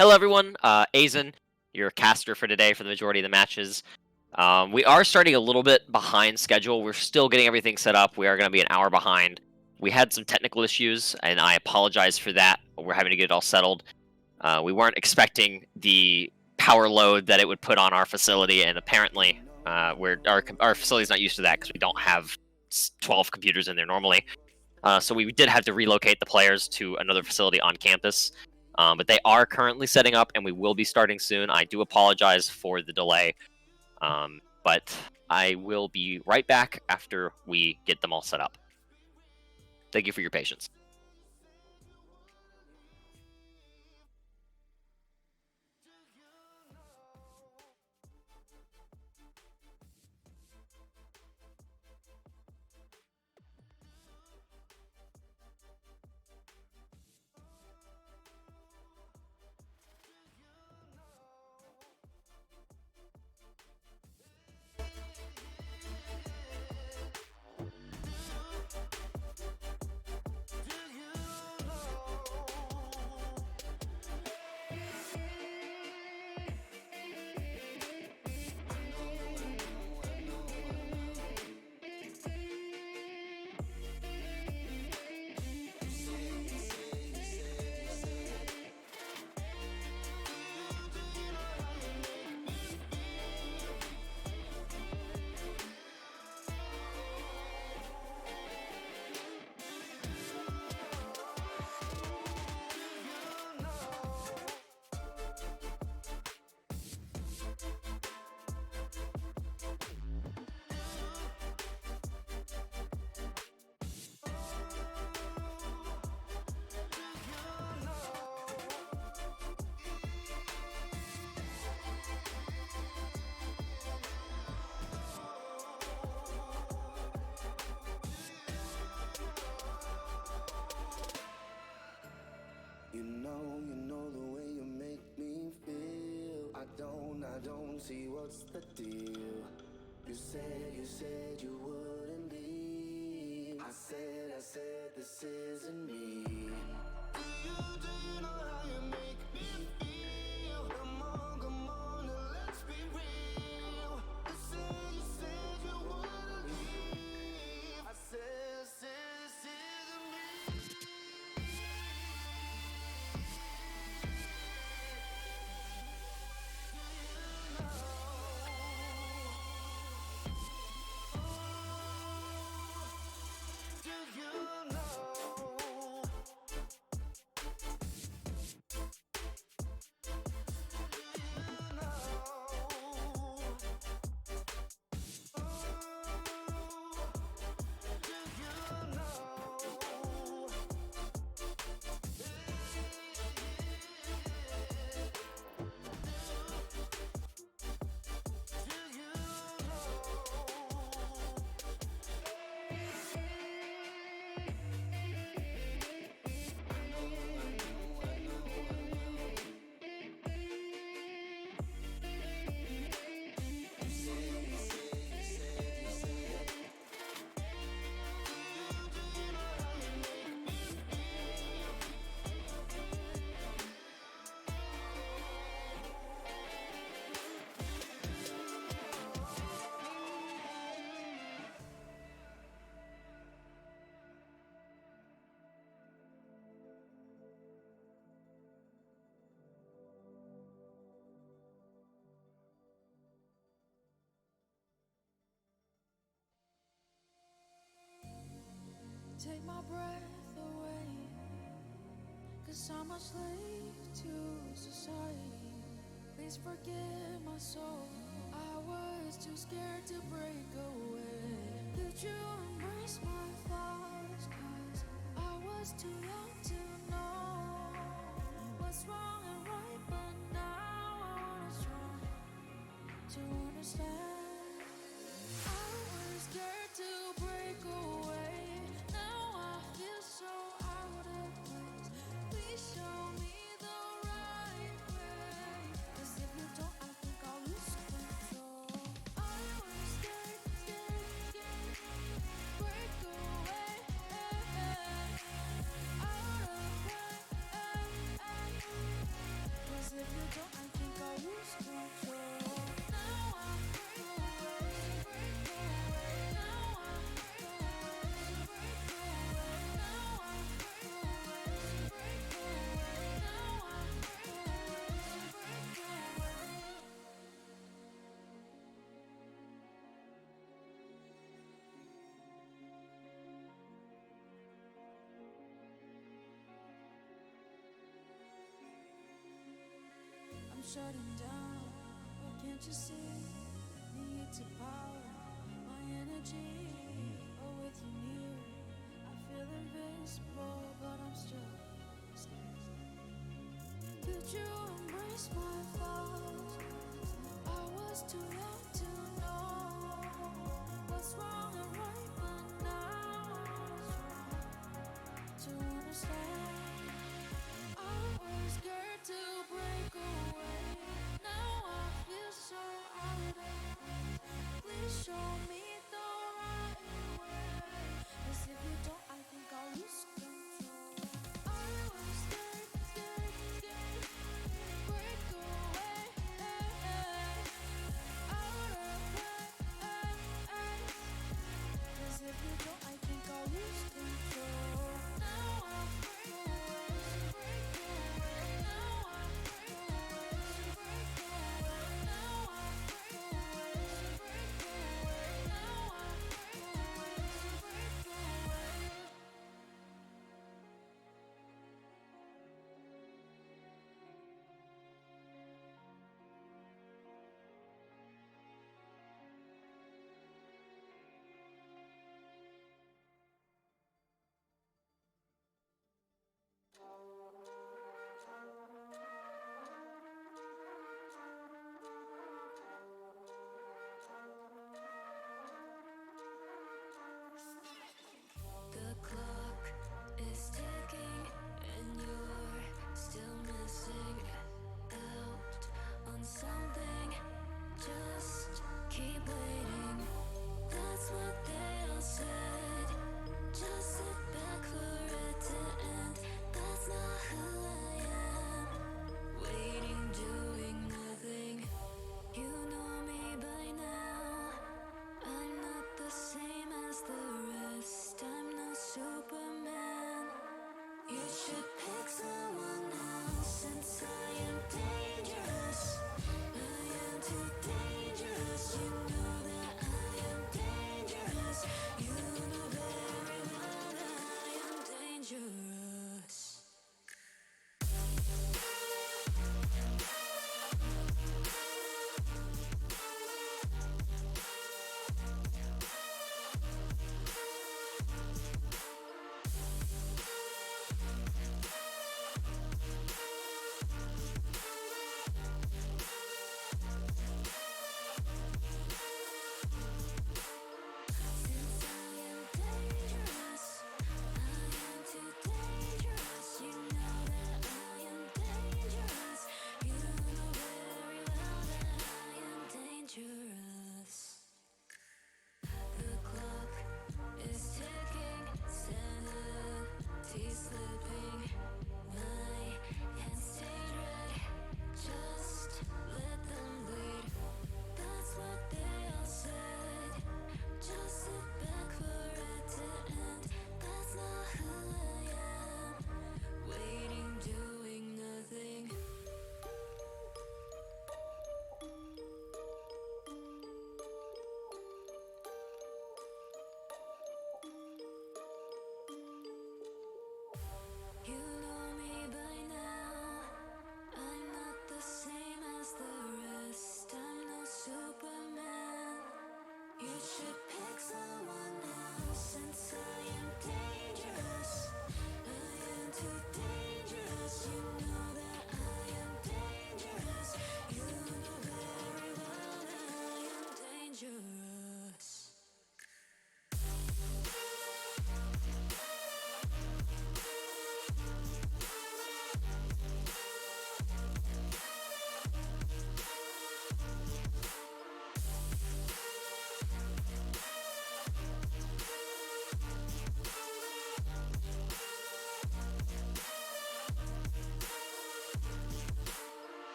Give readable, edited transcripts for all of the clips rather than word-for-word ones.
Hello, everyone. Azen, your caster for today for the majority of the matches. We are starting a little bit behind schedule. We're still getting everything set up. We are going to be an hour behind. We had some technical issues, and I apologize for that. We're having to get it all settled. We weren't expecting the power load that it would put on our facility, and apparently, our facility's not used to that because we don't have 12 computers in there normally. So we did have to relocate the players to another facility on campus. But they are currently setting up, and we will be starting soon. I do apologize for the delay, but I will be right back after we get them all set up. Thank you for your patience. You know the way you make me feel. I don't see what's the deal. You said you wouldn't leave. I said this isn't me. Do you know how you make me feel? Come on, and let's be real. You said you wouldn't leave. I said this isn't me. Take my breath away, 'cause I'm a slave to society. Please forgive my soul, I was too scared to break away. Could you embrace my flaws, 'cause I was too young to know what's wrong and right, but now I wanna try to understand. I was scared to break away. Now I feel so out of place. Please show me the right way, 'cause if you don't, I think I'll lose control. I was scared, break away, out of way. 'Cause shutting down. But can't you see? Need to power my energy. Oh, with you near, I feel invincible, but I'm still scared. Could you embrace my flaws? I was too young to know what's wrong and right, but now it's wrong to understand. I was scared to break away. Now I feel so out of place. Please show me the right way. 'Cause if you don't, I think I'll lose control. I was scared, scared, scared. Break away, out of place. 'Cause if you don't, I think I'll lose control. Now I'm free.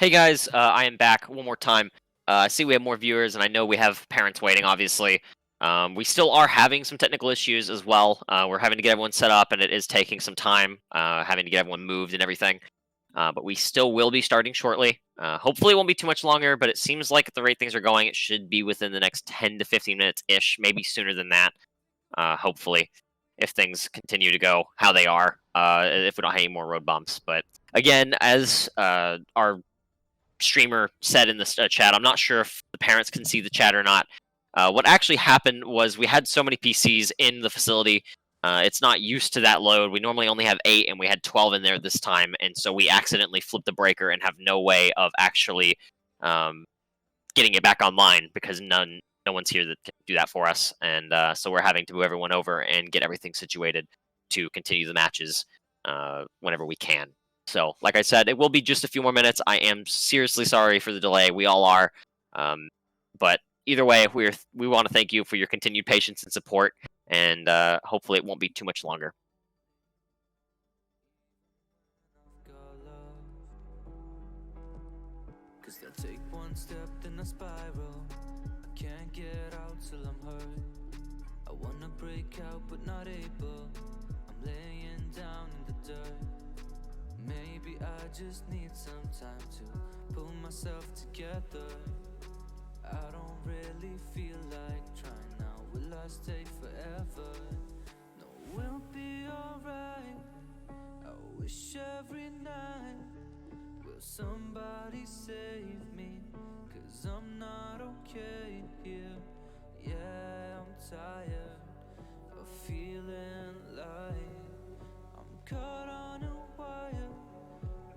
Hey guys, I am back one more time. I see we have more viewers, and I know we have parents waiting, obviously. We still are having some technical issues as well. We're having to get everyone set up, and it is taking some time, having to get everyone moved and everything. But we still will be starting shortly. Hopefully, it won't be too much longer, but it seems like at the rate things are going, it should be within the next 10 to 15 minutes-ish, maybe sooner than that, hopefully, if things continue to go how they are, if we don't have any more road bumps. But again, as our streamer said in the chat. I'm not sure if the parents can see the chat or not. What actually happened was we had so many PCs in the facility. It's not used to that load. We normally only have 8, and we had 12 in there this time, and so we accidentally flipped the breaker and have no way of actually getting it back online because no one's here that can do that for us, and so we're having to move everyone over and get everything situated to continue the matches whenever we can. So, like I said, it will be just a few more minutes. I am seriously sorry for the delay. We all are. But either way, we want to thank you for your continued patience and support, and hopefully it won't be too much longer. Cause I take one step, then I spiral. I can't get out till I'm hurt. I wanna break out, but not able. I'm laying down in the dirt. Maybe I just need some time to pull myself together. I don't really feel like trying now. Will I stay forever? No, we'll be alright. I wish every night. Will somebody save me? Cause I'm not okay here. Yeah, I'm tired of feeling like I'm caught on a wire.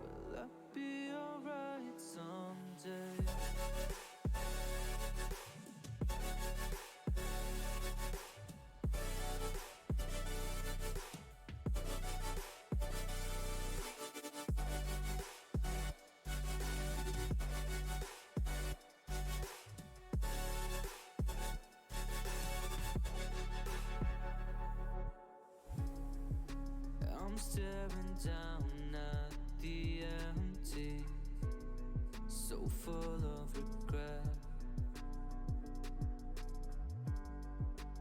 Will I be alright someday? I'm staring down at the empty, so full of regret.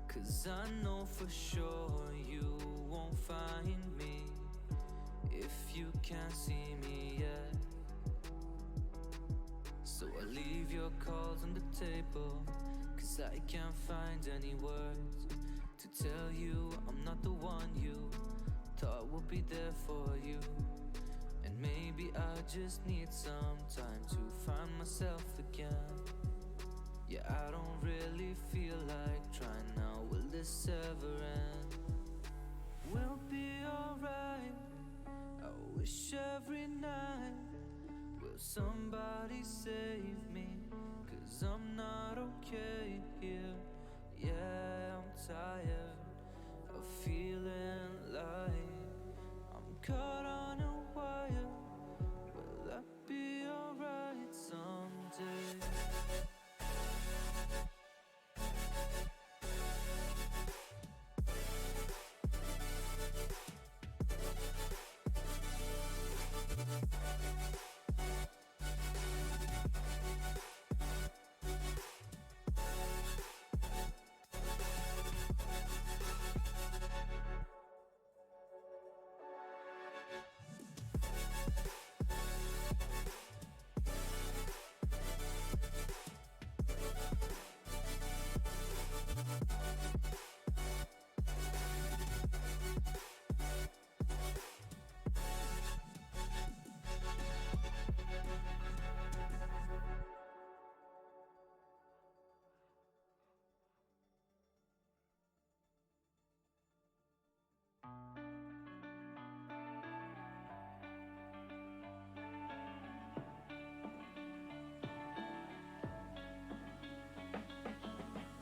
Cause I know for sure you won't find me if you can't see me yet. So I leave your calls on the table, cause I can't find any words to tell you I'm not the one you thought would be there for you. And maybe I just need some time to find myself again. Yeah, I don't really feel like trying now. Will this ever end? We'll be alright. I wish every night. Will somebody save me? Cause I'm not okay here. Yeah, I'm tired of feeling like I'm caught on a wire. Will I be alright someday?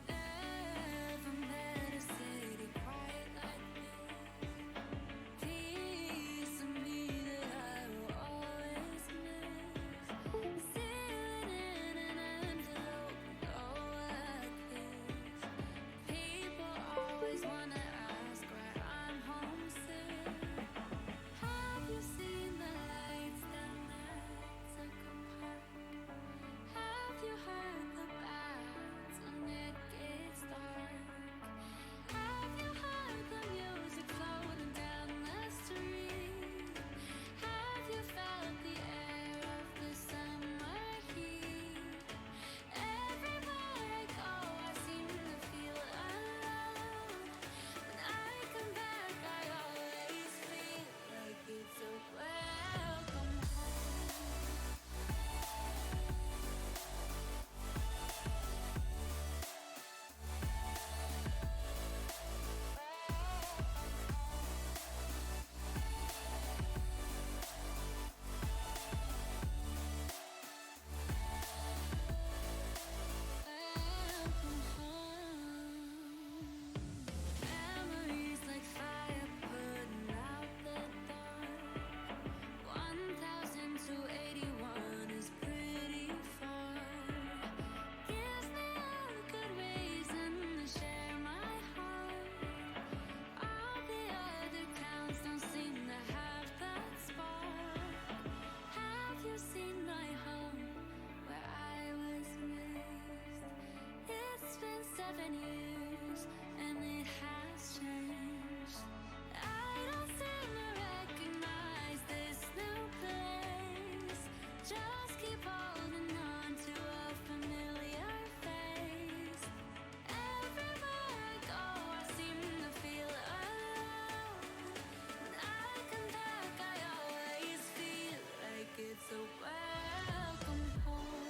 Never 10 years, and it has changed. I don't seem to recognize this new place. Just keep holding on to a familiar face. Everywhere I go, I seem to feel alone. When I come back, I always feel like it's a welcome home.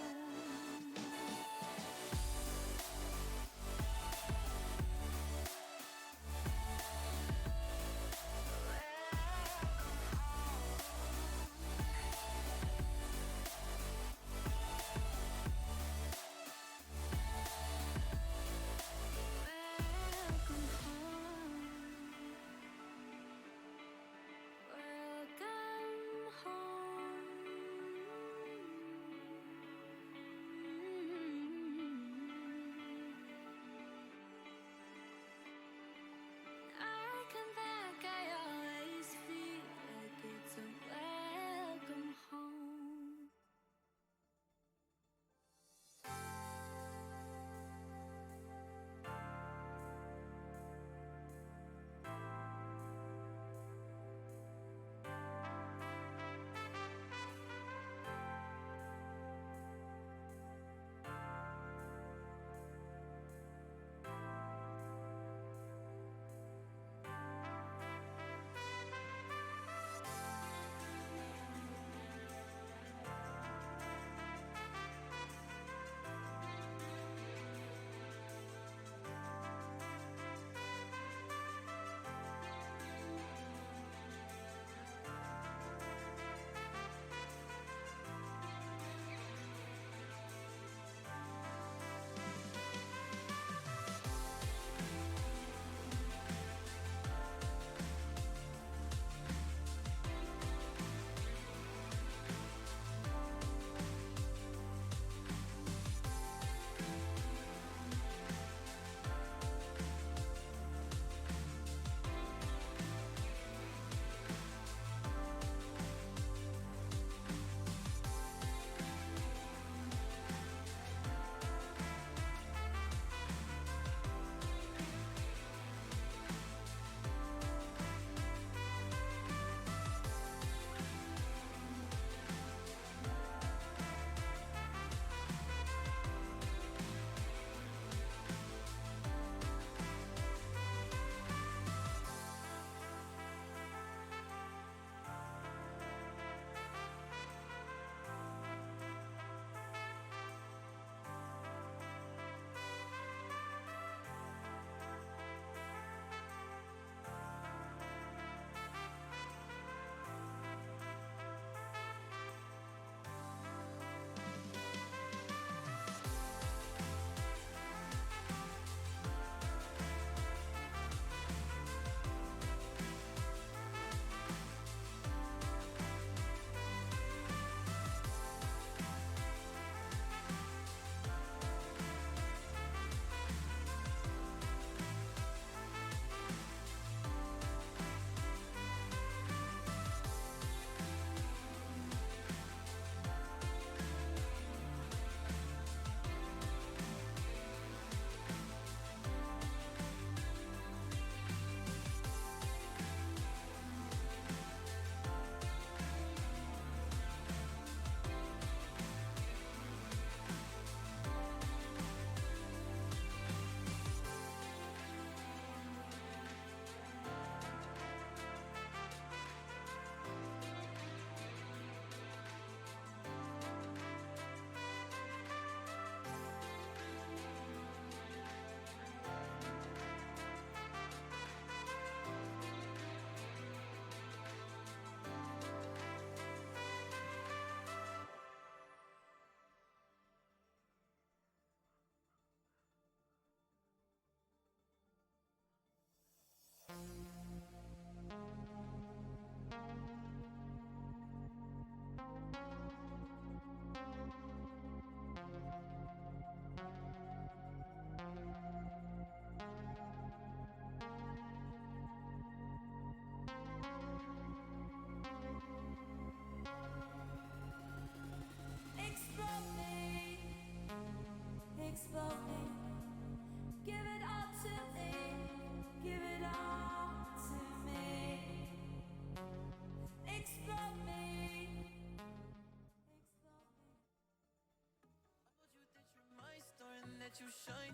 you shine.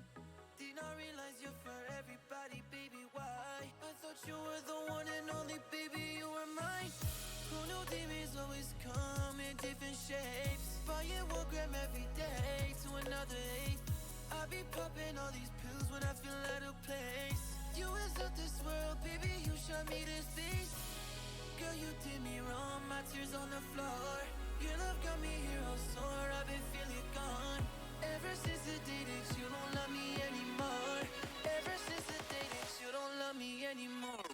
Did not realize you're for everybody, baby, why? I thought you were the one and only, baby, you were mine. Who knew demons always come in different shapes? Firework gram every day to another eighth. I be popping all these pills when I feel out of place. You is of this world, baby, you shot me this beast. Girl, you did me wrong, my tears on the floor. Your love got me here all sore, I've been feeling gone. Ever since the day that you don't love me anymore. Ever since the day that you don't love me anymore.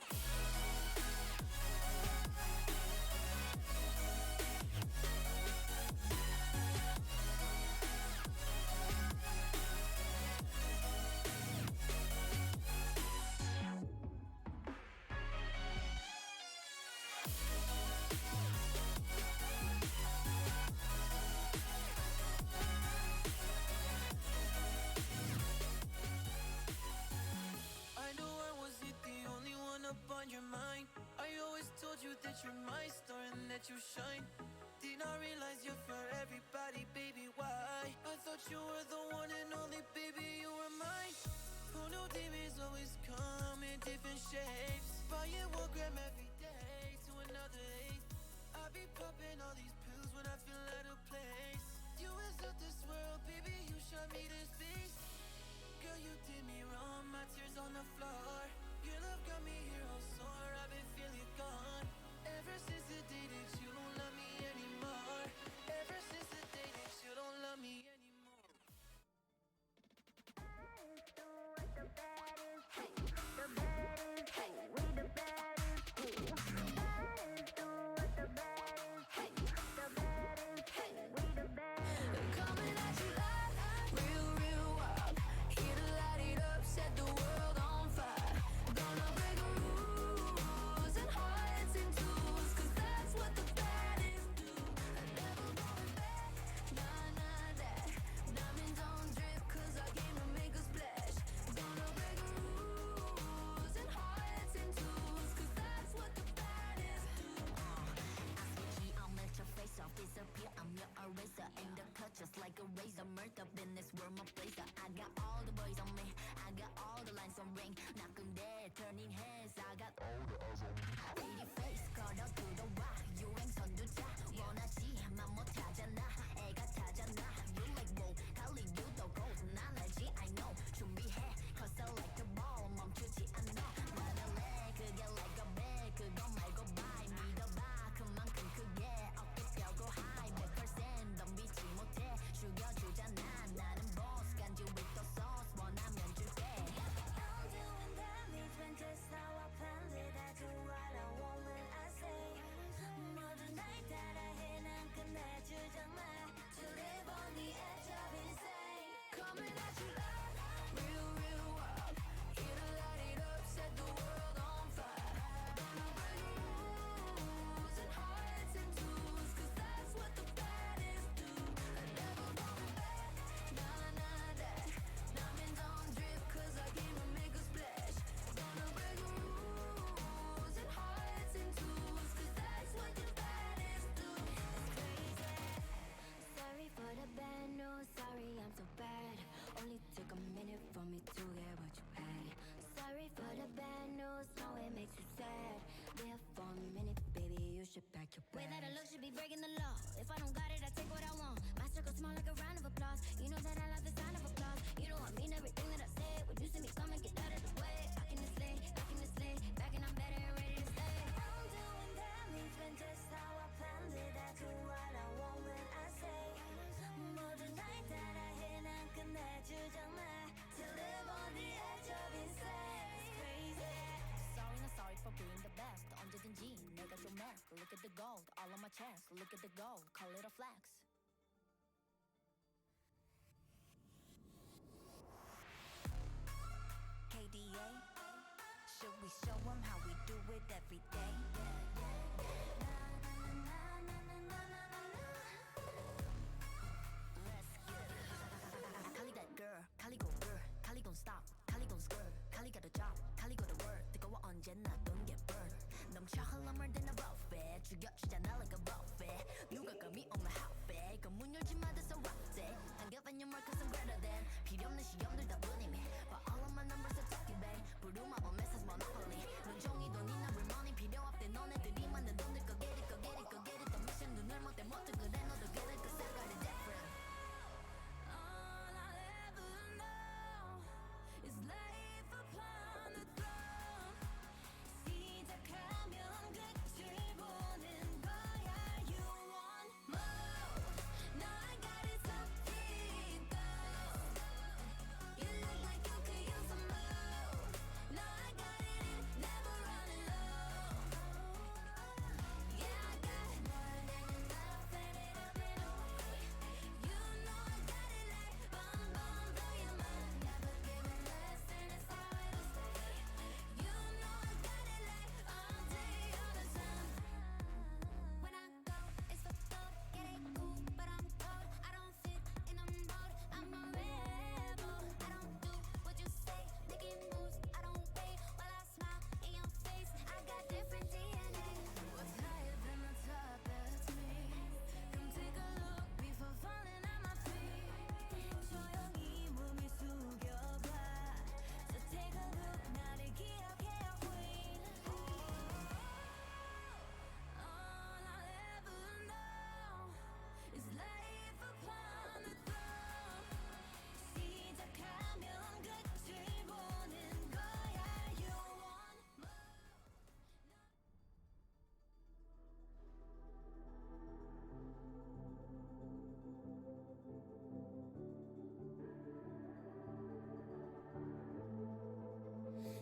On your mind, I always told you that you're my star and that you shine. Did not realize you're for everybody, baby, why? I thought you were the one and only, baby, you were mine. Who knew demons always come in different shapes? Firework gram every day to another eighth. I be popping all these pills when I feel out of place. You is of this world, baby, you shot me this beast. Girl, you did me wrong, my tears on the floor. Your love got me here all sore, I've been feeling gone. Ever since the day that you don't love me anymore. Ever since the day that you don't love me anymore. The baddest, hey, the baddest, hey, we the baddest, hey. Baddest, do what the baddest, hey, the baddest, hey, we the baddest. Coming at you live, real, real wild. Here to light it up, set the world on fire. Gonna break the rules and hearts in twos, 'cause that's what the baddest do. Never going back, nah, nah, that. Diamonds on drip, 'cause I came to make a splash. Gonna break the rules and hearts in twos, 'cause that's what the baddest do. I'll melt your face off, disappear, I'm your eraser. Aim the cut just like a razor. Murder in this world, my blazer. I got all the boys on me, I got all the lines on ring. Not there, turning heads, I got all the eyes on me. Pretty face, 걸어 들어와, 유행 선두자. 원하지만 못하잖아, 애가 타잖아. You like whoa, 달리 유도 gold. 난 알지, I know. 준비해, 'cause I like the ball. 멈추지 않아, 나는 래, 그게 like a bag. 그거 말고 bye, 믿어봐, 그만큼 크게. 어깨 펴고 high, 100% 덤비지 못해. 죽여주잖아, 나는 boss. 간지 with the sauce, 원하면 줄게. I'm doing damage when just how I planned it. I do what I want when I say. 모든 날 따라해, 난 끝내주잖아. To live on the edge of insane. Coming at you live, real, real wild. Here to light it up, set the world on fire. Gonna break the rules and hearts in twos, 'cause that's what the baddest do. Never going back, nah, nah, that. Diamonds on drip, 'cause I came to make a splash. Gonna break the rules and hearts in twos, 'cause that's what the baddest do. It's crazy. Sorry for the bad news, sorry I'm so bad. Only took a minute for me to get what you had. Sorry for the bad news, know it makes you sad. There for a minute, baby, you should pack your bags. Way that I look should be breaking the law. If I don't got it, I take what I want. My circle small like a round of applause. You know that I love the sound of applause. You know I mean everything that I said. When you see me coming, get out of the way. Back in the sleigh, back in the sleigh. Back and I'm better and ready to stay. I'm doing damage when just how I planned it. I do what I want when I say. 모든 날 따라해, 난 끝내주잖아. To live on the edge of insane. It's crazy. Sorry, not sorry for being the best. 언제든지 내가 좀 mad. Look at the gold, all on my chest. Look at the gold, call it a flex. KDA, should we show 'em how we do it every day? Let's get it. Kali that girl, Kali go girl, Kali gon' stop, Kali gon' skirt, Kali got a job, Kali go to work. 뜨거워 언제나 don't get burned. 넘쳐 흘러 more than a rough. it 죽여주잖아 like a buffet 누가 감히 on my outfit 그문 열지 마 that's a rough day I'm giving you more cause I'm greater than 필요 없는 시험들 다 뿐이미 But all of my numbers are talking back 부루마법 message monopoly 눈종이 돈이나 real money 필요 없대 너네들이 만든 돈들 go get it go get it go get it 더 미션 눈을 못대 못해 그래 너도 get it cause I got it different All I'll ever know is life upon the throne 시작하면 끝을 보는 거야 You want more No I got it so deep though You look like you could use some more No I got it in never running low Yeah I got more than enough fed it up and away You know I got it like bomb bomb blow your mind Never giving less and it's how it'll stay You know I got it like all day all the time When I go it's for thought Get it cool but I'm cold I don't fit in a mold I'm a rebel I don't do what you say Making moves I don't wait while I smile in your face I got different DNA What's higher than the top that's me Come take a look before falling at my feet 조용히 몸을 숙여봐 So take a look 나를 기억해요 queen All I'll ever know is life upon the throne 시작하면 끝을 보는 거야 You want more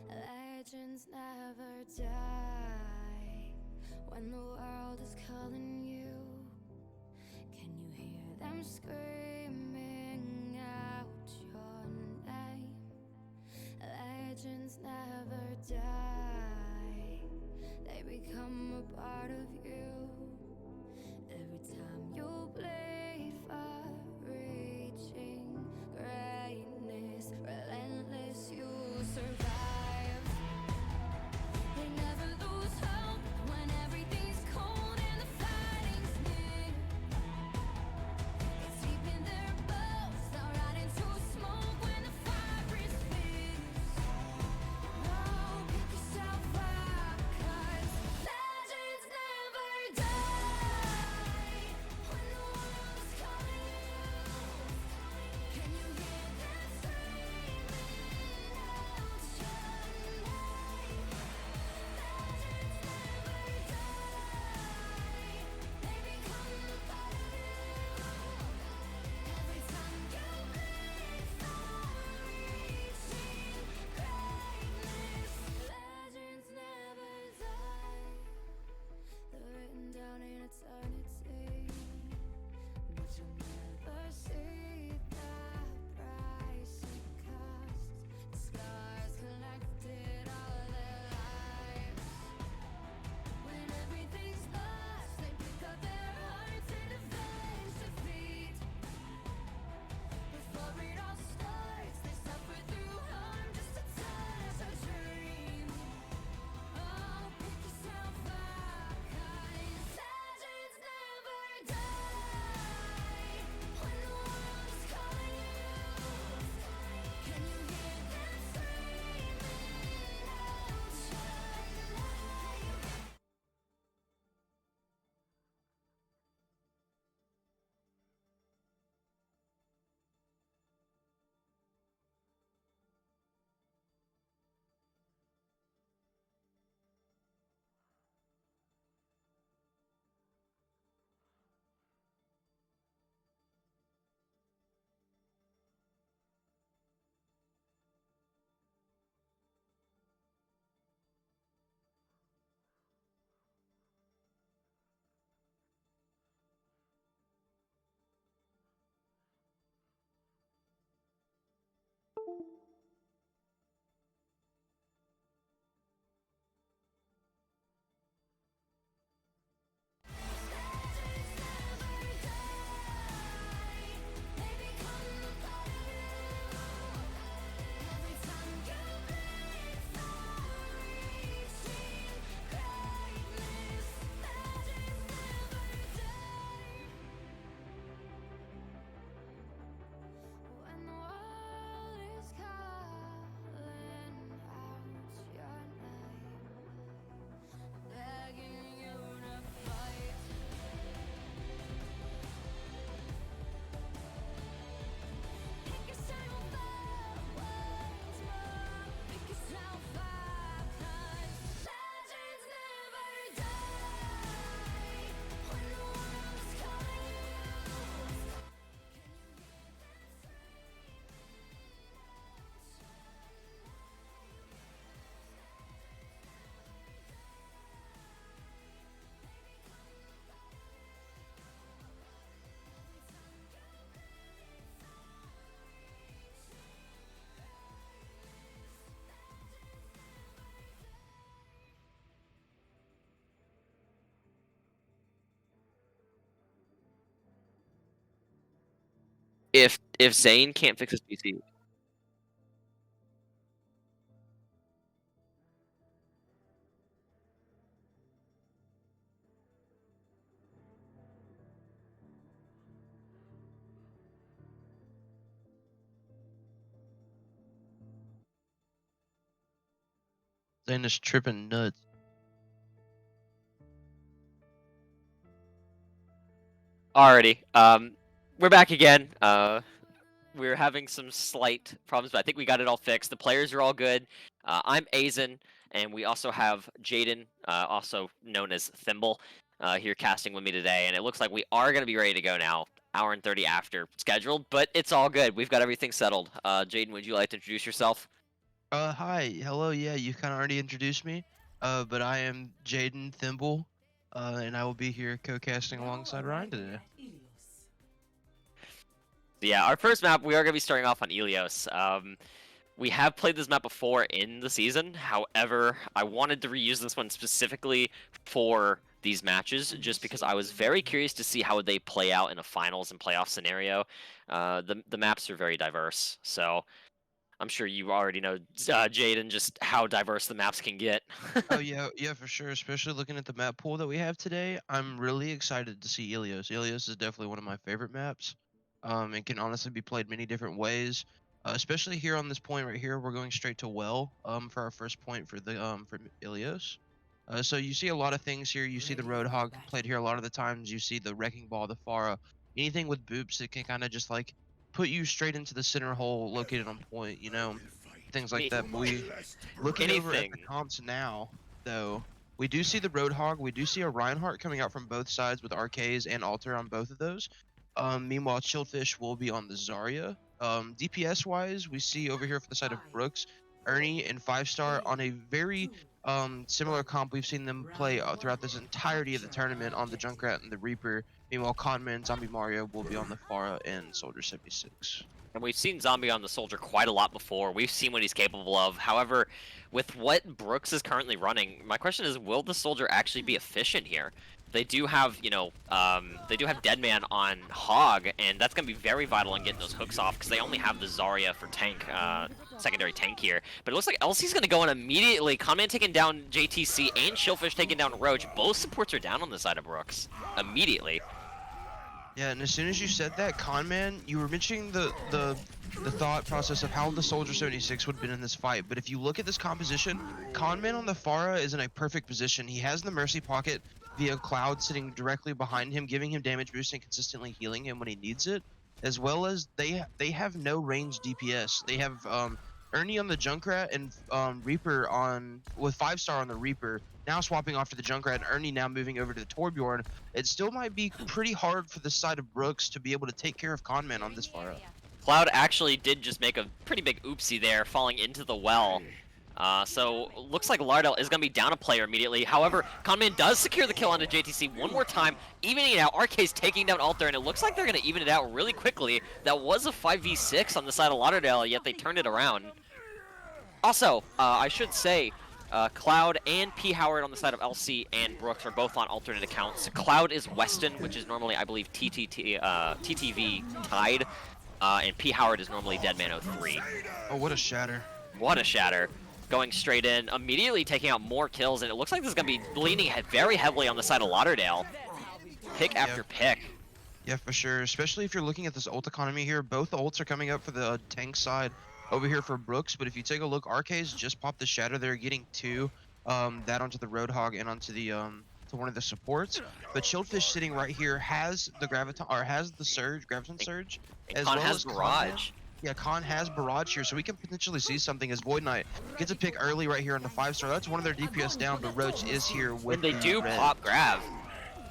Legends never die when the world is calling you. Can you hear them screaming out your name? Legends never die, they become a part of you. Every time you bleed for reaching greatness, relentless, you survive. They never lose hope when everything's cold and the fighting's near. It's deep in their bones, they'll rot into smoke when the fire is fierce. No, pick yourself up, 'cause legends never die. If Zane can't fix his PC. Zane is tripping nuts. Alrighty. We're back again. We're having some slight problems, but I think we got it all fixed. The players are all good. I'm Azen, and we also have Jaden, also known as Thimble, here casting with me today. And it looks like we are going to be ready to go now. Hour and 30 after scheduled, but it's all good. We've got everything settled. Jaden, would you like to introduce yourself? Hi, hello, yeah, you kind of already introduced me. But I am Jaden Thimble, and I will be here co-casting alongside Ryan today. Yeah, our first map, we are going to be starting off on Ilios. We have played this map before in the season. However, I wanted to reuse this one specifically for these matches, just because I was very curious to see how they play out in a finals and playoff scenario. The maps are very diverse, so I'm sure you already know, Jaden, just how diverse the maps can get. Oh yeah, yeah, for sure. Especially looking at the map pool that we have today, I'm really excited to see Ilios. Ilios is definitely one of my favorite maps. It can honestly be played many different ways. Especially here on this point right here, we're going straight to well. For our first point for the for Ilios. So you see a lot of things here. You see the Roadhog played here a lot of the times. You see the Wrecking Ball, the Pharah, anything with boops that can kind of just like put you straight into the center hole located on point. You know, things like that. But we looking over at the Anything. comps now, though, we do see the Roadhog. We do see a Reinhardt coming out from both sides with RKs and Alter on both of those. Meanwhile, Chillfish will be on the Zarya. DPS wise, we see over here for the side of Brooks, Ernie and 5-star on a very similar comp. We've seen them play throughout this entirety of the tournament on the Junkrat and the Reaper. Meanwhile, Conman, Zombie Mario will be on the Pharah and Soldier 76. And we've seen Zombie on the Soldier quite a lot before. We've seen what he's capable of. However, with what Brooks is currently running, my question is, will the Soldier actually be efficient here? They do have, they do have Deadman on Hog, and that's going to be very vital in getting those hooks off, because they only have the Zarya for tank, secondary tank here. But it looks like LC's going to go in immediately. Conman taking down JTC and Shellfish taking down Roach. Both supports are down on the side of Brooks immediately. Yeah, and as soon as you said that, Conman, you were mentioning the thought process of how the Soldier 76 would have been in this fight. But if you look at this composition, Conman on the Pharah is in a perfect position. He has the Mercy Pocket via Cloud sitting directly behind him, giving him damage boost and consistently healing him when he needs it. As well as they have no range DPS. They have Ernie on the Junkrat and Reaper on with 5-star on the Reaper. Now swapping off to the Junkrat and Ernie now moving over to the Torbjorn. It still might be pretty hard for the side of Brooks to be able to take care of Conman on this far up. Cloud actually did just make a pretty big oopsie there, falling into the well. So looks like Lauderdale is going to be down a player immediately. However, Conman does secure the kill onto JTC one more time, evening it out. RK's taking down Alter, and it looks like they're going to even it out really quickly. That was a 5v6 on the side of Lauderdale, yet they turned it around. Also, I should say, Cloud and P. Howard on the side of LC and Brooks are both on alternate accounts. Cloud is Weston, which is normally, I believe, TTV Tide, and P. Howard is normally Deadman03. Oh, what a shatter. What a shatter. Going straight in, immediately taking out more kills, and it looks like this is going to be leaning very heavily on the side of Lauderdale. Pick after pick. Yeah, for sure. Especially if you're looking at this ult economy here. Both ults are coming up for the tank side over here for Brooks, but if you take a look, RK's just popped the shatter there, getting two, that onto the Roadhog and onto the to one of the supports. But Shieldfish sitting right here has the Graviton, or has the Surge, Graviton Surge, as well as Barrage. Yeah, Khan has Barrage here, so we can potentially see something as Void Knight gets a pick early right here on the 5-star. That's one of their DPS down, but Roach is here with and they do pop Grav.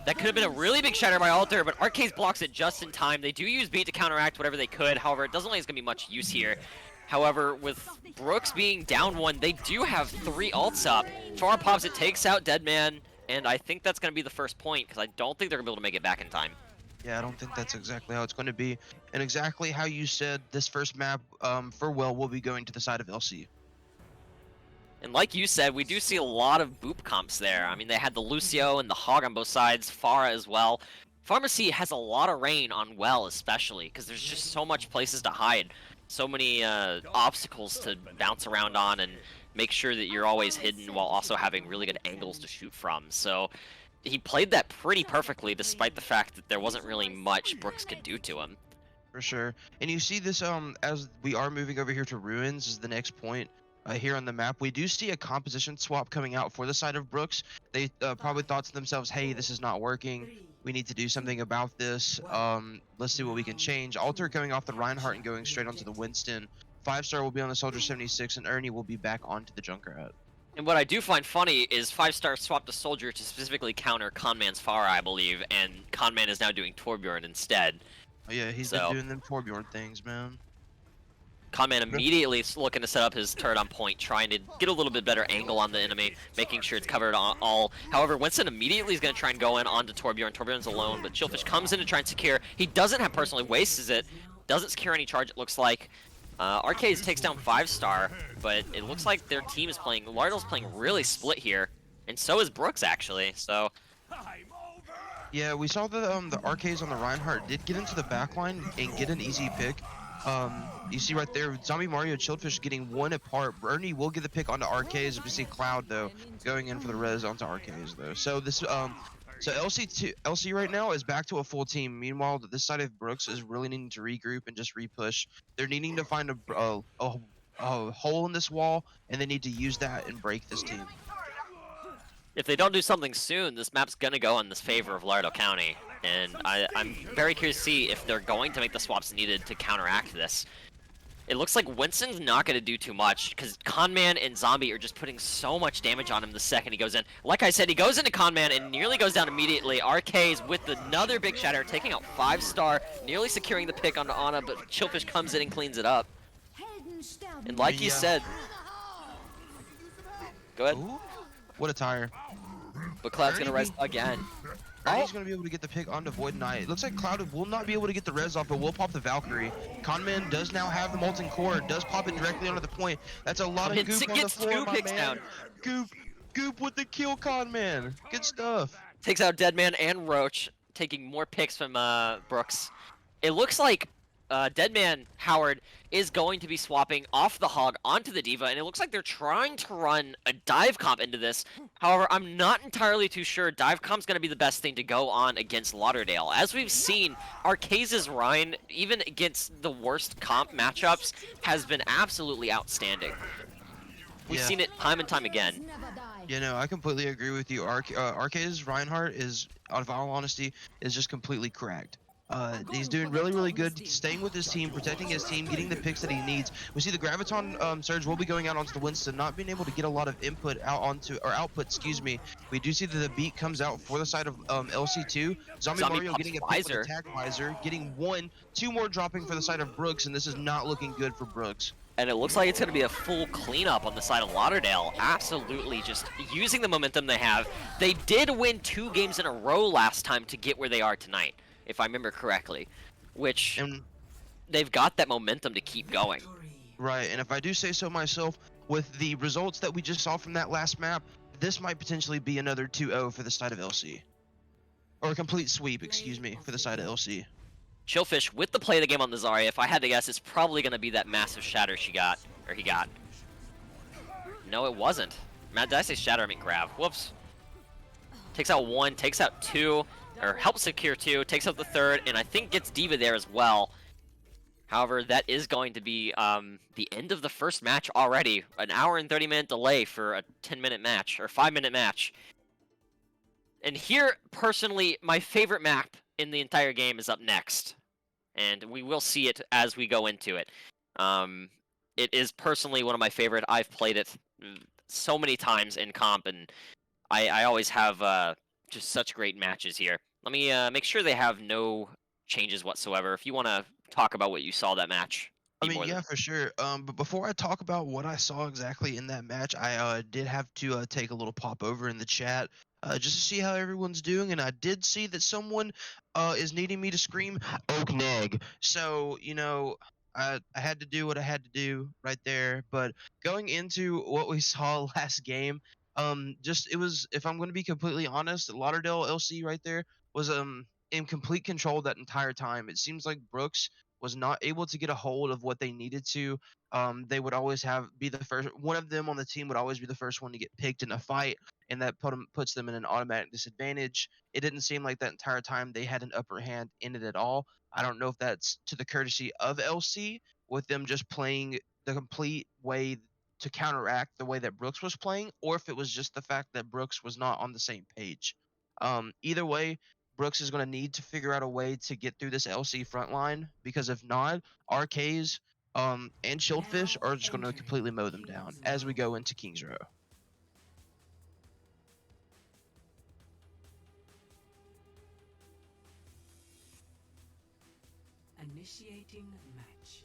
That could have been a really big shatter by Alter, but Arcades blocks it just in time. They do use Beat to counteract whatever they could. However, it doesn't look like it's going to be much use here. However, with Brooks being down one, they do have 3 ults up. Far pops it, takes out Deadman, and I think that's going to be the first point, because I don't think they're going to be able to make it back in time. Yeah, I don't think that's exactly how it's going to be. And exactly how you said, this first map for Well will be going to the side of LC. And like you said, we do see a lot of boop comps there. I mean, they had the Lucio and the Hog on both sides, Pharah as well. Pharmacy has a lot of rain on well, especially because there's just so much places to hide, so many obstacles to bounce around on, and make sure that you're always hidden while also having really good angles to shoot from. So he played that pretty perfectly, despite the fact that there wasn't really much Brooks could do to him. For sure. And you see this as we are moving over here to ruins is the next point here on the map. We do see a composition swap coming out for the side of Brooks. They probably thought to themselves, hey, this is not working. We need to do something about this. Let's see what we can change. Alter coming off the Reinhardt and going straight onto the Winston. 5-star will be on the Soldier 76, and Ernie will be back onto the Junkrat. And what I do find funny is 5-star swapped a soldier to specifically counter Conman's Pharah, I believe, and Conman is now doing Torbjorn instead. Oh yeah, he's been doing them Torbjorn things, man. Conman immediately is looking to set up his turret on point, trying to get a little bit better angle on the enemy, making sure it's covered on all. However, Winston immediately is going to try and go in onto Torbjorn. Torbjorn's alone, but Chillfish comes in to try and secure. He doesn't have personally, wastes it, doesn't secure any charge, it looks like. Arcades takes down 5-star, but it looks like their team is playing, Lauderdale's playing really split here, and so is Brooks actually, so. Yeah, we saw the Arcades on the Reinhardt did get into the backline and get an easy pick. You see right there, Zombie Mario, Chilledfish getting one apart. Bernie will get the pick onto Arcades. We see Cloud though going in for the res onto Arcades though. So this so LC right now is back to a full team. Meanwhile, this side of Brooks is really needing to regroup and just repush. They're needing to find a hole in this wall, and they need to use that and break this team. If they don't do something soon, this map's gonna go in this favor of Lauderdale County, and I'm very curious to see if they're going to make the swaps needed to counteract this. It looks like Winston's not gonna do too much, because Conman and Zombie are just putting so much damage on him the second he goes in. Like I said, he goes into Conman and nearly goes down immediately. RK's with another big shatter, taking out 5-star, nearly securing the pick onto Ana, but Chillfish comes in and cleans it up. And like you said... Go ahead. Ooh, what a tire. But Cloud's gonna res again. He's gonna be able to get the pick onto Void Knight. It looks like Cloud will not be able to get the res off, but will pop the Valkyrie. Conman does now have the Molten Core, does pop it directly onto the point. That's a lot of goop on the floor, my man. Goop with the kill, Conman. Good stuff. Takes out Deadman and Roach, taking more picks from Brooks. It looks like Deadman Howard is going to be swapping off the Hog onto the D.Va, and it looks like they're trying to run a dive comp into this. However, I'm not entirely too sure dive comp's going to be the best thing to go on against Lauderdale. As we've seen, Arcase's Rhine, even against the worst comp matchups, has been absolutely outstanding. We've seen it time and time again. You know, I completely agree with you. Arcase's Reinhardt is, out of all honesty, is just completely cracked. He's doing really good, staying with his team, protecting his team, getting the picks that he needs. We see the Graviton Surge will be going out onto the Winston, not being able to get a lot of input out onto, or output, excuse me. We do see that the beat comes out for the side of LC2. Zombie Mario getting a pick with attack visor, getting two more dropping for the side of Brooks, and this is not looking good for Brooks. And it looks like it's going to be a full cleanup on the side of Lauderdale. Absolutely just using the momentum they have. They did win 2 games in a row last time to get where they are tonight, if I remember correctly, which they've got that momentum to keep going. Right, and if I do say so myself, with the results that we just saw from that last map, this might potentially be another 2-0 for the side of LC. Or a complete sweep, excuse me, for the side of LC. Chillfish with the play of the game on the Zarya, if I had to guess, it's probably going to be that massive shatter he got. No, it wasn't. Did I say shatter? I mean grab. Whoops. Takes out 1, takes out 2, or helps secure 2, takes out the 3rd, and I think gets D.Va there as well. However, that is going to be the end of the first match already. An hour and 30-minute delay for a 10-minute match, or 5-minute match. And here, personally, my favorite map in the entire game is up next. And we will see it as we go into it. It is personally one of my favorite. I've played it so many times in comp, and I always have just such great matches here. Let me make sure they have no changes whatsoever. If you want to talk about what you saw that match. I mean, yeah, for sure. But before I talk about what I saw exactly in that match, I did have to take a little pop over in the chat just to see how everyone's doing, and I did see that someone is needing me to scream Oak Neg. So, you know, I had to do what I had to do right there. But going into what we saw last game, it was, if I'm going to be completely honest, Lauderdale LC right there was in complete control that entire time. It seems like Brooks was not able to get a hold of what they needed to. They would always be the first. One of them on the team would always be the first one to get picked in a fight, and that puts them in an automatic disadvantage. It didn't seem like that entire time they had an upper hand in it at all. I don't know if that's to the courtesy of LC with them just playing the complete way to counteract the way that Brooks was playing, or if it was just the fact that Brooks was not on the same page. Either way, Brooks is going to need to figure out a way to get through this LC front line, because if not, RKs and Shieldfish are just going to completely mow them down as we go into Kings Row. Initiating match.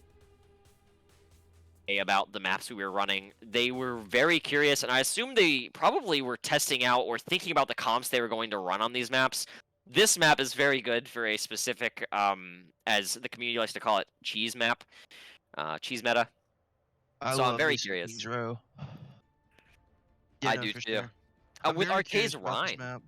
About the maps we were running. They were very curious, and I assume they probably were testing out or thinking about the comps they were going to run on these maps. This map is very good for a specific, as the community likes to call it, cheese map, cheese meta. So I'm very curious. Kings Row. I do too. Sure. With Arcade's Rhine.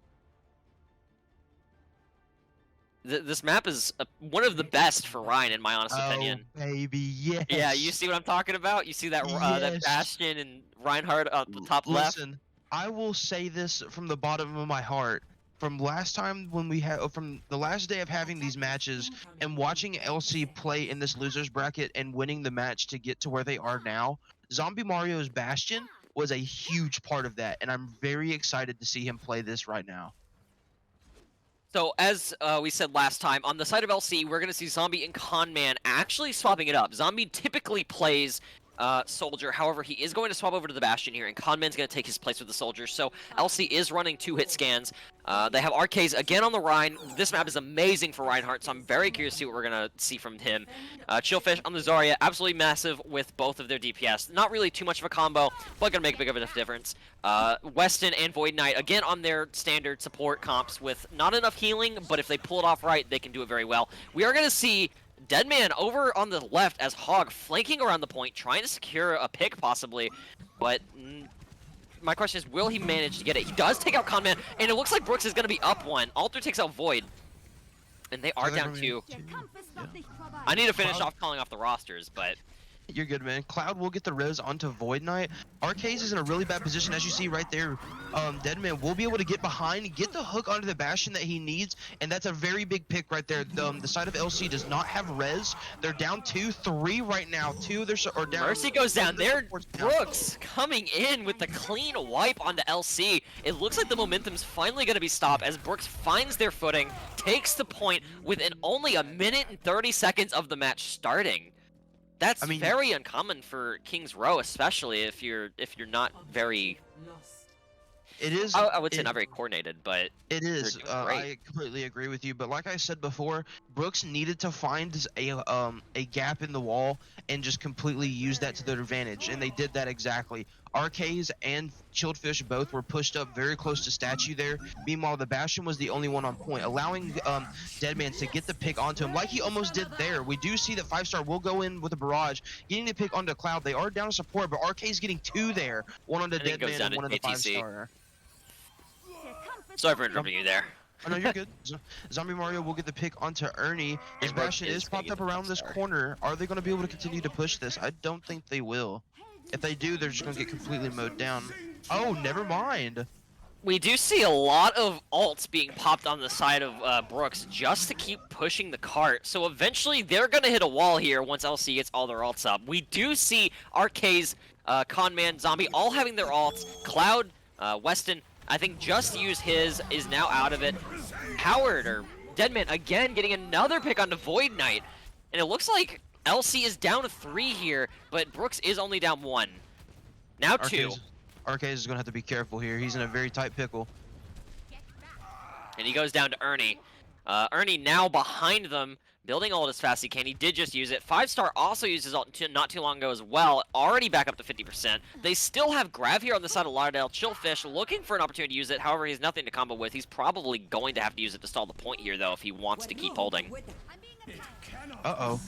This map is one of the best for Rhine, in my honest opinion. Baby, yes. Yeah, you see what I'm talking about? You see that that Bastion and Reinhardt at the top left? Listen, I will say this from the bottom of my heart. From last time when from the last day of having these matches and watching LC play in this losers bracket and winning the match to get to where they are now, Zombie Mario's Bastion was a huge part of that, and I'm very excited to see him play this right now. So, as we said last time, on the side of LC, we're going to see Zombie and Conman actually swapping it up. Zombie typically plays Soldier, however, he is going to swap over to the Bastion here, and Conman's going to take his place with the Soldier. So, LC is running 2-hit scans. They have RKs again on the Rhine. This map is amazing for Reinhardt, so I'm very curious to see what we're going to see from him. Chillfish on the Zarya, absolutely massive with both of their DPS. Not really too much of a combo, but going to make a big of a difference. Weston and Void Knight, again on their standard support comps with not enough healing, but if they pull it off right, they can do it very well. We are going to see Deadman over on the left as Hog flanking around the point, trying to secure a pick possibly, but my question is, will he manage to get it? He does take out Conman, and it looks like Brooks is going to be up one. Alter takes out Void, and they are down two. Yeah. I need to finish off calling off the rosters, but You're good, man. Cloud will get the res onto Void Knight. Arcades is in a really bad position, as you see right there. Deadman will be able to get behind, get the hook onto the Bastion that he needs, and that's a very big pick right there. The side of LC does not have res. They're down 2-3 right now. Are down. Mercy goes down there. Brooks coming in with the clean wipe onto LC. It looks like the momentum's finally going to be stopped as Brooks finds their footing, takes the point within only a minute and 30 seconds of the match starting. That's very uncommon for Kings Row, especially if you're not very. It is. I would say not very coordinated, but it is. I completely agree with you. But like I said before, Brooks needed to find a gap in the wall and just completely use that to their advantage, and they did that exactly. RKs and Shieldfish both were pushed up very close to statue there. Meanwhile, the Bastion was the only one on point, allowing Deadman to get the pick onto him like he almost did there. We do see that 5-star will go in with a barrage, getting the pick onto Cloud. They are down to support, but RK's getting two there. One on the Deadman and one on the 5-star. Sorry for interrupting you there. Oh no, you're good. Zombie Mario will get the pick onto Ernie. His Bastion is popped up around this corner. Are they going to be able to continue to push this? I don't think they will. If they do, they're just going to get completely mowed down. Oh, never mind. We do see a lot of ults being popped on the side of Brooks just to keep pushing the cart. So eventually they're going to hit a wall here once LC gets all their ults up. We do see RK's, Conman, Zombie all having their ults. Cloud, Weston, I think just used his, is now out of it. Howard, or Deadman, again getting another pick onto Void Knight. And it looks like LC is down 3 here, but Brooks is only down 1. Now 2. Arcades is going to have to be careful here. He's in a very tight pickle. And he goes down to Ernie. Ernie now behind them, building ult as fast as he can. He did just use it. 5-star also used his ult not too long ago as well. Already back up to 50%. They still have Grav here on the side of Lauderdale. Chillfish looking for an opportunity to use it. However, he has nothing to combo with. He's probably going to have to use it to stall the point here, though, if he wants to keep holding. Uh-oh.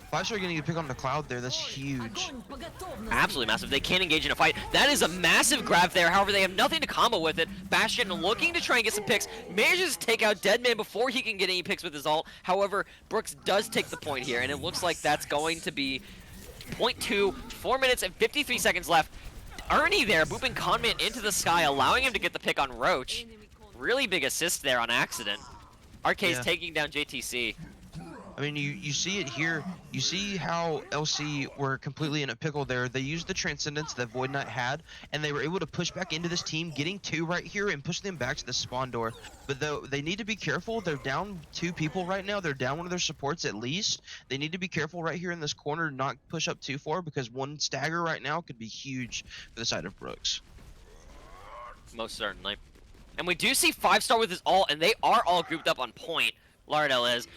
Flash are getting a pick on the Cloud there. That's huge. Absolutely massive. They can't engage in a fight. That is a massive grab there. However, they have nothing to combo with it. Bastion looking to try and get some picks. Manages to take out Deadman before he can get any picks with his ult. However, Brooks does take the point here, and it looks like that's going to be point 2, 4 minutes and 53 seconds left. Ernie there, booping Conman into the sky, allowing him to get the pick on Roach. Really big assist there on accident. Arcade's taking down JTC. I mean, you see it here. You see how LC were completely in a pickle there. They used the Transcendence that Void Knight had, and they were able to push back into this team, getting 2 right here and push them back to the spawn door. But though they need to be careful. They're down 2 people right now. They're down one of their supports at least. They need to be careful right here in this corner, not push up too far, because one stagger right now could be huge for the side of Brooks. Most certainly. And we do see 5-star with his ult, and they are all grouped up on point. Lauderdale is.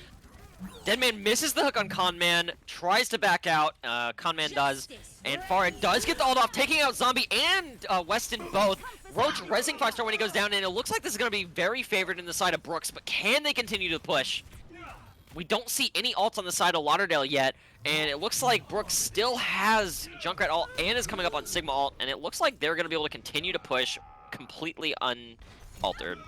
Deadman misses the hook on Conman, tries to back out, Conman does, and Farah does get the ult off, taking out Zombie and Weston both. Roach rezzing 5-star when he goes down, and it looks like this is going to be very favored in the side of Brooks, but can they continue to push? We don't see any ults on the side of Lauderdale yet, and it looks like Brooks still has Junkrat ult and is coming up on Sigma ult, and it looks like they're going to be able to continue to push completely unaltered.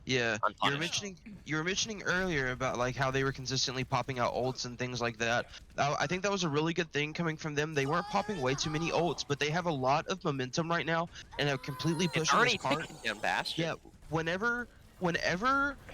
Yeah, you were mentioning earlier about like how they were consistently popping out ults and things like that. I think that was a really good thing coming from them. They weren't popping way too many ults, but they have a lot of momentum right now and have completely pushed this card. Yeah, whenever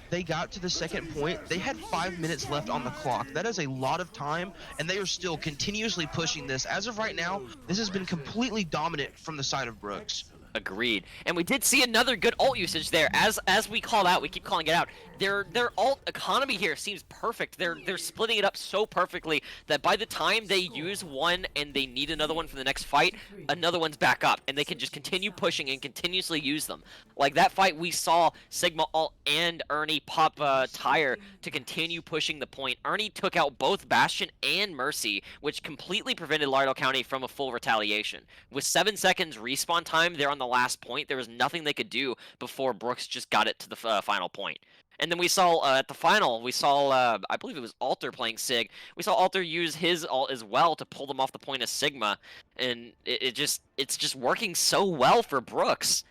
they got to the second point, they had 5 minutes left on the clock. That is a lot of time, and they are still continuously pushing this. As of right now, this has been completely dominant from the side of Brooks. Agreed. And we did see another good ult usage there. As we called out, we keep calling it out. Their ult economy here seems perfect. They're splitting it up so perfectly that by the time they use one and they need another one for the next fight, another one's back up, and they can just continue pushing and continuously use them. Like that fight, we saw Sigma ult and Ernie pop tire to continue pushing the point. Ernie took out both Bastion and Mercy, which completely prevented Lauderdale County from a full retaliation. With 7 seconds respawn time, they're on the last point. There was nothing they could do before Brooks just got it to the final point. And then we saw at the final, we saw, I believe it was Alter playing Sig. We saw Alter use his ult as well to pull them off the point of Sigma. And it's just working so well for Brooks.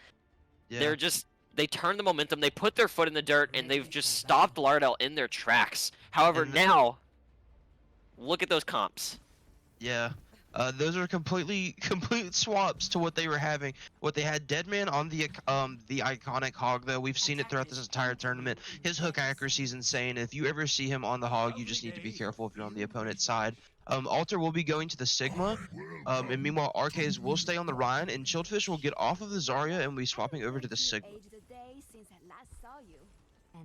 Yeah. They turned the momentum, they put their foot in the dirt, and they've just stopped Lauderdale in their tracks. However, now, look at those comps. Yeah. Those are complete swaps to what they were having. What they had, Deadman on the iconic Hog, though. We've seen it throughout this entire tournament. His hook accuracy is insane. If you ever see him on the Hog, you just need to be careful if you're on the opponent's side. Alter will be going to the Sigma, and meanwhile Arcades will stay on the Ryan, and Chilledfish will get off of the Zarya and will be swapping over to the Sigma.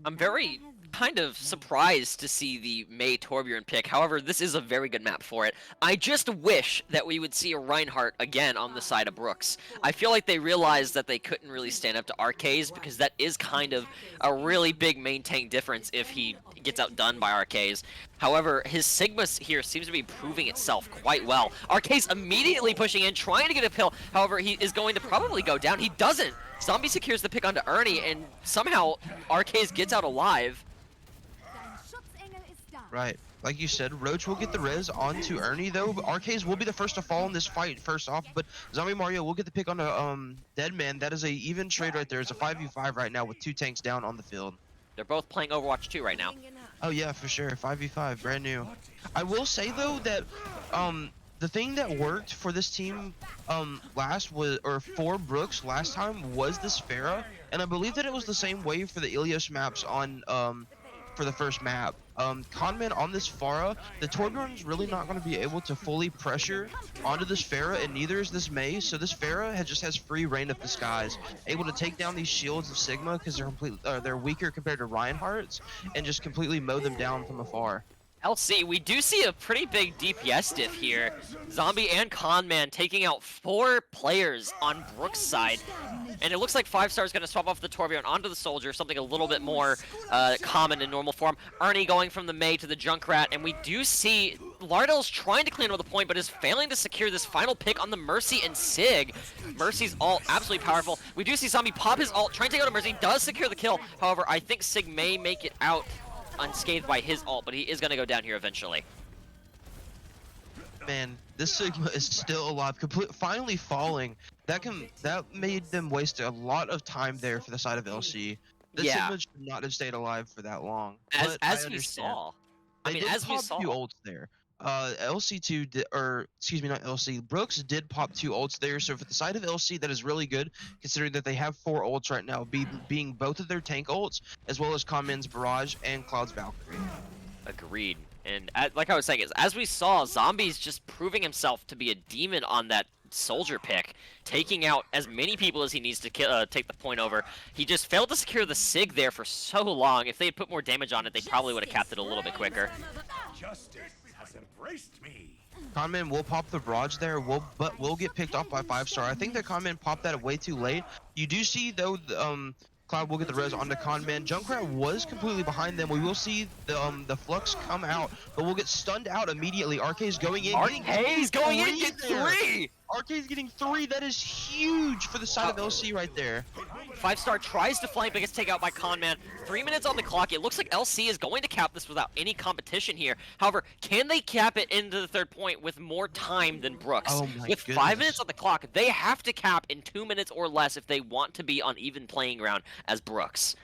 I'm very kind of surprised to see the May Torbjorn pick. However, this is a very good map for it. I just wish that we would see a Reinhardt again on the side of Brooks. I feel like they realized that they couldn't really stand up to Arcades, because that is kind of a really big main tank difference if he gets outdone by Arcades. However, his Sigma here seems to be proving itself quite well. Arcades immediately pushing in, trying to get a kill. However, he is going to probably go down. He doesn't. Zombie secures the pick onto Ernie, and somehow Arcades gets out alive. Right. Like you said, Roach will get the res onto Ernie, though. But Arcades will be the first to fall in this fight first off, but Zombie Mario will get the pick onto Deadman. That is a even trade right there. It's a 5v5 right now with 2 tanks down on the field. They're both playing Overwatch 2 right now. Oh yeah, for sure. 5v5, brand new. I will say though that the thing that worked for this team for Brooks last time was this Pharah, and I believe that it was the same way for the Ilios maps on for the first map. Conman on this Pharah, the Torbjorn's really not going to be able to fully pressure onto this Pharah, and neither is this Mei, so this Pharah just has free reign of the skies, able to take down these shields of Sigma because they're weaker compared to Reinhardt's, and just completely mow them down from afar. LC, we do see a pretty big DPS diff here. Zombie and Conman taking out 4 players on Brooks' side. And it looks like 5-star is going to swap off the Torbjorn onto the Soldier, something a little bit more common in normal form. Ernie going from the Mei to the Junkrat, and we do see Lauderdale's trying to clean up the point, but is failing to secure this final pick on the Mercy and Sig. Mercy's ult, absolutely powerful. We do see Zombie pop his ult, trying to take out a Mercy, does secure the kill. However, I think Sig may make it out unscathed by his ult, but he is going to go down here eventually. Man, this Sigma is still alive, finally falling. That made them waste a lot of time there for the side of LC. This Yeah, Sigma should not have stayed alive for that long, as but I we understand. saw. I They mean, did as we pop two saw. ults there. LC2 did, or excuse me, not LC. Brooks did pop two ults there. So for the side of LC, that is really good, considering that they have 4 ults right now, being both of their tank ults, as well as Conman's Barrage and Cloud's Valkyrie. Agreed. And like I was saying, as we saw, Zombie's just proving himself to be a demon on that soldier pick, taking out as many people as he needs to take the point over. He just failed to secure the Sig there for so long. If they had put more damage on it, they probably would have capped it a little bit quicker. Justice has embraced me. Conman will pop the barrage there, but will get picked off by 5-star. I think that Conman popped that way too late. You do see though, Cloud will get the res onto Conman. Junkrat was completely behind them. We will see the Flux come out, but we'll get stunned out immediately. RK's going in. RK's going in, get 3! RK's getting 3. That is huge for the side of LC right there. 5-star tries to flank, but gets taken out by Conman. 3 minutes on the clock. It looks like LC is going to cap this without any competition here. However, can they cap it into the 3rd point with more time than Brooks? Oh my with goodness. 5 minutes on the clock, they have to cap in 2 minutes or less if they want to be on even playing ground as Brooks.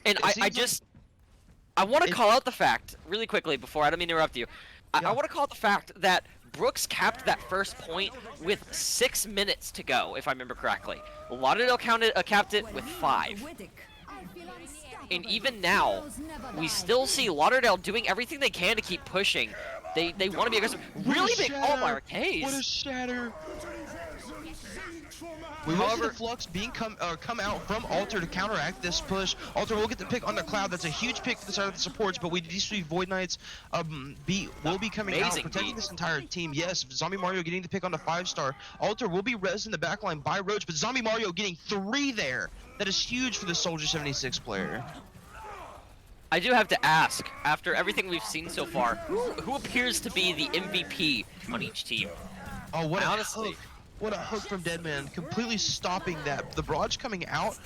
And I want to call out the fact, really quickly, before I don't mean to interrupt you. I want to call out the fact that Brooks capped that first point with 6 minutes to go, if I remember correctly. Lauderdale capped it with 5. And even now, we still see Lauderdale doing everything they can to keep pushing. They want to be aggressive. Really big ult by Arcades. What a shatter! We will see the Flux come out from Alter to counteract this push. Alter will get the pick on the Cloud. That's a huge pick for the side of the supports, but we do see Void Knights will be coming out, protecting this entire team. Yes, Zombie Mario getting the pick on the 5-star. Alter will be res in the backline by Roach, but Zombie Mario getting 3 there. That is huge for the Soldier 76 player. I do have to ask, after everything we've seen so far, who appears to be the MVP on each team? Oh, what honestly, hook. What a hook from Deadman, completely stopping that. The barrage coming out.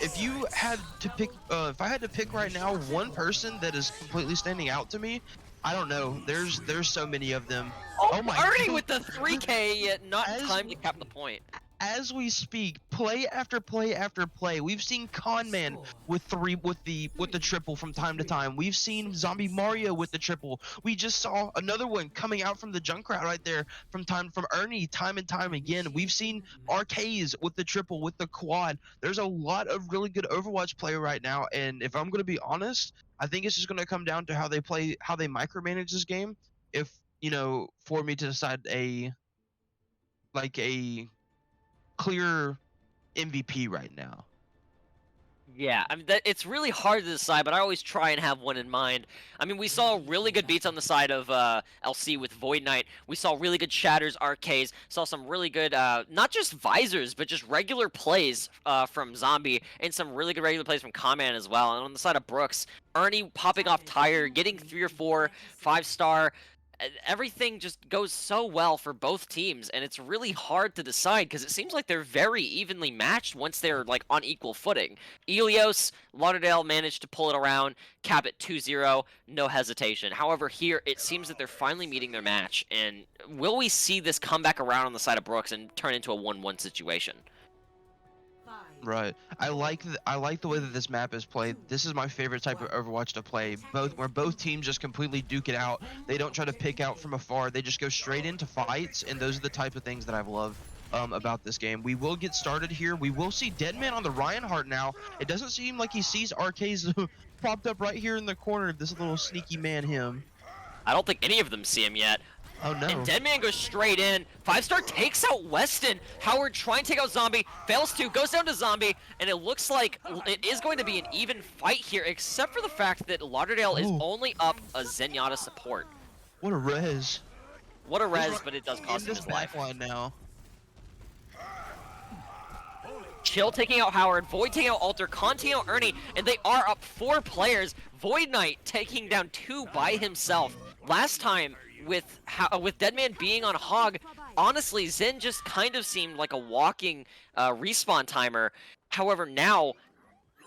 If you had to pick, if I had to pick right now one person that is completely standing out to me, I don't know. There's so many of them. Oh my God. With the 3K, yet not in time to cap the point. As we speak, play after play after play, we've seen Conman with the triple from time to time. We've seen Zombie Mario with the triple. We just saw another one coming out from the Junkrat right there from Ernie time and time again. We've seen RKs with the triple, with the quad. There's a lot of really good Overwatch play right now, and if I'm gonna be honest, I think it's just gonna come down to how they play, how they micromanage this game. If for me to decide a clear MVP right now. Yeah, I mean, it's really hard to decide, but I always try and have one in mind. I mean, we saw really good beats on the side of LC with Void Knight. We saw really good shatters, RKs. Saw some really good, not just visors, but just regular plays from Zombie, and some really good regular plays from Conman as well. And on the side of Brooks, Ernie popping off tire, getting 3 or 4 5-star. Everything just goes so well for both teams, and it's really hard to decide because it seems like they're very evenly matched once they're like on equal footing. Ilios, Lauderdale managed to pull it around, cap it 2-0, no hesitation. However, here it seems that they're finally meeting their match, and will we see this come back around on the side of Brooks and turn into a 1-1 situation? Right. I like the way that this map is played. This is my favorite type of Overwatch to play. Where both teams just completely duke it out. They don't try to pick out from afar. They just go straight into fights, and those are the type of things that I've loved about this game. We will get started here. We will see Deadman on the Reinhardt now. It doesn't seem like he sees RKs popped up right here in the corner. This little sneaky man him. I don't think any of them see him yet. Oh no. And Deadman goes straight in. 5-star takes out Weston. Howard trying to take out Zombie. Fails to. Goes down to Zombie. And it looks like it is going to be an even fight here, except for the fact that Lauderdale is only up a Zenyatta support. What a res. What a res, but it does cost him his life. Now. Chill taking out Howard. Void taking out Alter. Con taking out Ernie. And they are up 4 players. Void Knight taking down 2 by himself. Last time, with Deadman being on Hog, honestly, Zen just kind of seemed like a walking respawn timer. However, now,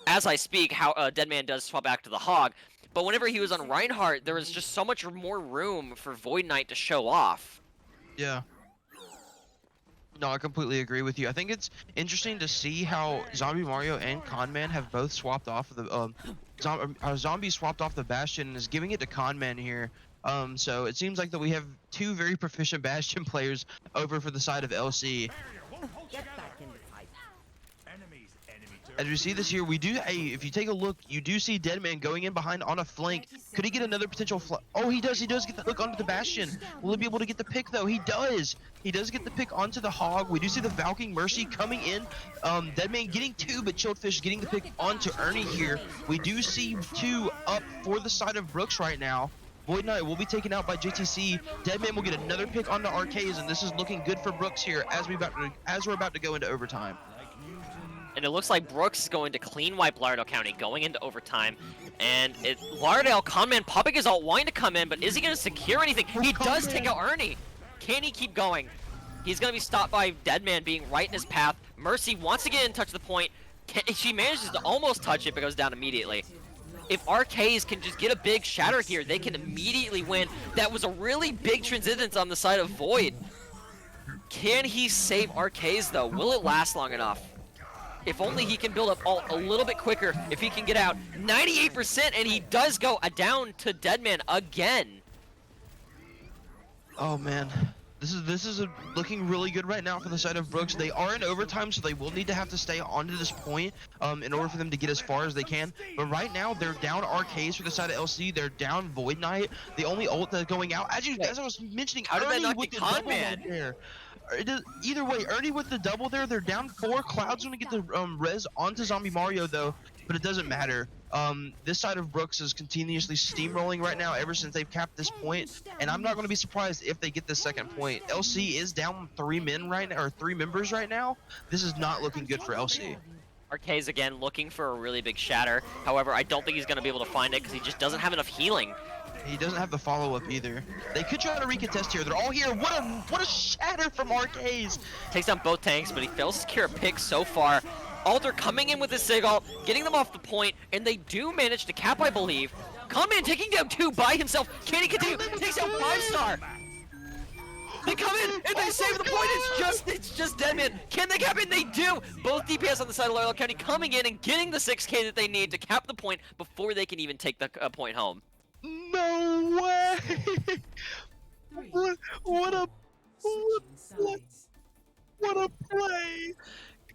as I speak, Deadman does swap back to the Hog. but whenever he was on Reinhardt, there was just so much more room for Void Knight to show off. Yeah. No, I completely agree with you. I think it's interesting to see how Zombie Mario and Conman have both swapped off of the Zombie swapped off the Bastion and is giving it to Conman here. So it seems like that we have two very proficient Bastion players over for the side of LC. As we see this here, we do. Hey, if you take a look, you do see Deadman going in behind on a flank. Could he get another potential? Oh, he does. He does get the hook onto the Bastion. Will he be able to get the pick though? He does. He does get the pick onto the Hog. We do see the Valking Mercy coming in. Deadman getting two, but Chilledfish getting the pick onto Ernie here. We do see two up for the side of Brooks right now. Void Knight will be taken out by JTC. Deadman will get another pick onto Arcades, and this is looking good for Brooks here as we're about to go into overtime. And it looks like Brooks is going to clean wipe Lauderdale County going into overtime. And Lauderdale, Conman popping his ult, wanting to come in, but is he going to secure anything? He does take out Ernie. Can he keep going? He's going to be stopped by Deadman being right in his path. Mercy wants to get in touch the point. She manages to almost touch it, but goes down immediately. If RKs can just get a big shatter here, they can immediately win. That was a really big transition on the side of Void. Can he save RKs though? Will it last long enough? If only he can build up ult a little bit quicker, if he can get out. 98%, and he does go down to Deadman again. Oh man, this is looking really good right now for the side of Brooks. They are in overtime, so they will need to have to stay on to this point in order for them to get as far as they can. But right now, they're down RKs for the side of LC. They're down Void Knight. The only ult that's going out, as I was mentioning, How did that Ernie not with get the caught, double man? there. Either way, Ernie with the double there. They're down 4. Cloud's gonna get the res onto Zombie Mario though, but it doesn't matter. This side of Brooks is continuously steamrolling right now ever since they've capped this point, and I'm not going to be surprised if they get this second point. LC is down 3 men right now, or 3 members right now. This is not looking good for LC. RK's again looking for a really big shatter. However, I don't think he's going to be able to find it because he just doesn't have enough healing. He doesn't have the follow-up either. They could try to recontest here. They're all here. What a shatter from RKs. Takes down both tanks, but he fails to secure a pick so far. Alter coming in with his sig ult, getting them off the point, and they do manage to cap, I believe. Conman taking down 2 by himself. Can he continue? Takes down 5-star. They come in and they save the point. It's just Deadman. Can they cap it? They do. Both DPS on the side of Lauderdale County coming in and getting the 6K that they need to cap the point before they can even take the point home. No way! What a play!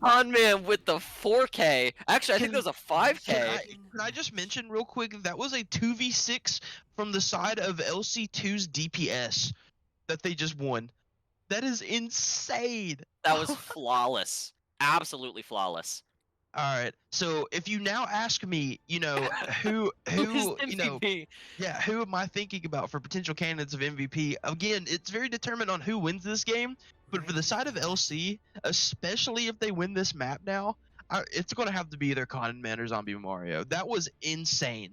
Conman with the 4K. Actually, I think that was a 5K. Can I just mention real quick that was a 2v6 from the side of LC2's DPS that they just won. That is insane. That was flawless. Absolutely flawless. All right. So if you now ask me, who who am I thinking about for potential candidates of MVP? Again, it's very determined on who wins this game. But for the side of LC, especially if they win this map now, it's going to have to be either Conman or Zombie Mario. That was insane.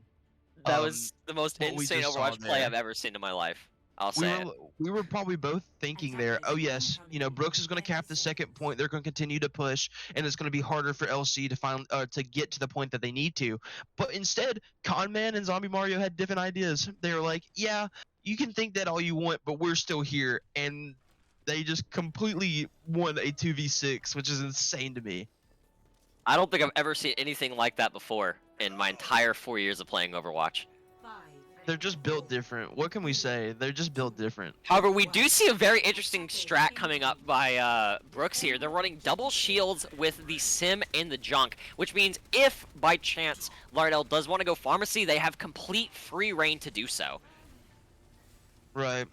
That was the most insane Overwatch play I've ever seen in my life. I'll say it. We were probably both thinking there, oh yes, Brooks is going to cap the second point. They're going to continue to push, and it's going to be harder for LC to get to the point that they need to. But instead, Conman and Zombie Mario had different ideas. They were like, yeah, you can think that all you want, but we're still here. And they just completely won a 2v6, which is insane to me. I don't think I've ever seen anything like that before in my entire 4 years of playing Overwatch. They're just built different. What can we say? They're just built different. However, we do see a very interesting strat coming up by Brooks here. They're running double shields with the Sim and the Junk, which means if, by chance, Lauderdale does want to go Pharmacy, they have complete free reign to do so. Right.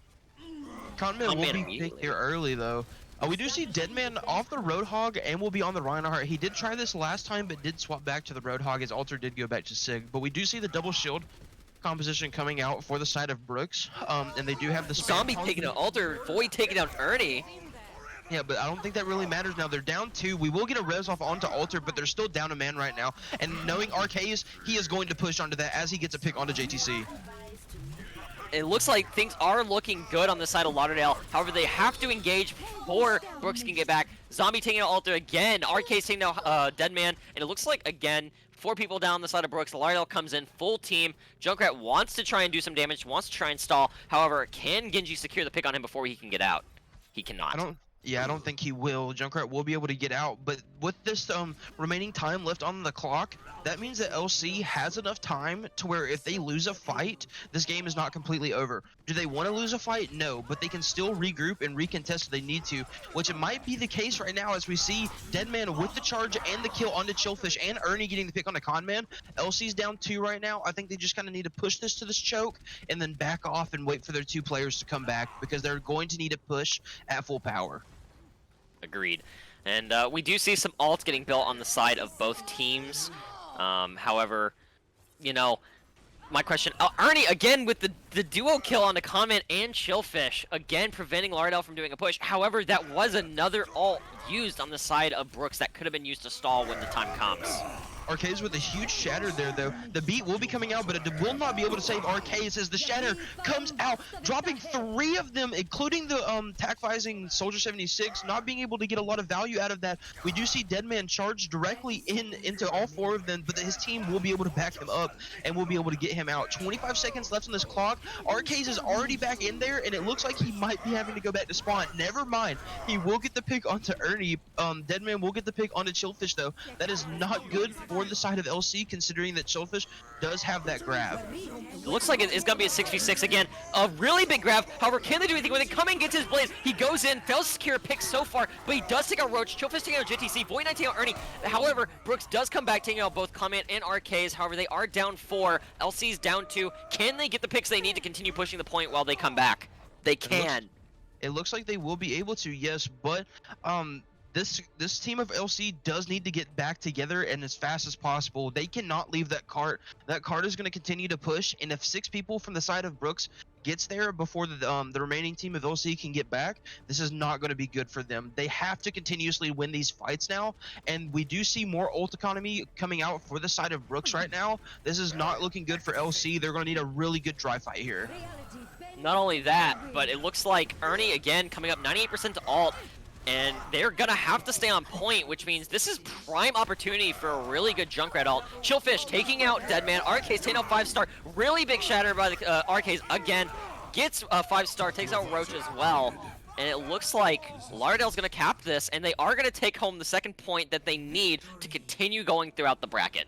Conman will be picked here early, though. We do see Deadman off the Roadhog and will be on the Reinhardt. He did try this last time, but did swap back to the Roadhog. His Alter did go back to Sig. But we do see the double shield composition coming out for the side of Brooks, and they do have the Zombie taking down Alter, Void taking down Ernie. Yeah, but I don't think that really matters now. They're down 2. We will get a res off onto Alter, but they're still down a man right now. And knowing RKs, he is going to push onto that as he gets a pick onto JTC. it looks like things are looking good on the side of Lauderdale. However, they have to engage before Brooks can get back. Zombie taking out Alter again. RK's taking out Deadman. And it looks like, again, 4 people down the side of Brooks. Lauderdale comes in full team. Junkrat wants to try and do some damage, wants to try and stall. However, can Genji secure the pick on him before he can get out? He cannot. I don't think he will. Junkrat will be able to get out, but with this remaining time left on the clock, that means that LC has enough time to where if they lose a fight, this game is not completely over. Do they want to lose a fight? No, but they can still regroup and recontest if they need to, which it might be the case right now as we see Deadman with the charge and the kill onto Chillfish and Ernie getting the pick on the Conman. LC's down 2 right now. I think they just kind of need to push this to this choke and then back off and wait for their 2 players to come back because they're going to need to push at full power. Agreed. And we do see some ults getting built on the side of both teams. However, you know, my question, Ernie again with the duo kill on the Comment and Chillfish, again preventing Lauderdale from doing a push. However, that was another ult used on the side of Brooks that could have been used to stall when the time comes. Arcades with a huge shatter there, though. The beat will be coming out, but it will not be able to save Arcades as the shatter comes out, dropping 3 of them, including the tac-vising Soldier 76, not being able to get a lot of value out of that. We do see Deadman charge directly into all 4 of them, but his team will be able to back him up and will be able to get him out. 25 seconds left on this clock. Arcades is already back in there, and it looks like he might be having to go back to spawn. Never mind. He will get the pick onto Ernie. Deadman will get the pick onto Chillfish, though. That is not good for the side of LC, considering that Chillfish does have that grab. It looks like it's going to be a 6v6 again. A really big grab. However, can they do anything with it? Cumming gets his blaze. He goes in, fails to secure a pick so far, but he does take out Roach. Chillfish taking out JTC. Void 19 out Ernie. However, Brooks does come back, taking out both Comment and RKs. However, they are down 4. LC's down 2. Can they get the picks they need to continue pushing the point while they come back? They can. It looks like they will be able to, yes, but this team of LC does need to get back together and as fast as possible. They cannot leave that cart. That cart is going to continue to push, and if 6 people from the side of Brooks gets there before the remaining team of LC can get back, this is not going to be good for them. They have to continuously win these fights now, and we do see more ult economy coming out for the side of Brooks right now. This is not looking good for LC. They're going to need a really good dry fight here. Not only that, but it looks like Ernie again coming up 98% to ult. And they're going to have to stay on point, which means this is prime opportunity for a really good Junkrat ult. Chillfish taking out Deadman. RK's taking out 5-star. Really big shatter by the RK's again. Gets a 5-star, takes out Roach as well. And it looks like Lauderdale's going to cap this, and they are going to take home the second point that they need to continue going throughout the bracket.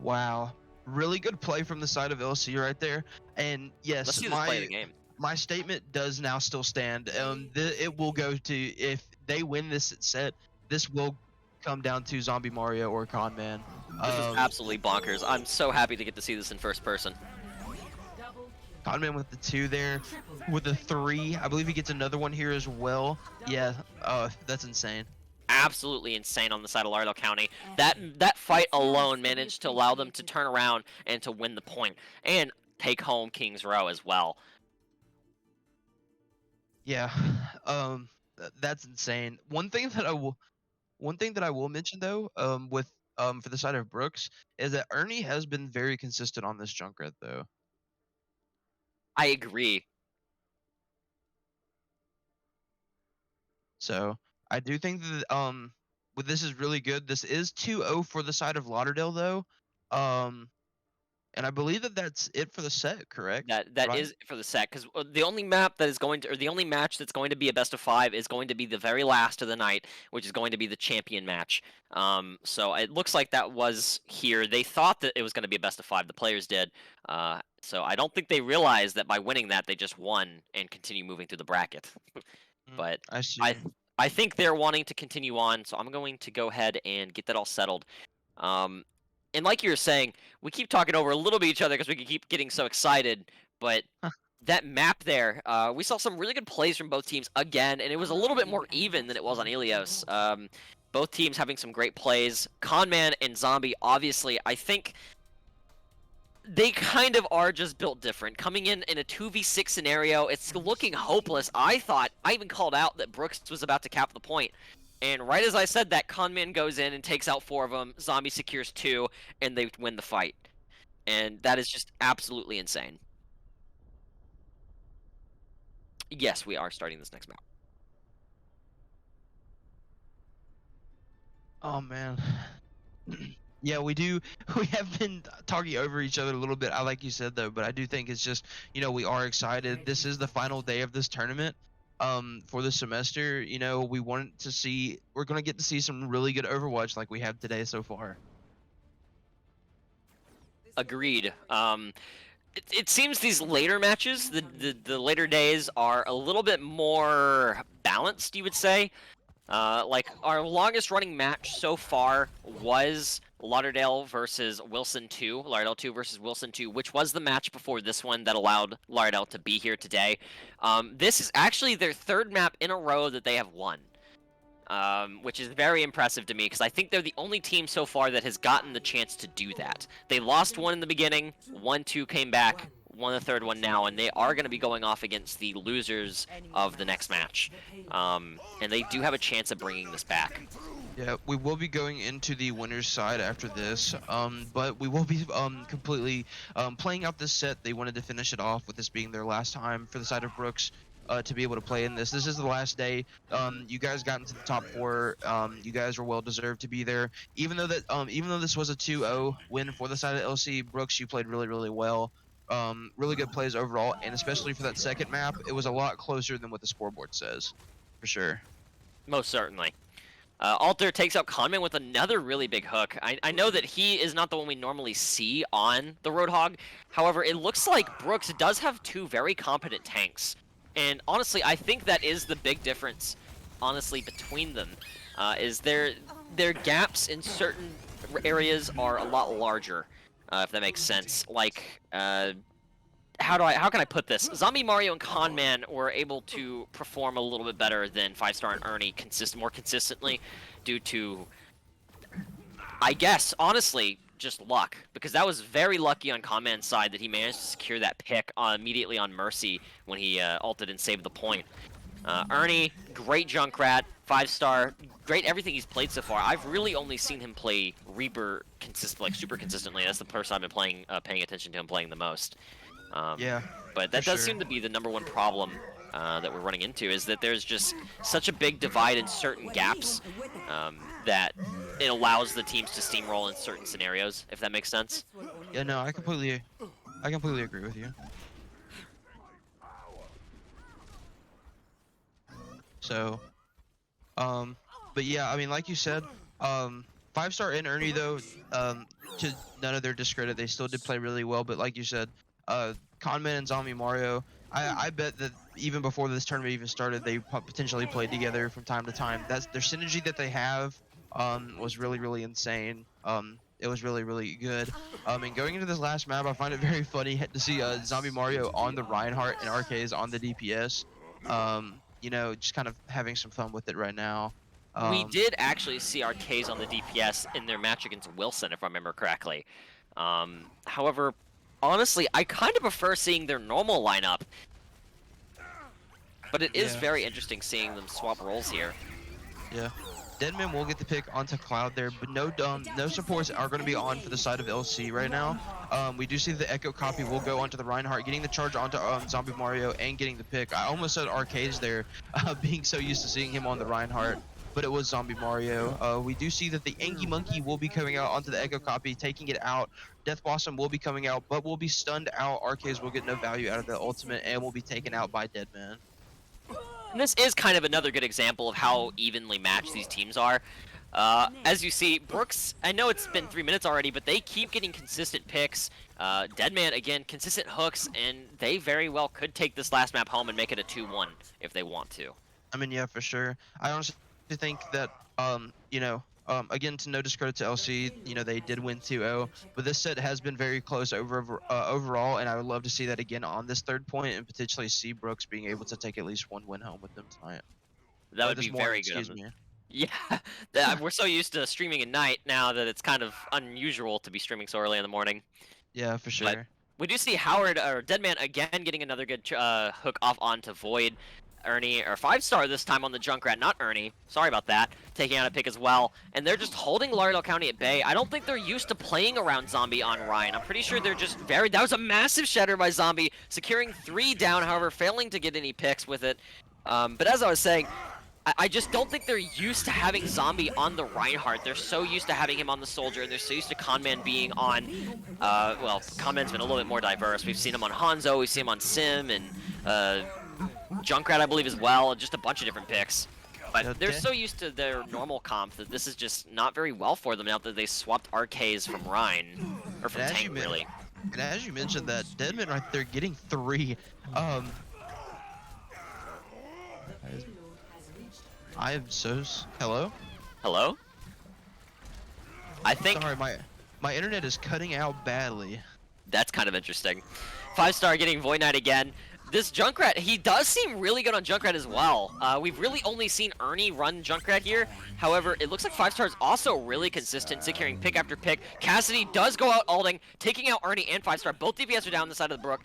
Wow. Really good play from the side of LC right there. And yes, Let's see this play of the game. My statement does now still stand. It will go to, if they win this set, this will come down to Zombie Mario or Conman. This is absolutely bonkers. I'm so happy to get to see this in first person. Conman with the 2 there, with the 3. I believe he gets another one here as well. Yeah, that's insane. Absolutely insane on the side of Lauderdale County. That fight alone managed to allow them to turn around and to win the point and take home Kings Row as well. Yeah, that's insane. One thing that I will mention though, for the side of Brooks, is that Ernie has been very consistent on this Junkrat though. I agree. So I do think that this is really good. This is 2-0 for the side of Lauderdale though. And I believe that that's it for the set, correct? That Right? is for the set, because the only map that is going to, or the only match that's going to be a best of 5 is going to be the very last of the night, which is going to be the champion match. So it looks like that was here. They thought that it was going to be a best of 5. The players did. So I don't think they realized that by winning that they just won and continue moving through the bracket. But I see. I think they're wanting to continue on, so I'm going to go ahead and get that all settled. And like you were saying, we keep talking over a little bit each other because we can keep getting so excited, but that map there, we saw some really good plays from both teams again, and it was a little bit more even than it was on Ilios. Both teams having some great plays. Conman and Zombie, obviously, I think they kind of are just built different. Coming in a 2v6 scenario, it's looking hopeless. I even called out that Brooks was about to cap the point. And right as I said that, Conman goes in and takes out 4 of them, Zombie secures 2, and they win the fight. And that is just absolutely insane. Yes, we are starting this next map. Oh man. Yeah, we do. We have been talking over each other a little bit. I like you said though, but I do think it's just, we are excited. This is the final day of this tournament. For the semester, we want to see. We're gonna get to see some really good Overwatch like we have today so far. Agreed. It seems these later matches, the later days, are a little bit more balanced, you would say. Like, our longest running match so far was Lauderdale versus Wilson 2, Lauderdale 2 versus Wilson 2, which was the match before this one that allowed Lauderdale to be here today. This is actually their third map in a row that they have won. Which is very impressive to me because I think they're the only team so far that has gotten the chance to do that. They lost one in the beginning, 1-2 came back, won the third one now, and they are going to be going off against the losers of the next match. And they do have a chance of bringing this back. Yeah, we will be going into the winner's side after this, but we will be completely playing out this set. They wanted to finish it off with this being their last time for the side of Brooks to be able to play in this. This is the last day. You guys got into the top 4. You guys were well deserved to be there. Even though this was a 2-0 win for the side of LC, Brooks, you played really, really well. Really good plays overall, and especially for that second map, it was a lot closer than what the scoreboard says, for sure. Most certainly. Alter takes out Conman with another really big hook. I know that he is not the one we normally see on the Roadhog. However, it looks like Brooks does have 2 very competent tanks. And honestly, I think that is the big difference, honestly, between them. Is their gaps in certain areas are a lot larger, if that makes sense. Like, how can I put this? Zombie Mario and Conman were able to perform a little bit better than 5-star and Ernie more consistently due to, I guess, honestly, just luck. Because that was very lucky on Conman's side that he managed to secure that pick immediately on Mercy when he ulted and saved the point. Ernie, great Junkrat, 5-star, great everything he's played so far. I've really only seen him play Reaper super consistently. That's the person I've been paying attention to him playing the most. Yeah, but that does seem to be the #1 problem that we're running into, is that there's just such a big divide in certain gaps that it allows the teams to steamroll in certain scenarios, if that makes sense. Yeah, no, I completely agree with you. So, but yeah, I mean, like you said, 5-star and Ernie though, to none of their discredit, they still did play really well. But like you said, Conman and Zombie Mario, I bet that even before this tournament even started, they potentially played together from time to time. That's their synergy that they have was really, really insane. It was really, really good. And going into this last map, I find it very funny to see Zombie Mario on the Reinhardt and RKs on the DPS. Just kind of having some fun with it right now. We did actually see RKs on the DPS in their match against Wilson, if I remember correctly. However, honestly, I kind of prefer seeing their normal lineup. But it is very interesting seeing them swap roles here. Yeah. Deadman will get the pick onto Cloud there, but no supports are going to be on for the side of LC right now. We do see the Echo copy will go onto the Reinhardt, getting the charge onto Zombie Mario and getting the pick. I almost said Arcades there, being so used to seeing him on the Reinhardt, but it was Zombie Mario. We do see that the Angie Monkey will be coming out onto the Echo copy, taking it out. Death Blossom will be coming out, but will be stunned out. Arcades will get no value out of the ultimate and will be taken out by Deadman. And this is kind of another good example of how evenly matched these teams are. As you see, Brooks, I know it's been 3 minutes already, but they keep getting consistent picks. Deadman, again, consistent hooks, and they very well could take this last map home and make it a 2-1 if they want to. I mean, yeah, for sure. I honestly think that, again, to no discredit to LC, they did win 2-0, but this set has been very close overall, and I would love to see that again on this third point and potentially see Brooks being able to take at least 1 win home with them tonight. That would be very good. Excuse me. Yeah, we're so used to streaming at night now that it's kind of unusual to be streaming so early in the morning. Yeah, for sure. But we do see Howard or Deadman again getting another good hook off onto Void. Ernie, or 5-star this time on the Junkrat, not Ernie. Sorry about that. Taking out a pick as well. And they're just holding Lauderdale County at bay. I don't think they're used to playing around Zombie on Ryan. I'm pretty sure they're just very... That was a massive shatter by Zombie, securing 3 down, however, failing to get any picks with it. But as I was saying, I just don't think they're used to having Zombie on the Reinhardt. They're so used to having him on the Soldier, and they're so used to Conman being on... well, Conman's been a little bit more diverse. We've seen him on Hanzo, we've seen him on Sim, and... Junkrat, I believe, as well, just a bunch of different picks. But they're so used to their normal comp that this is just not very well for them now that they swapped RKs from Rhine. Or from Tank, really. And as you mentioned that, Deadman right there getting 3. I am so... Hello? Hello? I think... Sorry, my internet is cutting out badly. That's kind of interesting. 5-star getting Void Knight again. This Junkrat, he does seem really good on Junkrat as well. We've really only seen Ernie run Junkrat here. However, it looks like 5-star is also really consistent, securing pick after pick. Cassidy does go out ulting, taking out Ernie and 5-star. Both DPS are down the side of the Brook.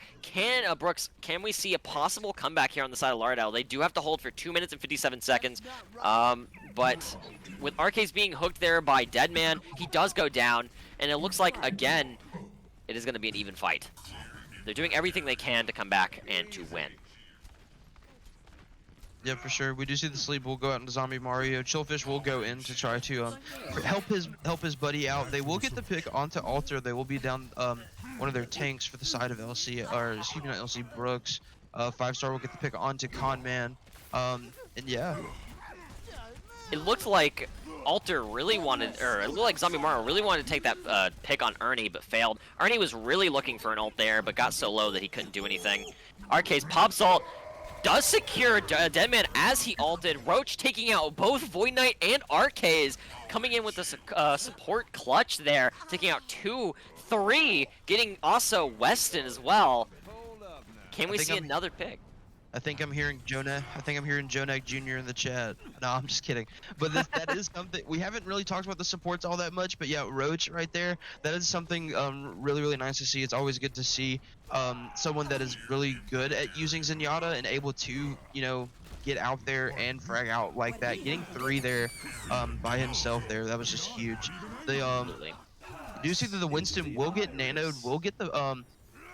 Brooks, can we see a possible comeback here on the side of Lauderdale? They do have to hold for 2 minutes and 57 seconds. But with RKs being hooked there by Deadman, he does go down. And it looks like, again, it is going to be an even fight. They're doing everything they can to come back and to win. Yeah, for sure. We do see the sleep will go out into Zombie Mario. Chillfish will go in to try to help his buddy out. They will get the pick onto Alter. They will be down one of their tanks for the side of LC, or excuse me, not LC, Brooks. 5-star will get the pick onto Conman. And yeah. It looked like Alter really wanted, or it looked like Zombie Mario really wanted to take that pick on Ernie, but failed. Ernie was really looking for an ult there, but got so low that he couldn't do anything. RK's pops ult does secure Deadman as he ulted. Roach taking out both Void Knight and RK's, coming in with the support clutch there, taking out 2, 3, getting also Weston as well. Can we see another pick? I think I'm hearing Jonah. I think I'm hearing Jonak Jr. in the chat. No, I'm just kidding. But that is something we haven't really talked about the supports all that much. But yeah, Roach right there. That is something really nice to see. It's always good to see someone that is really good at using Zenyatta and able to get out there and frag out like that. Getting 3 there by himself there. That was just huge. They do see that the Winston will get nanoed. Will get the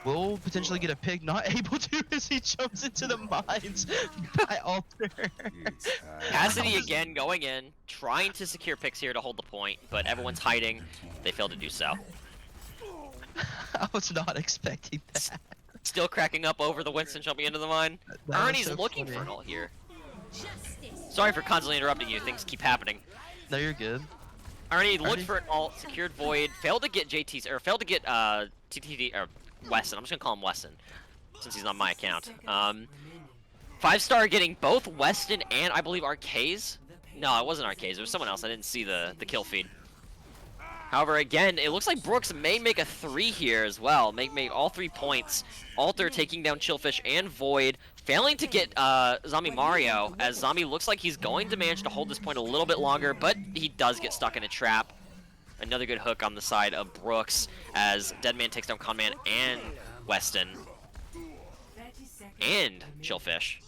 will potentially get a pick, not able to as he jumps into the mines by Alter. Cassidy again going in, trying to secure picks here to hold the point, but everyone's hiding. They failed to do so. I was not expecting that. Still cracking up over the Winston jumping into the mine. Ernie's so looking for an ult here. Sorry for constantly interrupting you. Things keep happening. No, you're good. Ernie looked for an ult, secured Void, failed to get JT's, or failed to get TTD, or Weston. I'm just gonna call him Weston, since he's on my account. 5-star getting both Weston and I believe RK's. No, it wasn't RK's. It was someone else. I didn't see the kill feed. However, again, it looks like Brooks may make a 3 here as well. Make all 3 points. Alter taking down Chillfish and Void, failing to get Zombie Mario, as Zombie looks like he's going to manage to hold this point a little bit longer, but he does get stuck in a trap. Another good hook on the side of Brooks as Deadman takes down Conman and Weston. And Chillfish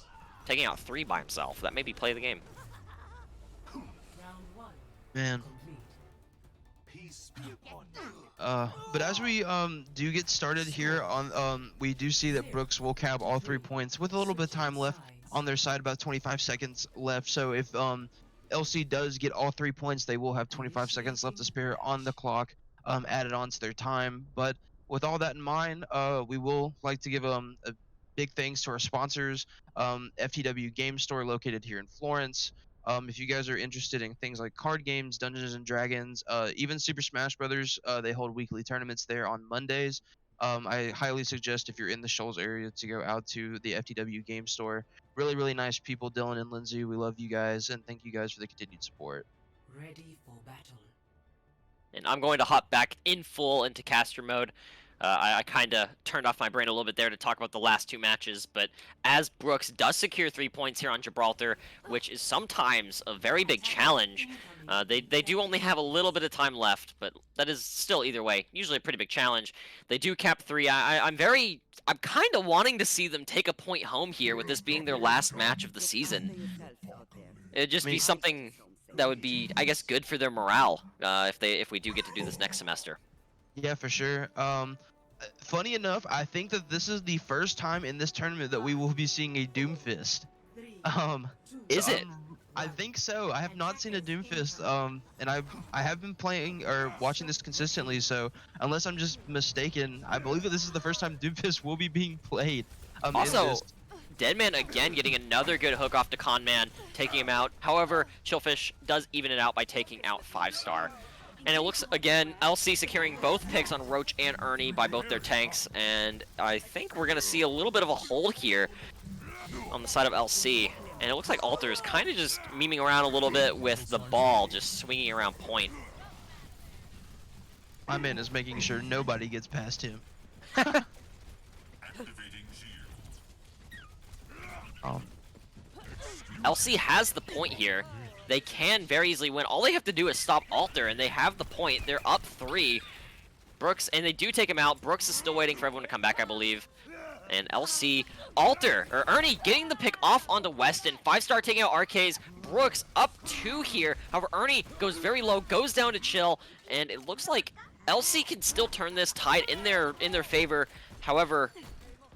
taking out 3 by himself. That may be play of the game. Man. But as we do get started here on we do see that Brooks will cap all 3 points with a little bit of time left on their side, about 25 seconds left. So if LC does get all 3 points, they will have 25 seconds left to spare on the clock, added on to their time. But with all that in mind, we will like to give a big thanks to our sponsors, FTW Game Store located here in Florence. If you guys are interested in things like card games, Dungeons and Dragons, even Super Smash Brothers, they hold weekly tournaments there on Mondays. I highly suggest if you're in the Shoals area to go out to the FTW Game Store. Really nice people, Dylan and Lindsay. We love you guys, and thank you guys for the continued support. Ready for battle. And I'm going to hop back in full into caster mode. I kind of turned off my brain a little bit there to talk about the last 2 matches, but as Brooks does secure 3 points here on Gibraltar, which is sometimes a very big challenge, They do only have a little bit of time left, but that is still either way usually a pretty big challenge. They do cap 3. I'm kind of wanting to see them take a point home here with this being their last match of the season. It'd just be something that would be, I guess, good for their morale if we do get to do this next semester. Yeah, for sure. Funny enough, I think that this is the first time in this tournament that we will be seeing a Doomfist. Is it? I think so. I have not seen a Doomfist, and I have been playing or watching this consistently. So unless I'm just mistaken, I believe that this is the first time Doomfist will be being played. Also, Deadman again getting another good hook off to Conman, taking him out. However, Chillfish does even it out by taking out 5-star. And it looks, again, LC securing both picks on Roach and Ernie by both their tanks. And I think we're going to see a little bit of a hold here on the side of LC. And it looks like Alter is kind of just memeing around a little bit with the ball, just swinging around point. My man is making sure nobody gets past him. LC has the point here. They can very easily win. All they have to do is stop Alter, and they have the point. They're up 3. Brooks, and they do take him out. Brooks is still waiting for everyone to come back, I believe. And LC, Ernie getting the pick off onto Weston. 5-star taking out RKs. Brooks up 2 here. However, Ernie goes very low, goes down to Chill, and it looks like LC can still turn this tide in their favor. However,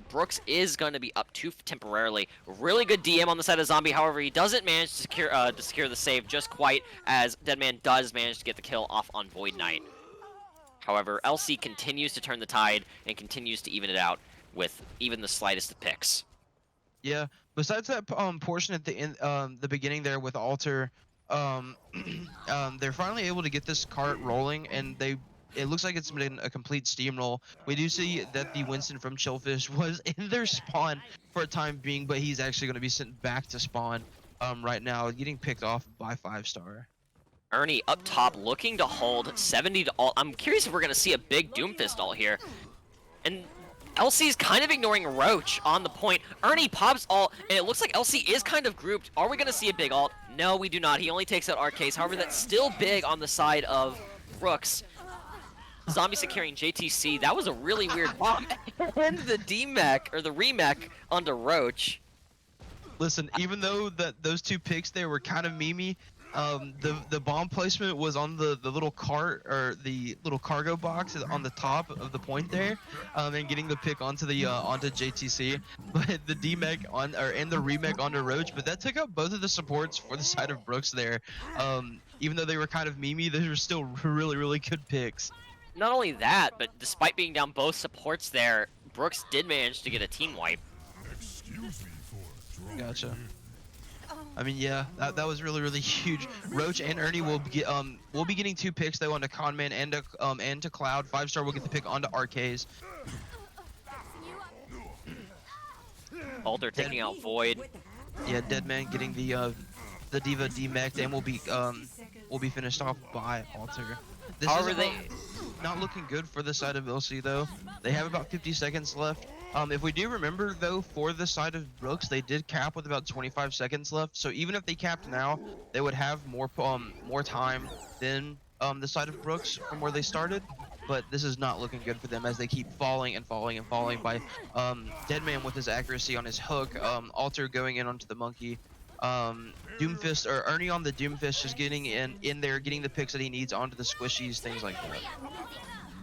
Brooks is going to be up 2 temporarily. Really good DM on the side of Zombie. However, he doesn't manage to secure the save just quite, as Deadman does manage to get the kill off on Void Knight. However, LC continues to turn the tide and continues to even it out with even the slightest of picks. Yeah. Besides that portion at the end, the beginning there with Alter, they're finally able to get this cart rolling, and it looks like it's been a complete steamroll. We do see that the Winston from Chillfish was in their spawn for a time being, but he's actually going to be sent back to spawn right now, getting picked off by 5-star. Ernie up top looking to hold 70 to ult. I'm curious if we're going to see a big Doomfist ult here. And LC's kind of ignoring Roach on the point. Ernie pops ult, and it looks like LC is kind of grouped. Are we going to see a big ult? No, we do not. He only takes out RKs. However, that's still big on the side of Brooks. Zombie securing JTC. That was a really weird bomb. And the D-Mech, or the remech, onto Roach. Listen, even though those 2 picks there were kind of memey, the bomb placement was on the little cart, or the little cargo box on the top of the point there, and getting the pick onto JTC. But the D-Mech and the remech onto Roach, but that took out both of the supports for the side of Brooks there. Even though they were kind of memey, they were still really, really good picks. Not only that, but despite being down both supports there, Brooks did manage to get a team wipe. Gotcha. I mean, yeah, that was really, really huge. Roach and Ernie will be getting 2 picks though onto Conman and to Cloud. 5-star will get the pick onto RKs. Alter taking out Void. Yeah, Deadman getting the Diva D-Mech, and will be finished off by Alter. This is not looking good for the side of LC though. They have about 50 seconds left. If we do remember though, for the side of Brooks, they did cap with about 25 seconds left. So even if they capped now, they would have more time than the side of Brooks from where they started. But this is not looking good for them as they keep falling and falling and falling by Deadman with his accuracy on his hook, Alter going in onto the monkey. Doomfist, or Ernie on the Doomfist, just getting in there, getting the picks that he needs onto the squishies, things like that.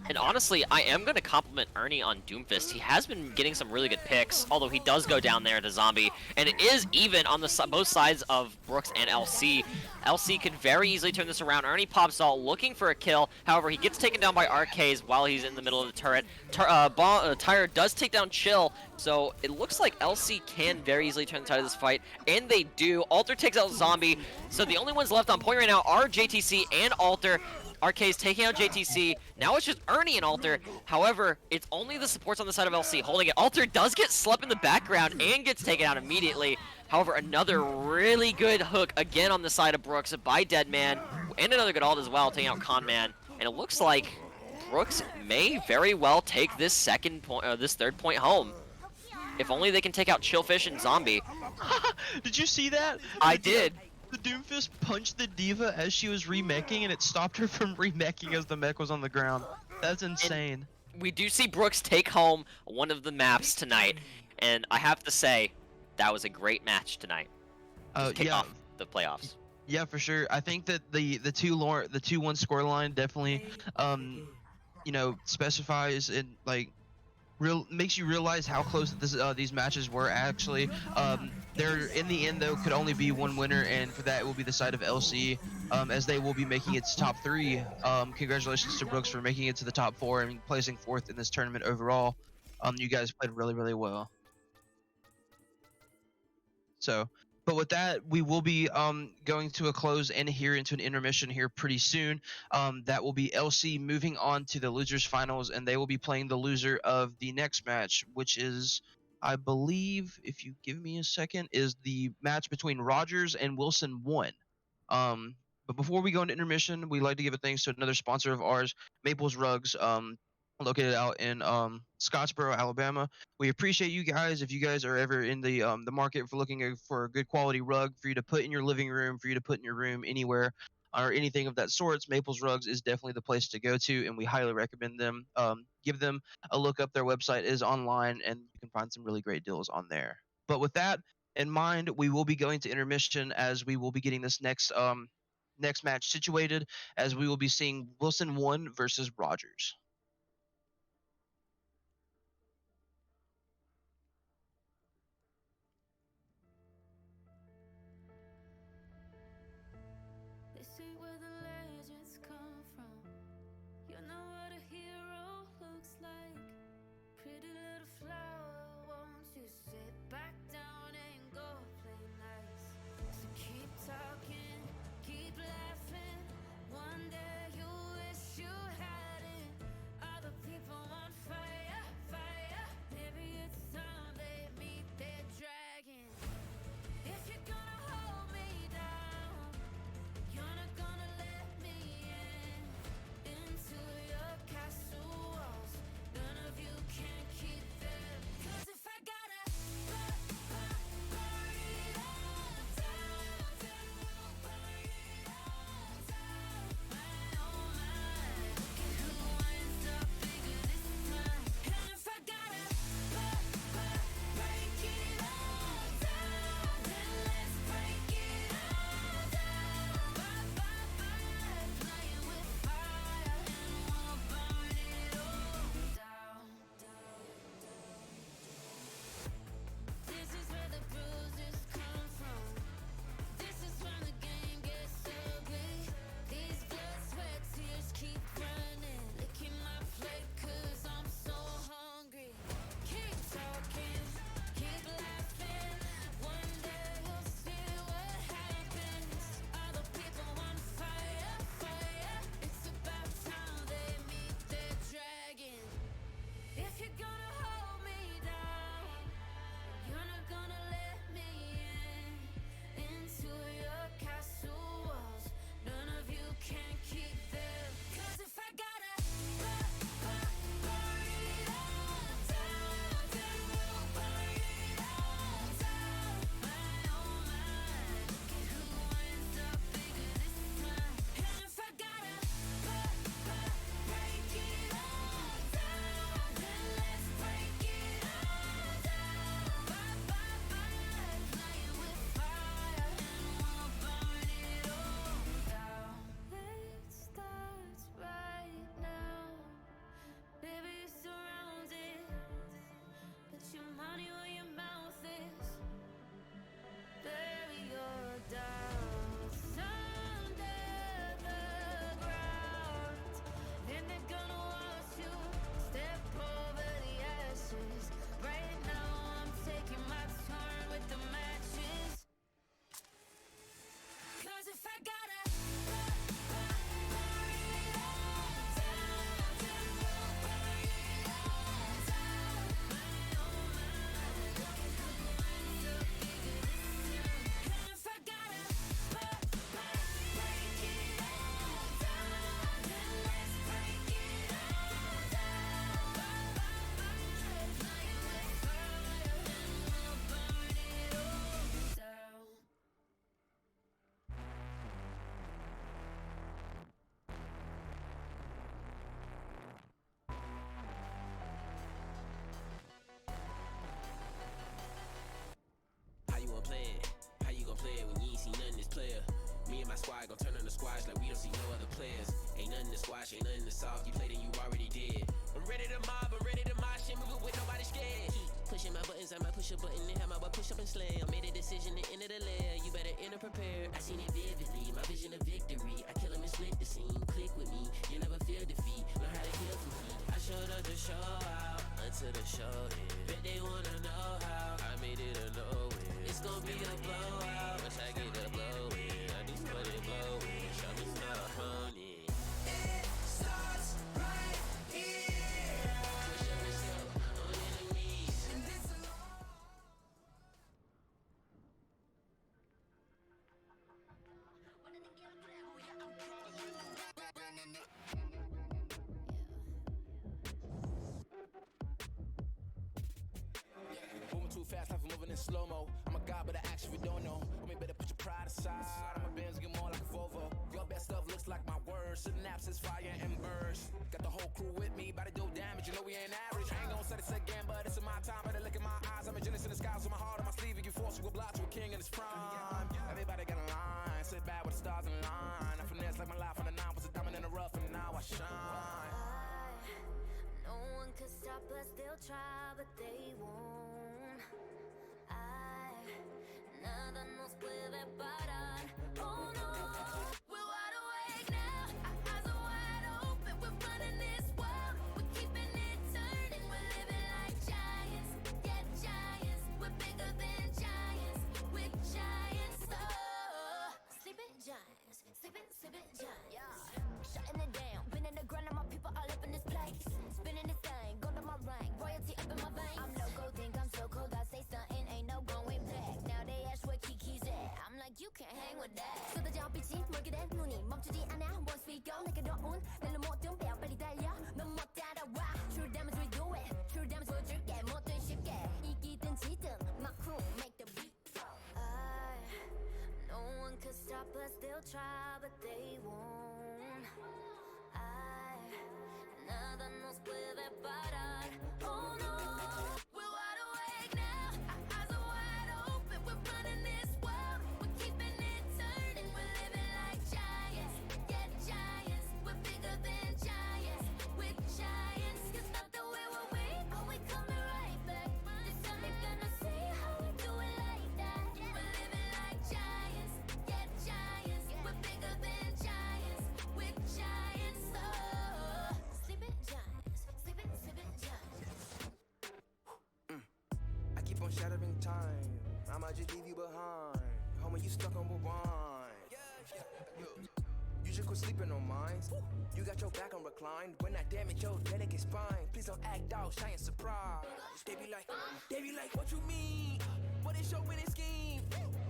And honestly, I am going to compliment Ernie on Doomfist. He has been getting some really good picks, although he does go down there to Zombie. And it is even on both sides of Brooks and LC. LC could very easily turn this around. Ernie pops ult looking for a kill. However, he gets taken down by RKs while he's in the middle of the turret. Tyre does take down Chill, so it looks like LC can very easily turn the tide of this fight. And they do. Alter takes out Zombie. So the only ones left on point right now are JTC and Alter. RK's taking out JTC. Now it's just Ernie and Alter. However, it's only the supports on the side of LC holding it. Alter does get slept in the background and gets taken out immediately. However, another really good hook again on the side of Brooks by Deadman. And another good ult as well, taking out Conman. And it looks like Brooks may very well take this this 3rd point home. If only they can take out Chillfish and Zombie. Did you see that? I did. The Doomfist punched the diva as she was remeching, and it stopped her from remeching as the mech was on the ground. That's insane. We do see Brooks take home one of the maps tonight, and I have to say, that was a great match tonight. To kick Yeah. off the playoffs. Yeah, for sure. I think that the 2-1 scoreline definitely specifies and like makes you realize how close these matches were actually. There in the end though could only be one winner, and for that it will be the side of LC, as they will be making its top 3. Congratulations to Brooks for making it to the top 4 and placing 4th in this tournament overall. You guys played really, really well. So, but with that, we will be going to a close and here into an intermission here pretty soon. That will be LC moving on to the losers finals, and they will be playing the loser of the next match, which is, I believe, if you give me a second, is the match between Rogers and Wilson 1. But before we go into intermission, we'd like to give a thanks to another sponsor of ours, Maples Rugs, located out in Scottsboro, Alabama. We appreciate you guys. If you guys are ever in the market for looking for a good quality rug for you to put in your living room, for you to put in your room, anywhere, or anything of that sorts, Maples Rugs is definitely the place to go to, and we highly recommend them. Give them a look up. Their website is online, and you can find some really great deals on there. But with that in mind, we will be going to intermission as we will be getting this next match situated, as we will be seeing Wilson 1 versus Rogers. This ain't where the legends come from. You know what a hero looks like. Pretty little flower, won't you sit back down and go play nice? So keep talking, keep laughing. One day you wish you hadn't. and my squad gon' turn on the squash like we don't see no other players. Ain't nothing to squash, ain't nothing to solve. You played and you already did. I'm ready to mob, I'm ready to mosh, shit moving with nobody scared. Keep pushing my buttons, I might push a button and have my butt push up and slam. I made a decision to enter the lair, you better enter prepared. I seen it vividly, my vision of victory. I kill him and split the scene, click with me, you never feel defeat. Learn how to heal from heat. I showed up to show out until the show ends. Bet they wanna know how I made it a no-win. It's gon' be a blowout, once I get a blow in. I just put it blow in, show me not a honey. It starts right here. Push up yourself on enemies. And this Moving too fast, life moving in slow-mo. I'm a god, but I actually don't know. Homie, better put your pride aside. I'm a Benz, get more like a Volvo. Your best stuff looks like my words. Synapses, fire, and burst. Got the whole crew with me, about to do damage. You know we ain't average. I ain't gonna say this again, but it's in my time. Better look in my eyes. I'm a genius in the skies with my heart on my sleeve. And you force to oblige to a king in his prime. Everybody got a line. Sit back with the stars in line. I finesse like my life on the nine. Was a diamond in the rough, and now I shine. No one could stop us, they'll try, but they won't. Nada nos puede parar. Oh no, we're wide awake now. Our eyes are wide open. We're running this world. We're keeping it turning. We're living like giants. Yeah, giants. We're bigger than giants. We're giants. Oh, sleeping giants. Sleeping giants. Yeah, shutting it down. Been in the ground and my people all up in this place. Spinning this thing, go to my rank. Royalty up in my veins. I'm loco, think I'm so cold. I say something, ain't no going back. Now they ask where Kiki's at. I'm like, you can't hang with that. 쏟아져 빛이 멀게 된 눈이 멈추지 않아. Once we go, 내게 더운 날로 모든 배워 빨리 달려. 넌 못 따라와. True damage we do it. True damage 보여줄게. 뭐든 쉽게. 이기든 지든 my crew make the beat. No one could stop us. They'll try, but they won't. Nada nos puede parar. Oh no, we're wide awake now. Our eyes are wide open. We're running this world. We're keeping it turning. We're living like giants. Yeah, giants. We're bigger than giants. We're giants. It's not the way we're weak, but we coming right back. This time you're gonna see how we do it like that. We're living like giants. Yeah, giants. We're bigger than giants. We're giants. Oh, sleeping giants. Sleeping giants. I keep on shattering time. I might just leave you behind. Homie, you stuck on rewind. You should quit sleeping on mines. You got your back on recline. When I damage your delicate spine, please don't act out, shy and surprise. They be like, what you mean? What is your winning scheme?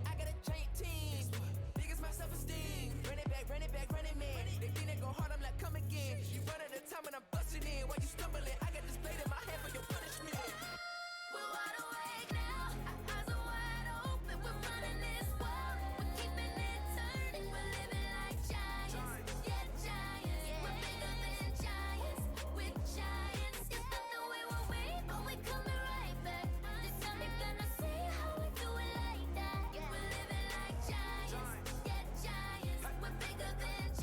I got a giant team. Biggest my self-esteem. Run it back, running man. They think they go hard, I'm like, come again. You run out of time and I'm busting in. While you stumbling, I got this blade in my hand for your punishment. We're wide awake now. Our eyes are wide open. We're running this world. We're keeping it turning. We're living like giants. Yeah, giants. We're bigger than giants. We're giants. It's not the way we're weak, but we coming right back. This time you're gonna see how we do it like that. We're living like giants. Yeah, giants. We're bigger than giants.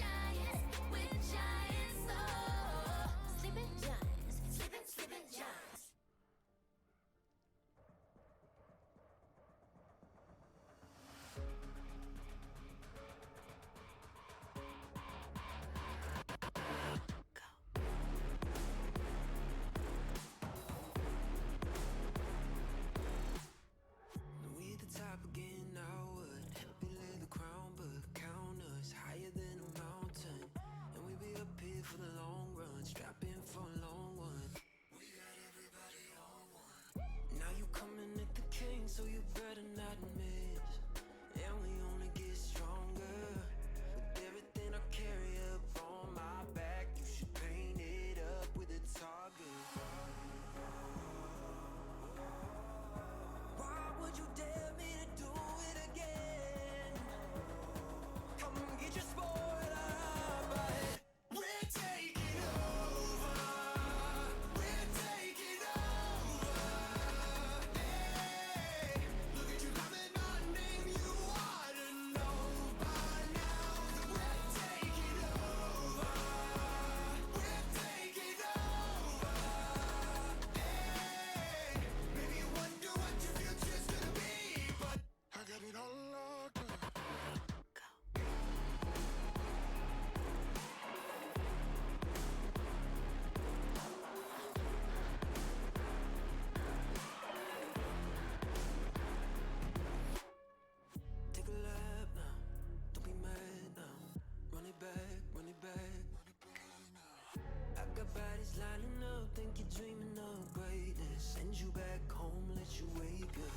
think you're dreaming of greatness. Send you back home, let you wake up.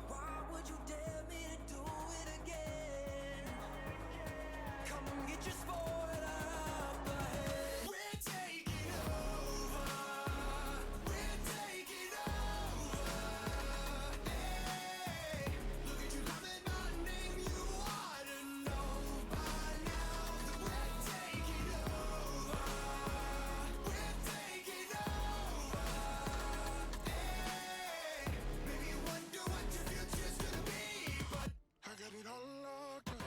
Why would you dare me to do it again? Come and get your spoiler up ahead. We're taking over. We're taking over. Hey, look at you calling my name. You ought to know by now that we're taking over. We're taking over. Hey, maybe you wonder what your future's gonna be, but I got it all locked up.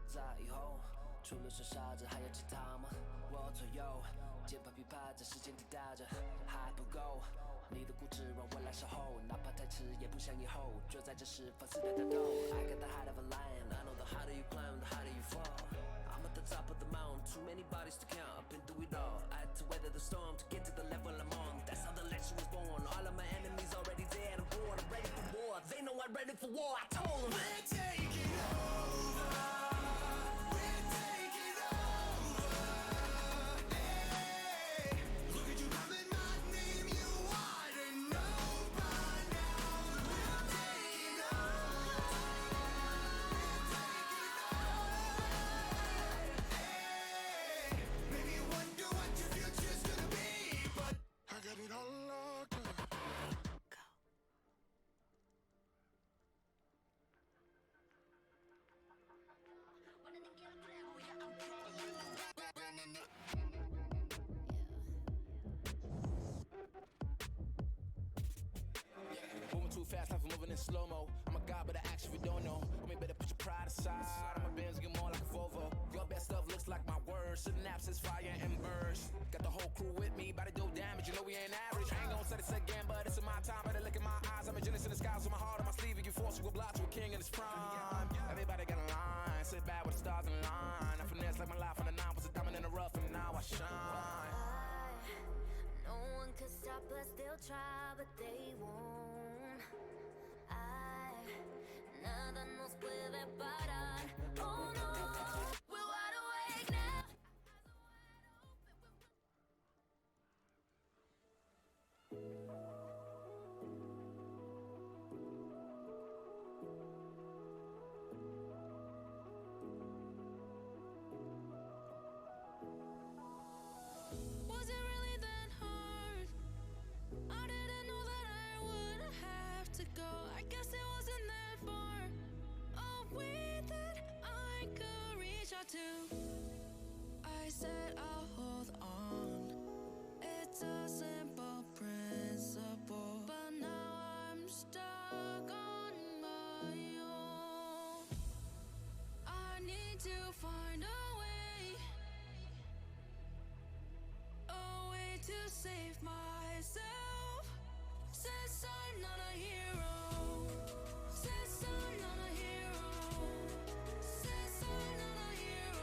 在以后，除了是傻子，还有其他吗？我左右，键盘噼啪在时间滴答着，还不够。你的固执让我来守候，哪怕太迟也不想以后。就在这时放肆的打斗。I got the heart of a lion, I know the harder you climb, the harder you fall. I'm at the top of the mountain, too many bodies to count. I've been through it all. I had to weather the storm to get to the level I'm on. That's how the legend was born. All of my enemies already dead. I'm born, I'm ready for war. They know I'm ready for war. I told them we're taking over. We're taking over. Hey, look at you calling my name. You ought to know by now that we're taking over. We're taking over. Hey, maybe you wonder what your future's gonna be, but I got it all locked up. Moving too fast, life is moving in slow-mo. I'm a god, but I actually don't know. Homie, better put your pride aside. I'm a Benz, get more like a Volvo. Your best stuff looks like my words. Synapses, fire, and burst. Got the whole crew with me, about to do damage. You know we ain't average. I ain't gonna say this again, but it's in my time. Better look in my eyes. I'm a genius in the skies with my heart on my sleeve. You force you a block to a king in his prime. Everybody got a line. Sit back with the stars in line. I finesse like my life on the nine. Was a diamond in the rough, and now I shine. No one could stop us, they'll try, but they won't. Nada nos puede parar. Oh no, we're wide awake now. Was it really that hard? I didn't know that I would have to go. I guess it wasn't that far away that I could reach out to. I said I'll hold on. It's a simple principle, but now I'm stuck on my own. I need to find a way to save myself. Since I'm not a hero. Since I'm not a hero. Since I'm not a hero.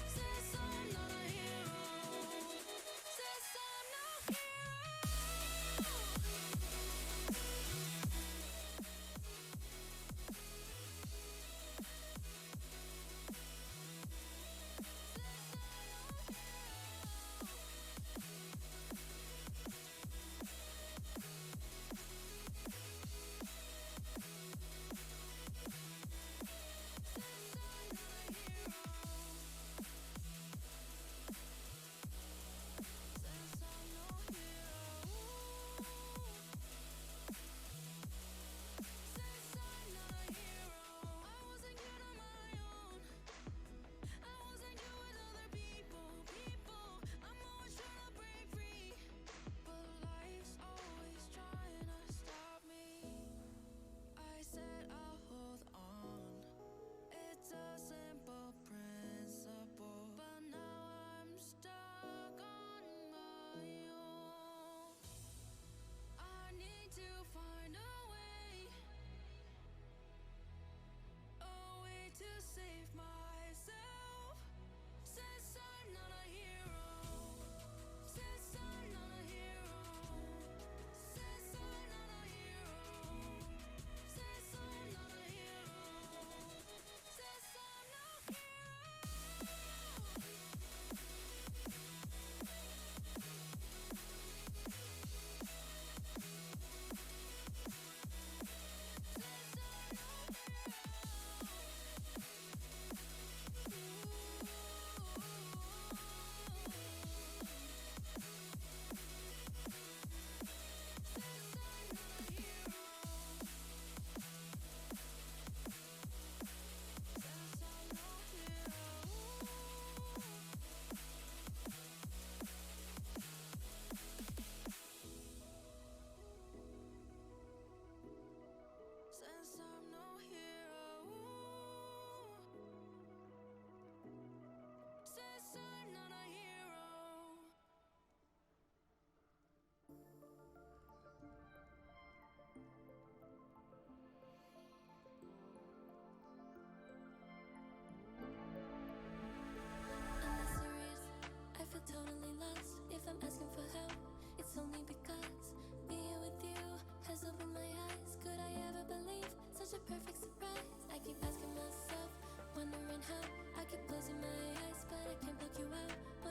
Since I'm not a hero. Since I'm not a hero.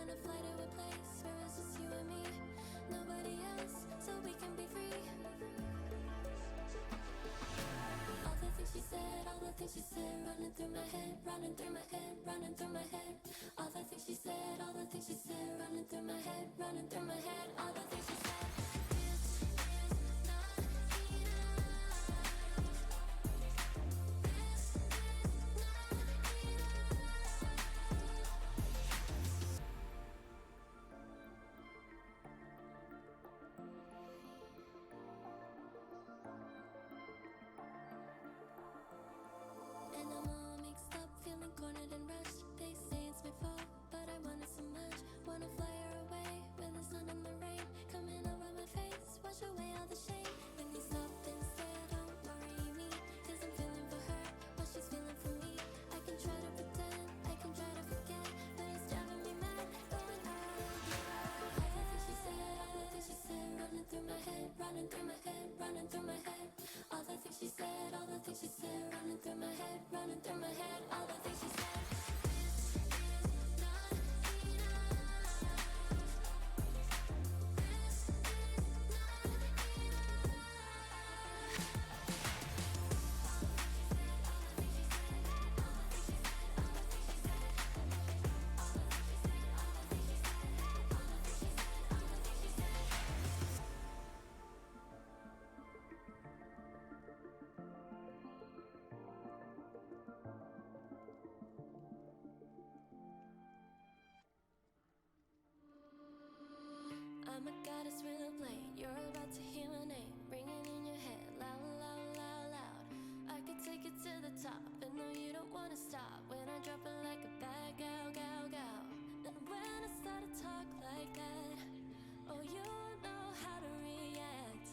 wanna fly to a place where it's just you and me, nobody else, so we can be free. All the things she said, all the things she said, running through my head, running through my head, running through my head. All the things she said, all the things she said, running through my head, running through my head. All the things she said. This is not enough. This is not And I'm all mixed up, feeling cornered and rushed. They say it's my fault, but I want it so much. Wanna fly her away with the sun and the rain coming over my face, wash away all the shame. When you stop and stare, don't worry me, 'cause I'm feeling for her what she's feeling for me. I can try to pretend, I can try to forget, but it's driving me mad, going out. All the things she said, all the things she said, running through my head, running through my head, running through my head. All the things she said, all the things she said, running through my head, running through my head. All the things she said. This is not enough. This is not I'm a goddess with a blade. You're about to hear my name ringing in your head, loud, loud, loud, loud. I could take it to the top, and no, you don't wanna stop. When I drop it like a bad gal, gal, gal. And when I start to talk like that, oh, you know how to react.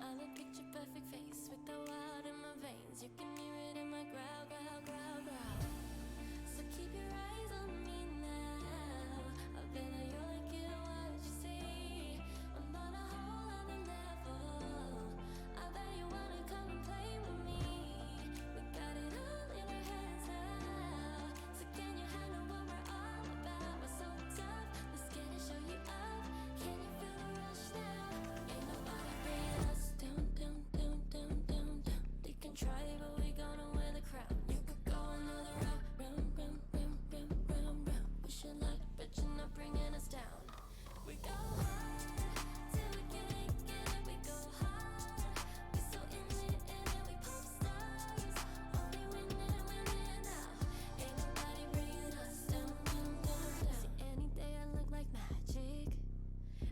I'm a picture perfect face with the wild in my veins. You can hear it in my growl, growl, growl, growl. So keep your eyes on me now. I bet that you like it what you see. I'm on a whole other level. I bet you wanna come and play with me. We got it all in our hands now. So can you handle what we're all about? We're so tough, we're scared to show you up. Can you feel the rush now? Ain't nobody bringing us down, down, down, down, down, down. They can try, but we gonna wear the crown. You could go another round, round, round, round, round, round, round. Wish you luck, but you're not bringing us down. We go hard till we can't get it. We go hard. We so in it, we pop stars. Only winning, winning now. Ain't nobody bringing us down, down, down, down. See, any day I look like magic.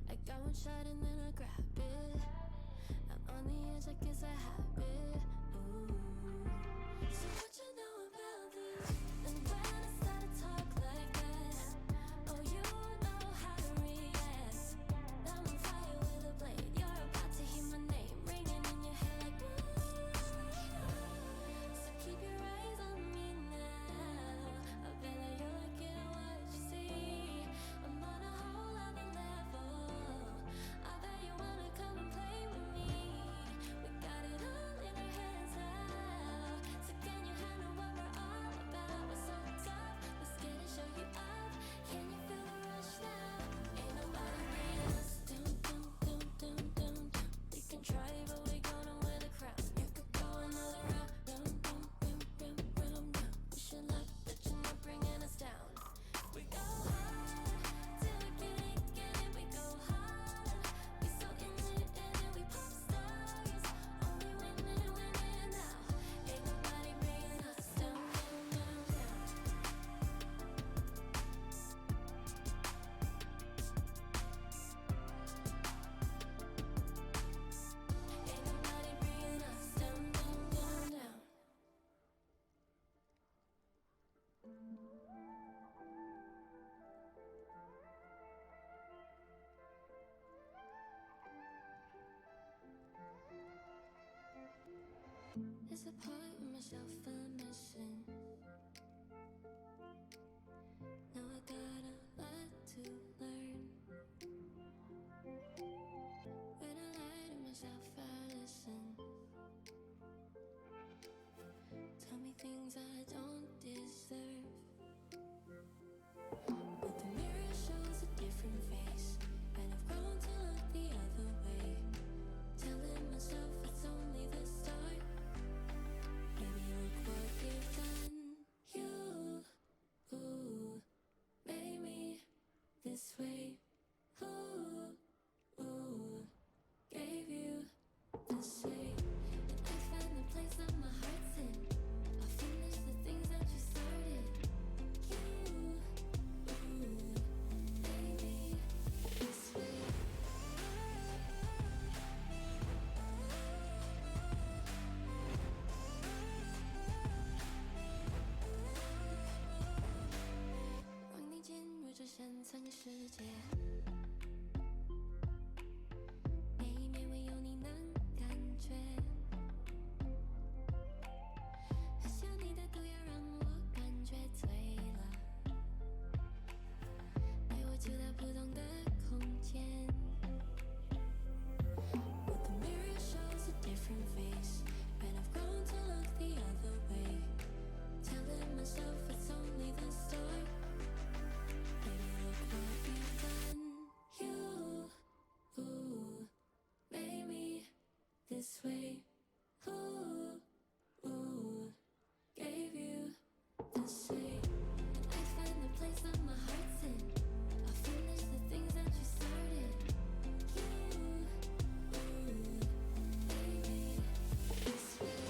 I got one shot and then I grab it. I'm on the edge, I guess I have it. Ooh. So what you know about this? And when I start to talk like that, oh, you know how to react. I'm on fire with a blade. You're about to hear my name ringing in your head like woo. So keep your eyes on me now. I bet that you like it what you see. I'm on a whole other level. I bet you wanna come and play with me. We got it all in our hands now. So can you handle what we're all about? We're so tough, we're scared to show you up. Can you feel the rush now? Ain't nobody bringing us down, down, down, down, down, down. We can try, but we gonna wear the crown. You could go another round, round, round, round, round, round, round. Wish you luck, but you're not bringing us down. We go hard till we can't get it. We go hard. We so in it, we pop stars. Only winning, winning now. Ain't nobody bringing us down, down, down, down. Ain't nobody bringing us down, down, down, down. There's a part of myself I'm missing. Now I got a lot to learn. When I lie to myself, I listen. Tell me things I don't deserve. But the mirror shows a this way. Ooh, ooh, gave you this way. And I find the place that my heart's in. I finish the things that you started. You, ooh, baby, this way. This way, ooh, ooh, gave you this way. And I find the place that my heart's in. I finish the things that you started. You, ooh, baby, this way.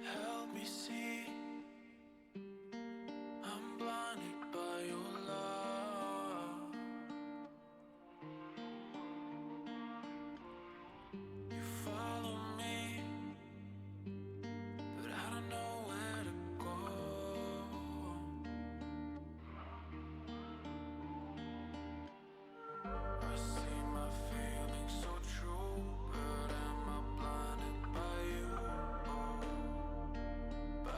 Help me see, I'm blinded by your love. You follow me, but I don't know where to go. I see my feelings so true, but am I blinded by you? By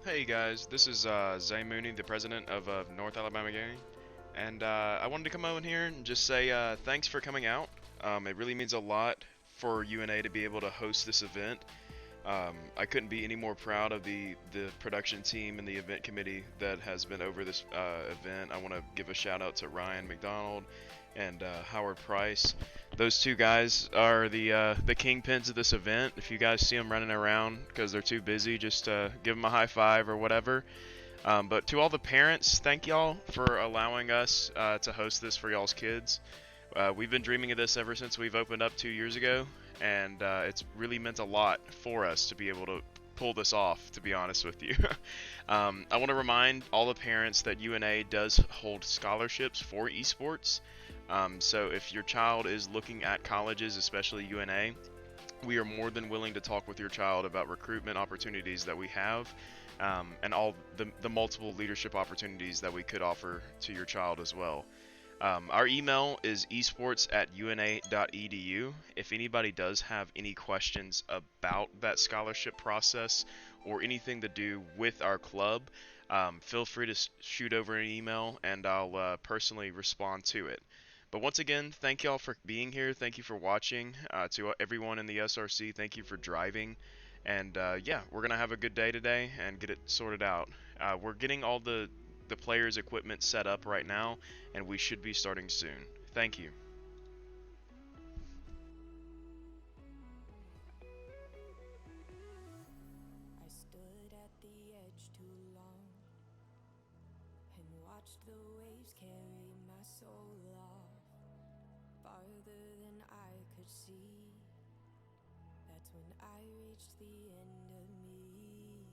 Hey guys, this is Zay Mooney, the president of North Alabama Gaming, and I wanted to come over here and just say thanks for coming out. It really means a lot for UNA to be able to host this event. I couldn't be any more proud of the production team and the event committee that has been over this event. I want to give a shout out to Ryan McDonald and Howard Price. Those two guys are the kingpins of this event. If you guys see them running around because they're too busy, just give them a high five or whatever. But to all the parents, thank y'all for allowing us to host this for y'all's kids. We've been dreaming of this ever since we've opened up 2 years ago, and it's really meant a lot for us to be able to pull this off, to be honest with you. I want to remind all the parents that UNA does hold scholarships for esports. So if your child is looking at colleges, especially UNA, we are more than willing to talk with your child about recruitment opportunities that we have, and all the multiple leadership opportunities that we could offer to your child as well. Our email is esports@una.edu. If anybody does have any questions about that scholarship process or anything to do with our club, feel free to shoot over an email and I'll personally respond to it. But once again, thank y'all for being here. Thank you for watching. To everyone in the SRC, thank you for driving. And yeah, we're going to have a good day today and get it sorted out. We're getting all the players' equipment set up right now, and we should be starting soon. Thank you. I stood at the edge too long and watched the waves carry my soul off farther than I could see. That's when I reached the end of me.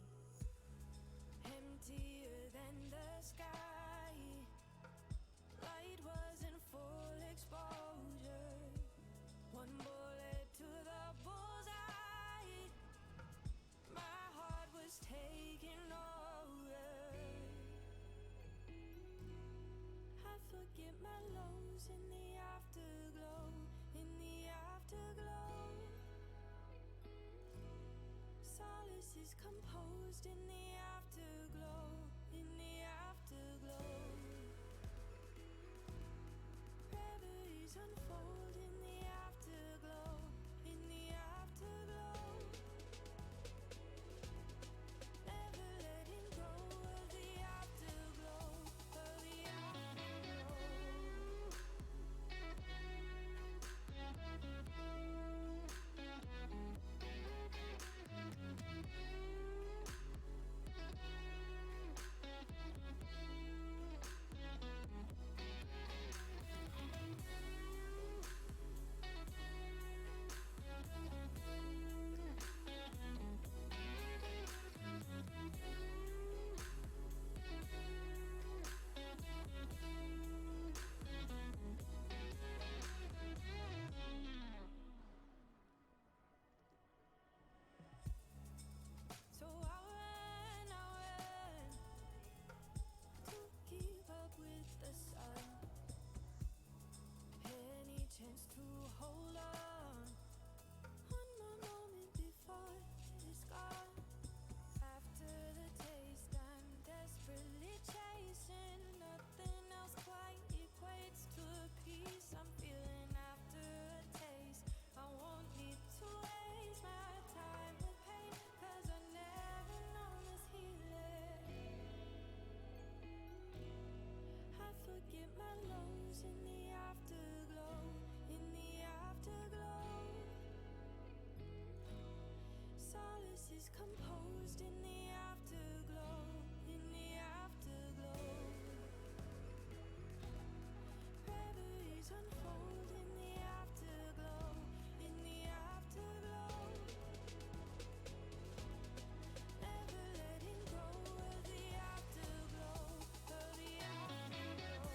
Emptier than the sky, light was in full exposure. One bullet to the bullseye, my heart was taking over. I forget my lows in the afterglow, in the afterglow. Solace is composed in the afterglow, in the afterglow. Reveries unfold in the afterglow, in the afterglow. Never letting go of the afterglow, of the afterglow. So I ran to keep up with the sun. Any chance to hold on one more moment before it's gone. After the taste, I'm desperately chasing. Nothing else quite equates to peace. I'm feeling after a taste. I won't need to waste my time with pain, 'cause I never known this healing. I forget my lows in the afterglow, in the afterglow. Solace is composed in the afterglow, in the afterglow. Reveries unfold in the afterglow, in the afterglow. Never letting go of the afterglow, of the afterglow.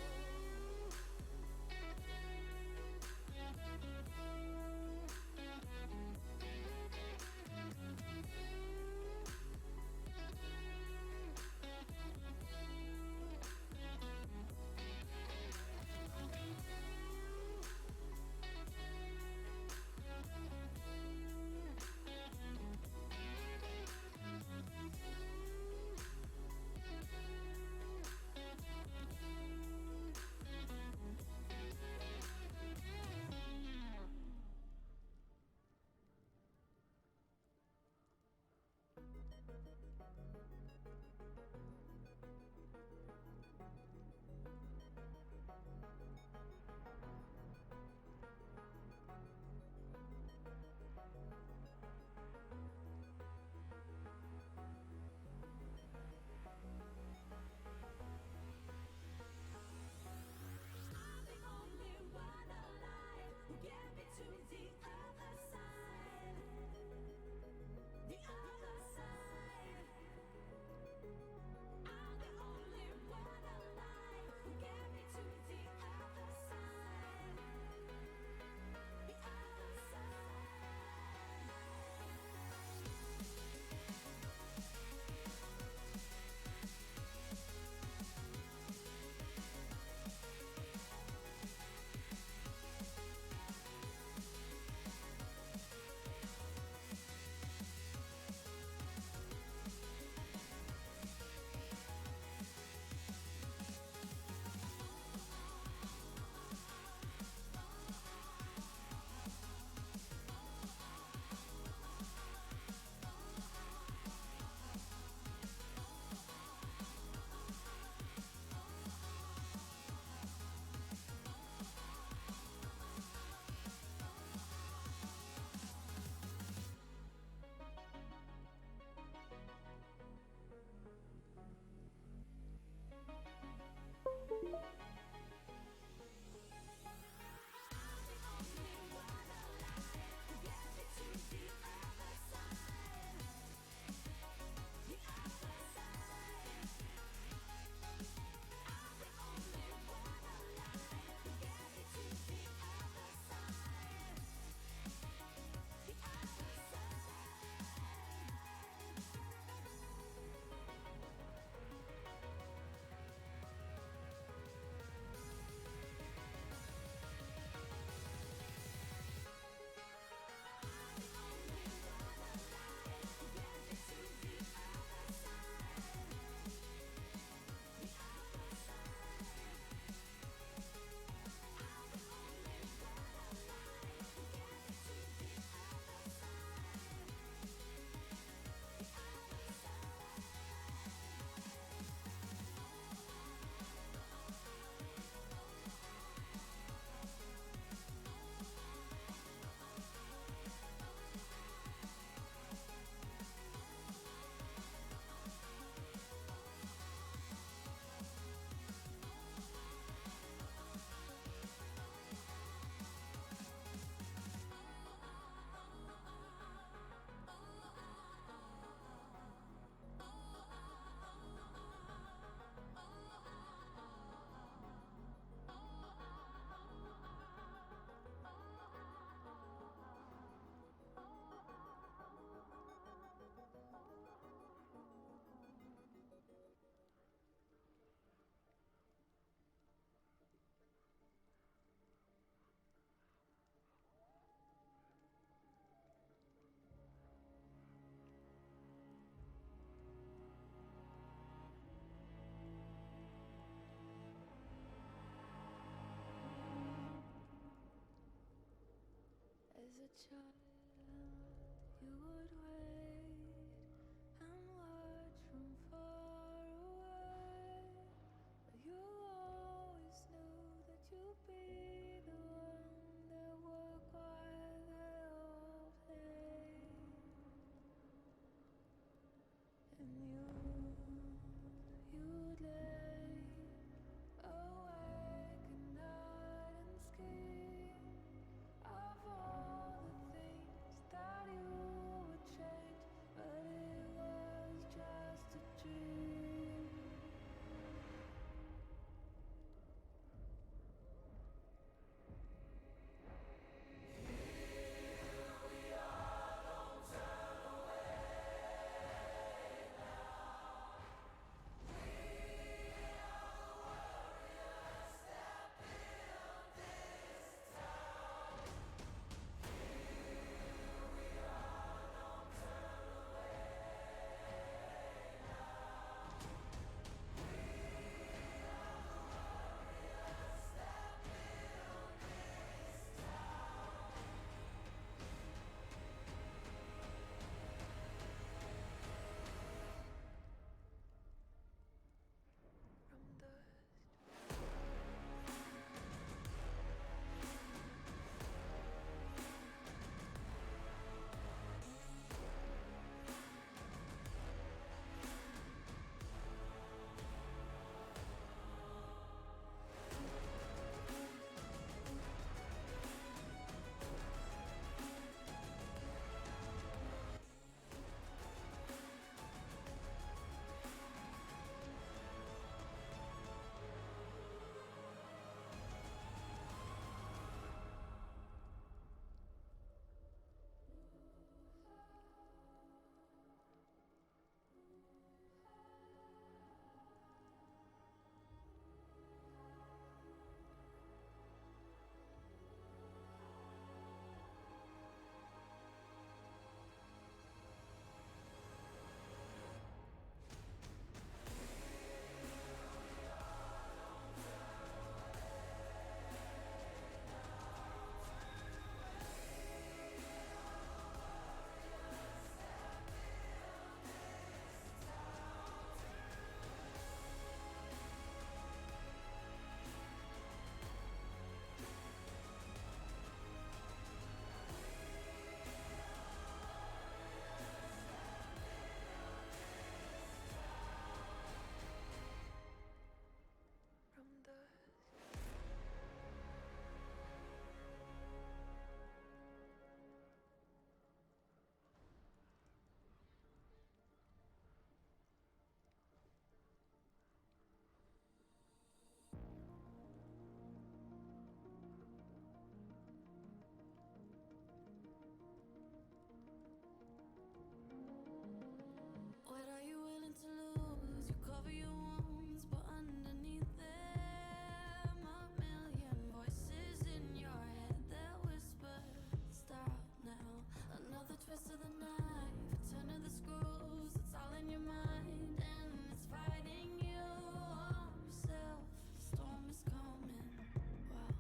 child, you would wait and watch from far away. But you always knew that you'd be the one that would quiet their old pain. And you'd lay awake at night and scheme of all the things that you would change, but it was just a dream. From dust. From dust. What are you willing to lose? You cover your wounds, but underneath them a million voices in your head that whisper, stop now. Another twist of the knife, a turn of the screws, it's all in your mind, and it's fighting you. Arm yourself, the storm is coming. Wow,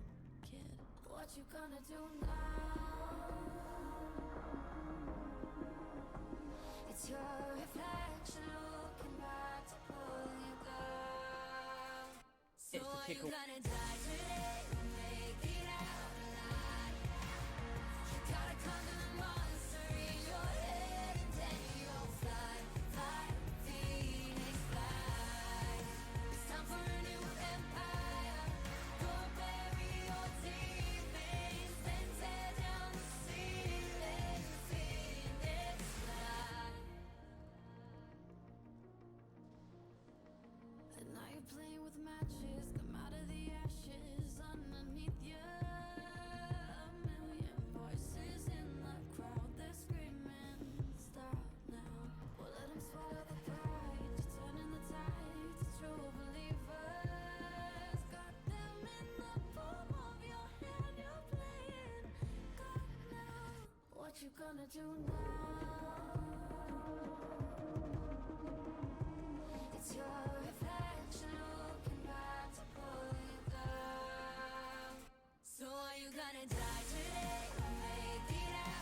kid, what you gonna do now? It's your reflection looking back to pull you down. So are you gonna die today or make it out alive? You gotta conquer the monster in your head, and then you'll fly, fly, Phoenix fly. It's time for a new empire. Go bury your demons, then tear down the ceiling, Phoenix fly. And now you're playing with matches, come out of the ashes underneath you. A million voices in the crowd, they're screaming, stop now. Well, let them swallow the pride, you're turning the tide to true believers. Got them in the palm of your hand, you're playing God now. What you gonna do now? It's your reflection looking back to pull you down. So are you gonna die today or make it out?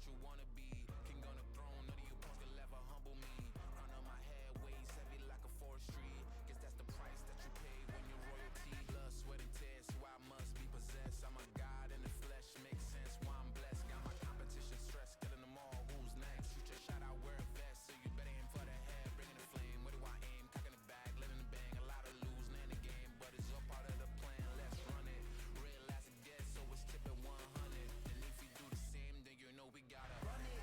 what you wanna be. King on the throne, none of you punks can ever humble me. Crown on my head weighs heavy like a forestry. Guess that's the price that you pay when you're royalty. Blood, sweat, and tears, so I must be possessed. I'm a god in the flesh, makes sense why I'm blessed. Got my competition stressed, killing them all. Who's next? Shoot your shot, I wear a vest, so you better aim for the head, bringing the flame. Where do I aim? Cocking the bag, letting the bang. A lot of losing in the game, but it's all part of the plan. Let's run it. Real as it gets, so it's tipping 100. And if you do the same, then you know we gotta run it.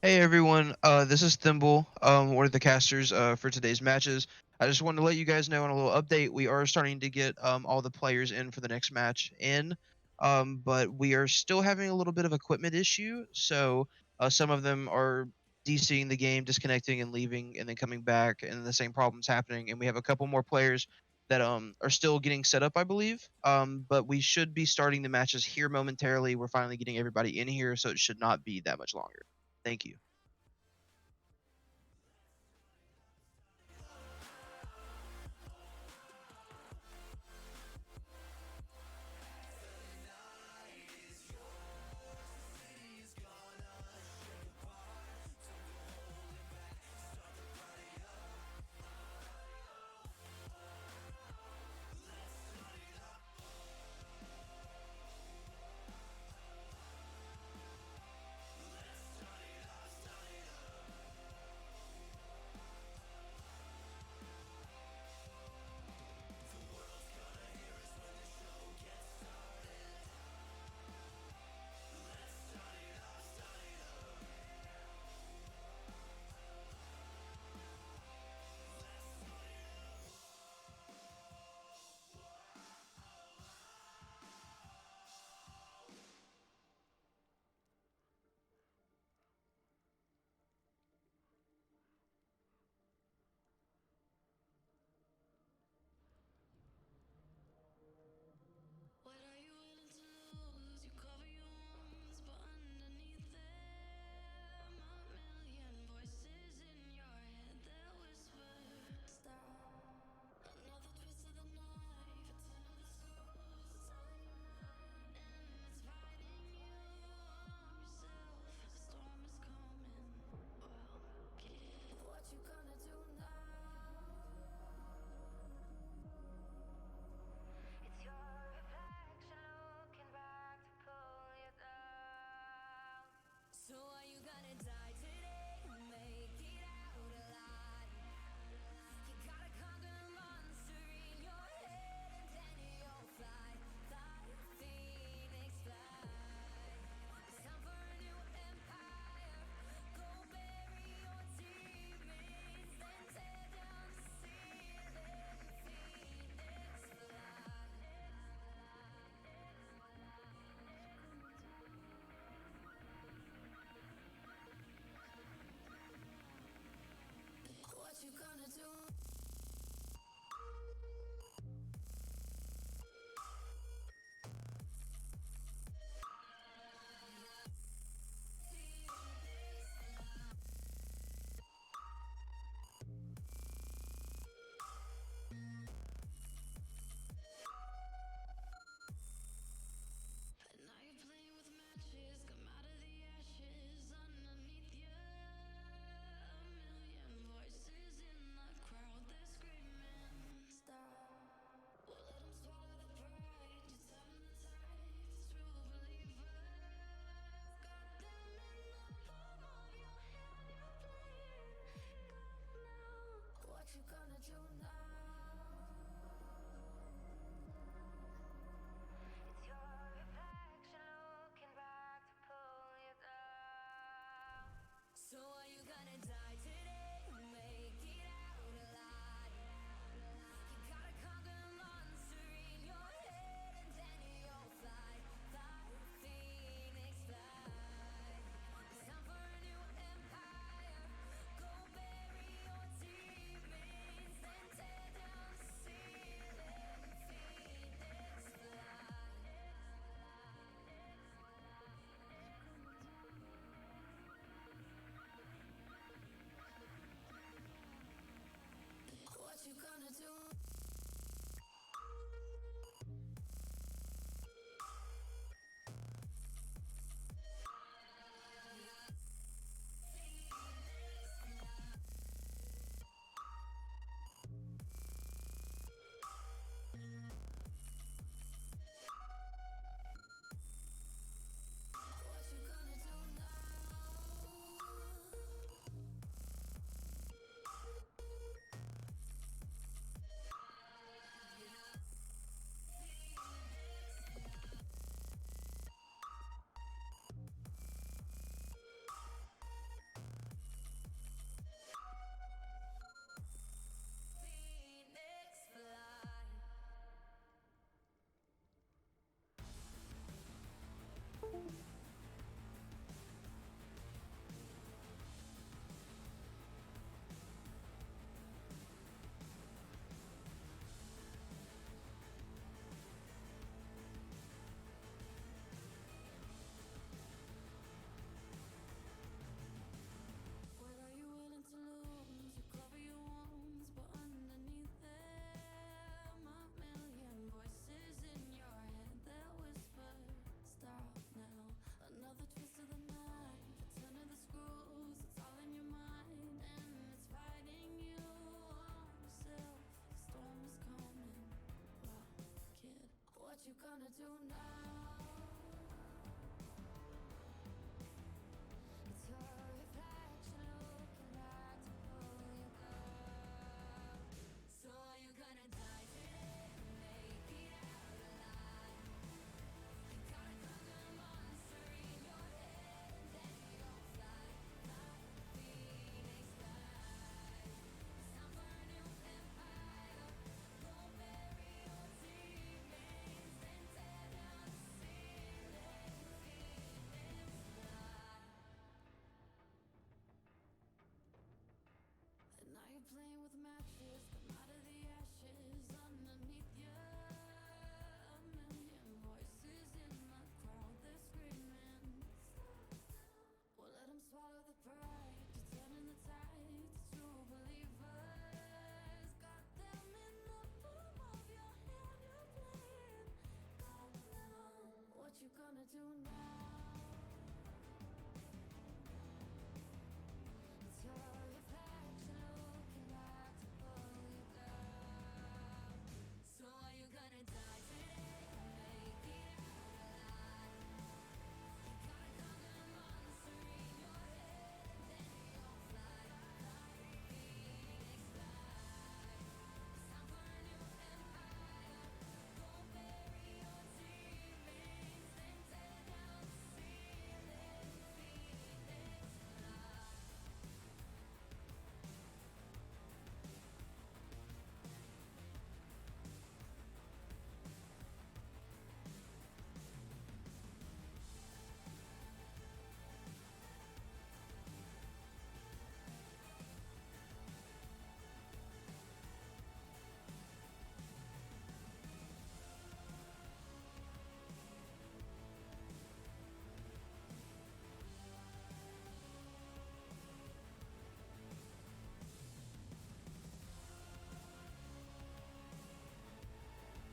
Hey everyone, this is Thimble, one of the casters for today's matches. I just wanted to let you guys know on a little update. We are starting to get all the players in for the next match in, but we are still having a little bit of equipment issue. So some of them are DCing the game, disconnecting and leaving, and then coming back, and the same problems happening. And we have a couple more players that are still getting set up, I believe. But we should be starting the matches here momentarily. We're finally getting everybody in here, so it should not be that much longer. Thank you. ashes, come out of the ashes underneath you. A million voices in the crowd, they're screaming. Well, let them swallow the pride, you're turning the tide to true believers. Got them in the palm of your hand, you're playing God now. What you gonna do now? It's your reflection looking back to pull you down. So are you gonna die today or make it out alive? You gotta conquer the monster in your head and then you'll fly like a phoenix fly. It's time for a new empire. Go bury your demons, then tear down the ceiling. Phoenix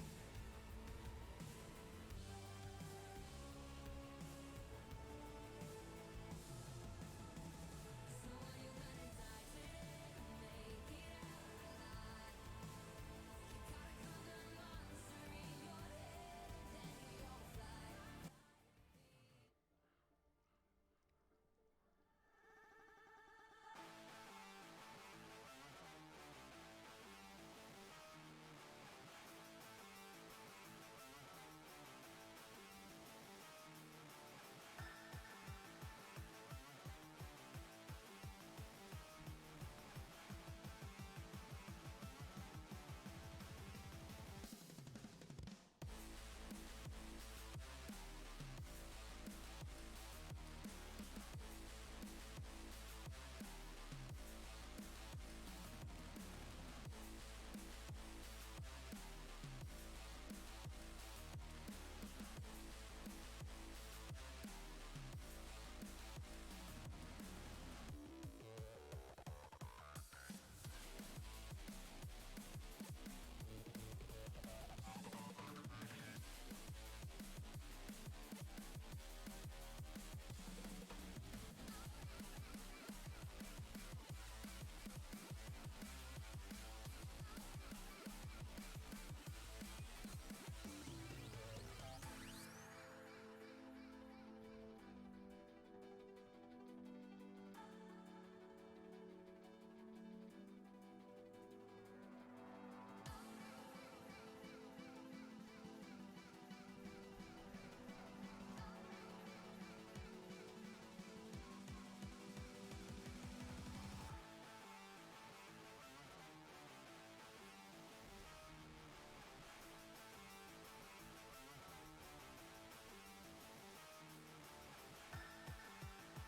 fly.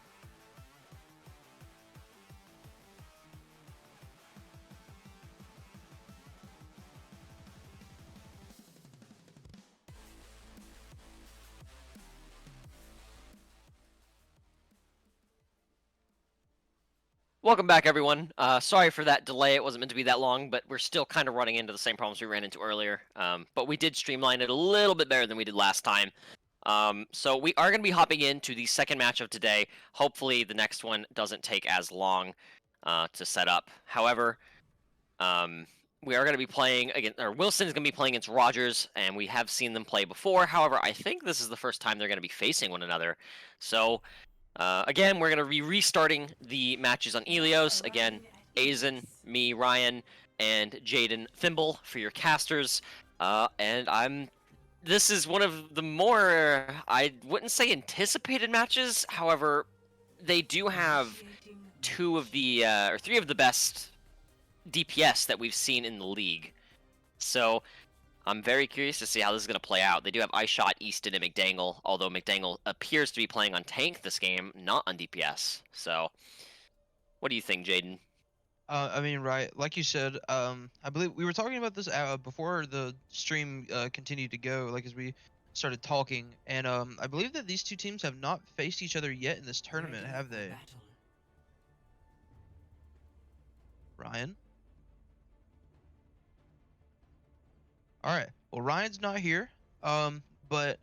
Welcome back, everyone. Sorry for that delay. It wasn't meant to be that long, but we're still kind of running into the same problems we ran into earlier. But we did streamline it a little bit better than we did last time. So we are going to be hopping into the second match of today. Hopefully, the next one doesn't take as long to set up. However, we are going to be playing against, or Wilson is going to be playing against Rogers, and we have seen them play before. However, I think this is the first time they're going to be facing one another. So again, we're going to be restarting the matches on Elios. Again, Aizen, me, Ryan, and Jaden Thimble for your casters. This is one of the more, I wouldn't say anticipated matches. However, they do have two of the, or three of the best DPS that we've seen in the league. So I'm very curious to see how this is going to play out. They do have iShot, Easton, and McDangle, although McDangle appears to be playing on tank this game, not on DPS. So, what do you think, Jaden? I mean, right, like you said, I believe we were talking about this before the stream continued to go, like as we started talking, and I believe that these two teams have not faced each other yet in this tournament, Ready have for they, battle. Ryan? All right. Well, Ryan's not here. But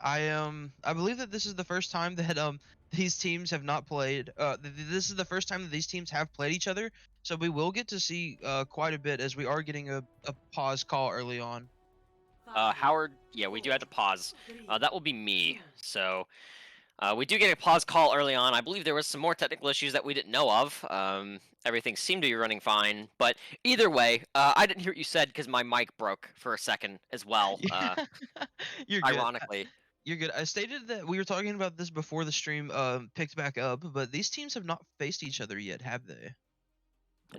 I believe that this is the first time that these teams have not played. This is the first time that these teams have played each other. So we will get to see quite a bit as we are getting a pause call early on. Howard, yeah, we do have to pause. That will be me. So we do get a pause call early on. I believe there was some more technical issues that we didn't know of. Everything seemed to be running fine, but either way, I didn't hear what you said because my mic broke for a second as well. You're good. Ironically, You're good. I stated that we were talking about this before the stream picked back up, but these teams have not faced each other yet, have they?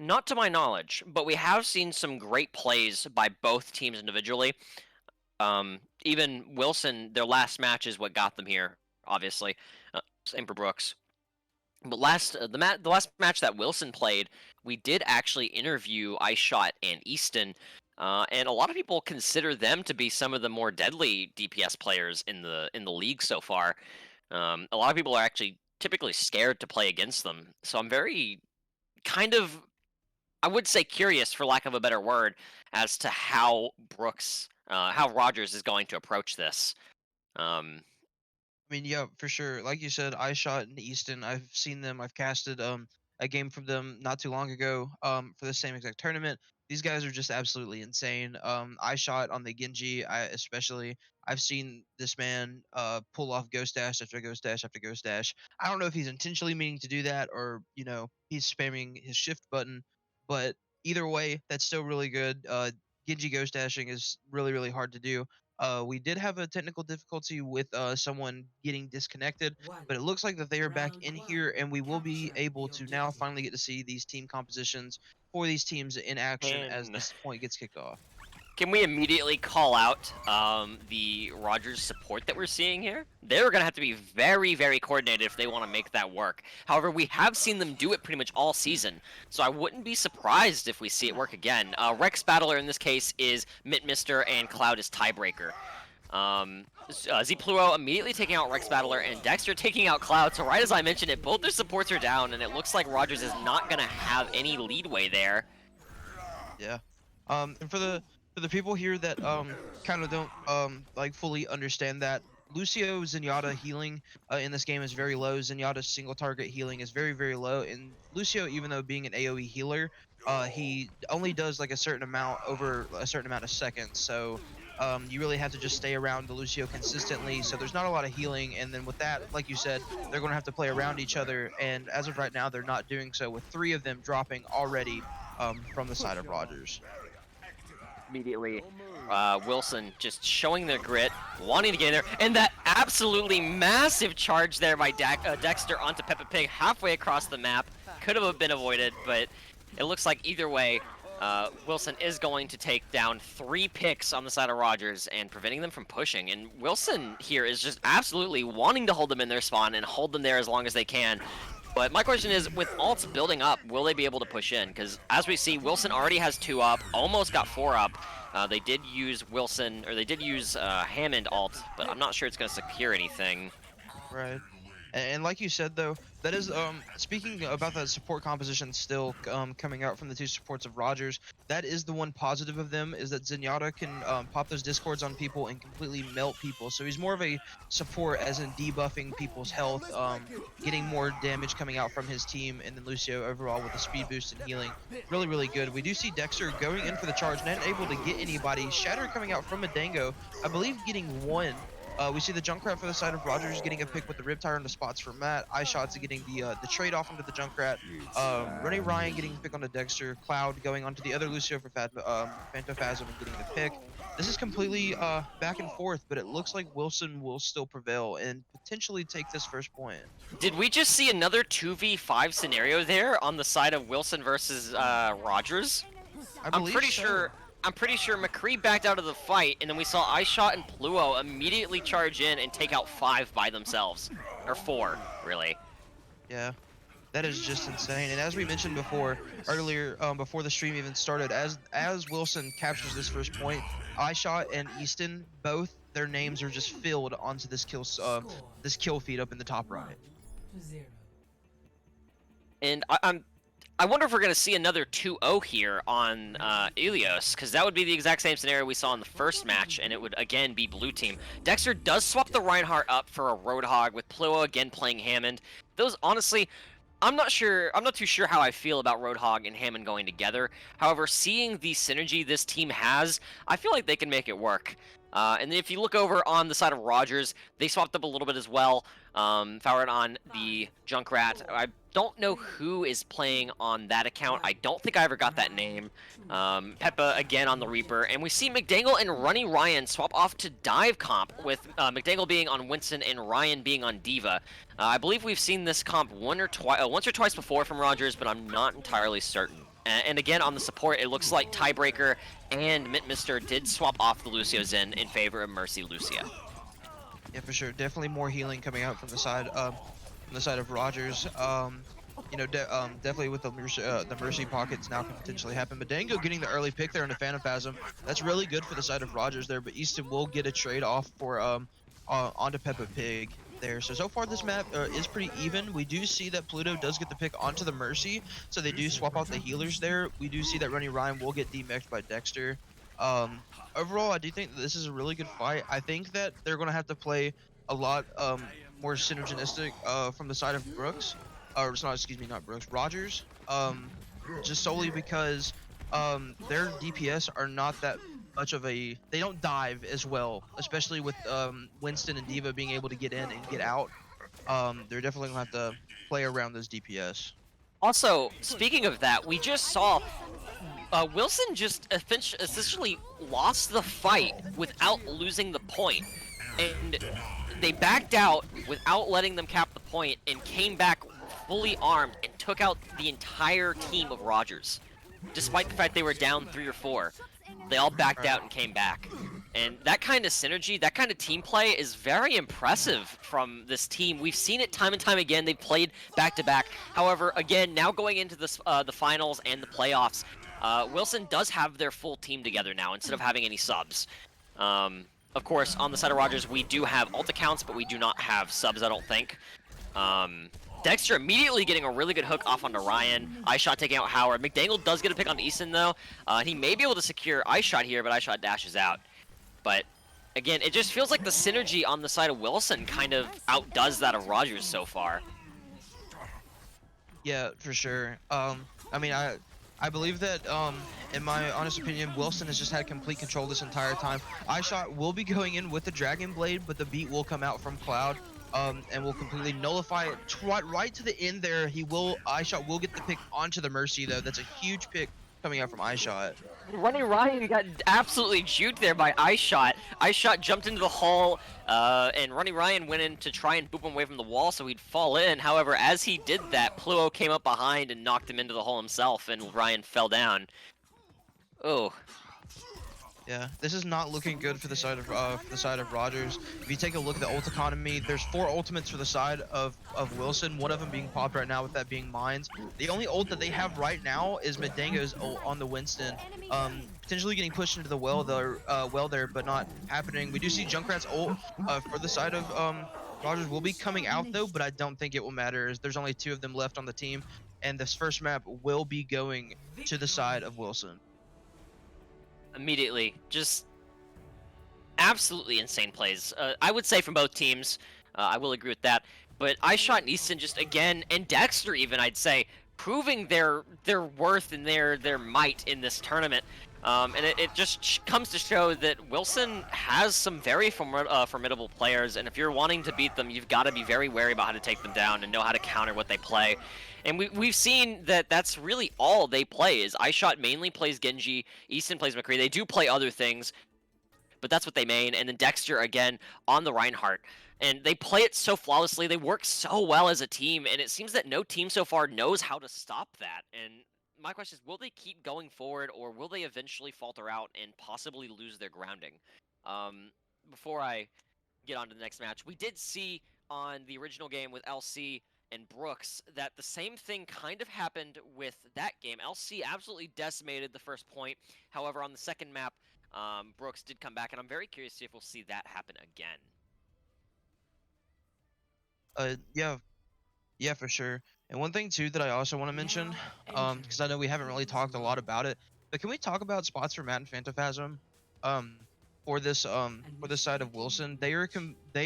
not to my knowledge, but we have seen some great plays by both teams individually. Even Wilson, their last match is what got them here. Obviously, same for Brooks. But the last match that Wilson played, we did actually interview iShot and Easton, and a lot of people consider them to be some of the more deadly DPS players in the league so far. A lot of people are actually typically scared to play against them. So I'm very kind of, I would say, curious, for lack of a better word, as to how Rogers is going to approach this. I mean, yeah, for sure. Like you said, I shot in Easton. I've seen them. I've casted a game from them not too long ago for the same exact tournament. These guys are just absolutely insane. I shot on the Genji. I've seen this man pull off ghost dash after ghost dash after ghost dash. I don't know if he's intentionally meaning to do that or he's spamming his shift button, but either way, that's still really good. Genji ghost dashing is really hard to do. We did have a technical difficulty with someone getting disconnected, One. but it looks like that they are back Round in one. here, and we will be Capture able the to now objective. finally get to see these team compositions for these teams in action as And this point gets kicked off. can we immediately call out the Rogers support that we're seeing here? They're going to have to be very coordinated if they want to make that work. However, we have seen them do it pretty much all season, so I wouldn't be surprised if we see it work again. Rex Battler in this case is Mister, and Cloud is Tiebreaker. Zpluo immediately taking out Rex Battler and Dexter taking out Cloud, so right as I mentioned it, both their supports are down, and it looks like Rogers is not going to have any leadway there. Yeah. And for the people here that kind of don't like fully understand that, Lucio Zenyatta healing in this game is very low. Zenyatta's single target healing is very low, and Lucio, even though being an AoE healer, he only does like a certain amount over a certain amount of seconds. So you really have to just stay around the Lucio consistently. So there's not a lot of healing, and then with that, like you said, they're going to have to play around each other. And as of right now, they're not doing so, with 3 of them dropping already from the side of Rogers. Immediately, Wilson just showing their grit, wanting to get in there, and that absolutely massive charge there by Dexter onto Peppa Pig halfway across the map could have been avoided, but it looks like either way, Wilson is going to take down 3 picks on the side of Rogers and preventing them from pushing. And Wilson here is just absolutely wanting to hold them in their spawn and hold them there as long as they can. But my question is, with ults building up, will they be able to push in? Because as we see, Wilson already has 2 up, almost got 4 up. They did use Hammond ult, but I'm not sure it's going to secure anything. Right. And like you said, though, that is speaking about that support composition still coming out from the 2 supports of Rogers. That is the one positive of them, is that Zenyatta can pop those discords on people and completely melt people. So he's more of a support, as in debuffing people's health, getting more damage coming out from his team, and then Lucio overall with the speed boost and healing, really good. We do see Dexter going in for the charge, not able to get anybody. Shatter coming out from Madango, I believe getting 1. We see the Junkrat for the side of Rogers getting a pick with the Rip Tire on the spots for Matt. iShots getting the trade off into the Junkrat. Rennie Ryan getting the pick on the Dexter. Cloud going onto the other Lucio for Phantophasm and getting the pick. This is completely back and forth, but it looks like Wilson will still prevail and potentially take this first point. Did we just see another 2v5 scenario there on the side of Wilson versus Rogers? I'm pretty sure McCree backed out of the fight, and then we saw iShot and Pluo immediately charge in and take out 5 by themselves. Or 4, really. Yeah. That is just insane. And as we mentioned before, earlier, before the stream even started, as Wilson captures this first point, iShot and Easton, both their names are just filled onto this kill feed up in the top right. 1-0. And I wonder if we're going to see another 2-0 here on Ilios, because that would be the exact same scenario we saw in the first match, and it would again be blue team. Dexter does swap the Reinhardt up for a Roadhog, with Pluo again playing Hammond. Those, honestly, I'm not too sure how I feel about Roadhog and Hammond going together. However, seeing the synergy this team has, I feel like they can make it work. And then if you look over on the side of Rogers, they swapped up a little bit as well. Foured on the Junkrat. I don't know who is playing on that account. I don't think I ever got that name. Peppa again on the Reaper. And we see McDangle and Runny Ryan swap off to Dive Comp, with McDangle being on Winston and Ryan being on Diva. I believe we've seen this comp once or twice before from Rogers, but I'm not entirely certain. And again, on the support, it looks like Tiebreaker and Mister did swap off the Lucio Zen in favor of Mercy Lucia. Yeah, for sure. Definitely more healing coming out from the side of Rogers. You know, definitely with the Mercy pockets now can potentially happen. But Dango getting the early pick there in the Phantom Phasm, that's really good for the side of Rogers there. But Easton will get a trade off for onto Peppa Pig there. So far this map is pretty even. We do see that Pluto does get the pick onto the Mercy, so they do swap out the healers there. We do see that Runny Ryan will get demexed by Dexter. Overall, I do think that this is a really good fight. I think that they're going to have to play a lot more synergistic from the side of Brooks. Or it's not, excuse me, not Brooks, Rogers. Just solely because their DPS are not that much of a, they don't dive as well, especially with Winston and Diva being able to get in and get out. They're definitely gonna have to play around those DPS. Also, speaking of that, we just saw Wilson just essentially lost the fight without losing the point. And they backed out without letting them cap the point and came back fully armed and took out the entire team of Rogers. Despite the fact they were down 3 or 4, they all backed out and came back. And that kind of synergy, that kind of team play is very impressive from this team. We've seen it time and time again. They've played back-to-back. However, again, now going into the finals and the playoffs, Wilson does have their full team together now instead of having any subs. Of course, on the side of Rogers, we do have ult accounts, but we do not have subs, I don't think. Dexter immediately getting a really good hook off onto Ryan. iShot taking out Howard. McDangle does get a pick on Easton, though. He may be able to secure iShot here, but iShot dashes out. But, again, it just feels like the synergy on the side of Wilson kind of outdoes that of Rogers so far. Yeah, for sure. I mean, I believe that, in my honest opinion, Wilson has just had complete control this entire time. iShot will be going in with the Dragon Blade, but the beat will come out from Cloud, and will completely nullify it. Right to the end there, iShot will get the pick onto the Mercy, though. That's a huge pick coming out from iShot. Runny Ryan got absolutely juked there by iShot. iShot jumped into the hole, and Runny Ryan went in to try and boop him away from the wall so he'd fall in. However, as he did that, Pluo came up behind and knocked him into the hole himself, and Ryan fell down. Oh. Yeah, this is not looking good for the side of Rogers. If you take a look at the ult economy, there's 4 ultimates for the side of Wilson. One of them being popped right now, with that being Mines. The only ult that they have right now is Medango's ult on the Winston. Potentially getting pushed into the well there, but not happening. We do see Junkrat's ult for the side of Rogers will be coming out though, but I don't think it will matter, as there's only 2 of them left on the team, and this first map will be going to the side of Wilson. Immediately, just absolutely insane plays. I would say from both teams. I will agree with that. But iShot and Easton just again, and Dexter even, I'd say, proving their worth and their might in this tournament. And it just comes to show that Wilson has some very formidable players, and if you're wanting to beat them, you've got to be very wary about how to take them down and know how to counter what they play. And we've seen that that's really all they play. Is iShot mainly plays Genji, Easton plays McCree. They do play other things, but that's what they main. And then Dexter again on the Reinhardt. And they play it so flawlessly. They work so well as a team, and it seems that no team so far knows how to stop that. And my question is, will they keep going forward, or will they eventually falter out and possibly lose their grounding? Before I get on to the next match, we did see on the original game with LC and Brooks, that the same thing kind of happened with that game. LC absolutely decimated the first point. However, on the second map, Brooks did come back, and I'm very curious to see if we'll see that happen again. Yeah, yeah, for sure. And one thing too that I also want to mention, because I know we haven't really talked a lot about it, but can we talk about spots for Matt and Phantophasm? For this side of Wilson, they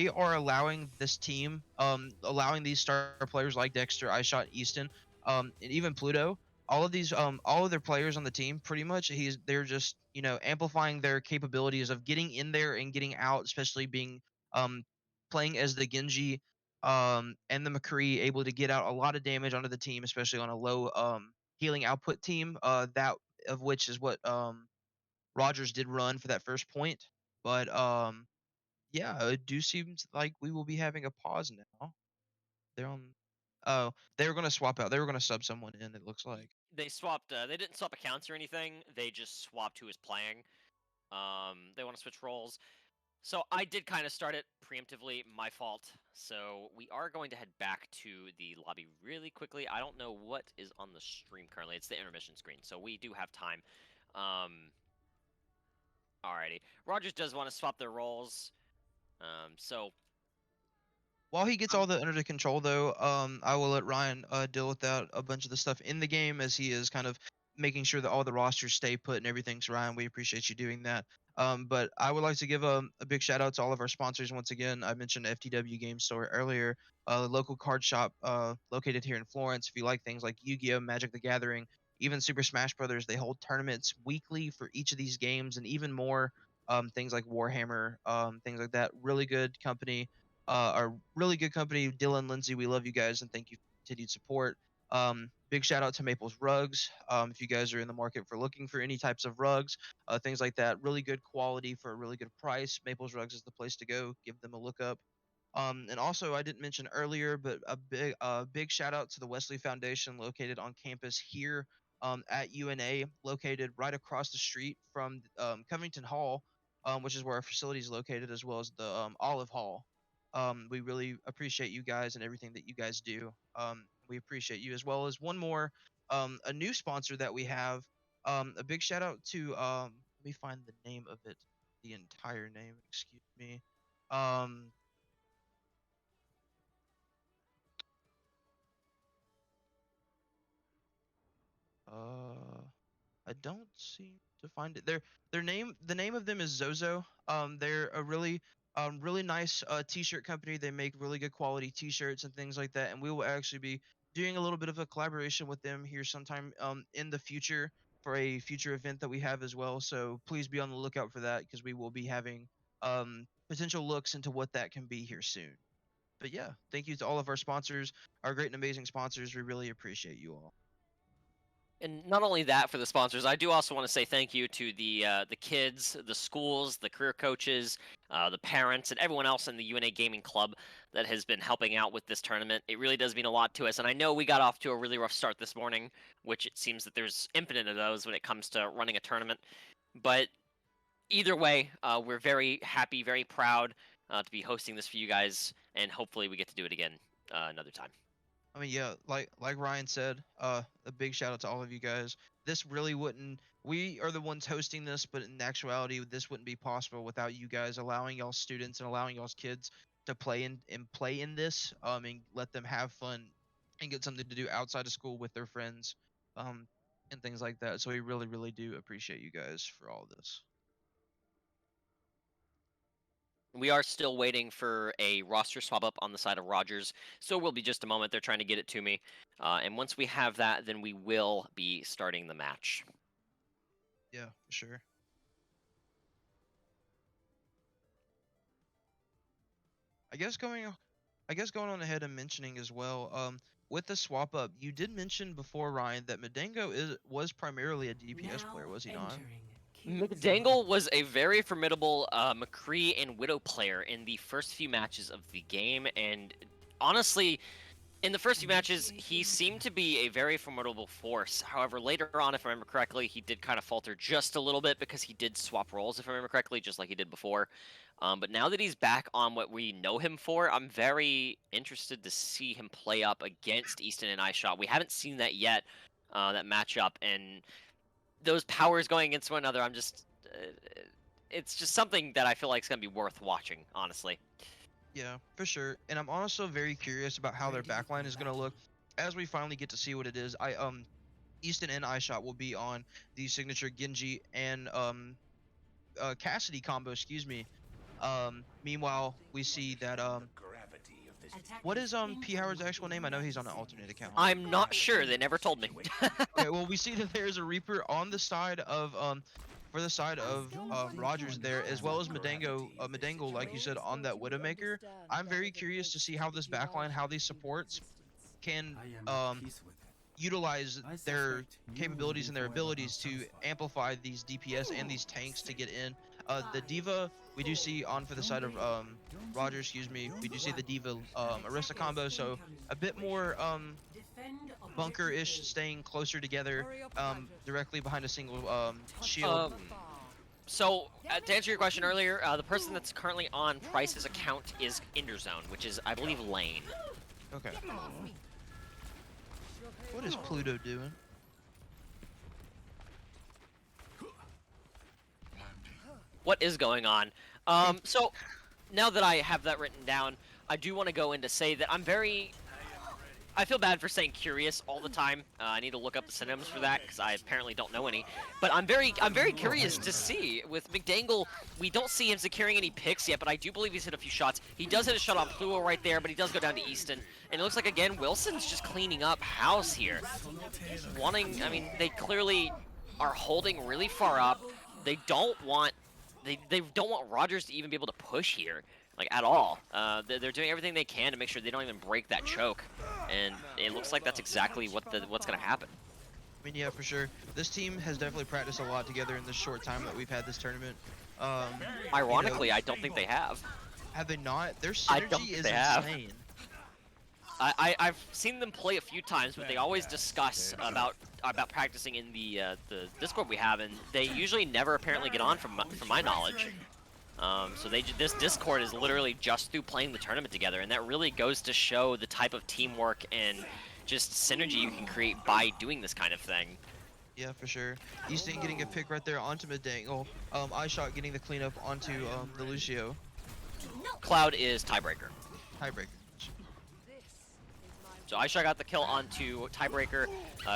are allowing this team, allowing these star players like Dexter, iShot, Easton, and even Pluto. All of their players on the team, pretty much, they're just amplifying their capabilities of getting in there and getting out, especially being um playing as the Genji and the McCree, able to get out a lot of damage onto the team, especially on a low healing output team. That of which is what Rogers did run for that first point. But yeah, it do seems like we will be having a pause now. They're on. Oh, they were gonna swap out. They were gonna sub someone in. It looks like. They swapped. They didn't swap accounts or anything. They just swapped who was playing. They want to switch roles. So I did kind of start it preemptively, my fault. So we are going to head back to the lobby really quickly. I don't know what is on the stream currently. It's the intermission screen, so we do have time. Alrighty. Rogers does want to swap their roles. So While he gets all that under control, though, I will let Ryan deal with that a bunch of the stuff in the game as he is kind of making sure that all the rosters stay put and everything. So Ryan, we appreciate you doing that. But I would like to give a big shout out to all of our sponsors once again. I mentioned FTW Game Store earlier, local card shop located here in Florence. If you like things like Yu-Gi-Oh, Magic the Gathering, even Super Smash Brothers, they hold tournaments weekly for each of these games and even more. Things like Warhammer, things like that. Really good company. Our really good company, Dylan, Lindsay. We love you guys and thank you for continued support. Big shout out to Maples Rugs. If you guys are in the market for looking for any types of rugs, things like that, really good quality for a really good price. Maples Rugs is the place to go. Give them a look up. And also, I didn't mention earlier, but a big shout out to the Wesley Foundation located on campus here at UNA, located right across the street from Covington Hall, which is where our facility is located, as well as the Olive Hall. We really appreciate you guys and everything that you guys do. We appreciate you as well as one more, a new sponsor that we have. A big shout out to let me find the name of it, the entire name. Excuse me. Um, uh, I don't seem to find it. The name of them is Zozo. They're a really nice t-shirt company. They make really good quality t-shirts and things like that. And we will actually be doing a little bit of a collaboration with them here sometime in the future for a future event that we have as well. So please be on the lookout for that because we will be having potential looks into what that can be here soon. But yeah, thank you to all of our sponsors, our great and amazing sponsors. We really appreciate you all. And not only that for the sponsors, I do also want to say thank you to the kids, the schools, the career coaches, the parents, and everyone else in the UNA Gaming Club that has been helping out with this tournament. It really does mean a lot to us, and I know we got off to a really rough start this morning, which it seems that there's infinite of those when it comes to running a tournament. But either way, we're very happy, very proud to be hosting this for you guys, and hopefully we get to do it again another time. I mean, yeah, like Ryan said, a big shout out to all of you guys. This really wouldn't. We are the ones hosting this, but in actuality, this wouldn't be possible without you guys allowing y'all students and allowing y'all's kids to play in this, and let them have fun and get something to do outside of school with their friends, um, and things like that. So we really, really do appreciate you guys for all this. We are still waiting for a roster swap up on the side of Rogers, so it will be just a moment. They're trying to get it to me. And once we have that, then we will be starting the match. Yeah, for sure. I guess going on ahead and mentioning as well, with the swap up, you did mention before, Ryan, that was primarily a DPS player, was he not? McDangle was a very formidable McCree and Widow player in the first few matches of the game, and honestly, In the first few matches, he seemed to be a very formidable force. However, later on, if I remember correctly, he did kind of falter just a little bit because he did swap roles, if I remember correctly, just like he did before. But now that he's back on what we know him for, I'm very interested to see him play up against Easton and iShot. We haven't seen that yet, that matchup, and those powers going against one another, it's just something that I feel like is going to be worth watching, honestly. Yeah, for sure. And I'm also very curious about how their backline is going to look as we finally get to see what it is. Easton and iShot will be on the signature Genji and Cassidy combo, excuse me. Meanwhile, we see that what is P Howard's actual name? I know he's on an alternate account. I'm not sure. They never told me. Okay, well, we see that there's a Reaper on the side of for the side of Rogers there, as well as Madengo, like you said, on that Widowmaker. I'm very curious to see how this backline, how these supports can utilize their capabilities and their abilities to amplify these DPS and these tanks to get in. The Diva we do see on for the side of Rogers, excuse me, we do see the Diva Arista combo, so a bit more bunker-ish, staying closer together, directly behind a single shield. So, to answer your question earlier, the person that's currently on Price's account is Enderzone, which is, I believe, Lane. Okay. What is Pluto doing? What is going on? So, now that I have that written down, I do want to go in to say that I feel bad for saying curious all the time. I need to look up the synonyms for that because I apparently don't know any. But I'm very curious to see with McDangle. We don't see him securing any picks yet, but I do believe he's hit a few shots. He does hit a shot on Pluto right there, but he does go down to Easton. And it looks like again Wilson's just cleaning up house here. I mean, they clearly are holding really far up. They don't want Rogers to even be able to push here. Like, at all. They're doing everything they can to make sure they don't even break that choke, and it looks like that's exactly what's going to happen. I mean, yeah, for sure. This team has definitely practiced a lot together in the short time that we've had this tournament. Ironically, I don't think they have. Have they not? Their synergy is insane. I've seen them play a few times, but they always discuss about practicing in the Discord we have, and they usually never apparently get on from my knowledge. So this Discord is literally just through playing the tournament together, and that really goes to show the type of teamwork and just synergy you can create by doing this kind of thing. Yeah, for sure. Easton getting a pick right there onto Madengo. iShot getting the cleanup onto the Lucio. Cloud is tiebreaker. Tiebreaker. So iShot got the kill onto Tiebreaker,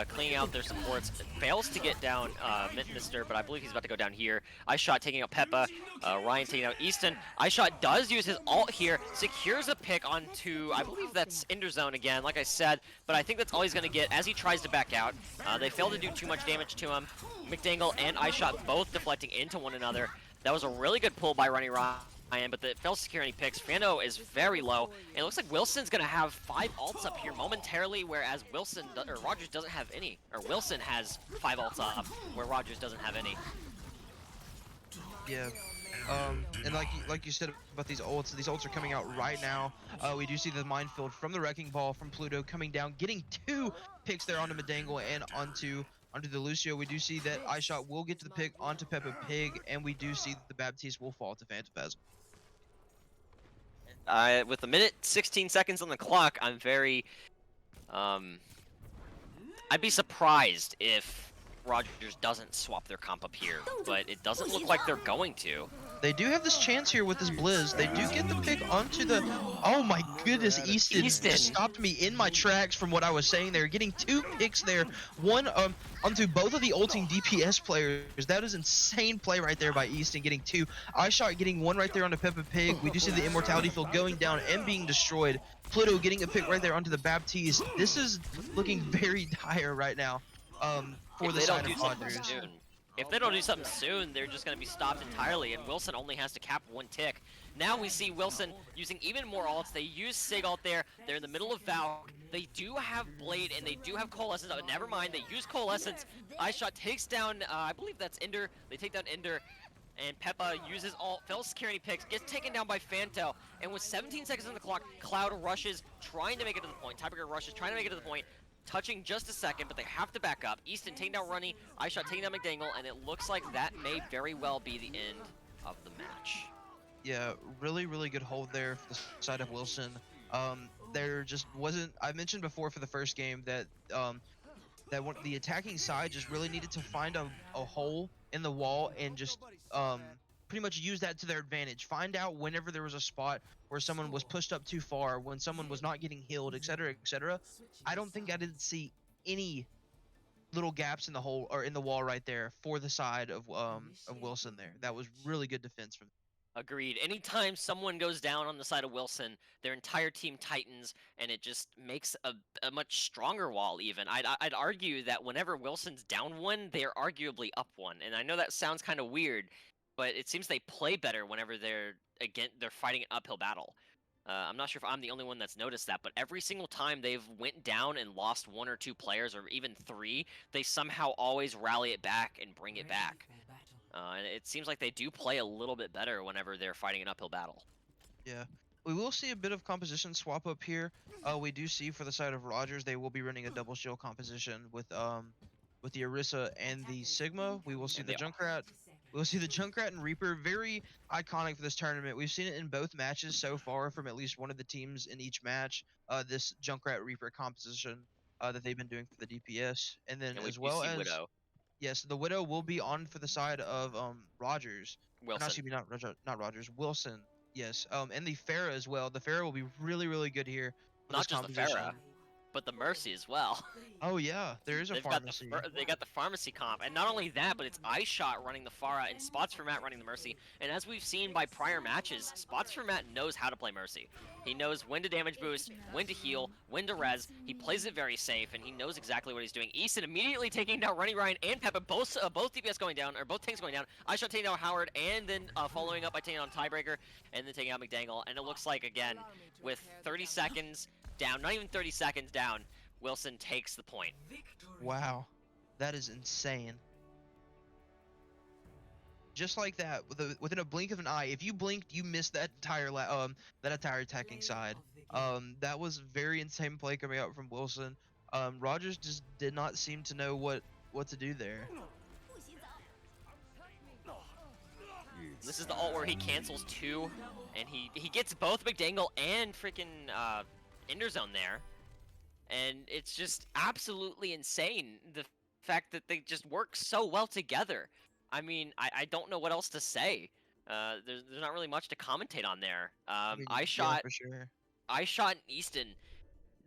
cleaning out their supports. Fails to get down Mister, but I believe he's about to go down here. iShot taking out Peppa, Ryan taking out Easton. iShot does use his ult here, secures a pick onto, I believe that's Enderzone again, like I said, but I think that's all he's going to get as he tries to back out. They fail to do too much damage to him. McDangle and iShot both deflecting into one another. That was a really good pull by Runny Ryan, but it fails to secure any picks. Fando is very low, and it looks like Wilson's gonna have 5 ults up here momentarily, whereas Rogers doesn't have any. Or Wilson has 5 ults up, where Rogers doesn't have any. Yeah. And like you said about these ults are coming out right now. We do see the minefield from the Wrecking Ball from Pluto coming down, getting 2 picks there onto Madengo and onto the Lucio. We do see that iShot will get to the pick onto Peppa Pig, and we do see that the Baptiste will fall to Phantophasm. With a minute 16 seconds on the clock, I'm very I'd be surprised if Rogers doesn't swap their comp up here, but it doesn't look like they're going to. They do have this chance here with this Blizz. They do get the pick onto the... Oh my goodness, Easton just stopped me in my tracks from what I was saying there. Getting 2 picks there. One onto both of the ulting DPS players. That is insane play right there by Easton, getting 2. iShot getting 1 right there onto Peppa Pig. We do see the Immortality Field going down and being destroyed. Pluto getting a pick right there onto the Baptiste. This is looking very dire right now for the side of Rogers. If they don't do something soon, they're just going to be stopped entirely, and Wilson only has to cap 1 tick. Now we see Wilson using even more ults. They use Sig ult there. They're in the middle of Valk. They do have Blade, and they do have Coalescence. Oh, never mind. They use Coalescence. iShot takes down, I believe that's Ender. They take down Ender. And Peppa uses all, fails security picks, gets taken down by Fanto, and with 17 seconds on the clock, Cloud rushes, trying to make it to the point. Tiebreaker rushes, trying to make it to the point, touching just a second, but they have to back up. Easton taking down Runny, iShot taking down McDangle, and it looks like that may very well be the end of the match. Yeah, really, really good hold there for the side of Wilson. There just wasn't. I mentioned before for the first game that the attacking side just really needed to find a hole in the wall and just pretty much use that to their advantage. Find out whenever there was a spot where someone was pushed up too far, when someone was not getting healed, etc., etc. I don't think I didn't see any little gaps in the hole or in the wall right there for the side of Wilson there. That was really good defense from. Agreed. Anytime someone goes down on the side of Wilson, their entire team tightens, and it just makes a much stronger wall. Even I'd argue that whenever Wilson's down one, they're arguably up one. And I know that sounds kind of weird, but it seems they play better whenever they're fighting an uphill battle. I'm not sure if I'm the only one that's noticed that, but every single time they've went down and lost one or two players, or even three, they somehow always rally it back and bring it back. And it seems like they do play a little bit better whenever they're fighting an uphill battle. Yeah. We will see a bit of composition swap up here. We do see for the side of Rogers, they will be running a double shield composition with the Orisa and the Sigma. We will see And the they are. Junkrat. We'll see the Junkrat and Reaper. Very iconic for this tournament. We've seen it in both matches so far from at least one of the teams in each match. This Junkrat Reaper composition that they've been doing for the DPS, and then And we as do well see as Widow. yes, the Widow will be on for the side of Rogers. Or Wilson. not, excuse me, not Rogers. Wilson. Yes. And the Pharah as well. The Pharah will be really, really good here for Not this just the composition. Pharah, but the Mercy as well. Oh yeah, there is a They've pharmacy. they got the pharmacy comp, and not only that, but it's iShot running the Pharah and Spots for Matt running the Mercy. And as we've seen by prior matches, Spots for Matt knows how to play Mercy. He knows when to damage boost, when to heal, when to res. He plays it very safe, and he knows exactly what he's doing. Easton immediately taking down Runny Ryan and Peppa, both DPS going down, or both tanks going down. iShot taking down Howard, and then following up by taking on Tiebreaker, and then taking out McDangle. And it looks like, again, with 30 seconds down, not even 30 seconds down, Wilson takes the point. Wow, that is insane. Just like that, within a blink of an eye. If you blinked, you missed that entire attacking side. That was very insane play coming out from Wilson. Rogers just did not seem to know what to do there. This is the ult where he cancels two, and he gets both McDangle and freaking Enderzone there. And it's just absolutely insane, the fact that they just work so well together. I mean, I don't know what else to say. There's not really much to commentate on there. iShot, yeah, for sure. iShot and Easton,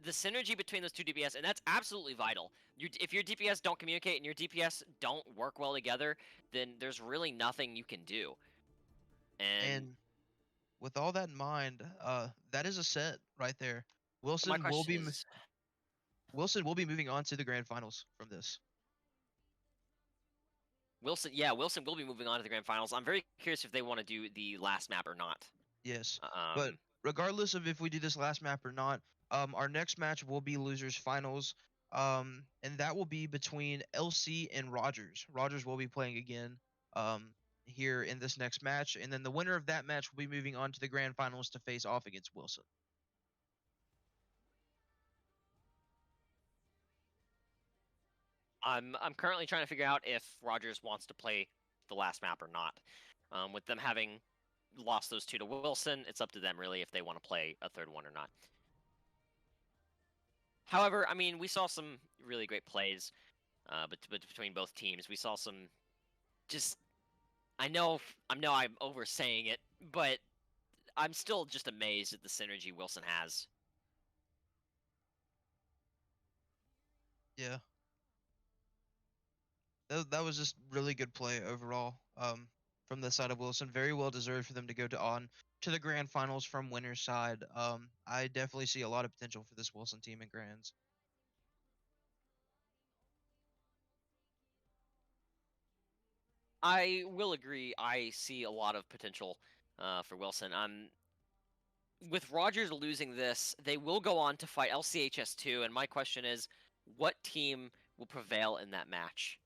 the synergy between those two DPS, and that's absolutely vital. If your DPS don't communicate and your DPS don't work well together, then there's really nothing you can do. And with all that in mind, that is a set right there. Wilson will be moving on to the grand finals from this. Wilson will be moving on to the grand finals. I'm very curious if they want to do the last map or not. Yes, but regardless of if we do this last map or not, our next match will be losers finals, and that will be between LC and Rogers. Rogers will be playing again here in this next match, and then the winner of that match will be moving on to the grand finals to face off against Wilson. I'm currently trying to figure out if Rogers wants to play the last map or not. With them having lost those two to Wilson, it's up to them really if they want to play a third one or not. However, I mean, we saw some really great plays between both teams. We saw some just... I know I'm oversaying it, but I'm still just amazed at the synergy Wilson has. Yeah. That was just really good play overall from the side of Wilson. Very well deserved for them to go on to the grand finals from winner's side. I definitely see a lot of potential for this Wilson team in grands. I will agree. I see a lot of potential for Wilson. With Rogers losing this, they will go on to fight LCHS2, and my question is, what team will prevail in that match?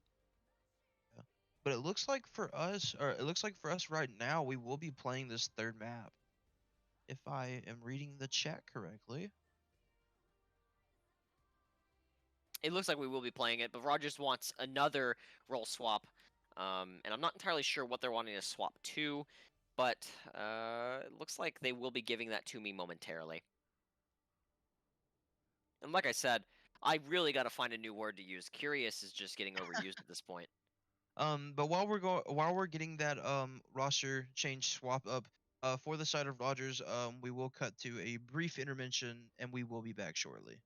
But it looks like for us, or it looks like for us right now, we will be playing this third map, if I am reading the chat correctly. It looks like we will be playing it, but Rogers wants another role swap, and I'm not entirely sure what they're wanting to swap to, but it looks like they will be giving that to me momentarily. And like I said, I really got to find a new word to use. Curious is just getting overused at this point. But while we're getting that roster change swap up, for the side of Rogers, we will cut to a brief intervention, and we will be back shortly.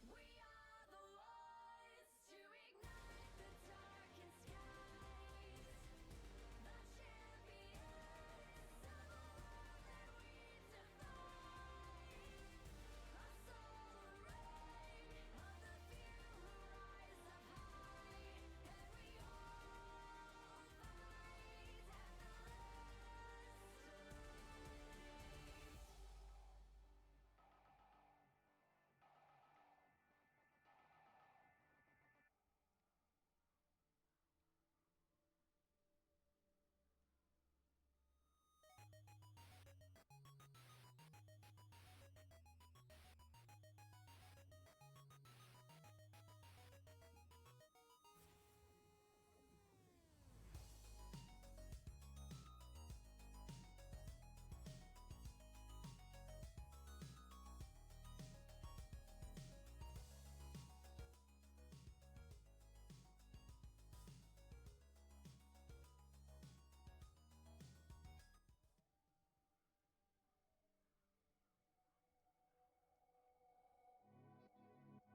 We are the ones to ignite the darkened skies. The champions of the world that we defy. A solar ray of the few who rise up high. And we all fight at the last light.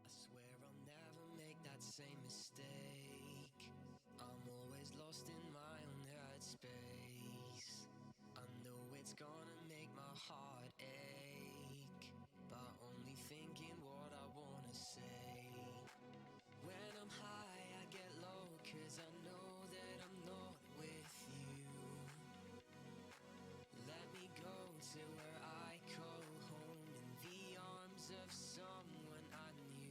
I swear I'll never make that same mistake. I'm always lost in my own head space. I know it's gonna make my heart ache, but only thinking what I wanna say. When I'm high, I get low, 'cause I know that I'm not with you. Let me go to where I call home, in the arms of someone I knew.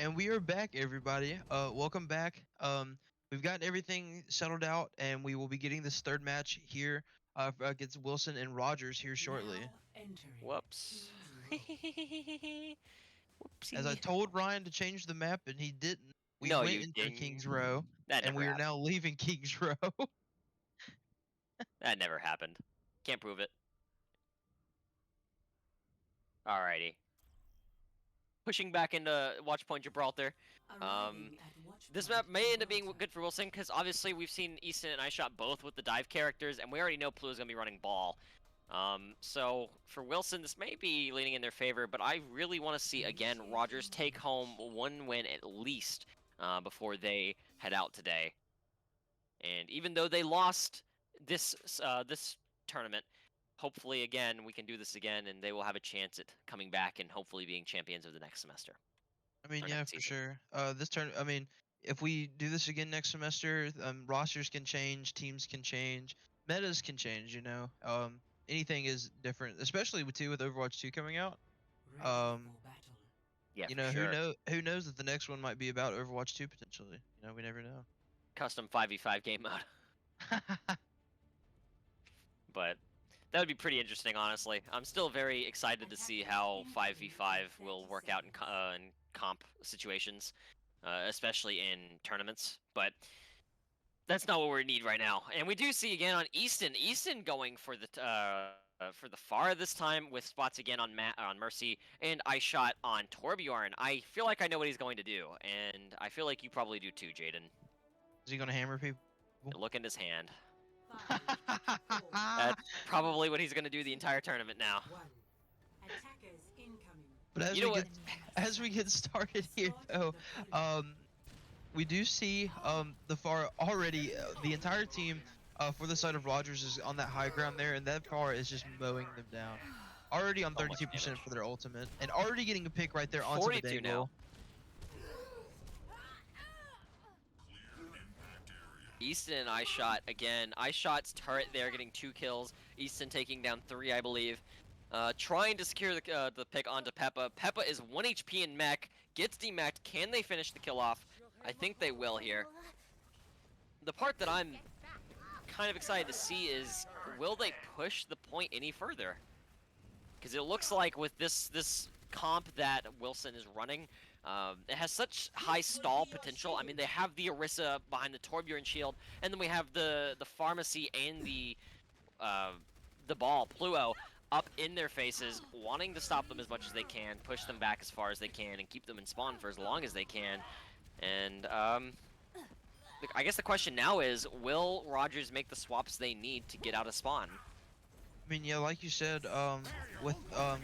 And we are back, everybody. Welcome back. We've gotten everything settled out, and we will be getting this third match here against Wilson and Rogers here shortly. Now entering Whoops. King's As I Whoopsie. told Ryan to change the map, and he didn't. We No, went you into didn't. King's Row, That and never we are happened. now leaving King's Row. That never happened. Can't prove it. Alrighty. Pushing back into Watch Point Gibraltar. Arriving at Watch This Point map may end up being Gibraltar. good for Wilson, because obviously we've seen Easton and I shot both with the dive characters, and we already know Pluto's going to be running ball. So for Wilson, this may be leaning in their favor, but I really want to see, again, Rogers take home one win at least before they head out today. And even though they lost this this tournament, hopefully, again, we can do this again, and they will have a chance at coming back and hopefully being champions of the next semester. I mean, Or yeah, next for season. sure. This turn, I mean, if we do this again next semester, rosters can change, teams can change, metas can change. You know, anything is different, especially with Overwatch 2 coming out. Ready Um, for battle. Yeah, you for know, sure. who knows that the next one might be about Overwatch 2 potentially. You know, we never know. Custom 5v5 game mode. But that would be pretty interesting, honestly. I'm still very excited to see how 5v5 will work out in comp situations, especially in tournaments. But that's not what we need right now. And we do see again on Easton going for the Pharah this time, with spots again on Mercy, and I shot on Torbjorn. I feel like I know what he's going to do, and I feel like you probably do too, Jaden. Is he gonna hammer people? Look in his hand. 5, 4, That's probably what he's going to do the entire tournament now. 1. Attackers incoming. But as You know as we get started here, though, we do see the Pharah already. The entire team for the side of Rogers is on that high ground there, and that Pharah is just mowing them down. Already on So much 32% damage. for their ultimate, and already getting a pick right there onto 42 the now. Easton and I shot again. I shot's turret there, getting 2 kills. Easton taking down 3, I believe. Trying to secure the pick onto Peppa. Peppa is 1 HP in mech, gets demeched. Can they finish the kill off? I think they will here. The part that I'm kind of excited to see is, will they push the point any further? Because it looks like with this comp that Wilson is running, it has such high stall potential. I mean, they have the Orisa behind the Torbjorn shield, and then we have the pharmacy and the ball, Pluo, up in their faces, wanting to stop them as much as they can, push them back as far as they can, and keep them in spawn for as long as they can. And I guess the question now is, will Rogers make the swaps they need to get out of spawn? I mean, yeah, like you said, with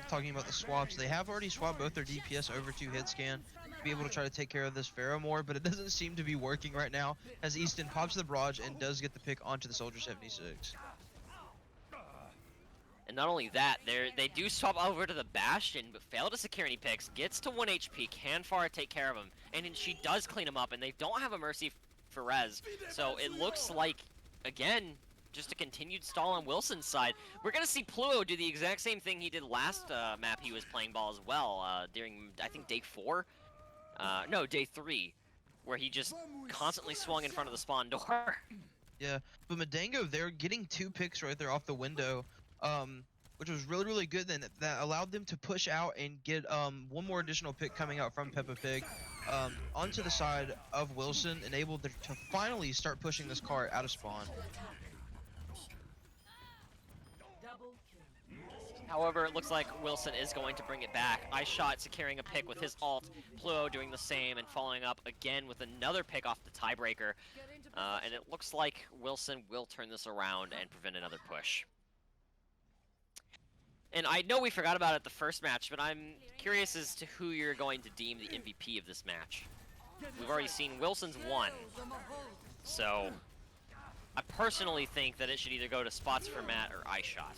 talking about the swaps, they have already swapped both their DPS over to hit scan to be able to try to take care of this Pharah more, but it doesn't seem to be working right now, as Easton pops the barrage and does get the pick onto the Soldier 76. And not only that, they do swap over to the Bastion, but fail to secure any picks. Gets to 1 HP, can Pharah take care of him, and then she does clean him up, and they don't have a Mercy for res. So it looks like, again, just a continued stall on Wilson's side. We're going to see Pluo do the exact same thing he did last map he was playing ball as well, during, I think, day 4? No, day 3, where he just constantly swung in front of the spawn door. Yeah, but Madango there getting 2 picks right there off the window, which was really, really good. Then that allowed them to push out and get one more additional pick coming out from Peppa Pig onto the side of Wilson, enabled them to finally start pushing this car out of spawn. Double kill. However, it looks like Wilson is going to bring it back. I shot securing a pick with his ult, Pluo doing the same and following up again with another pick off the tiebreaker. And it looks like Wilson will turn this around and prevent another push. And I know we forgot about it the first match, but I'm curious as to who you're going to deem the MVP of this match. We've already seen Wilson's won, so I personally think that it should either go to Spots for Matt or iShot.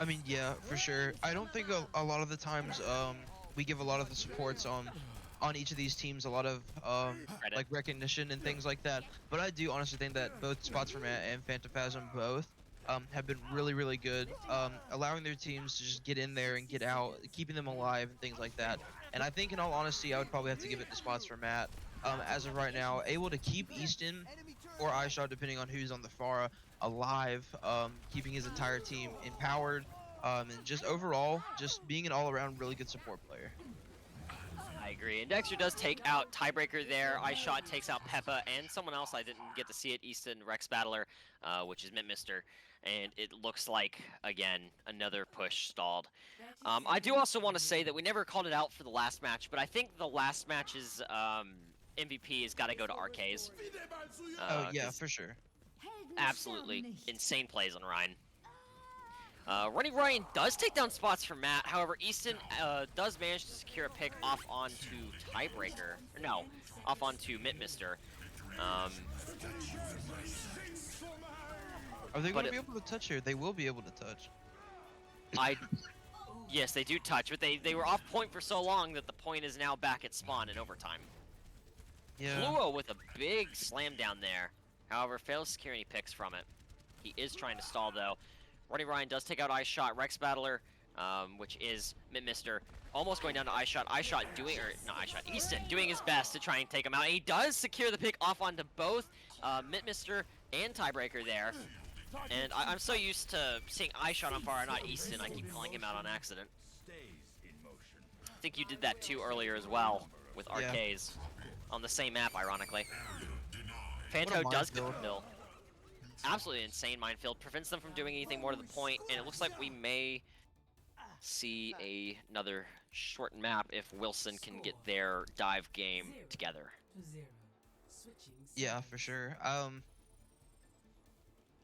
I mean, yeah, for sure. I don't think a lot of the times we give a lot of the supports on each of these teams a lot of like recognition and things like that. But I do honestly think that both Spots for Matt and Phantophasm both have been really, really good, allowing their teams to just get in there and get out, keeping them alive and things like that. And I think, in all honesty, I would probably have to give it to spots for Matt. As of right now, able to keep Easton or iShot, depending on who's on the Pharah, alive, keeping his entire team empowered, and just overall, just being an all-around really good support player. I agree. And Dexter does take out Tiebreaker there. iShot takes out Peppa and someone else I didn't get to see it, Easton Rex Battler, which is Mister. And it looks like, again, another push stalled. I do also want to say that we never called it out for the last match, but I think the last match's MVP has got to go to Arcaze. Oh, yeah, for sure. Absolutely insane plays on Ryan. Running Ryan does take down spots for Matt. However, Easton does manage to secure a pick off onto Tiebreaker. Or no, off onto Mister. Are they going to be able to touch here? They will be able to touch. Yes, they do touch, but they were off point for so long that the point is now back at spawn in overtime. Yeah. Fluo with a big slam down there. However, fails to secure any picks from it. He is trying to stall though. Running Ryan does take out iShot, Rex Battler, which is Mister. Almost going down to iShot. iShot doing, or not iShot, Easton doing his best to try and take him out. And he does secure the pick off onto both Mister and Tiebreaker there. And I'm so used to seeing iShot on fire, not Easton. I keep calling him out on accident. I think you did that too earlier as well with Arcaze on the same map, ironically. Fanto does get the kill. Absolutely insane minefield. Prevents them from doing anything more to the point, and it looks like we may see another short map if Wilson can get their dive game together. Yeah, for sure.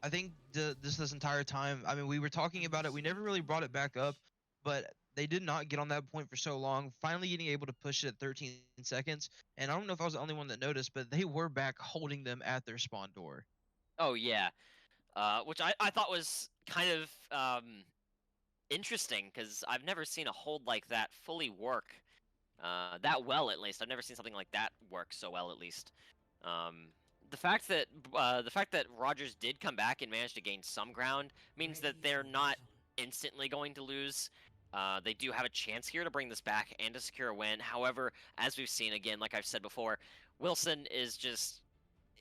I think this entire time, I mean, we were talking about it. We never really brought it back up, but they did not get on that point for so long. Finally getting able to push it at 13 seconds. And I don't know if I was the only one that noticed, but they were back holding them at their spawn door. Oh, yeah. Which I thought was kind of interesting, because I've never seen a hold like that fully work that well, at least. I've never seen something like that work so well, at least. The fact that Rogers did come back and manage to gain some ground means that they're not instantly going to lose. They do have a chance here to bring this back and to secure a win. However, as we've seen again, like I've said before, Wilson is just...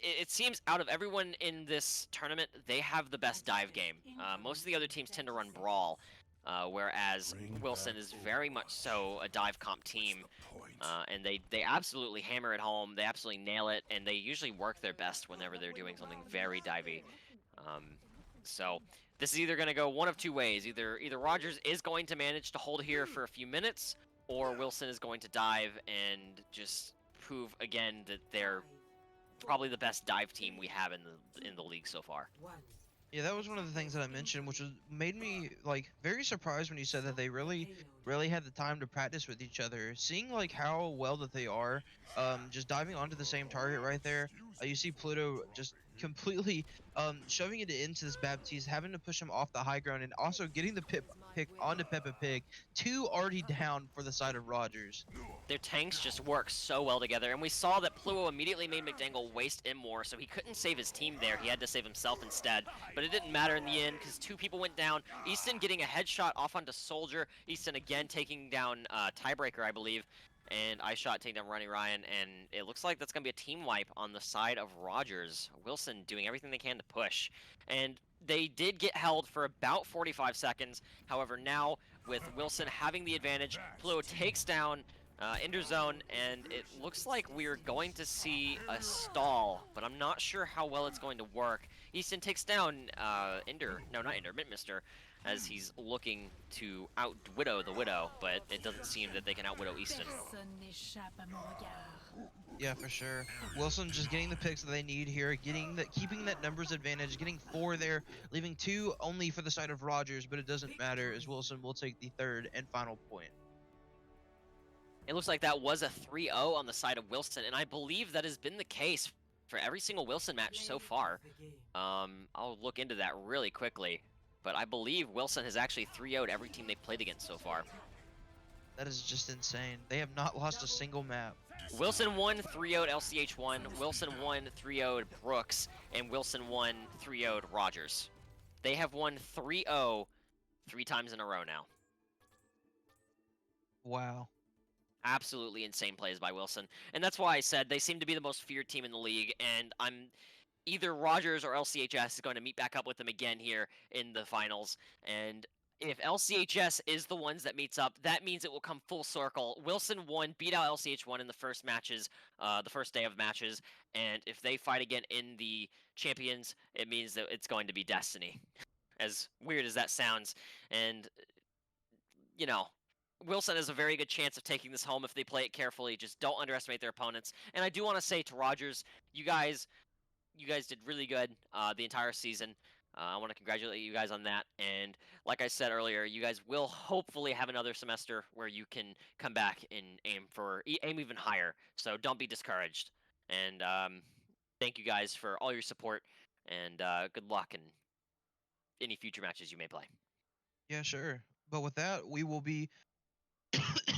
It seems out of everyone in this tournament, they have the best dive game. Most of the other teams tend to run Brawl, whereas Wilson is very much so a dive comp team. And they absolutely hammer it home, they absolutely nail it, and they usually work their best whenever they're doing something very divey. So this is either going to go one of two ways. Either Rogers is going to manage to hold here for a few minutes, or Wilson is going to dive and just prove again that they're probably the best dive team we have in the league so far. Yeah, that was one of the things that I mentioned, which made me like very surprised when you said that they really had the time to practice with each other. Seeing like how well that they are, just diving onto the same target right there. You see Pluto just completely shoving it into this Baptiste, having to push him off the high ground, and also getting the pick onto Peppa Pig. 2 already down for the side of Rogers. Their tanks just work so well together, and we saw that Pluto immediately made McDangle waste him more, so he couldn't save his team there. He had to save himself instead, but it didn't matter in the end because 2 people went down. Easton getting a headshot off onto Soldier. Easton again taking down Tiebreaker, I believe, and iShot taking down Running Ryan, and it looks like that's going to be a team wipe on the side of Rogers. Wilson doing everything they can to push, and they did get held for about 45 seconds. However, now with Wilson having the advantage, Pluto takes down Ender Zone, and it looks like we're going to see a stall, but I'm not sure how well it's going to work. Easton takes down Mister, as he's looking to out-widow the Widow, but it doesn't seem that they can out-widow Easton. Yeah, for sure. Wilson just getting the picks that they need here, keeping that numbers advantage, getting 4 there, leaving 2 only for the side of Rogers, but it doesn't matter as Wilson will take the 3rd and final point. It looks like that was a 3-0 on the side of Wilson, and I believe that has been the case for every single Wilson match so far. I'll look into that really quickly, but I believe Wilson has actually 3-0'd every team they've played against so far. That is just insane. They have not lost a single map. Wilson won 3-0'd LCH1, Wilson won 3-0'd Brooks, and Wilson won 3-0'd Rogers. They have won 3-0 3 times in a row now. Wow. Absolutely insane plays by Wilson. And that's why I said they seem to be the most feared team in the league. And I'm either Rogers or LCHS is going to meet back up with them again here in the finals. And if LCHS is the ones that meets up, that means it will come full circle. Wilson won, beat out LCH1 in the first matches, the first day of matches. And if they fight again in the champions, it means that it's going to be destiny. As weird as that sounds. And you know, Wilson has a very good chance of taking this home if they play it carefully. Just don't underestimate their opponents. And I do want to say to Rogers, you guys did really good the entire season. I want to congratulate you guys on that. And like I said earlier, you guys will hopefully have another semester where you can come back and aim even higher. So don't be discouraged. And thank you guys for all your support. And good luck in any future matches you may play. Yeah, sure. But with that, we will be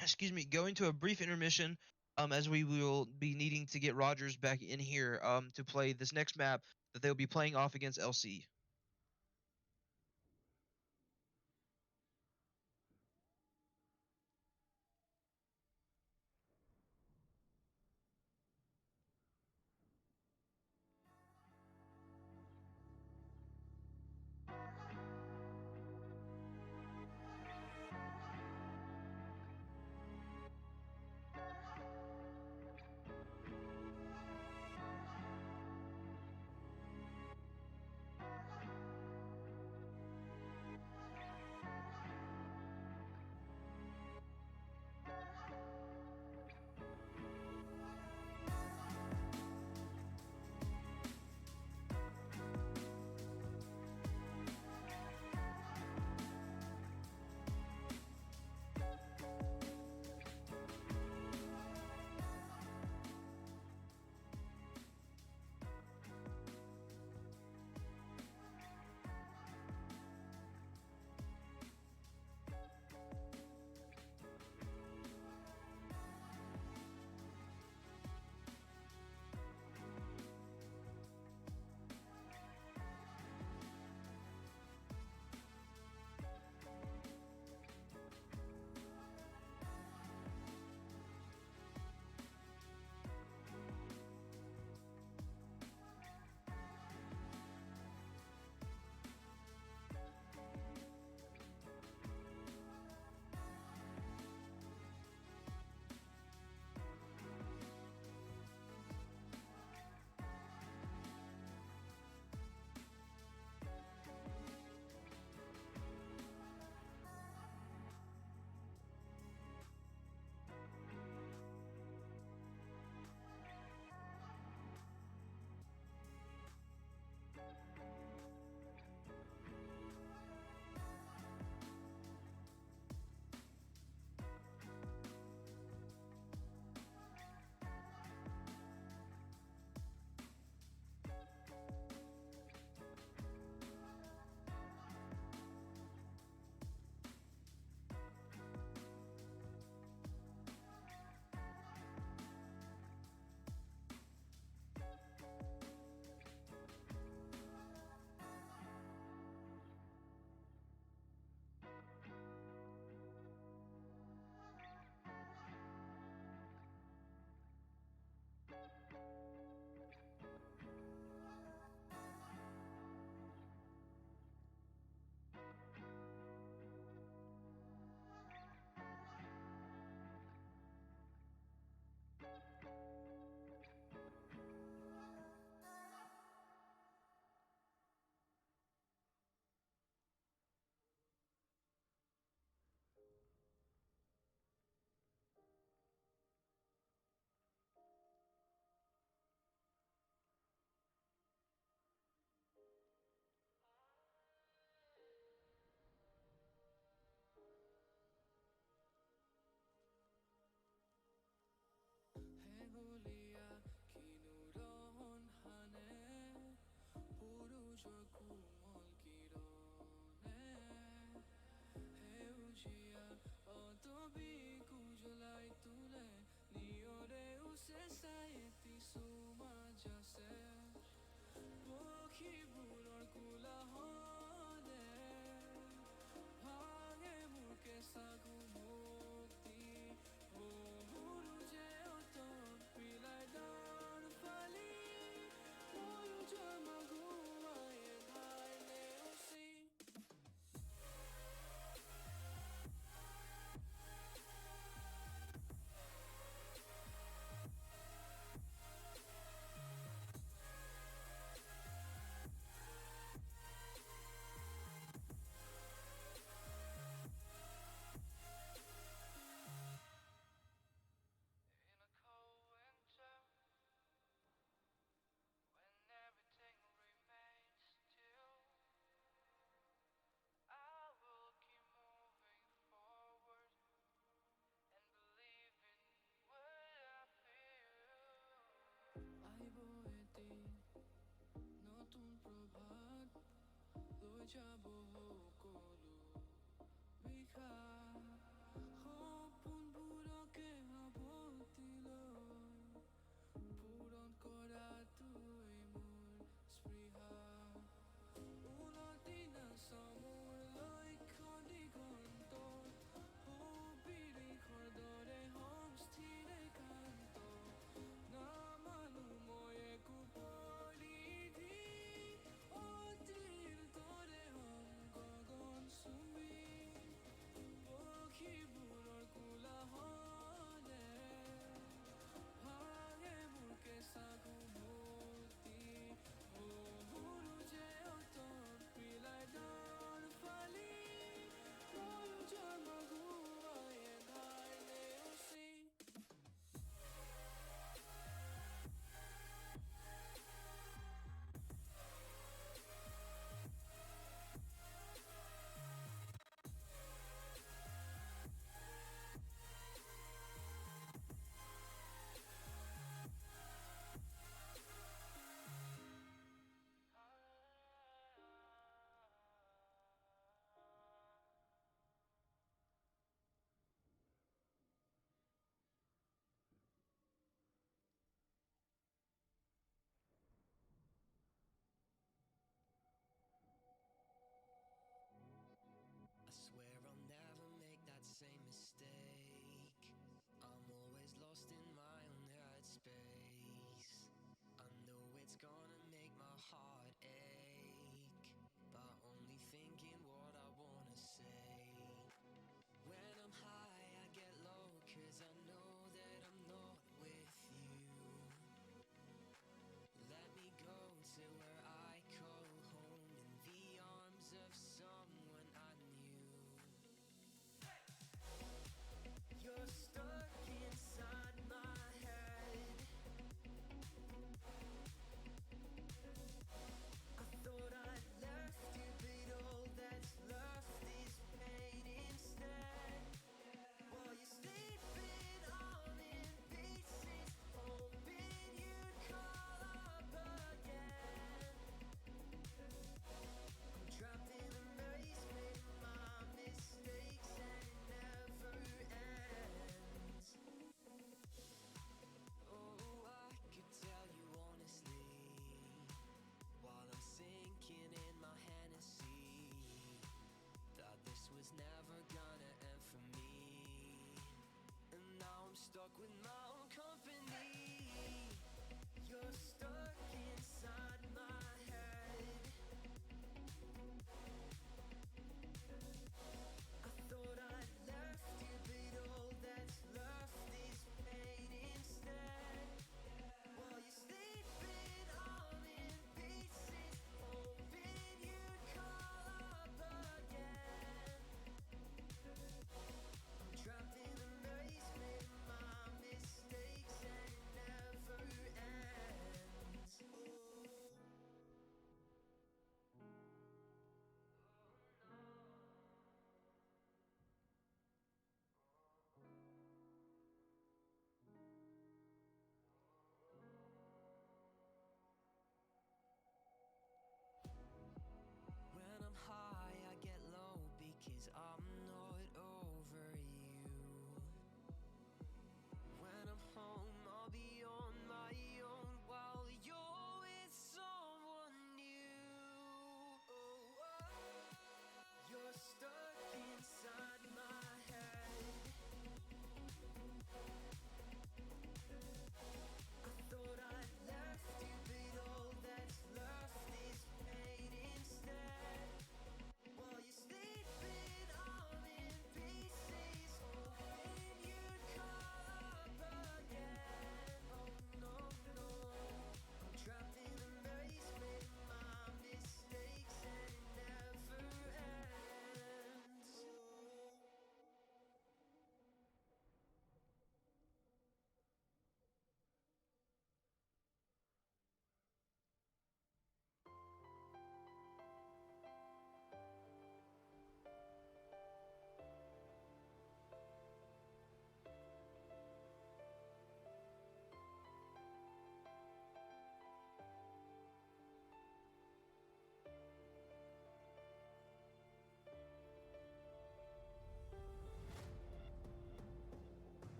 excuse me, going to a brief intermission, as we will be needing to get Rogers back in here, to play this next map that they'll be playing off against LC. প্ৰভাত লৈ যাব সকলো বিষাদ সপোনবোৰকে সাৱটি লৈ পূৰণ কৰাটোৱেই মোৰ স্পৃহা উলটি নাচাওঁ মোৰ লক্ষ্য দিগন্তৰ সবিৰিষৰ দৰে সংস্থিৰ একান্ত নামানো মই একো পৰিধি অতিৰ দৰে হম গগনচুম্বী পক্ষীবোৰৰ কোলাহলে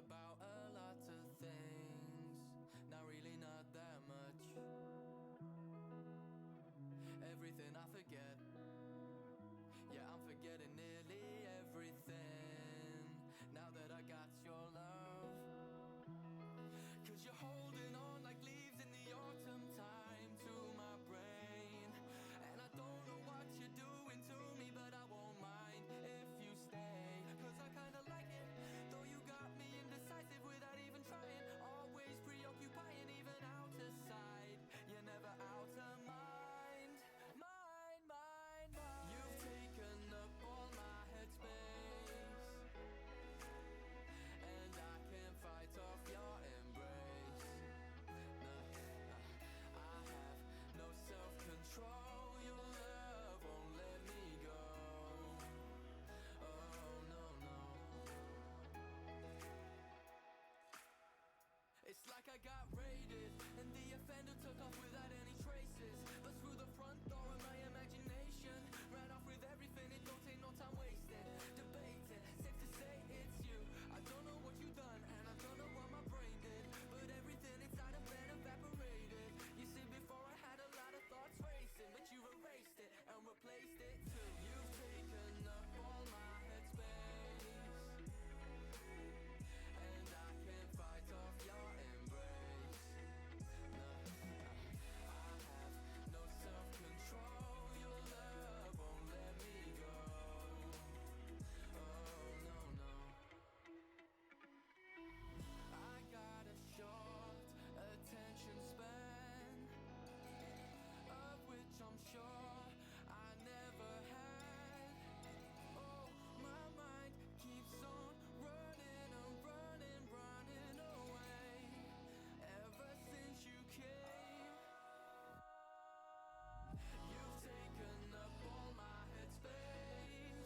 about a lot of things, not really not that much. Everything I forget, yeah, I'm forgetting nearly everything now that I got your love. Cause you're holding on like leaves in the autumn time to my brain. And I don't know what you're doing to me, but I won't mind if you stay. Cause I kinda like it, though you got me indecisive without even trying. Always preoccupying, even out of sight. You're never out of mind. Mind. You've taken up all my headspace, and I can't fight off your embrace. I have no self-control. Your love won't let me go. Oh no. It's like I got raided, and the offender took off without any traces. But through the front door of my imagination, ran off with everything, it don't take no time wasted. Debating, safe to say it's you. I don't know what you done, and I don't know what my brain did, but everything inside of it evaporated. You see, before I had a lot of thoughts racing, but you erased it and replaced it too. You've taken up all my headspace, and I can't fight off your embrace. I have no self-control. Your love won't let me go. Oh no. I got a short attention span, of which I'm sure I never had. Oh, my mind keeps on running away. Ever since you came, you've taken up all my headspace,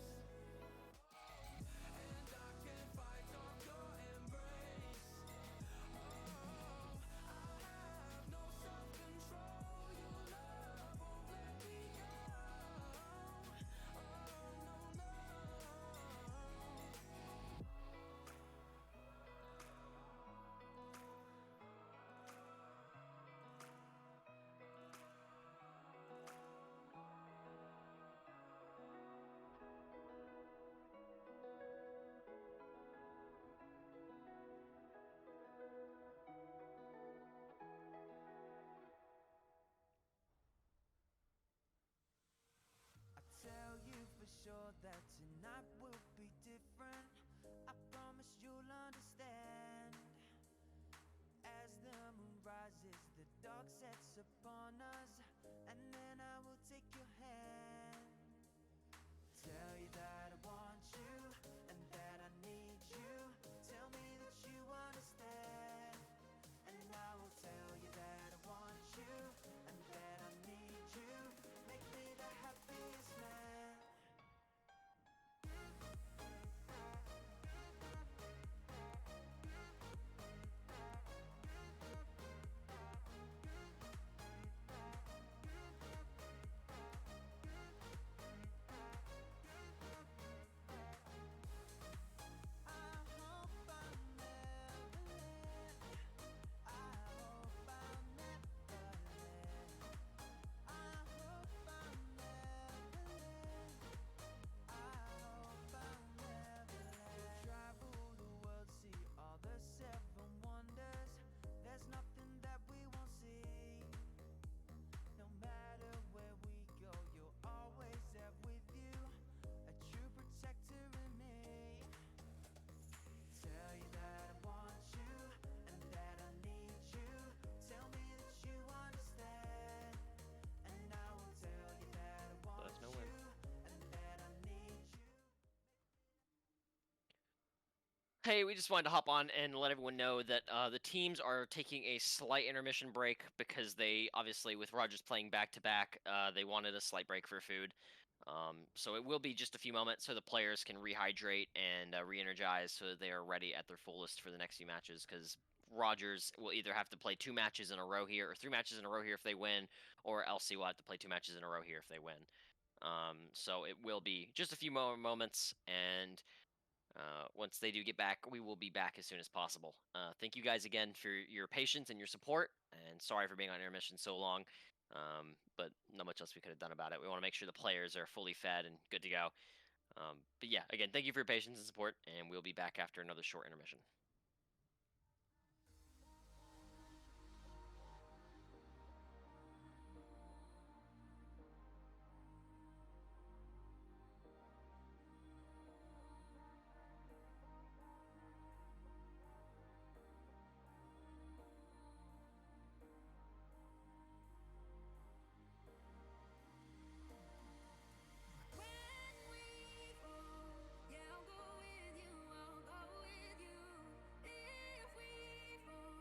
and I can't fight off your embrace. Oh, I have no self-control. Your love won't let me go. Oh no. I tell you for sure that tonight will be different. I promise you'll understand. As the moon rises, the dark sets upon us, and then I will take your hand. Tell you that I want you, and that I need you. Tell me that you understand. And I will tell you that I want you, and that I need you. Make me the happiest man. There's nothing that we won't see. No matter where we go, you'll always have with you a true protector in me. Tell you that I want you, and that I need you. Tell me that you understand. And I will tell you that I want you, and that I need you. Hey, we just wanted to hop on and let everyone know that the teams are taking a slight intermission break because they obviously, with Rogers playing back to back, they wanted a slight break for food. So it will be just a few moments so the players can rehydrate and re-energize so that they are ready at their fullest for the next few matches. Because Rogers will either have to play 2 matches in a row here, or 3 matches in a row here if they win, or LC will have to play 2 matches in a row here if they win. So it will be just a few more moments, and Once they do get back, we will be back as soon as possible. Thank you guys again for your patience and your support, and sorry for being on intermission so long. But not much else we could have done about it. We want to make sure the players are fully fed and good to go. But yeah, again, thank you for your patience and support, and we'll be back after another short intermission. When we fall, yeah, I'll go with you, I'll go with you. If we fall,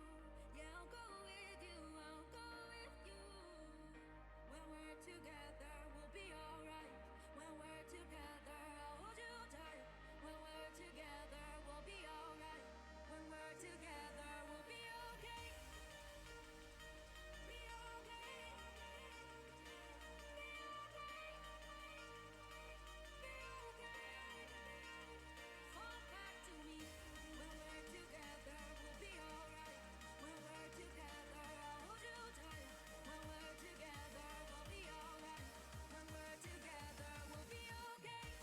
yeah, I'll go with you, I'll go with you. When we're together, we'll be alright. When we're together, I'll hold you tight. When we're together, we'll be alright. When we're together, we'll be okay. Be okay. Fall back to me. When we're together, we'll be alright. When we're together, I'll hold you tight. When we're together, we'll be alright. When we're together, we'll be okay.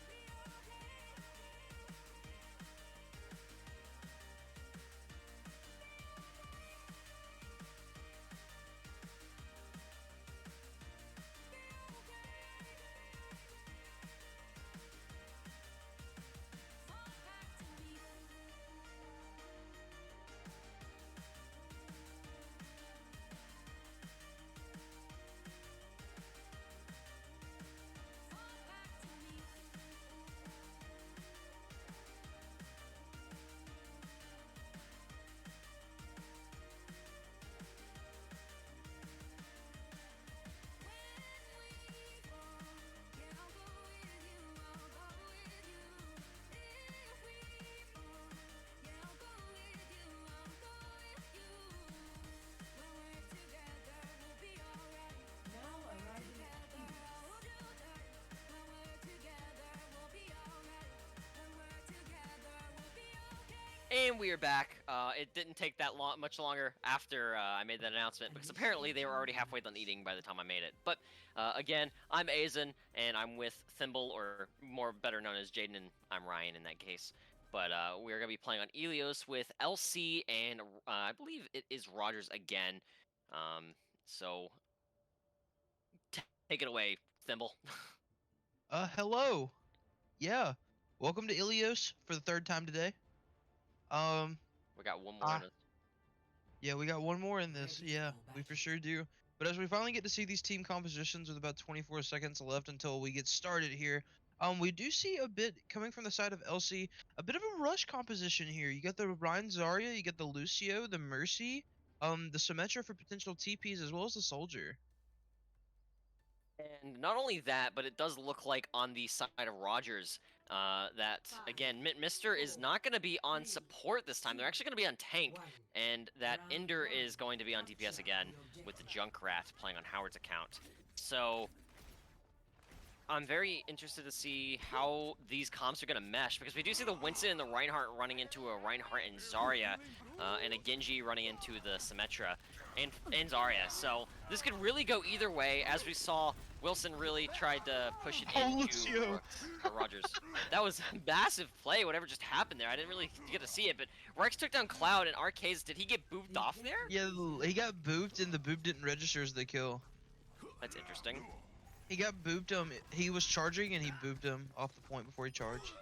Be okay. Fall back to me. Fall back to me. When we fall, yeah, I'll go with you, I'll go with you. If we fall, yeah, I'll go with you, I'll go with you. When we're together, we'll be alright. Now arriving at Together, I'll hold you tight. When we're together, we'll be alright. When we're together, we'll be okay. And we are back. It didn't take that much longer after I made that announcement because apparently they were already halfway done eating by the time I made it. But again, I'm Azen, and I'm with Thimble, or more better known as Jaden, and I'm Ryan in that case. But we're gonna be playing on Elios with LC and I believe it is Rogers again. So take it away, Thimble. Hello. Yeah. Welcome to Ilios for the third time today. We got one more in this. Yeah, we got one more in this. Ready to Yeah, go we back. for sure do. But as we finally get to see these team compositions with about 24 seconds left until we get started here, we do see a bit coming from the side of Elsie, a bit of a rush composition here. You got the Ryan Zarya, you got the Lucio, the Mercy, the Symmetra for potential TPs, as well as the Soldier. And not only that, but it does look like on the side of Rogers that, again, Mister is not going to be on support this time. They're actually going to be on tank, and that Ender is going to be on DPS again with the Junkrat playing on Howard's account. So I'm very interested to see how these comps are going to mesh, because we do see the Winston and the Reinhardt running into a Reinhardt and Zarya, and a Genji running into the Symmetra and Zarya. So this could really go either way, as we saw Wilson really tried to push it into Lucio. Rogers. That was a massive play, whatever just happened there. I didn't really get to see it, but Rex took down Cloud, and Arcades, did he get booped off there? Yeah, he got booped, and the boop didn't register as the kill. That's interesting. He got booped he was charging and he booped him off the point before he charged.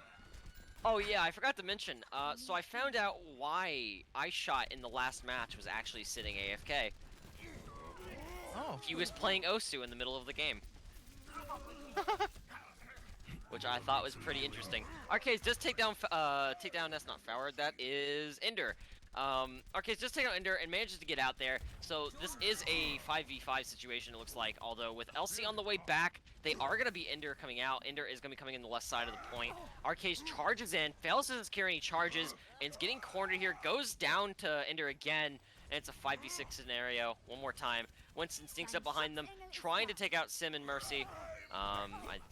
Oh yeah, I forgot to mention. So I found out why iShot in the last match was actually sitting AFK. Oh. He was playing Osu in the middle of the game. Which I thought was pretty interesting. Arcades does take down, that's not Foward, that is Ender. Arcades just take out Ender and manages to get out there. So this is a 5v5 situation, it looks like. Although with LC on the way back, they are going to be Ender coming out. Ender is going to be coming in the left side of the point. Arcades charges in, fails to secure any charges, and is getting cornered here. Goes down to Ender again, and it's a 5v6 scenario. One more time. Winston sneaks up behind them, trying to take out Sim and Mercy. I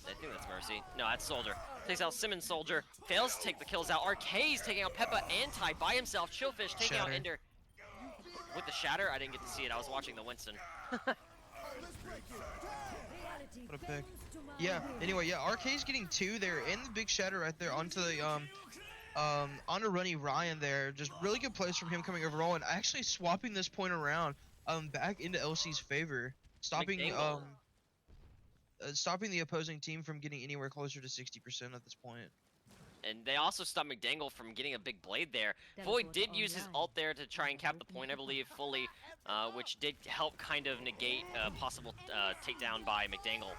think that's Mercy. No, that's Soldier. Takes out Simmons Soldier. Fails to take the kills out. Arcade's taking out Peppa and Ty by himself. Chillfish taking out Shatter. Ender. With the Shatter, I didn't get to see it. I was watching the Winston. What a pick. Yeah, anyway, yeah, Arcade's getting 2 there, and the big Shatter right there onto the, onto Runny Ryan there. Just really good plays from him coming overall, and actually swapping this point around, back into LC's favor. Stopping, McDangle. stopping the opposing team from getting anywhere closer to 60% at this point. And they also stopped McDangle from getting a big blade there. Void did use his ult there to try and cap the point, I believe, fully, which did help kind of negate a possible takedown by McDangle.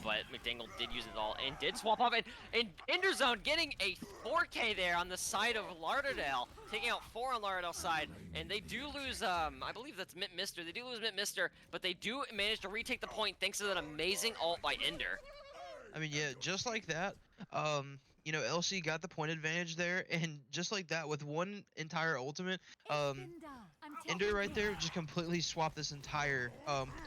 But McDangle did use it all and did swap up. And Enderzone getting a 4K there on the side of Lauderdale, taking out 4 on Lauderdale's side. And they do lose, I believe that's Mint Mister. They do lose Mint Mister, but they do manage to retake the point thanks to that amazing ult by Ender. I mean, yeah, just like that, you know, LC got the point advantage there, and just like that, with one entire ultimate, Ender right there just completely swapped this entire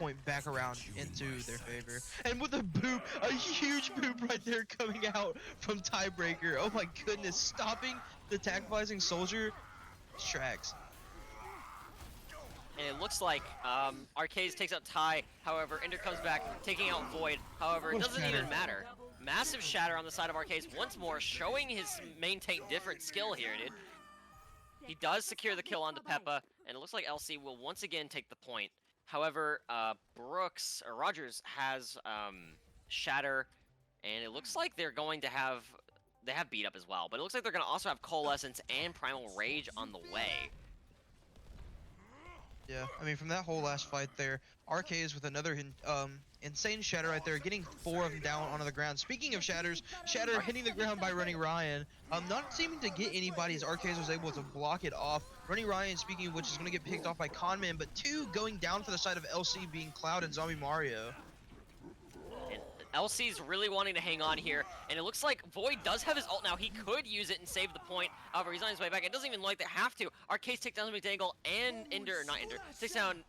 point back around into their favor. And with a boop, a huge boop right there coming out from Tiebreaker. Oh my goodness, stopping the tacticalizing Soldier tracks. And it looks like Arcades takes out Ty, however, Ender comes back, taking out Void. However, it doesn't even matter. Massive Shatter on the side of Arcades once more, showing his main tank different skill here, dude. He does secure the kill onto Peppa, and it looks like LC will once again take the point. However, Rogers has Shatter, and it looks like they're going to have, they have Beat Up as well, but it looks like they're going to also have Coalescence and Primal Rage on the way. Yeah, I mean, from that whole last fight there, Arcades with another insane Shatter right there, getting 4 of them down onto the ground. Speaking of Shatters, Shatter hitting the ground by Runny Ryan, not seeming to get anybody as Arcades was able to block it off. Runny Ryan, speaking of which, is going to get picked off by Conman, but 2 going down for the side of LC being Cloud and Zombie Mario. LC's really wanting to hang on here, and it looks like Void does have his ult now. He could use it and save the point. However, he's on his way back. It doesn't even look like they have to. Arcades takes down McDangle and takes down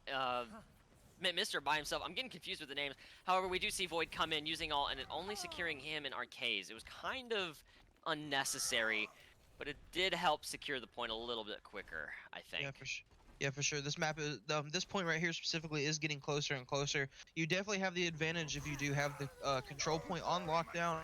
Mister by himself. I'm getting confused with the names. However, we do see Void come in using ult, and it only securing him and Arcades. It was kind of unnecessary, but it did help secure the point a little bit quicker, I think. Yeah, for sure. Yeah, for sure. This map is this point right here specifically is getting closer and closer. You definitely have the advantage if you do have the control point on lockdown,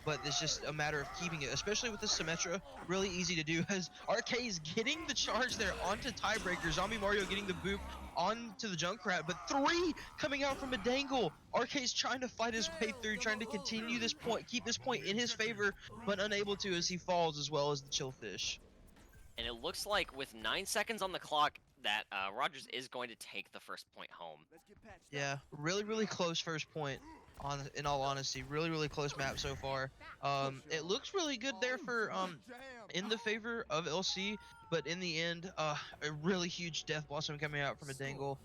but it's just a matter of keeping it, especially with the Symmetra. Really easy to do as Arcade's getting the charge there onto Tiebreaker. Zombie Mario getting the boop onto the Junkrat, but 3 coming out from a dangle. Arcade's trying to fight his way through, trying to continue this point, keep this point in his favor, but unable to as he falls, as well as the Chillfish. And it looks like with 9 seconds on the clock that Rogers is going to take the first point home. Yeah, really close first point. In all honesty, really close map so far. It looks really good there for in the favor of LC, but in the end, a really huge Death Blossom coming out from a dangle,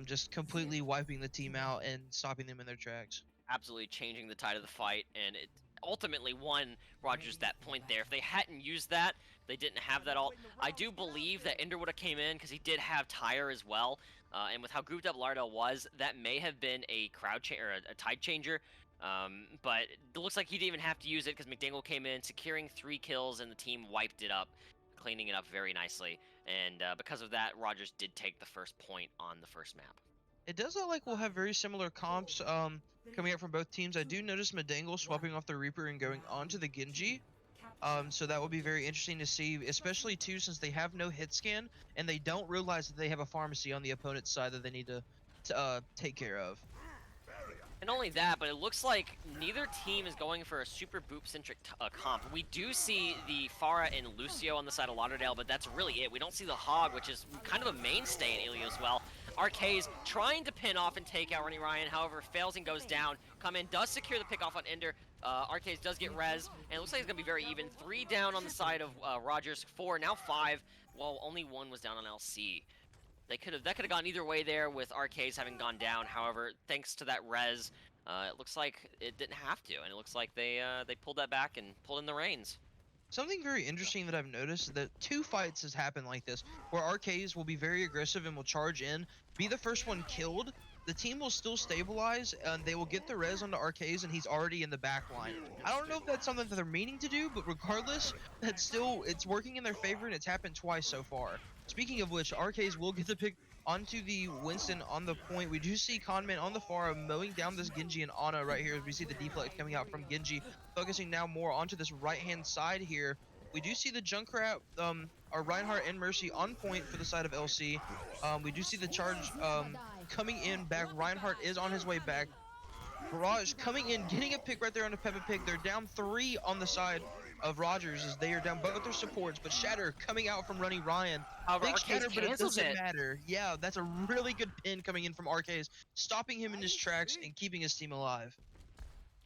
just completely wiping the team out and stopping them in their tracks. Absolutely changing the tide of the fight, and it ultimately won Rogers that point there. If they hadn't used that, they didn't have that ult. I do believe that Ender would have came in because he did have Tire as well. And with how grouped up Lauderdale was, that may have been a a tide changer. But it looks like he didn't even have to use it because McDangle came in, securing 3 kills, and the team wiped it up, cleaning it up very nicely. And because of that, Rogers did take the first point on the first map. It does look like we'll have very similar comps coming out from both teams. I do notice McDangle swapping off the Reaper and going onto the Genji. So that will be very interesting to see, especially too since they have no hit scan and they don't realize that they have a pharmacy on the opponent's side that they need to take care of. And only that, but it looks like neither team is going for a super boop-centric comp. We do see the Pharah and Lucio on the side of Lauderdale, but that's really it. We don't see the Hog, which is kind of a mainstay in Ilio as well. Arcade's trying to pin off and take out Runny Ryan, however, fails and goes down. Come in, does secure the pick off on Ender. Arcade's does get res, and it looks like it's going to be very even. 3 down on the side of Rogers, 4, now 5, while only 1 was down on LC. That could have gone either way there with Arcades having gone down. However, thanks to that res, it looks like it didn't have to, and it looks like they pulled that back and pulled in the reins. Something very interesting that I've noticed is that 2 fights has happened like this, where RKs will be very aggressive and will charge in, be the first one killed. The team will still stabilize, and they will get the res onto RKs, and he's already in the back line. I don't know if that's something that they're meaning to do, but regardless, it's working in their favor, and it's happened twice so far. Speaking of which, RKs will get the pick onto the Winston on the point. We do see Conman on the far mowing down this Genji and Ana right here as we see the deflect coming out from Genji, focusing now more onto this right-hand side here. We do see the Junkrat, our Reinhardt and Mercy on point for the side of LC. We do see the charge coming in back. Reinhardt is on his way back. Barrage coming in, getting a pick right there on the Peppa Pig. They're down 3 on the side of Rogers as they are down both their supports, but Shatter coming out from Running Ryan. However, Big Arcades Shatter, but it cancels doesn't it. matter. Yeah, that's a really good pin coming in from Arcades, stopping him in his tracks and keeping his team alive.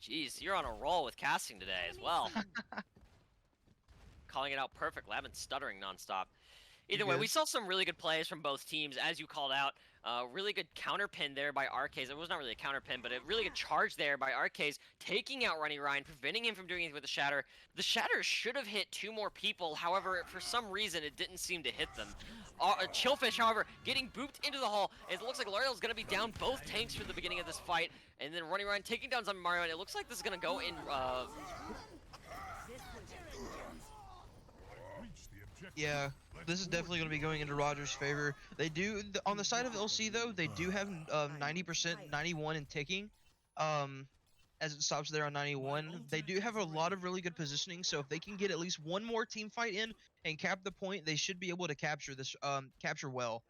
Jeez, you're on a roll with casting today as well. Calling it out perfectly. I've been stuttering nonstop. Either way, Good. we saw some really good plays from both teams, as you called out. Really good counter pin there by Arcades. It was not really a counter pin, but a really good charge there by Arcades, taking out Running Ryan, preventing him from doing anything with the Shatter. The Shatter should have hit 2 more people, however, for some reason, it didn't seem to hit them. Chillfish, however, getting booped into the hull. It looks like Lauderdale's going to be down both tanks for the beginning of this fight, and then Running Ryan taking down Zombie Mario, and it looks like this is going to go in... Yeah, this is definitely going to be going into Rogers' favor. They do, on the side of LC though, they do have 90%, 91 in ticking. As it stops there on 91. They do have a lot of really good positioning, so if they can get at least one more team fight in and cap the point, they should be able to capture this, capture well.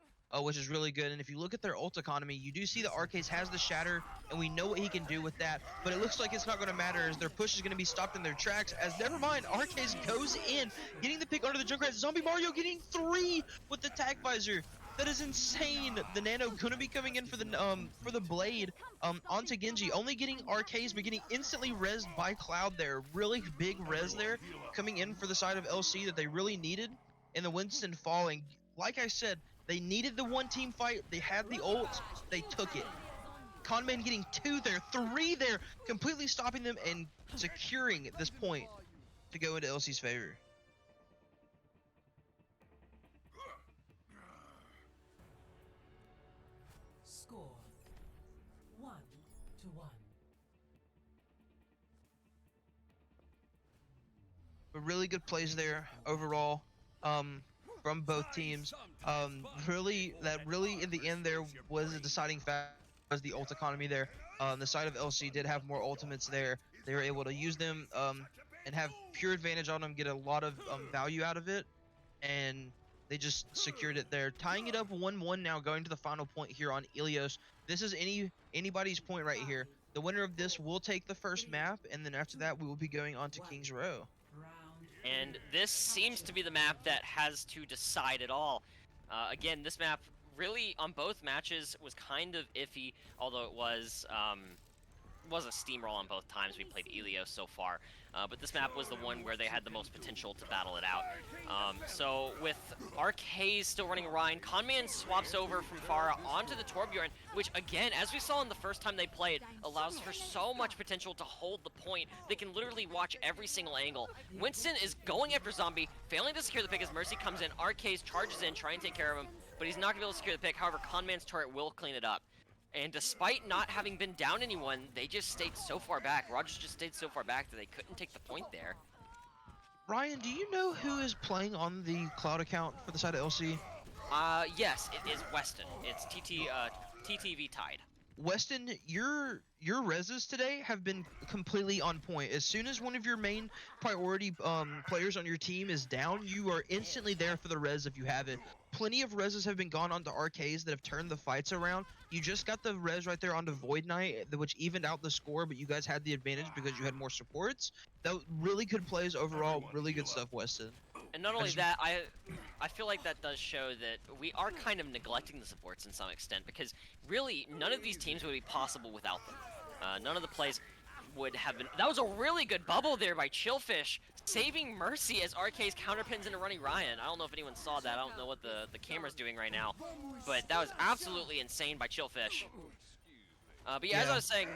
Which is really good. And if you look at their ult economy, you do see that Arcades has the Shatter, and we know what he can do with that. But it looks like it's not going to matter as their push is going to be stopped in their tracks. As never mind, Arcades goes in, getting the pick under the Junkrat. Zombie Mario getting 3 with the tag visor. That is insane. The Nano going to be coming in for the blade onto Genji, only getting Arcades, but getting instantly rezzed by Cloud there. Really big res there coming in for the side of LC that they really needed. And the Winston falling. Like I said, they needed the 1-team fight. They had the ult. They took it. Conman getting 2 there, 3 there, completely stopping them and securing this point to go into LC's favor. Score 1-1. But really good plays there overall. From both teams. Really in the end there was a deciding factor was the ult economy there. The side of LC did have more ultimates there. They were able to use them and have pure advantage on them, get a lot of value out of it, and they just secured it there. Tying it up 1-1 now, going to the final point here on Ilios. This is anybody's point right here. The winner of this will take the first map, and then after that we will be going on to King's Row. And this seems to be the map that has to decide it all. Again, this map really on both matches was kind of iffy, although it was a steamroll on both times we played Ilios so far. But this map was the one where they had the most potential to battle it out. So with Arcades still running Ryan, Conman swaps over from Pharah onto the Torbjorn, which again, as we saw in the first time they played, allows for so much potential to hold the point. They can literally watch every single angle. Winston is going after Zombie, failing to secure the pick as Mercy comes in. Arcades charges in, trying to take care of him, but he's not going to be able to secure the pick. However, Conman's turret will clean it up. And despite not having been down anyone, they just stayed so far back. Rogers just stayed so far back that they couldn't take the point there. Ryan, do you know who is playing on the Cloud account for the side of LC? Yes, it is Weston. It's TTV Tide. Weston, your reses today have been completely on point. As soon as one of your main priority players on your team is down, you are instantly there for the res if you have it. Plenty of reses have been gone onto RKs that have turned the fights around. You just got the res right there onto Void Knight, which evened out the score, but you guys had the advantage because you had more supports. That really good plays overall, really good stuff, Weston. And not only that, I feel like that does show that we are kind of neglecting the supports in some extent, because really none of these teams would be possible without them. None of the plays would have been. That was a really good bubble there by Chillfish, saving Mercy as RK's counterpins into Running Ryan. I don't know if anyone saw that. I don't know what the camera's doing right now, but that was absolutely insane by Chillfish. But yeah, as I was saying,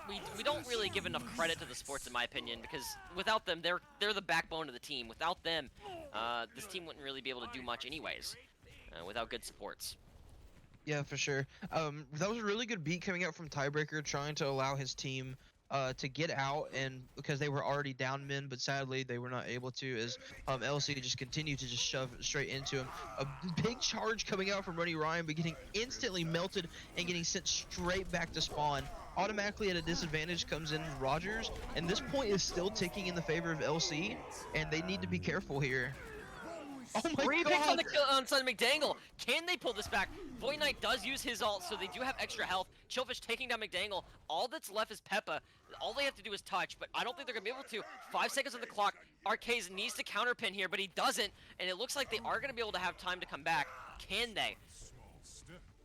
we don't really give enough credit to the sports, in my opinion, because without them, they're the backbone of the team. Without them, this team wouldn't really be able to do much anyways, without good supports. Yeah, for sure. That was a really good beat coming out from Tiebreaker, trying to allow his team to get out, and because they were already down men, but sadly they were not able to, as LC just continued to just shove straight into him. A big charge coming out from Ronnie Ryan, but getting instantly melted and getting sent straight back to spawn. Automatically at a disadvantage comes in Rogers, and this point is still ticking in the favor of LC, and they need to be careful here. Oh my Three god! picks on Son McDangle. Can they pull this back? Void Knight does use his ult, so they do have extra health. Chillfish taking down McDangle. All that's left is Peppa. All they have to do is touch, but I don't think they're going to be able to. 5 seconds on the clock. Arcades needs to counterpin here, but he doesn't, and it looks like they are going to be able to have time to come back. Can they?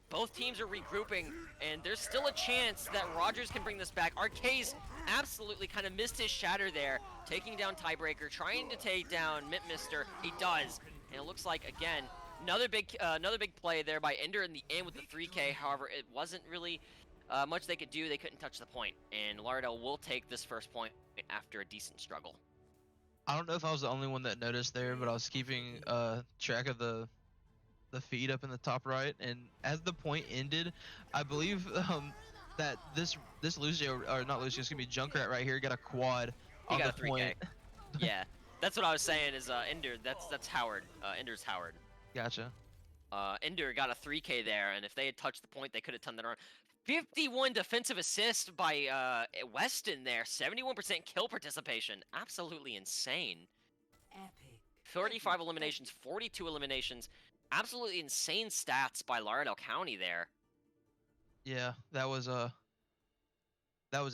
Both teams are regrouping, and there's still a chance that Rogers can bring this back. Arcades absolutely kind of missed his shatter there, taking down Tiebreaker, trying to take down Mister. He does, and it looks like, again, another big play there by Ender in the end with the 3K. However, it wasn't really much they could do. They couldn't touch the point, and Lauderdale will take this first point after a decent struggle. I don't know if I was the only one that noticed there, but I was keeping track of the feed up in the top right, and as the point ended, I believe that this Lucio, or not Lucio, it's gonna be Junkrat right here, got a quad He on got the a 3K. point. Yeah, that's what I was saying. Is Ender? That's Howard. Ender's Howard. Gotcha. Ender got a 3K there, and if they had touched the point, they could have turned that around. 51 defensive assist by Weston there. 71% kill participation. Absolutely insane. Epic. 35 eliminations, 42 eliminations. Absolutely insane stats by Lauderdale County there. Yeah, that was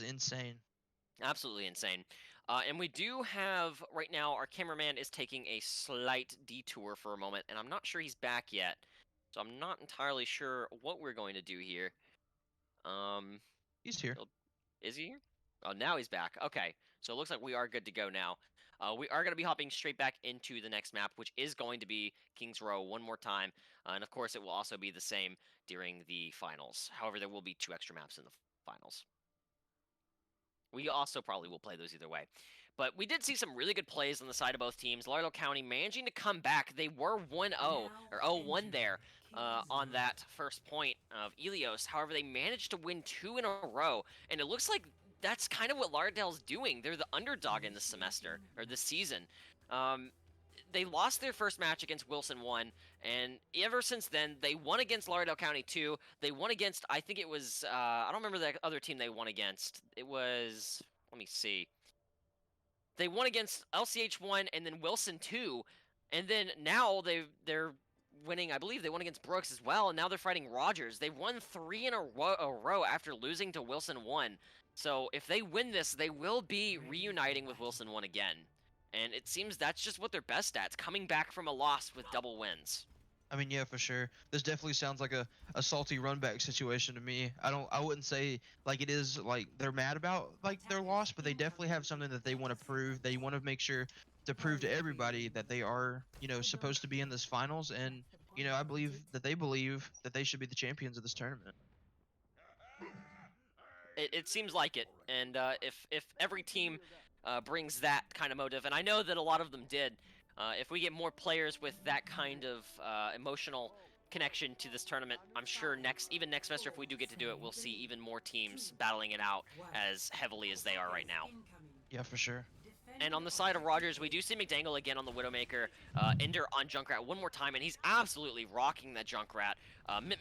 insane. Absolutely insane. And we do have, right now, our cameraman is taking a slight detour for a moment, and I'm not sure he's back yet. So I'm not entirely sure what we're going to do here. He's here. Is he here? Oh, now he's back. Okay, so it looks like we are good to go now. We are going to be hopping straight back into the next map, which is going to be Kings Row one more time. And of course, it will also be the same during the finals. However, there will be 2 extra maps in the finals. We also probably will play those either way. But we did see some really good plays on the side of both teams. Lauderdale County managing to come back. They were 1-0, or 0-1 there on that first point of Elios. However, they managed to win 2 in a row. And it looks like that's kind of what Lauderdale's doing. They're the underdog in this semester, or this season. They lost their first match against Wilson 1, and ever since then, they won against Lauderdale County 2. They won against, I think it was, I don't remember the other team they won against. It was, let me see. They won against LCH 1 and then Wilson 2, and then now they're winning, I believe they won against Brooks as well, and now they're fighting Rogers. They've won 3 in a row after losing to Wilson 1. So if they win this, they will be reuniting with Wilson 1 again. And it seems that's just what they're best at, coming back from a loss with double wins. I mean, yeah, for sure. This definitely sounds like a salty run back situation to me. I wouldn't say like it is like they're mad about like their loss, but they definitely have something that they want to prove. They want to make sure to prove to everybody that they are, supposed to be in this finals, and I believe that they should be the champions of this tournament. It seems like it, and if every team brings that kind of motive, and I know that a lot of them did. If we get more players with that kind of emotional connection to this tournament, I'm sure even next semester, if we do get to do it, we'll see even more teams battling it out as heavily as they are right now. Yeah, for sure. And on the side of Rogers, we do see McDangle again on the Widowmaker, Ender on Junkrat one more time, and he's absolutely rocking that Junkrat.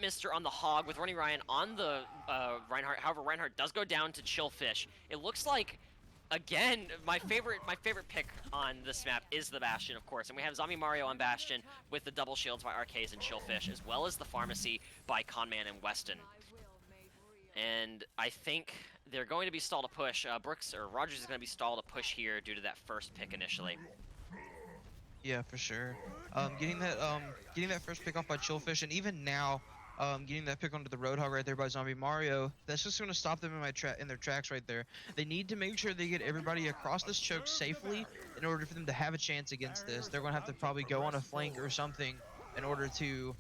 Mister on the Hog with Ronnie Ryan on the Reinhardt. However, Reinhardt does go down to Chillfish. It looks like, again, my favorite pick on this map is the Bastion, of course, and we have Zombie Mario on Bastion with the double shields by Arcades and Chillfish, as well as the Pharmacy by Conman and Weston. And I think they're going to be stalled to push. Rogers is going to be stalled to push here due to that first pick initially. Yeah, for sure. Getting that first pick off by Chillfish, and even now, getting that pick onto the Roadhog right there by Zombie Mario, that's just going to stop them in their tracks right there. They need to make sure they get everybody across this choke safely in order for them to have a chance against this. They're going to have to probably go on a flank or something in order to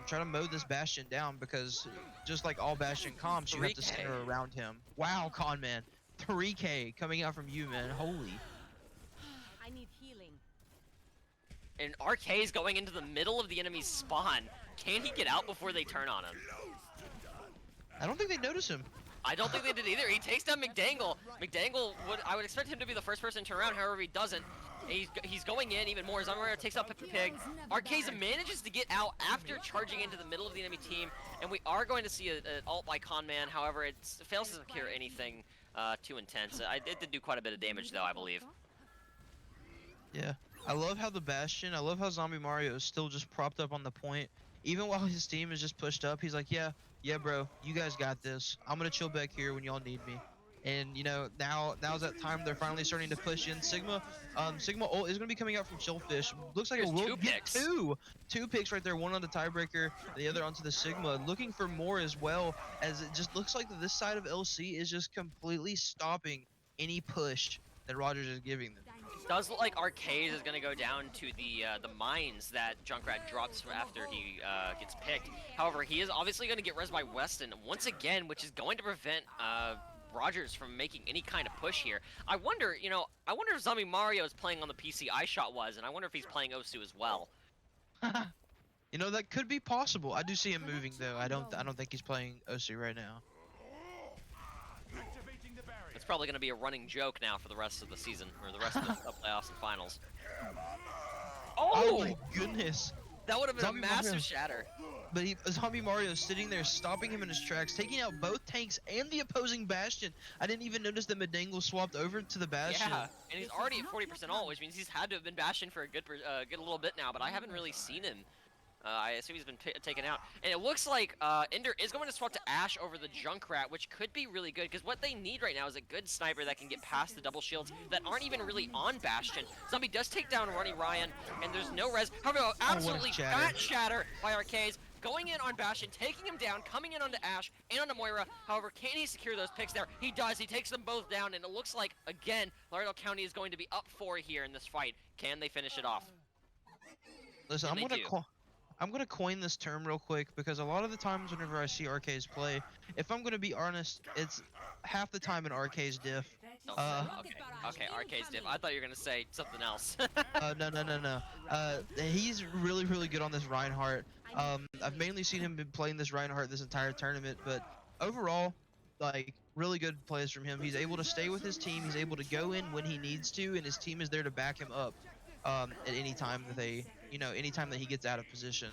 try to mow this Bastion down, because just like all Bastion comps, you have to 3K. center around him. Wow, Conman, 3K coming out from you, man. Holy. I need healing. And RK's going into the middle of the enemy's spawn. Can he get out before they turn on him? I don't think they notice him. I don't think they did either. He takes down McDangle. McDangle, I would expect him to be the first person to turn around, however he doesn't. He's going in even more. Zamora takes out Pepper Pig. Arcades manages to get out after charging into the middle of the enemy team, and we are going to see an ult by Conman. However, it fails to secure anything too intense. It did do quite a bit of damage, though, I believe. Yeah, I love how the Bastion, I love how Zombie Mario is still just propped up on the point. Even while his team is just pushed up, he's like, yeah, bro, you guys got this. I'm gonna chill back here when y'all need me. And you know, now's that time they're finally starting to push in. Sigma ult is gonna be coming out from Chillfish. Looks like it will get two picks right there, one on the tiebreaker, the other onto the Sigma. Looking for more as well, as it just looks like this side of LC is just completely stopping any push that Rogers is giving them. It does look like Arcade is going to go down to the mines that Junkrat drops after he gets picked. However, he is obviously going to get res by Weston once again, which is going to prevent Rogers from making any kind of push here. I wonder if Zombie Mario is playing on the PC iShot was, and I wonder if he's playing Osu as well. You know, that could be possible. I do see him moving though. I don't think he's playing Osu right now. It's probably going to be a running joke now for the rest of the season, or the rest of the playoffs and finals. Oh my goodness! That would have been Zombie a massive Mario. shatter. But Zombie Mario is sitting there, stopping him in his tracks, taking out both tanks and the opposing Bastion. I didn't even notice that Medangle swapped over to the Bastion. Yeah, and he's already at 40% ult, which means he's had to have been Bastion for a good little bit now, but I haven't really seen him. I assume he's been taken out. And it looks like Ender is going to swap to Ash over the Junkrat, which could be really good, because what they need right now is a good sniper that can get past the double shields that aren't even really on Bastion. Zombie does take down Ronnie Ryan, and there's no res. However, absolutely fat shatter by Arcades, going in on Bastion, taking him down, coming in onto Ash and onto Moira. However, can he secure those picks there? He does. He takes them both down, and it looks like, again, Lauderdale County is going to be up 4 here in this fight. Can they finish it off? Listen, I'm gonna coin this term real quick, because a lot of the times whenever I see RK's play, if I'm gonna be honest, it's half the time an RK's diff. Okay, RK's diff. I thought you were gonna say something else. No. He's really, really good on this Reinhardt. I've mainly seen him been playing this Reinhardt this entire tournament, but overall, like, really good plays from him. He's able to stay with his team. He's able to go in when he needs to, and his team is there to back him up at any time that they, anytime that he gets out of position.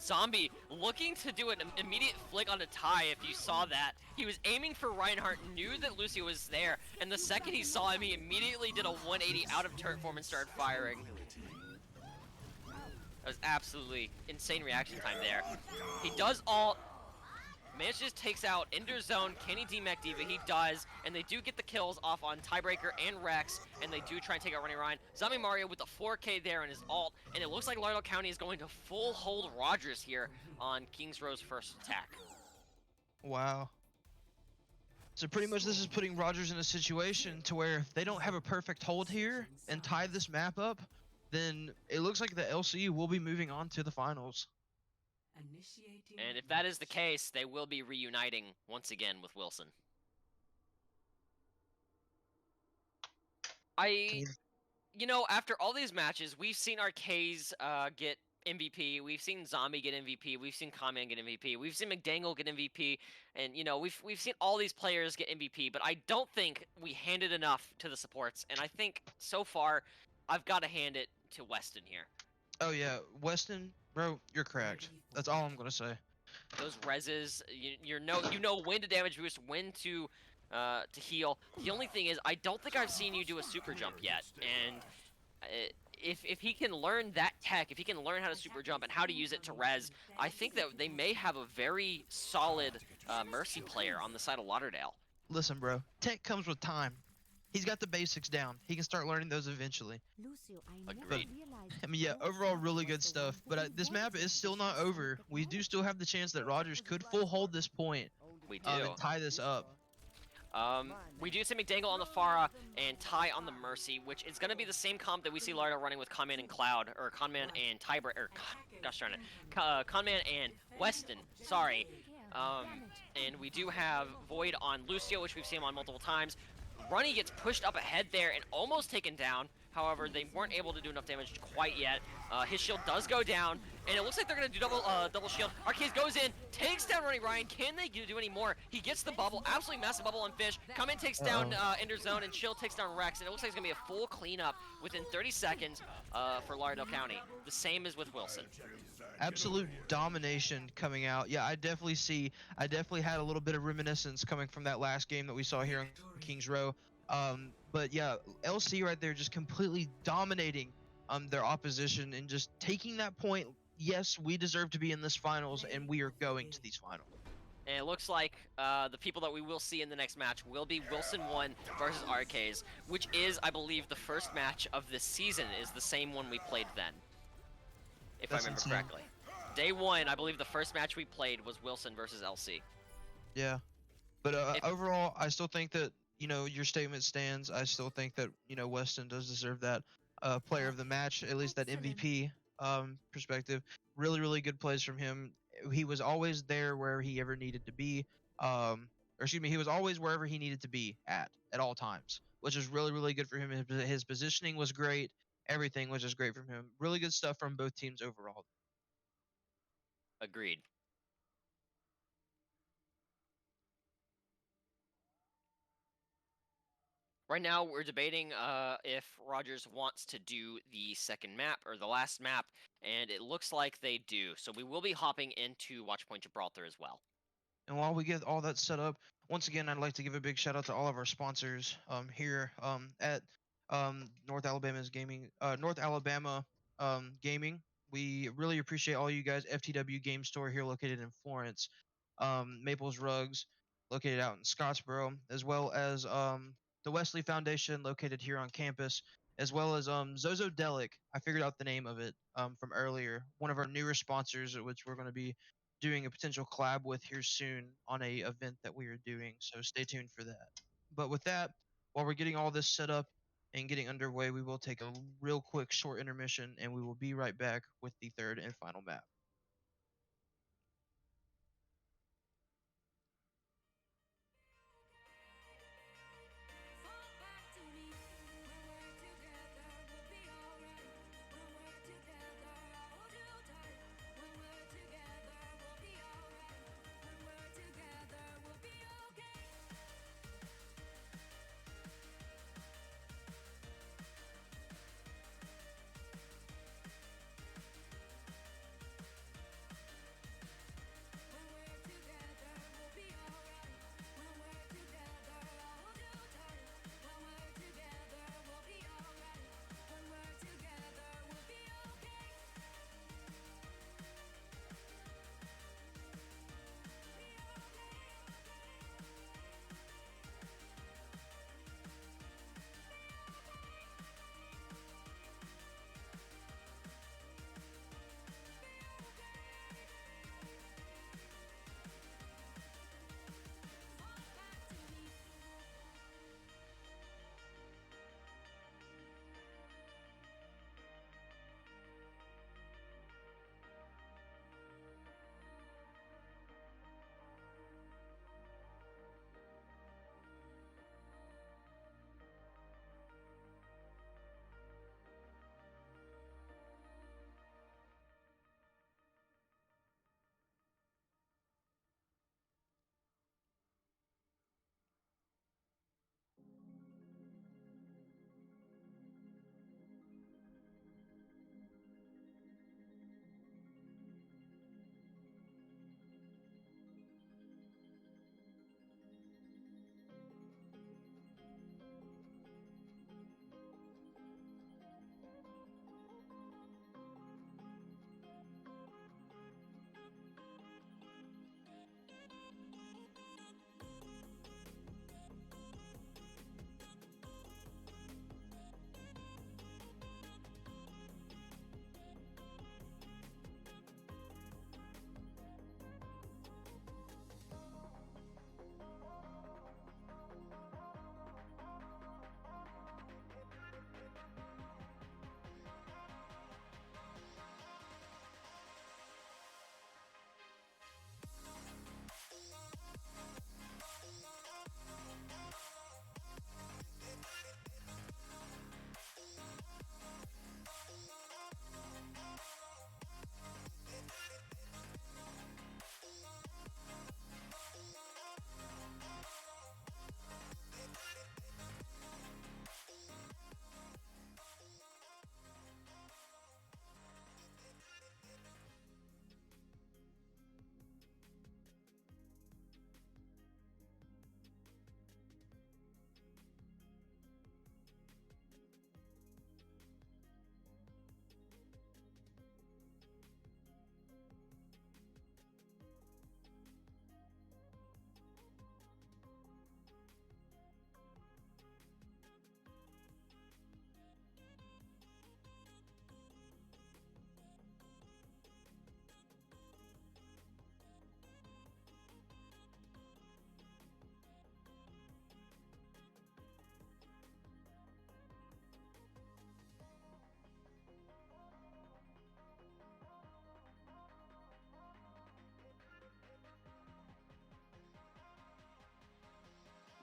Zombie looking to do an immediate flick on a tie. If you saw that, he was aiming for Reinhardt, knew that Lucio was there, and the second he saw him, he immediately did a 180 out of turret form and started firing. That was absolutely insane reaction time there. He does ult. Manage just takes out Ender Zone, can he demech Diva? He does, and they do get the kills off on Tiebreaker and Rex, and they do try and take out Ronnie Ryan. Zombie Mario with the 4K there in his ult, and it looks like Lauderdale County is going to full hold Rogers here on Kings Row's first attack. Wow. So pretty much this is putting Rogers in a situation to where if they don't have a perfect hold here and tie this map up, then it looks like the LCU will be moving on to the finals. And if that is the case, they will be reuniting once again with Wilson. After all these matches, we've seen Arcades get MVP, we've seen Zombie get MVP, we've seen Kamen get MVP, we've seen McDangle get MVP, and we've seen all these players get MVP, but I don't think we handed enough to the supports, and I think so far I've got to hand it to Weston here. Oh yeah, Weston, bro, you're cracked. That's all I'm gonna say. Those reses, you know when to damage boost, when to heal. The only thing is, I don't think I've seen you do a super jump yet, and if he can learn that tech, if he can learn how to super jump and how to use it to res, I think that they may have a very solid Mercy player on the side of Lauderdale. Listen, bro, tech comes with time. He's got the basics down. He can start learning those eventually. Agreed. I mean, yeah, overall really good stuff. But this map is still not over. We do still have the chance that Rogers could full hold this point. We do. And tie this up. We do see McDangle on the Pharah and Ty on the Mercy, which is going to be the same comp that we see Lauderdale running with Conman and Cloud, or Conman and Tiebreak, or gosh darn it, Conman and Weston, sorry. And we do have Void on Lucio, which we've seen him on multiple times. Runny gets pushed up ahead there and almost taken down. However, they weren't able to do enough damage quite yet. His shield does go down, and it looks like they're going to do double shield. Arcades goes in, takes down Runny Ryan. Can they do any more? He gets the bubble, absolutely massive bubble on Fish. Come in, takes down Ender Zone, and Shield takes down Rex. And it looks like it's going to be a full cleanup within 30 seconds for Lauderdale County. The same as with Wilson. Absolute domination coming out. Yeah, I definitely had a little bit of reminiscence coming from that last game that we saw here on Kings Row. But yeah, LC right there just completely dominating their opposition and just taking that point. Yes, we deserve to be in this finals, and we are going to these finals. And it looks like the people that we will see in the next match will be Wilson 1 versus RKs, which is, I believe, the first match of this season, is the same one we played then, if That's I remember insane. correctly. Day 1, I believe the first match we played was Wilson versus LC. Yeah, but overall, I still think that, you know, your statement stands. I still think that, you know, Weston does deserve that player of the match, at least that MVP perspective. Really, really good plays from him. He was always there where he ever needed to be. Or excuse me, he was always wherever he needed to be at all times, which is really, really good for him. His positioning was great. Everything was just great from him. Really good stuff from both teams overall. Agreed. Right now, we're debating if Rogers wants to do the second map, or the last map, and it looks like they do. So we will be hopping into Watchpoint Gibraltar as well. And while we get all that set up, once again, I'd like to give a big shout out to all of our sponsors here at North Alabama Gaming. We really appreciate all you guys. FTW Game Store here located in Florence. Maples Rugs located out in Scottsboro, as well as the Wesley Foundation located here on campus, as well as Zozodelic. I figured out the name of it from earlier. One of our newer sponsors, which we're going to be doing a potential collab with here soon on a event that we are doing, so stay tuned for that. But with that, while we're getting all this set up and getting underway, we will take a real quick short intermission, and we will be right back with the third and final map. Fall back to me. When we're together, we'll be alright. When we're together, I'll hold you tight. When we're together, we'll be alright. When we're together, we'll be okay.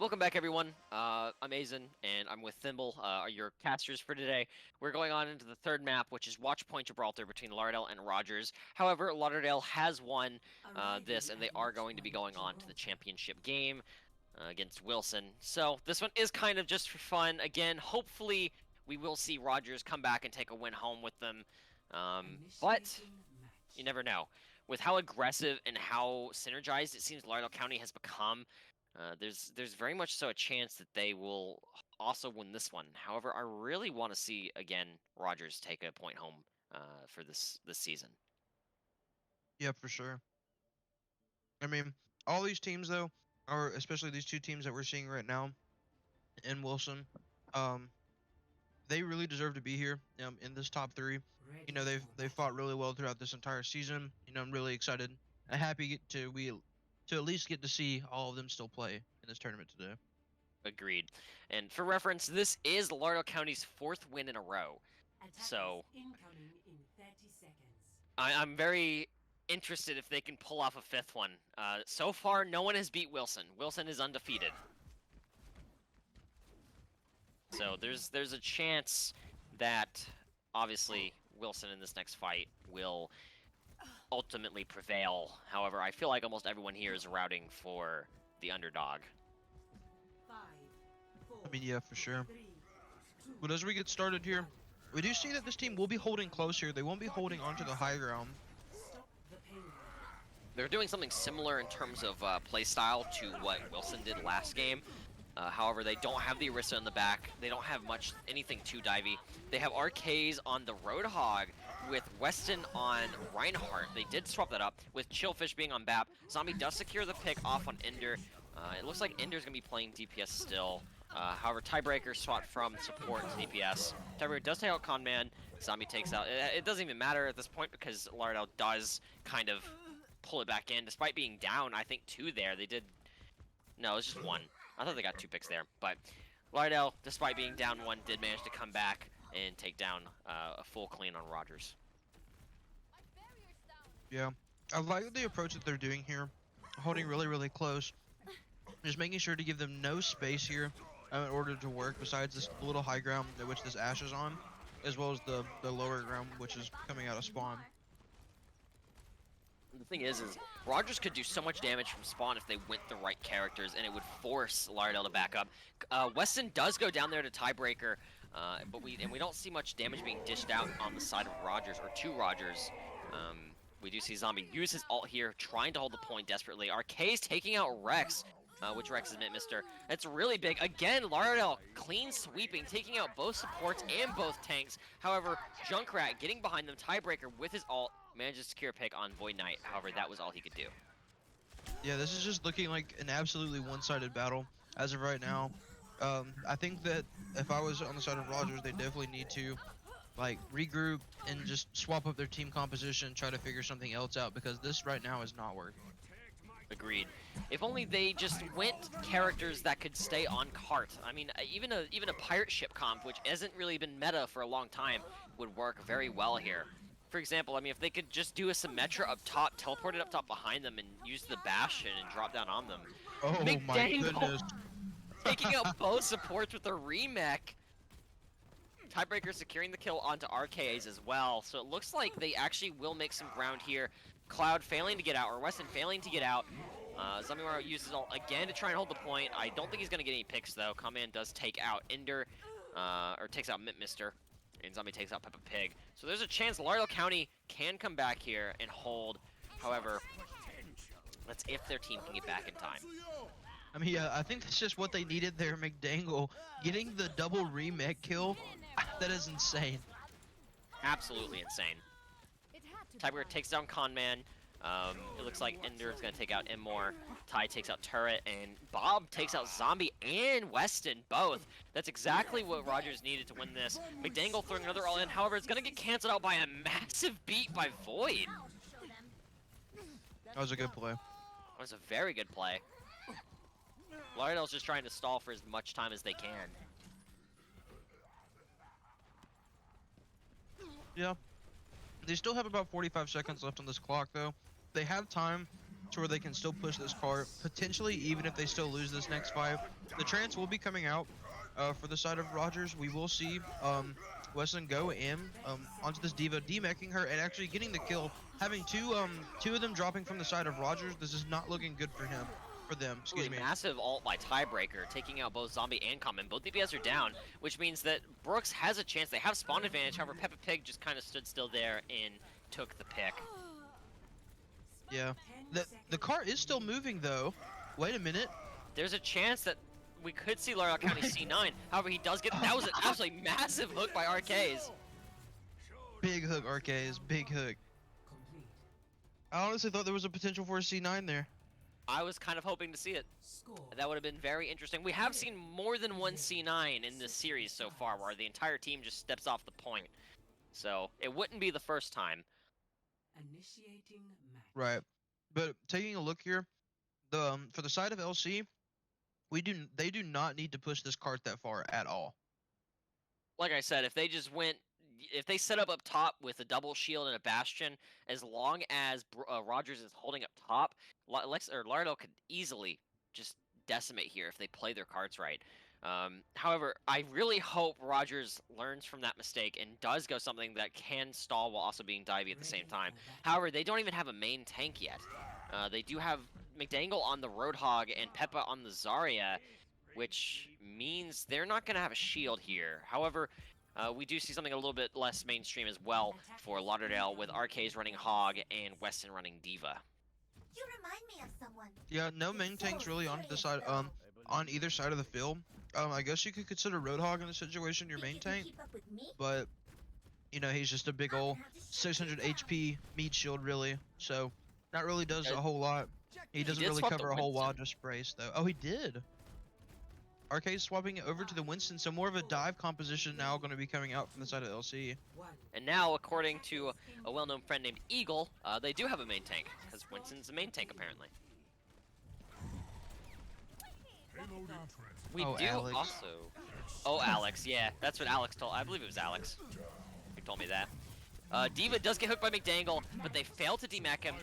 Welcome back, everyone. I'm Azen, and I'm with Thimble, your casters for today. We're going on into the third map, which is Watch Point Gibraltar between Lauderdale and Rogers. However, Lauderdale has won this, and they are going to be going on to the championship game against Wilson. So this one is kind of just for fun. Again, hopefully we will see Rogers come back and take a win home with them. But you never know. With how aggressive and how synergized it seems Lauderdale County has become, there's very much so a chance that they will also win this one. However, I really want to see again Rogers take a point home for this season. Yeah, for sure. I mean, all these teams though, or especially these two teams that we're seeing right now in Wilson, um, they really deserve to be here in this top three. You know, they've fought really well throughout this entire season. You know, I'm really excited and happy to at least get to see all of them still play in this tournament today. Agreed. And for reference, this is Lauderdale County's 4th win in a row. So incoming in 30 seconds. I'm very interested if they can pull off a 5th one. So far, no one has beat Wilson. Wilson is undefeated. So there's a chance that obviously Wilson in this next fight will ultimately prevail. However, I feel like almost everyone here is rooting for the underdog. 5, 4, I mean, yeah, for sure. 3, 2, But as we get started here, we do see that this team will be holding close here. They won't be holding onto the high ground. stop the payload. They're doing something similar in terms of playstyle to what Wilson did last game. However, they don't have the Orisa in the back. They don't have anything too divey. They have RKs on the Roadhog with Weston on Reinhardt. They did swap that up with Chillfish being on BAP. Zombie does secure the pick off on Ender. It looks like Ender's going to be playing DPS still. However, Tiebreaker swapped from support to DPS. Tiebreaker does take out Conman. Zombie takes out... It doesn't even matter at this point because Lauderdale does kind of pull it back in. Despite being down, I think 2 there. They did... No, it's just 1. I thought they got 2 picks there. But Lauderdale, despite being down 1, did manage to come back and take down a full clean on Rogers. Yeah, I like the approach that they're doing here, holding really, really close. Just making sure to give them no space here in order to work besides this little high ground which this Ash is on, as well as the lower ground which is coming out of spawn. The thing is Rogers could do so much damage from spawn if they went the right characters, and it would force Lauderdale to back up. Weston does go down there to Tiebreaker, but we don't see much damage being dished out on the side of Rogers, or to Rogers. We do see Zombie use his ult here, trying to hold the point desperately. Arcade's taking out Rex, which Rex is Mister. It's really big. Again, Lauderdale clean sweeping, taking out both supports and both tanks. However, Junkrat getting behind them, Tiebreaker with his ult, manages to secure a pick on Void Knight. However, that was all he could do. Yeah, this is just looking like an absolutely one-sided battle as of right now. I think that if I was on the side of Rogers, they definitely need to like regroup and just swap up their team composition, try to figure something else out, because this right now is not working. Agreed. If only they just went characters that could stay on cart. I mean, even a pirate ship comp, which hasn't really been meta for a long time, would work very well here. For example, I mean, if they could just do a Symmetra up top, teleport it up top behind them, and use the Bastion and drop down on them. Oh my goodness. Taking out both supports with a remech. Tiebreaker securing the kill onto RKAs as well, so it looks like they actually will make some ground here. Cloud failing to get out, or Weston failing to get out. Zombie Mario uses ult again to try and hold the point. I don't think he's going to get any picks, though. Command does take out Ender, or takes out Mister, and Zombie takes out Peppa Pig. So there's a chance Lauderdale County can come back here and hold. However, that's if their team can get back in time. I mean, yeah, I think that's just what they needed there, McDangle. Getting the double remake kill, that is insane. Absolutely insane. Tiebreaker takes down Conman. It looks like Ender is going to take out Immore. Ty takes out Turret, and Bob takes out Zombie and Weston, both. That's exactly what Rogers needed to win this. McDangle throwing another all in. However, it's going to get canceled out by a massive beat by Void. That was a good play. That was a very good play. Lauderdale's just trying to stall for as much time as they can. Yeah. They still have about 45 seconds left on this clock, though. They have time to where they can still push this cart, potentially even if they still lose this next fight. The trance will be coming out for the side of Rogers. We will see Wesson go in onto this diva, demecking her and actually getting the kill, having two of them dropping from the side of Rogers. This is not looking good for him. For them, excuse me. Massive ult by Tiebreaker, taking out both Zombie and Common. Both DPS are down, which means that Brooks has a chance. They have spawn advantage, however, Peppa Pig just kind of stood still there and took the pick. Yeah. The car is still moving, though. Wait a minute. There's a chance that we could see Lauderdale County C9. However, he does get... That was an absolutely massive hook by RKs. Big hook, RKs. Big hook. I honestly thought there was a potential for a C9 there. I was kind of hoping to see it. That would have been very interesting. We have seen more than one C9 in this series so far, where the entire team just steps off the point. So, it wouldn't be the first time. Initiating match. Right. But taking a look here, for the side of LC, they do not need to push this cart that far at all. Like I said, if they set up top with a double shield and a bastion, as long as Rogers is holding up top, Lauderdale could easily just decimate here if they play their cards right. However, I really hope Rogers learns from that mistake and does go something that can stall while also being divey at the same time. However, they don't even have a main tank yet. They do have McDangle on the Roadhog and Peppa on the Zarya, which means they're not going to have a shield here. However, we do see something a little bit less mainstream as well for Lauderdale, with RKs running Hog and Weston running Diva. You remind me of someone. Yeah, no main tanks really on the side, on either side of the field. I guess you could consider Roadhog in this situation your main tank, but you know, he's just a big ol' 600 HP meat shield really, so not really does a whole lot. He doesn't really cover a whole lot, just sprays though. Oh, he did. RK swapping it over to the Winston, so more of a dive composition now going to be coming out from the side of LC. And now, according to a well-known friend named Eagle, they do have a main tank, because Winston's a main tank apparently. We do Alex. also... Oh, Alex, yeah, that's what Alex told... I believe it was Alex who told me that. Diva does get hooked by McDangle, but they fail to demech him,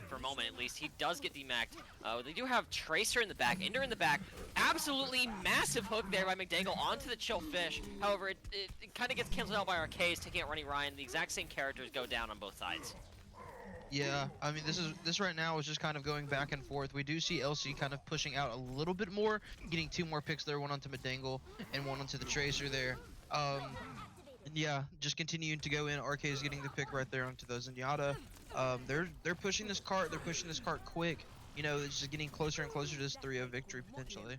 for a moment at least. He does get demeched. They do have Tracer in the back, Ender in the back. Absolutely massive hook there by McDangle onto the Chill Fish. However, it kind of gets canceled out by Arcades, taking out Running Ryan. The exact same characters go down on both sides. Yeah, I mean, this right now is just kind of going back and forth. We do see LC kind of pushing out a little bit more, getting two more picks there, one onto McDangle and one onto the Tracer there. Yeah, just continuing to go in. RK is getting the pick right there onto the Zenyatta. They're pushing this cart. They're pushing this cart quick. You know, it's just getting closer and closer to this 3-0 victory potentially.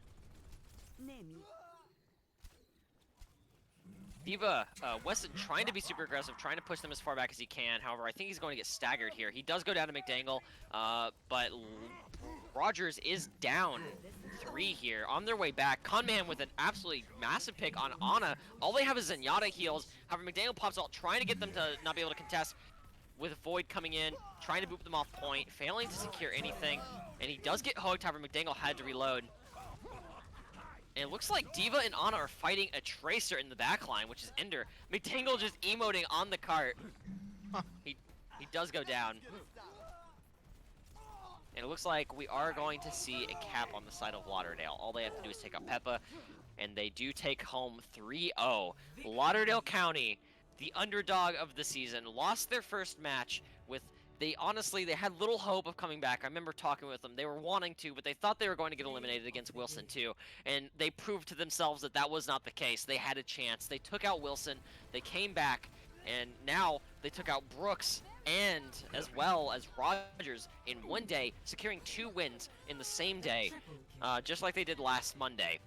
Diva, Weston trying to be super aggressive, trying to push them as far back as he can. However, I think he's going to get staggered here. He does go down to McDangle, but Rogers is down 3 here. On their way back, Conman with an absolutely massive pick on Ana. All they have is Zenyatta heals. However, McDangle pops out, trying to get them to not be able to contest, with Void coming in, trying to boot them off point, failing to secure anything. And he does get hooked, however, McDangle had to reload. And it looks like Diva and Ana are fighting a Tracer in the backline, which is Ender. McDangle just emoting on the cart. He does go down. And it looks like we are going to see a cap on the side of Lauderdale. All they have to do is take out Peppa, and they do take home 3-0. Lauderdale County, the underdog of the season, lost their first match with... They had little hope of coming back. I remember talking with them. They were wanting to, but they thought they were going to get eliminated against Wilson too. And they proved to themselves that that was not the case. They had a chance. They took out Wilson. They came back. And now they took out Brooks and as well as Rogers in one day, securing 2 wins in the same day, just like they did last Monday.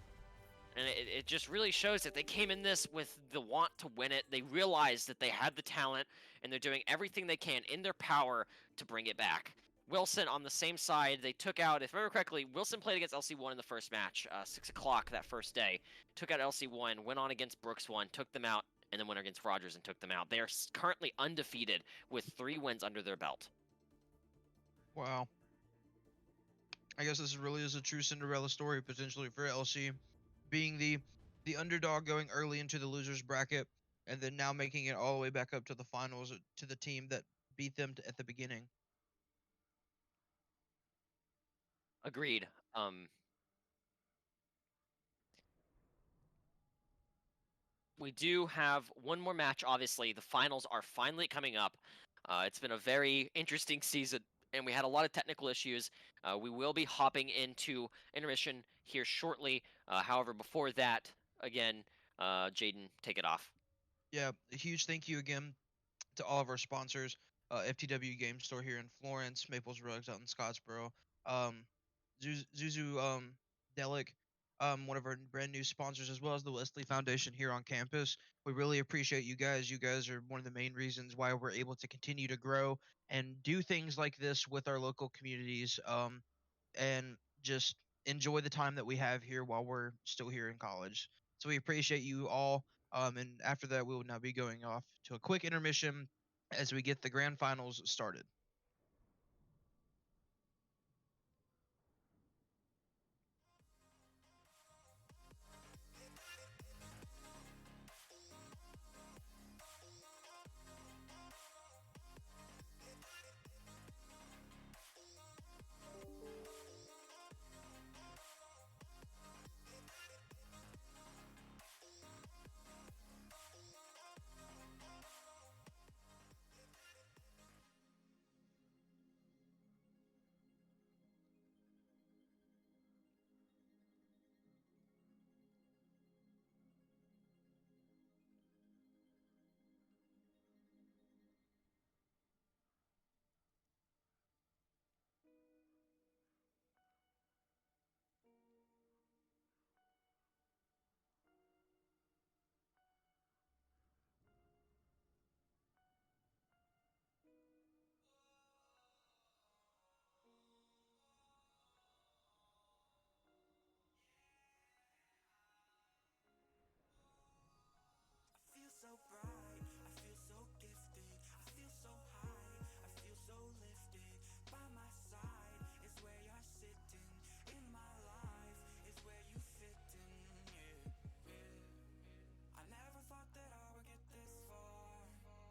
And it just really shows that they came in this with the want to win it. They realized that they had the talent, and they're doing everything they can in their power to bring it back. Wilson on the same side, they took out, if I remember correctly, Wilson played against LC1 in the first match, 6 o'clock that first day. Took out LC1, went on against Brooks 1, took them out, and then went against Rogers and took them out. They are currently undefeated with 3 wins under their belt. Wow. I guess this really is a true Cinderella story potentially for LC. Being the underdog going early into the losers bracket, and then now making it all the way back up to the finals to the team that beat them at the beginning. Agreed. We do have one more match. Obviously, the finals are finally coming up. It's been a very interesting season, and we had a lot of technical issues. We will be hopping into intermission here shortly. However, before that, again, Jaden, take it off. Yeah, a huge thank you again to all of our sponsors, FTW Game Store here in Florence, Maples Rugs out in Scottsboro, um, Zuzu Delic, one of our brand new sponsors, as well as the Wesley Foundation here on campus. We really appreciate you guys. You guys are one of the main reasons why we're able to continue to grow and do things like this with our local communities, and just enjoy the time that we have here while we're still here in college. So we appreciate you all. And after that, we will now be going off to a quick intermission as we get the grand finals started. I feel so bright, I feel so gifted, I feel so high, I feel so lifted. By my side is where you're sitting, in my life is where you fit in, yeah, yeah. I never thought that I would get this far.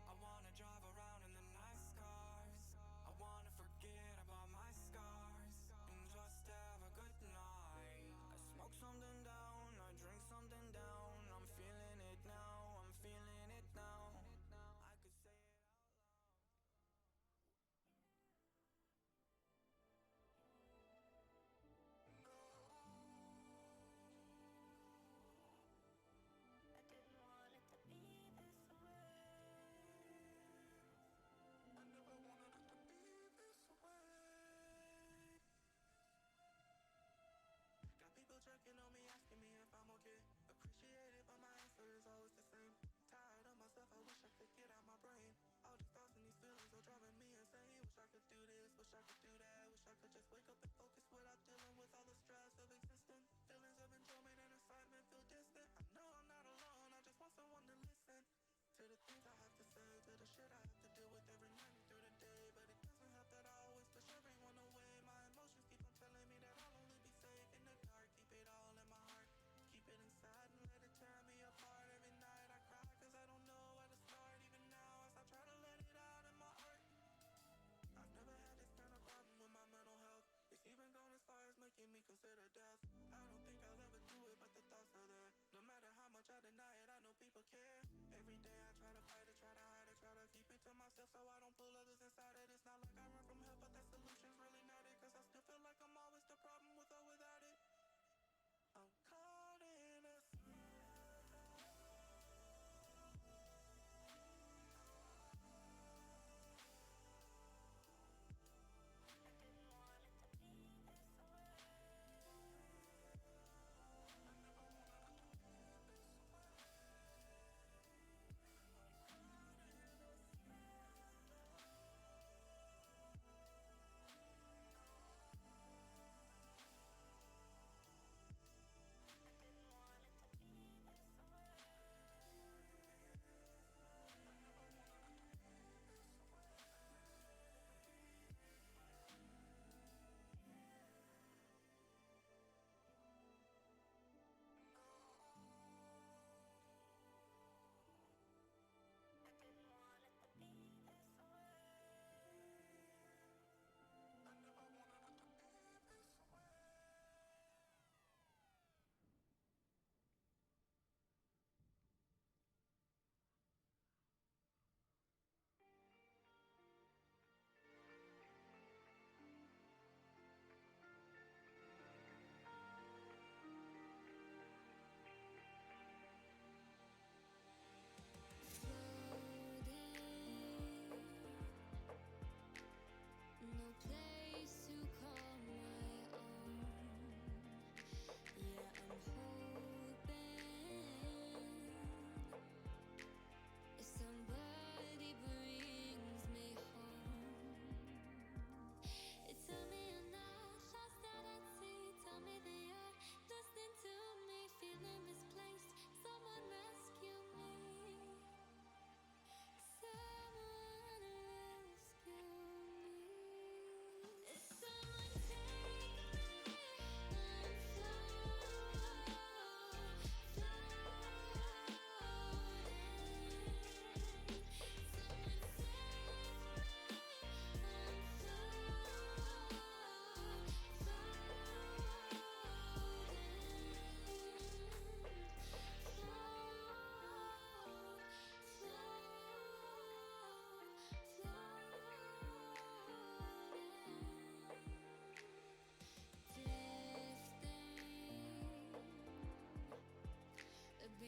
I wanna drive around in the nice cars, I wanna forget about my scars and just have a good night. I smoke something down, I drink something down, I'm feeling it now, I'm feeling it now. I could say it out loud. I didn't want it to be this way. I never wanted it to be this way. Got people checking on me, asking me if I'm okay. Appreciate it, but my answer is always the same. Tired of myself, I wish I could get out my brain. All these thoughts and these feelings are driving me insane. Wish I could do this, wish I could do that. Wish I could just wake up and focus without dealing with all the stress of existence. Feelings of enjoyment and excitement feel distant. I know I'm not alone, I just want someone to listen to the things I have to say, to the shit I have to deal with every night and through the day. But it doesn't help that I always push everyone away. My emotions keep on telling me that I'll only be safe in the dark. Keep it all in my heart, keep it inside and let it tear me apart. Every night I cry cause I don't know where to start. Even now as I try to let it out in my art. I've never had this kind of problem with my mental health. It's even gone as far as making me consider death. I don't think I'll ever do it, but the thoughts are there. No matter how much I deny it, I know people care. Every day I try to fight it, try to hide it, try to keep it to myself so I don't pull others inside it. It's not like I run from help, but that solution's really not it. Cause I still feel like I'm always the problem with or without it. I'm caught in a I didn't want it to be this way.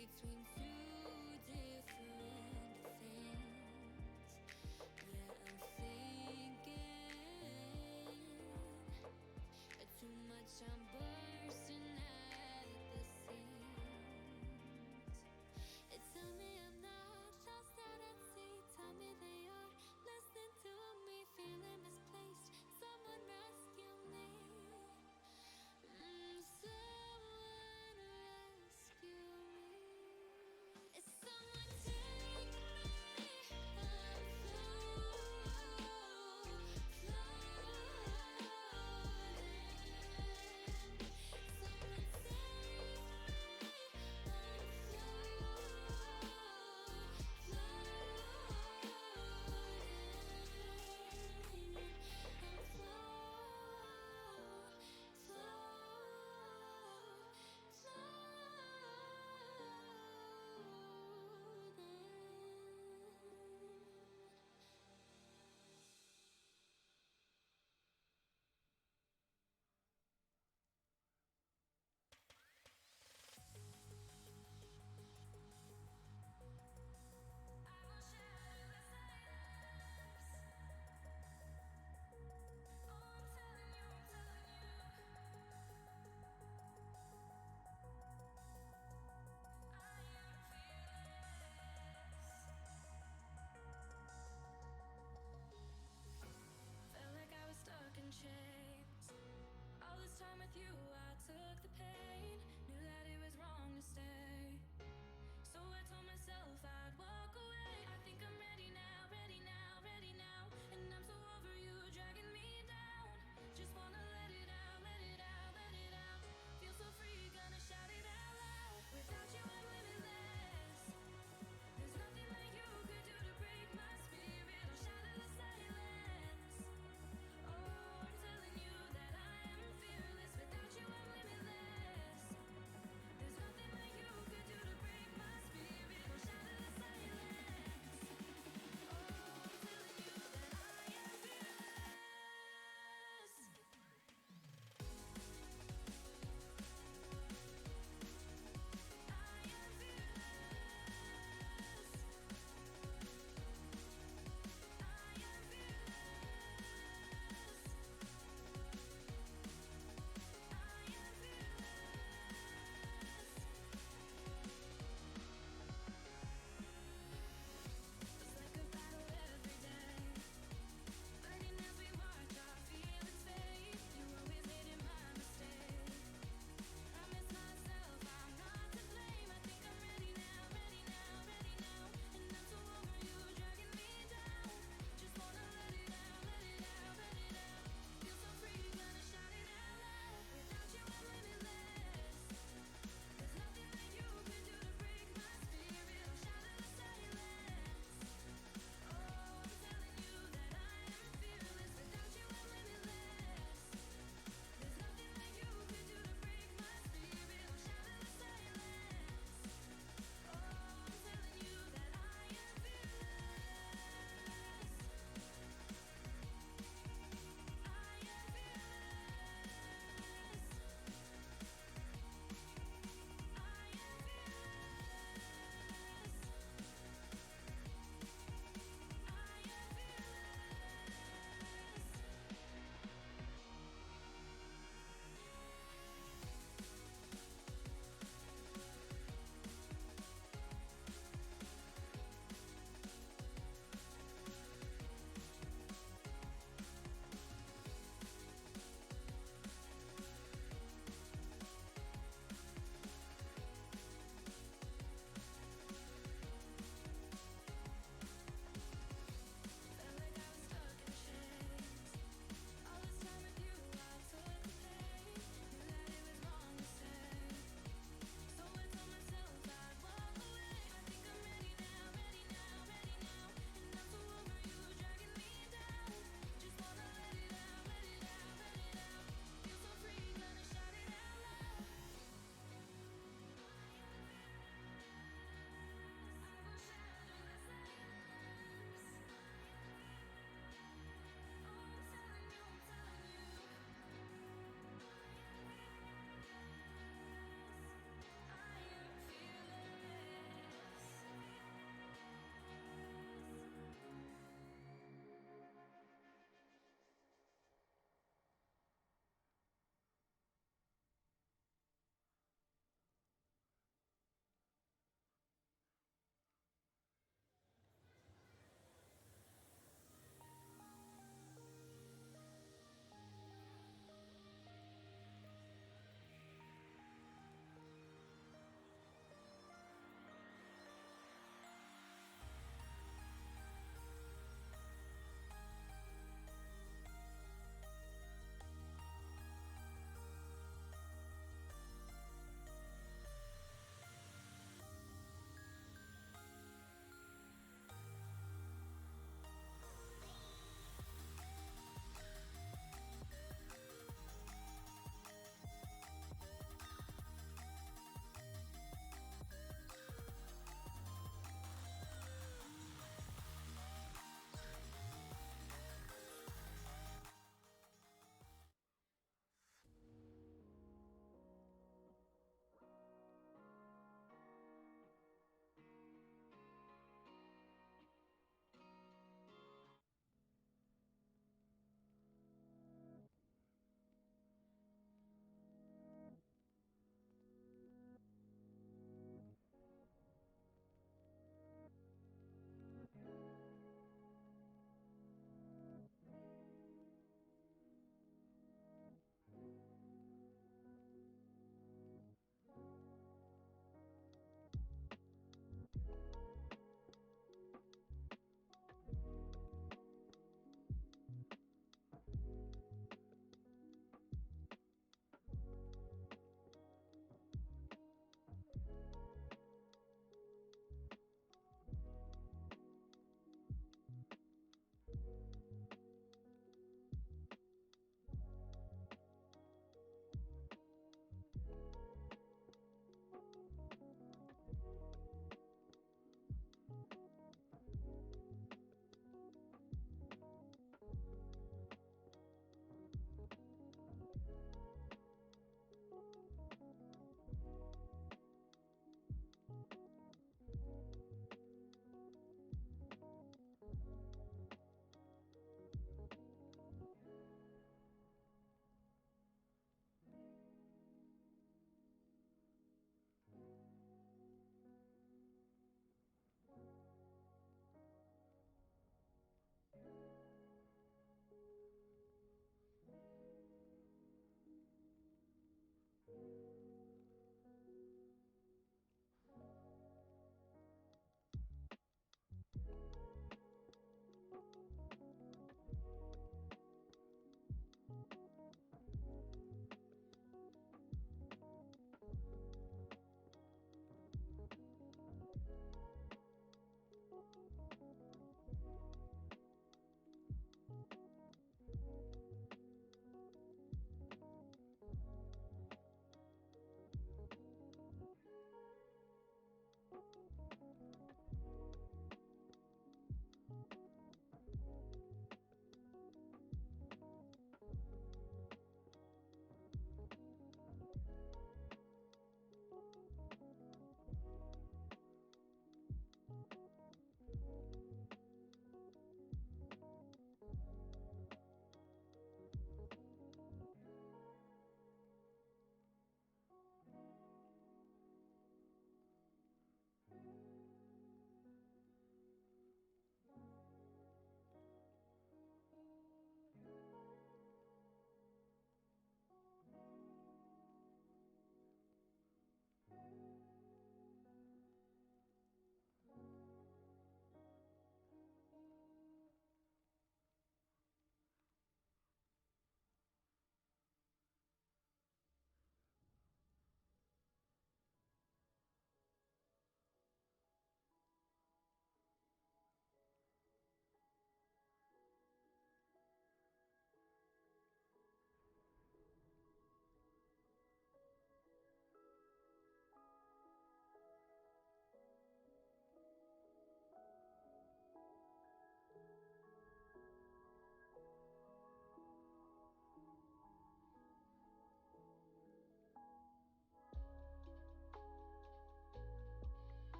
between two different things. Yeah, I'm thinking too much, I'm bursting at the seams. Tell me I'm not lost out at sea. Tell me they are listening to me, feeling misplaced. Someone rescue me. Someone rescue me.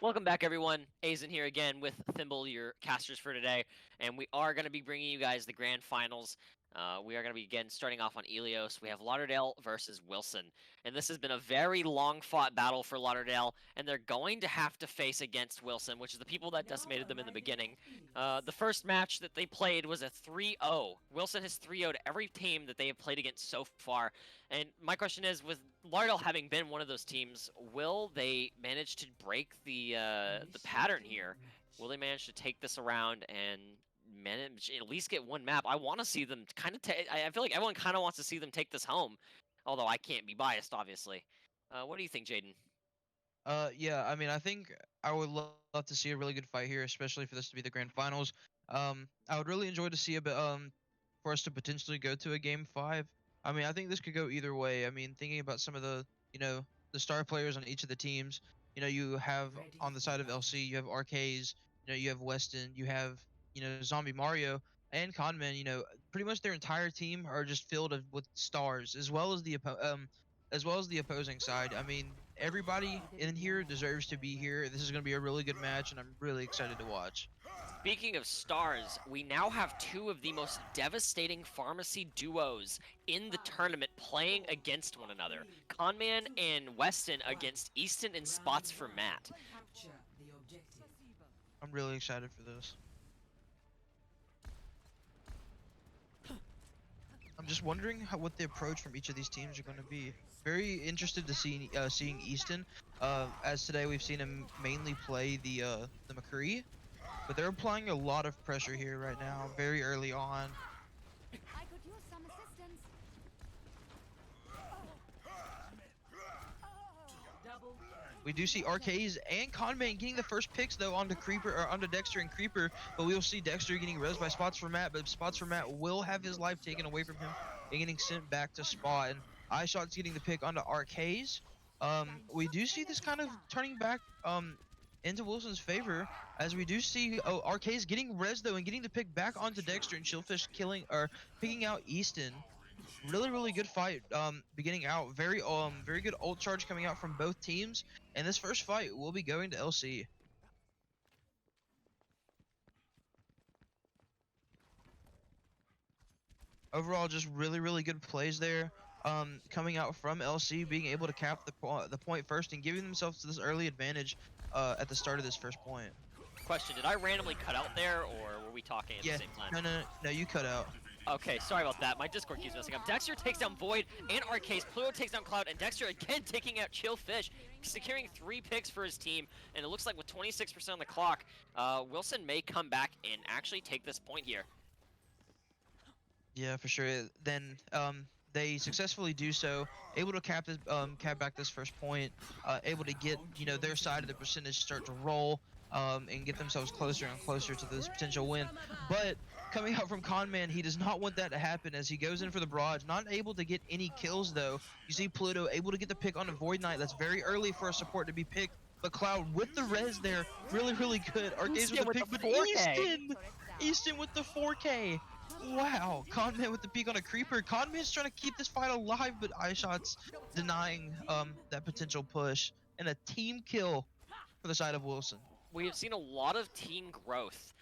Welcome back, everyone. Aizen here again with Thimble, your casters for today, and we are going to be bringing you guys the grand finals. We are going to be again starting off on Elios. We have Lauderdale versus Wilson, and this has been a very long-fought battle for Lauderdale, and they're going to have to face against Wilson, which is the people that decimated them in the beginning. The first match that they played was a 3-0. Wilson has 3-0'd every team that they have played against so far, and my question is, with Lauderdale having been one of those teams, will they manage to break the pattern here? Will they manage to take this around and manage at least get one map? I want to see them kind of I feel like everyone kind of wants to see them take this home, although I can't be biased, obviously. What do you think, Jaden? Yeah, I mean, I think I would love to see a really good fight here, especially for this to be the grand finals. I would really enjoy to see a bit, for us to potentially go to a game 5. I mean, I think this could go either way. I mean, thinking about some of the, the star players on each of the teams, you have on the side of LC, you have RKs, you have Weston, you have, Zombie Mario and Conman, pretty much their entire team are just filled with stars, as well as the opposing side. I mean, everybody in here deserves to be here. This is going to be a really good match, and I'm really excited to watch. Speaking of stars, we now have two of the most devastating pharmacy duos in the tournament playing against one another. Conman and Weston against Easton and Spots for Matt. Capture the objective. I'm really excited for this. I'm just wondering what the approach from each of these teams are going to be. Very interested to see seeing Easton. As today we've seen him mainly play the McCree, but they're applying a lot of pressure here right now, very early on. I could use some assistance. Double. We do see RKs and Conman getting the first picks though onto Creeper or onto Dexter and Creeper, but we will see Dexter getting res by Spots for Matt, but Spots for Matt will have his life taken away from him and getting sent back to Spot, and iShot's getting the pick onto RKs. We do see this kind of turning back into Wilson's favor, as we do see RKs getting res though and getting the pick back onto Dexter, and Shieldfish picking out Easton. Really good fight beginning out. Very good ult charge coming out from both teams, and this first fight will be going to LC. Overall, just really good plays there, coming out from LC, being able to cap the point first and giving themselves this early advantage at the start of this first point. Question, did I randomly cut out there, or were we talking at the same time? No, you cut out. Okay, sorry about that. My Discord keeps messing up. Dexter takes down Void and Arcase. Pluto takes down Cloud, and Dexter again taking out Chillfish, securing 3 picks for his team. And it looks like with 26% on the clock, Wilson may come back and actually take this point here. Yeah, for sure. Then they successfully do so, able to cap back this first point, able to get their side of the percentage start to roll, and get themselves closer and closer to this potential win. But coming out from Conman, he does not want that to happen as he goes in for the barrage. Not able to get any kills though. You see Pluto able to get the pick on a Void Knight. That's very early for a support to be picked. But Cloud with the res there, really good. Arcades with the pick, but Easton with the 4K. Wow, Conman with the peek on a Creeper. Conman's trying to keep this fight alive, but iShot's denying that potential push, and a team kill for the side of Wilson. We have seen a lot of team growth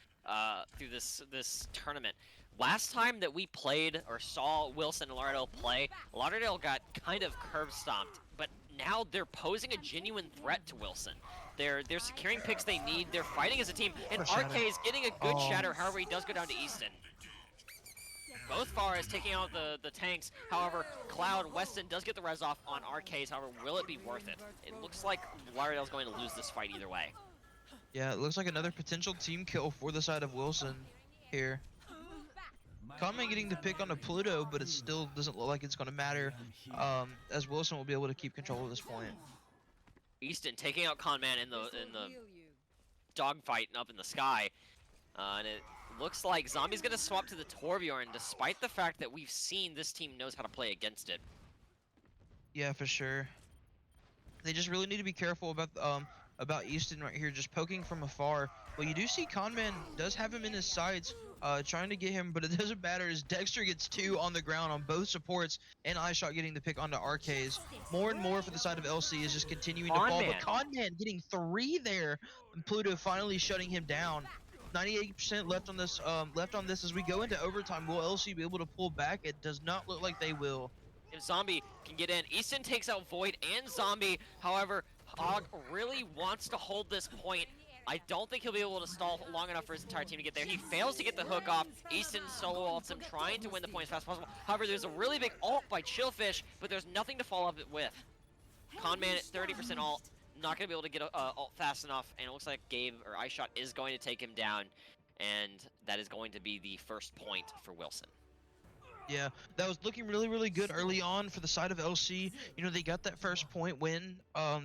through this tournament. Last time that we played or saw Wilson and Lauderdale play, Lauderdale got kind of curb stomped, but now they're posing a genuine threat to Wilson. They're securing picks they need. They're fighting as a team, and RK is getting a good shatter. However, he does go down to Easton. Both Faras taking out the tanks. However, Cloud Weston does get the res off on RKs. However, will it be worth it? It looks like Lauderdale's going to lose this fight either way. Yeah, it looks like another potential team kill for the side of Wilson here. Conman getting the pick on a Pluto, but it still doesn't look like it's going to matter, as Wilson will be able to keep control of this point. Easton taking out Conman in the dogfight up in the sky, and it looks like Zombie's going to swap to the Torbjorn, despite the fact that we've seen this team knows how to play against it. Yeah, for sure. They just really need to be careful about about Easton right here, just poking from afar. But you do see Conman does have him in his sights, trying to get him, but it doesn't matter as Dexter gets 2 on the ground on both supports, and iShot getting the pick onto RKs. More and more for the side of LC is just continuing to fall, but Conman getting 3 there, and Pluto finally shutting him down. 98% left on this as we go into overtime. Will LC be able to pull back? It does not look like they will. If Zombie can get in, Easton takes out Void and Zombie. However, Hog really wants to hold this point. I don't think he'll be able to stall long enough for his entire team to get there. He fails to get the hook off. Easton solo ults him, trying to win the point as fast as possible. However, there's a really big ult by Chillfish, but there's nothing to follow up it with. Conman at 30% ult, not going to be able to get a ult fast enough, and it looks like Gabe or iShot is going to take him down, and that is going to be the first point for Wilson. Yeah, that was looking really, really good early on for the side of LC. You know, they got that first point when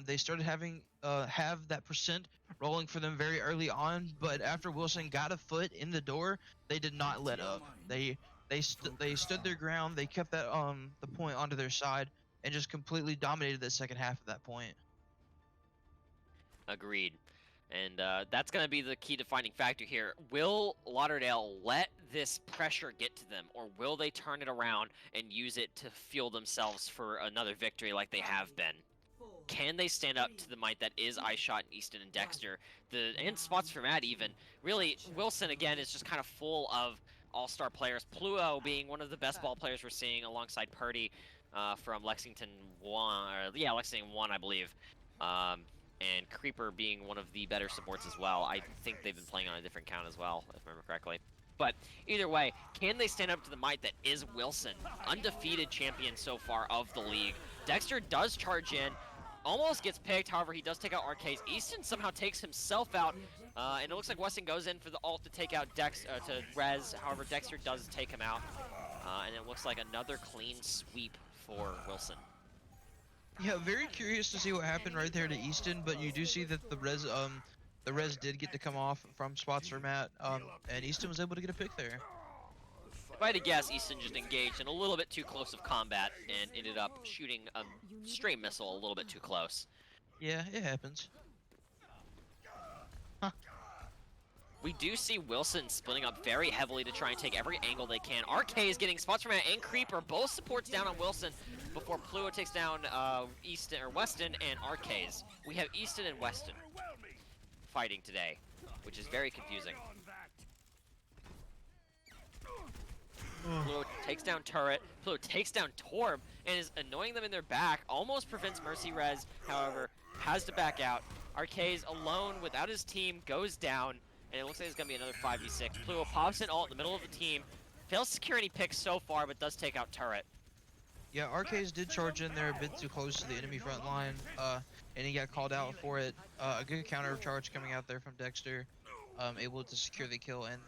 they started having have that percent rolling for them very early on. But after Wilson got a foot in the door, they did not let up. They stood their ground. They kept that the point onto their side and just completely dominated the second half of that point. Agreed. And that's going to be the key defining factor here. Will Lauderdale let this pressure get to them, or will they turn it around and use it to fuel themselves for another victory like they have been? Can they stand up to the might that is iShot and Easton and Dexter? And spots for Matt even. Really, Wilson, again, is just kind of full of all-star players. Pluo being one of the best ball players we're seeing alongside Purdy from Lexington 1. Lexington 1, I believe. And Creeper being one of the better supports as well. I think they've been playing on a different count as well, if I remember correctly. But either way, can they stand up to the might that is Wilson? Undefeated champion so far of the league. Dexter does charge in, almost gets picked, however he does take out RKs. Easton somehow takes himself out, and it looks like Weston goes in for the ult to take out to Rez. However, Dexter does take him out, and it looks like another clean sweep for Wilson. Yeah, very curious to see what happened right there to Easton, but you do see that the res did get to come off from spots for Matt, and Easton was able to get a pick there. If I had to guess, Easton just engaged in a little bit too close of combat and ended up shooting a stray missile a little bit too close. Yeah, it happens. We do see Wilson splitting up very heavily to try and take every angle they can. RK is getting spots from Matt and Creeper, both supports down on Wilson before Pluo takes down Weston and RKs. We have Easton and Weston fighting today, which is very confusing. Pluo takes down Turret, Pluo takes down Torb, and is annoying them in their back, almost prevents Mercy Res, however, has to back out. RKs alone without his team goes down, and it looks like it's going to be another 5v6. Pluo pops an ult in the middle of the team, fails to secure any picks so far, but does take out Turret. Yeah, RKs did charge in there a bit too close to the enemy front line, and he got called out for it. A good counter charge coming out there from Dexter, able to secure the kill and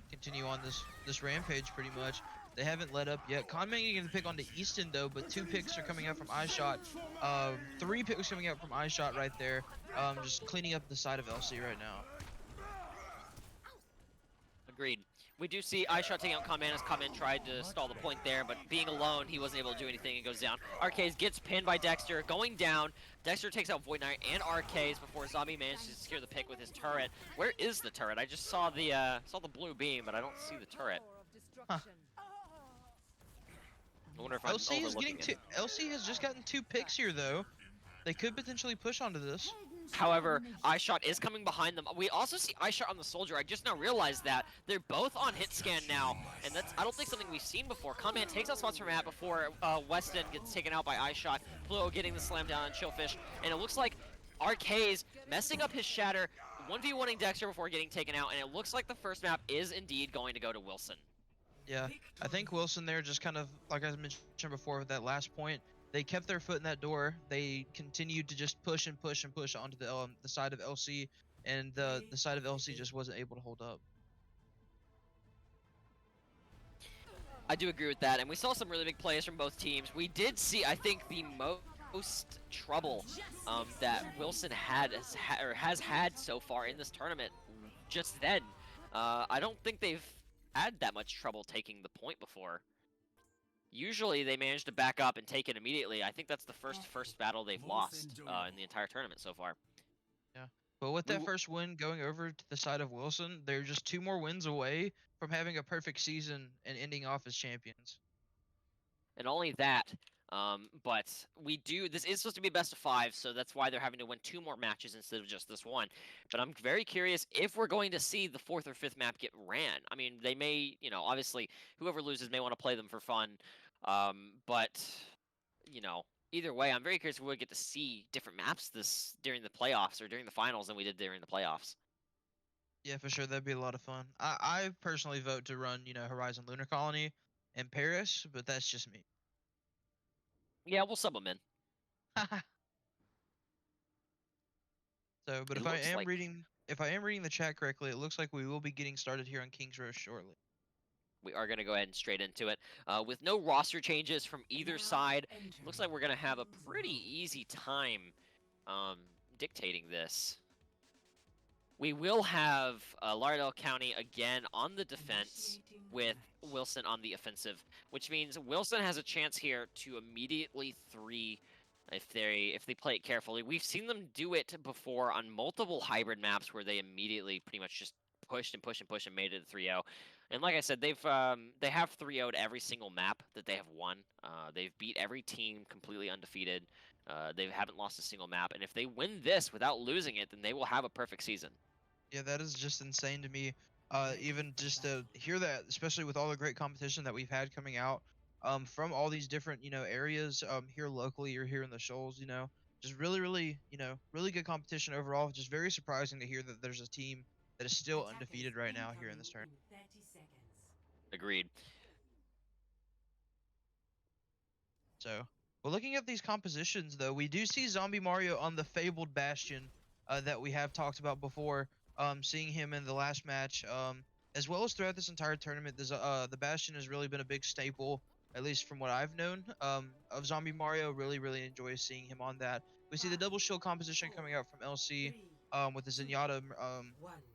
continue on this rampage pretty much. They haven't let up yet. Conman getting the pick onto Easton though, but 2 picks are coming out from iShot. 3 picks coming out from iShot right there. Just cleaning up the side of LC right now. Agreed. We do see iShot taking out Conman as Conman tried to stall the point there, but being alone, he wasn't able to do anything and goes down. RKs gets pinned by Dexter, going down. Dexter takes out Void Knight and RKs before Zombie manages to secure the pick with his turret. Where is the turret? I just saw the blue beam, but I don't see the turret. Huh. I wonder if I'm overlooking it. LC has just gotten 2 picks here though. They could potentially push onto this. However, iShot is coming behind them. We also see iShot on the Soldier. I just now realized that. They're both on hit scan now, and that's, I don't think, something we've seen before. Conman takes out spots from Matt before Weston gets taken out by iShot. Pluo getting the slam down on Chillfish, and it looks like RK's messing up his Shatter, 1v1ing Dexter before getting taken out, and it looks like the first map is indeed going to go to Wilson. Yeah, I think Wilson there just kind of, like I mentioned before with that last point, they kept their foot in that door. They continued to just push and push and push onto the side of LC, and the side of LC just wasn't able to hold up. I do agree with that, and we saw some really big plays from both teams. We did see, I think, the most trouble that Wilson has had so far in this tournament just then. I don't think they've had that much trouble taking the point before. Usually they manage to back up and take it immediately. I think that's the first battle they've lost in the entire tournament so far. Yeah. But with that first win going over to the side of Wilson, they're just 2 more wins away from having a perfect season and ending off as champions. And only that, but this is supposed to be best of 5, so that's why they're having to win 2 more matches instead of just this one. But I'm very curious if we're going to see the 4th or 5th map get ran. I mean, they may, obviously, whoever loses may want to play them for fun, but, you know, either way, I'm very curious if we get to see different maps during the playoffs or during the finals than we did during the playoffs. Yeah, for sure, that'd be a lot of fun. I personally vote to run, Horizon Lunar Colony in Paris, but that's just me. Yeah, we'll sub them in. So, but It if I looks am like reading the chat correctly, it looks like we will be getting started here on King's Row shortly. we are going to go ahead and straight into it. With no roster changes from either side, looks like we're going to have a pretty easy time dictating this. We will have Lauderdale County again on the defense with Wilson on the offensive, which means Wilson has a chance here to immediately 3 if they play it carefully. We've seen them do it before on multiple hybrid maps where they immediately pretty much just pushed and pushed and pushed and made it a 3-0. And like I said, they have 3-0'd every single map that they have won. They've beat every team completely undefeated. They haven't lost a single map, and if they win this without losing it, then they will have a perfect season. Yeah, that is just insane to me. Even just to hear that, especially with all the great competition that we've had coming out from all these different, areas here locally or here in the shoals, just really, really, really good competition overall. Just very surprising to hear that there's a team that is still undefeated right now here in this tournament. 30 seconds. Agreed. So, well, looking at these compositions, though, we do see Zombie Mario on the fabled Bastion that we have talked about before. Seeing him in the last match, as well as throughout this entire tournament, the Bastion has really been a big staple, at least from what I've known, of Zombie Mario. Really, really enjoy seeing him on that. We see the double shield composition coming out from LC, with the Zenyatta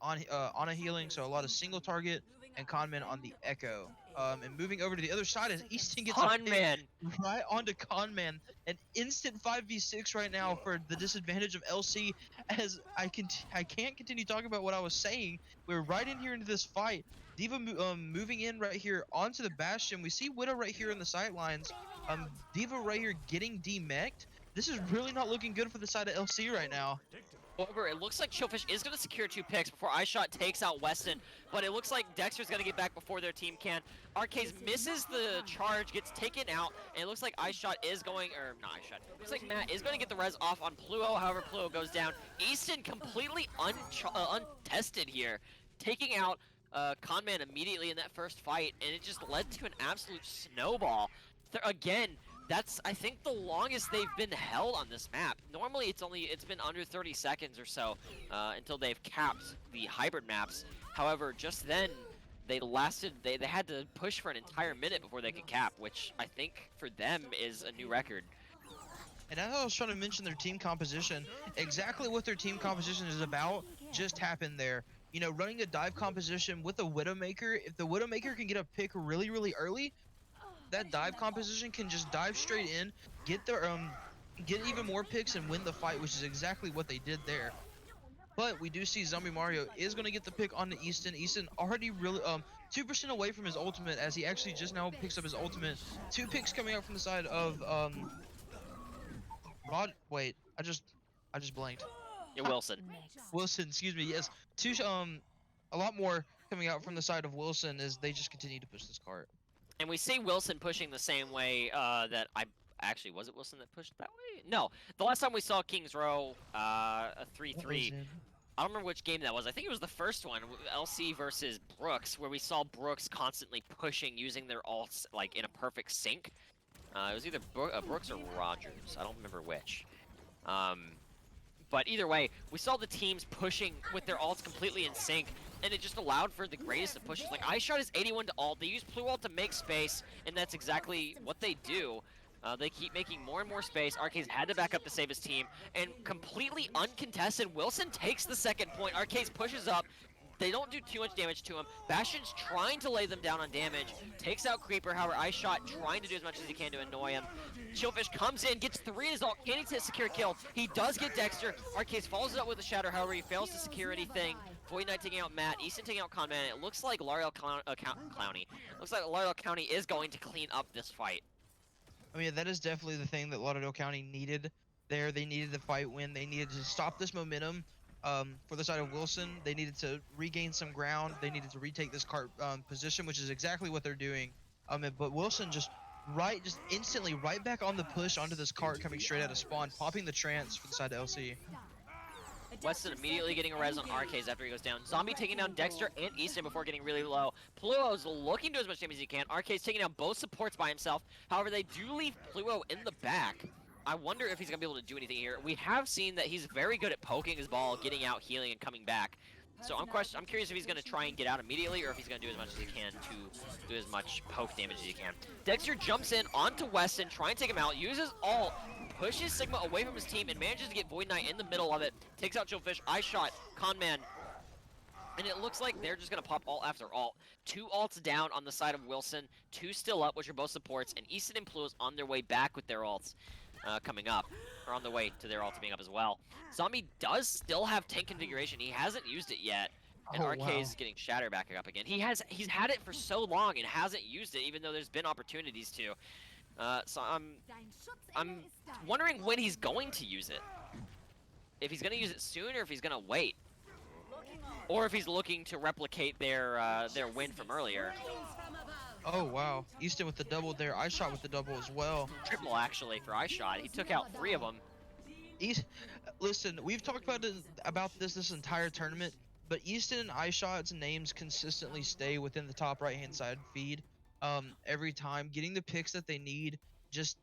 on a healing, so a lot of single target, and Conman on the Echo. And moving over to the other side as Easton gets a pick Conman! right onto Conman. An instant 5v6 right now for the disadvantage of LC, as I can't continue talking about what I was saying. We're right in here into this fight. D.Va moving in right here onto the Bastion. We see Widow right here in the sidelines. D.Va right here getting demeched. This is really not looking good for the side of LC right now. However, it looks like Chillfish is going to secure 2 picks before iShot takes out Weston, but it looks like Dexter's going to get back before their team can. Arcades misses the charge, gets taken out, and it looks like iShot is going, or not iShot, looks like Matt is going to get the res off on Pluo. However, Pluo goes down. Easton completely untested here, taking out Conman immediately in that first fight, and it just led to an absolute snowball. Again, that's, I think, the longest they've been held on this map. Normally, it's been under 30 seconds or so until they've capped the hybrid maps. However, just then, they had to push for an entire minute before they could cap, which I think for them is a new record. And as I was trying to mention their team composition, exactly what their team composition is about just happened there. Running a dive composition with a Widowmaker, if the Widowmaker can get a pick really, really early, that dive composition can just dive straight in, get even more picks and win the fight, which is exactly what they did there. But we do see Zombie Mario is going to get the pick on the Easton. Easton already really 2% away from his ultimate, as he actually just now picks up his ultimate. 2 picks coming out from the side of wait, I just blanked. Yeah, Wilson. Wilson, excuse me. Yes, a lot more coming out from the side of Wilson as they just continue to push this cart. And we see Wilson pushing the same way that actually, was it Wilson that pushed that way? No. The last time we saw King's Row, a 3-3, I don't remember which game that was. I think it was the first one, LC versus Brooks, where we saw Brooks constantly pushing, using their ults, like, in a perfect sync. It was either Brooks or Rogers. I don't remember which. But either way, we saw the teams pushing with their ults completely in sync, and it just allowed for the greatest of pushes. Like, iShot is 81 to ult. They use Blue ult to make space, and that's exactly what they do. They keep making more and more space. Arcades had to back up to save his team, and completely uncontested, Wilson takes the second point. Arcades pushes up, They don't do too much damage to him. Bastion's trying to lay them down on damage. Takes out Creeper, however, iShot trying to do as much as he can to annoy him. Chillfish comes in, gets 3 in his ult, can't even secure a kill. He does get Dexter. Arcade follows it up with a Shatter, however, he fails to secure anything. Void Knight taking out Matt, Easton taking out Conman. It looks like Lauderdale County. Looks like Lauderdale County is going to clean up this fight. I mean, that is definitely the thing that Lauderdale County needed there. They needed the fight win. They needed to stop this momentum for the side of Wilson. They needed to regain some ground. They needed to retake this cart position, which is exactly what they're doing. But Wilson just instantly right back on the push onto this cart coming straight out of spawn, popping the trance for the side of LC. Weston immediately getting a res on Arcades after he goes down. Zombie taking down Dexter and Easton before getting really low. Pluo's looking to do as much damage as he can. Arcades taking down both supports by himself. However, they do leave Pluo in the back. I wonder if he's going to be able to do anything here. We have seen that he's very good at poking his ball, getting out, healing, and coming back. So I'm curious if he's going to try and get out immediately or if he's going to do as much as he can to do as much poke damage as he can. Dexter jumps in onto Weston, trying to take him out, uses ult, pushes Sigma away from his team, and manages to get Void Knight in the middle of it. Takes out Chillfish, iShot, Conman. And it looks like they're just going to pop ult after ult. 2 ults down on the side of Wilson, 2 still up, which are both supports, and Easton and Pluo's on their way back with their ults. Coming up, or on the way to their ult being up as well. Zombie does still have tank configuration. He hasn't used it yet, and Arcade's getting Shatter back up again. He's had it for so long and hasn't used it, even though there's been opportunities to. So I'm wondering when he's going to use it. If he's going to use it soon, or if he's going to wait, or if he's looking to replicate their win from earlier. Oh wow, Easton with the double there. iShot with the double as well. Triple actually for iShot. He took out 3 of them. Listen, we've talked about this entire tournament, but Easton and iShot's names consistently stay within the top right-hand side feed. Every time, getting the picks that they need, just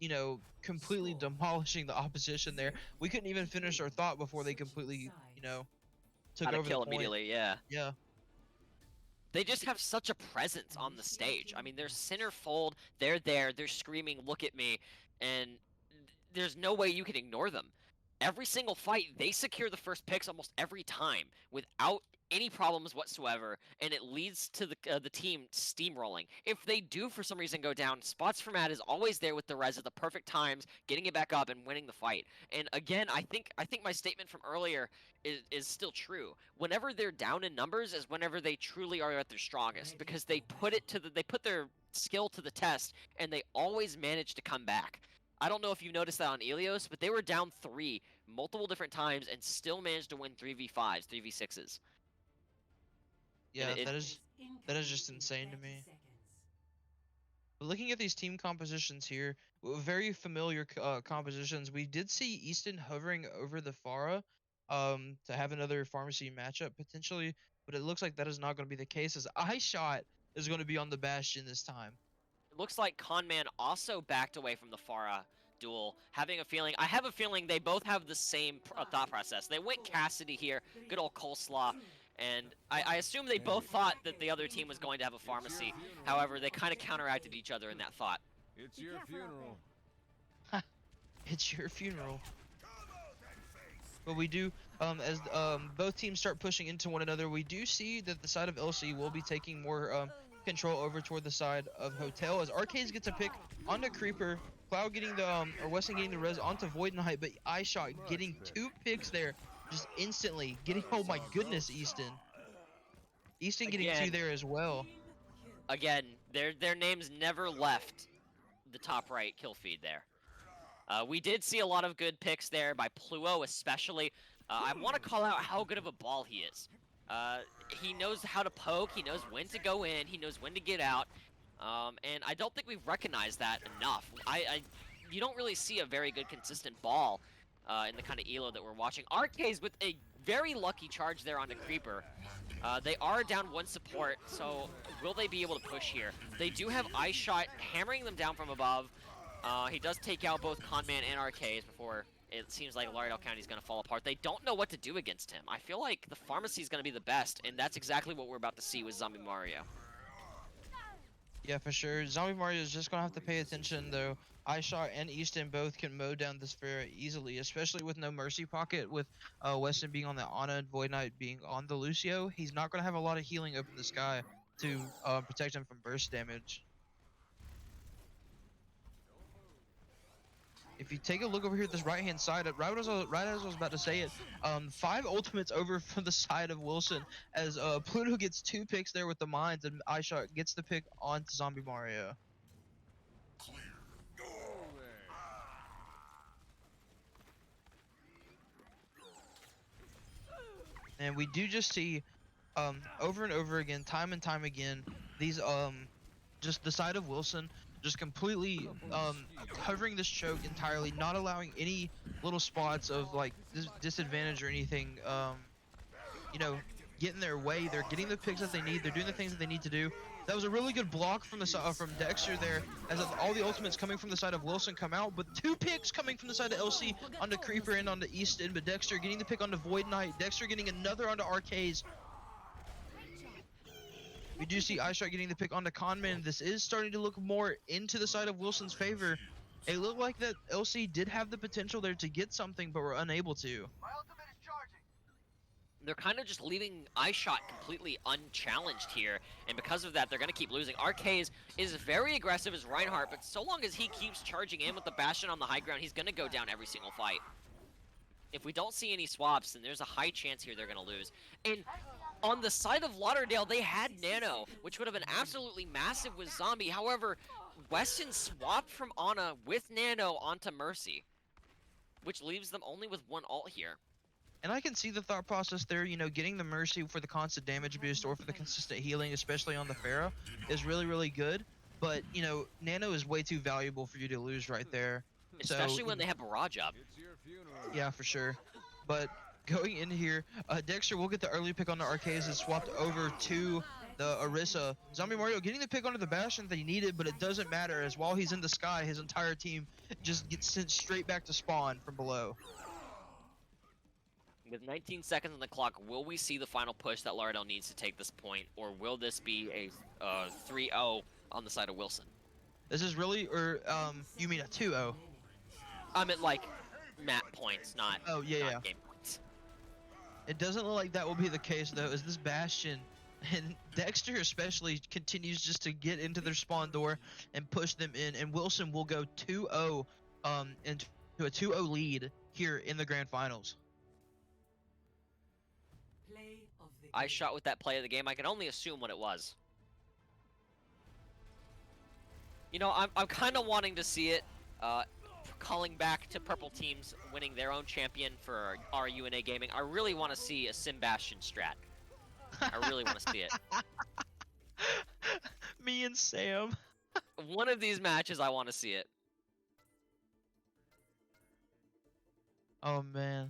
completely demolishing the opposition there. We couldn't even finish our thought before they completely took over the point. Immediately, yeah. Yeah. They just have such a presence on the stage. I mean, they're centerfold, they're there, they're screaming, look at me, and there's no way you can ignore them. Every single fight, they secure the first picks almost every time without any problems whatsoever, and it leads to the team steamrolling. If they do for some reason go down, Spots for Matt is always there with the res at the perfect times, getting it back up and winning the fight. And again, I think my statement from earlier is still true. Whenever they're down in numbers is whenever they truly are at their strongest, because they put their skill to the test and they always manage to come back. I don't know if you noticed that on Ilios, but they were down 3 multiple different times and still managed to win 3v5s, 3v6s. Yeah, that is just insane to me. But looking at these team compositions here, very familiar compositions. We did see Easton hovering over the Pharah to have another pharmacy matchup potentially, but it looks like that is not going to be the case, as iShot is going to be on the Bastion this time. It looks like Conman also backed away from the Pharah duel, I have a feeling they both have the same thought process. They went Cassidy here, good old coleslaw, and I assume they both thought that the other team was going to have a pharmacy. However, they kind of counteracted each other in that thought. It's your funeral. It's your funeral. But we do, as both teams start pushing into one another, we do see that the side of LC will be taking more control over toward the side of Hotel, as Arcades gets a pick onto Creeper, Cloud getting the, or Weston getting the res onto Void Knight, but iShot getting 2 picks there, just instantly getting, oh my goodness, Easton getting 2 there as well. Again, their names never left the top right kill feed there. We did see a lot of good picks there by Pluo especially. I want to call out how good of a ball he is. He knows how to poke, he knows when to go in, he knows when to get out, and I don't think we've recognized that enough. You don't really see a very good consistent ball in the kind of elo that we're watching. Arcades with a very lucky charge there onto Creeper. They are down 1 support, so will they be able to push here? They do have iShot hammering them down from above. He does take out both Conman and Arcades before it seems like Lauderdale County is going to fall apart. They don't know what to do against him. I feel like the pharmacy is going to be the best, and that's exactly what we're about to see with Zombie Mario. Yeah, for sure. Zombie Mario is just gonna have to pay attention though. iShot and Easton both can mow down this very easily, especially with no mercy pocket. With Weston being on the Ana and Void Knight being on the Lucio, he's not gonna have a lot of healing up in the sky to protect him from burst damage. If you take a look over here at this right-hand side, right as I was about to say it, 5 ultimates over from the side of Wilson as Pluto gets 2 picks there with the mines, and iShot gets the pick onto Zombie Mario. And we do just see over and over again, time and time again, these just the side of Wilson just completely covering this choke entirely, not allowing any little spots of like disadvantage or anything you know, get in their way. They're getting the picks that they need, they're doing the things that they need to do. That was a really good block from the from Dexter there, as all the ultimates coming from the side of Wilson come out, but 2 picks coming from the side of LC onto Creeper and onto Easton, but Dexter getting the pick onto Void Knight, Dexter getting another onto Arcades. We do see iShot getting the pick onto Conman. This is starting to look more into the side of Wilson's favor. It looked like that LC did have the potential there to get something, but were unable to. They're kind of just leaving iShot completely unchallenged here, and because of that, they're going to keep losing. Arcades is very aggressive as Reinhardt, but so long as he keeps charging in with the Bastion on the high ground, he's going to go down every single fight. If we don't see any swaps, then there's a high chance here they're going to lose. And on the side of Lauderdale, they had Nano, which would have been absolutely massive with Zombie. However, Weston swapped from Ana with Nano onto Mercy, which leaves them only with 1 ult here. And I can see the thought process there, you know, getting the Mercy for the constant damage boost or for the consistent healing, especially on the Pharah, is really, really good. But, you know, Nano is way too valuable for you to lose right there. Especially when they have Barrage up. Yeah, for sure. But going in here, Dexter will get the early pick on the Arcades and swapped over to the Orisa. Zombie Mario getting the pick onto the Bastion that he needed, but it doesn't matter, as while he's in the sky, his entire team just gets sent straight back to spawn from below. With 19 seconds on the clock, will we see the final push that Lauderdale needs to take this point, or will this be a 3-0 on the side of Wilson? This is really, or you mean a 2-0? I meant like map points, not, not game points. It doesn't look like that will be the case though, as this Bastion and Dexter especially continues just to get into their spawn door and push them in, and Wilson will go 2-0 into a 2-0 lead here in the grand finals. I shot with that play of the game. I can only assume what it was. You know, I'm kind of wanting to see it, calling back to purple teams winning their own champion for our UNA gaming. I really want to see a Sim Bastion strat. I really want to see it. Me and Sam. One of these matches, I want to see it. Oh man.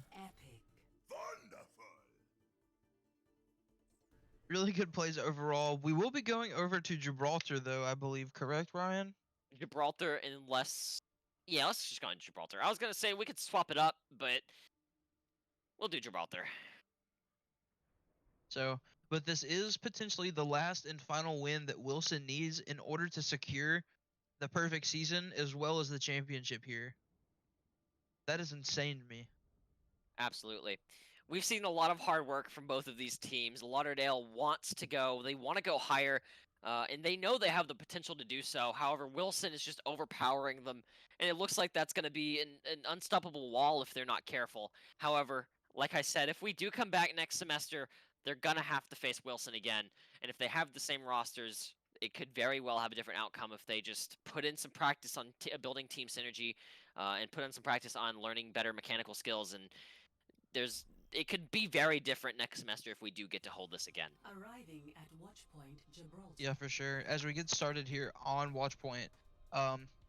Really good plays overall. We will be going over to Gibraltar though, I believe. Correct, Ryan? Gibraltar, unless... Yeah, let's just go into Gibraltar. I was going to say we could swap it up, but we'll do Gibraltar. So, but this is potentially the last and final win that Wilson needs in order to secure the perfect season as well as the championship here. That is insane to me. Absolutely. We've seen a lot of hard work from both of these teams. Lauderdale wants to go. They want to go higher, and they know they have the potential to do so. However, Wilson is just overpowering them, and it looks like that's going to be an unstoppable wall if they're not careful. However, like I said, if we do come back next semester, they're going to have to face Wilson again. And if they have the same rosters, it could very well have a different outcome if they just put in some practice on building team synergy and put in some practice on learning better mechanical skills. And it could be very different next semester if we do get to hold this again. Arriving at Watchpoint, Gibraltar. Yeah, for sure. As we get started here on Watchpoint,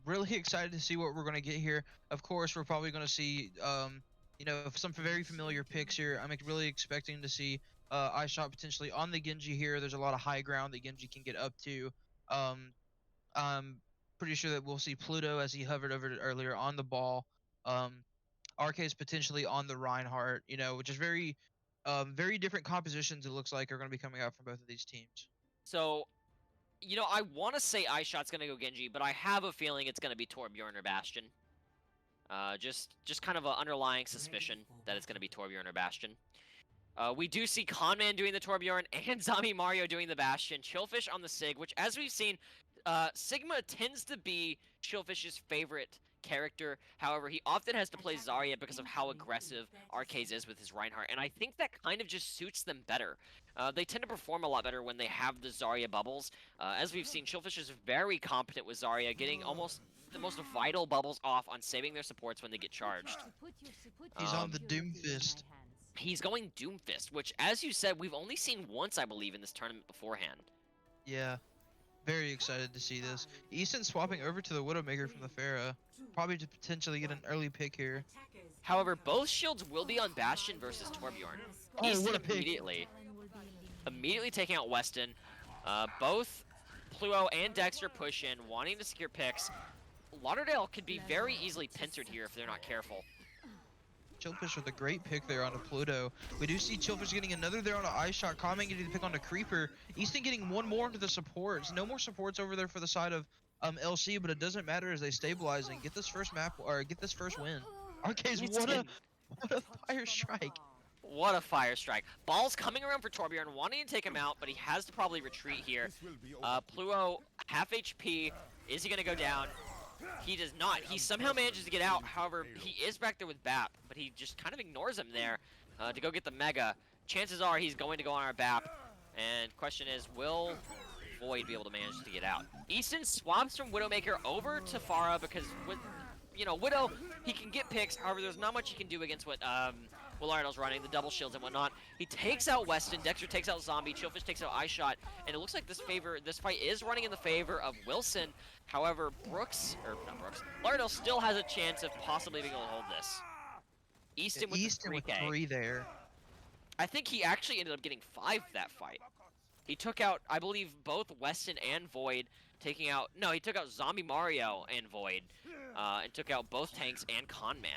really excited to see what we're going to get here. Of course, we're probably going to see, you know, some very familiar picks here. I'm really expecting to see iShot potentially on the Genji here. There's a lot of high ground that Genji can get up to. I'm pretty sure that we'll see Pluto as he hovered over it earlier on the ball. Arcade's potentially on the Reinhardt, you know, which is very different compositions it looks like are going to be coming out from both of these teams. So You know, I want to say iShot's going to go Genji, but I have a feeling it's going to be Torbjorn or Bastion. Just kind of an underlying suspicion that it's going to be Torbjorn or Bastion. We do see Conman doing the Torbjorn and Zombie Mario doing the Bastion. Chillfish on the Sig, which, as we've seen, Sigma tends to be Chillfish's favorite character. However, he often has to play Zarya because of how aggressive Arcades is with his Reinhardt, and I think that kind of just suits them better. They tend to perform a lot better when they have the Zarya bubbles. As we've seen, Chillfish is very competent with Zarya, getting almost the most vital bubbles off on saving their supports when they get charged. He's on the Doomfist. He's going Doomfist, which, as you said, we've only seen once, I believe, in this tournament beforehand. Yeah. Very excited to see this. Easton swapping over to the Widowmaker from the Pharah. Probably to potentially get an early pick here. However, both shields will be on Bastion versus Torbjorn. Oh, Easton what a pick. immediately taking out Weston. Both Pluo and Dexter push in, wanting to secure picks. Lauderdale could be very easily pincered here if they're not careful. Chillfish with a great pick there on a Pluto. We do see Chillfish getting another there on an iShot. Common getting the pick on a Creeper. Easton getting one more into the supports. No more supports over there for the side of LC, but it doesn't matter as they stabilize and get this first map or get this first win. Arcades, what a fire strike. What a fire strike. Ball's coming around for Torbjorn, wanting to take him out, but he has to probably retreat here. Pluo, half HP. Is he going to go down? He does not. He somehow manages to get out. However, he is back there with BAP, but he just kind of ignores him there to go get the Mega. Chances are he's going to go on our BAP. And question is, will Void be able to manage to get out? Easton swaps from Widowmaker over to Pharah because, with, you know, Widow, he can get picks. However, there's not much he can do against what Lauderdale's running, the double shields and whatnot. He takes out Weston, Dexter takes out Zombie, Chillfish takes out iShot, and it looks like this fight is running in the favor of Wilson. However, Lauderdale still has a chance of possibly being able to hold this. Easton with Easton the 3K. with 3 there. I think he actually ended up getting 5 that fight. He took out, I believe, both Weston and Void, taking out... No, he took out Zombie Mario and Void, and took out both tanks and Conman.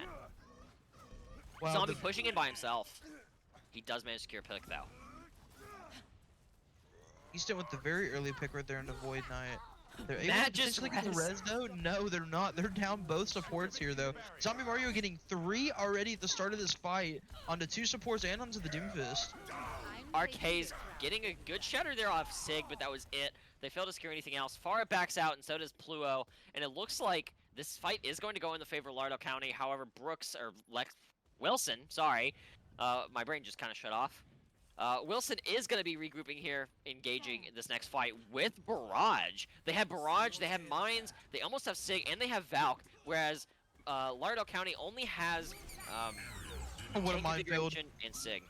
Wow, Zombie pushing in by himself. He does manage to secure a pick, though. Easton with the very early pick right there into Void Knight. They're able That to just potentially get the res though? No, they're not. They're down both supports here though. Zombie Mario getting 3 already at the start of this fight onto 2 supports and onto the Doomfist. Arcades getting a good shatter there off Sig, but that was it. They failed to secure anything else. Pharah backs out, and so does Pluo. And it looks like this fight is going to go in the favor of Lauderdale County. However, Wilson, sorry. My brain just kind of shut off. Wilson is going to be regrouping here, engaging in this next fight with Barrage. They have Barrage, they have Mines, they almost have Sig, and they have Valk, whereas Lauderdale County only has What a minefield. and Sig.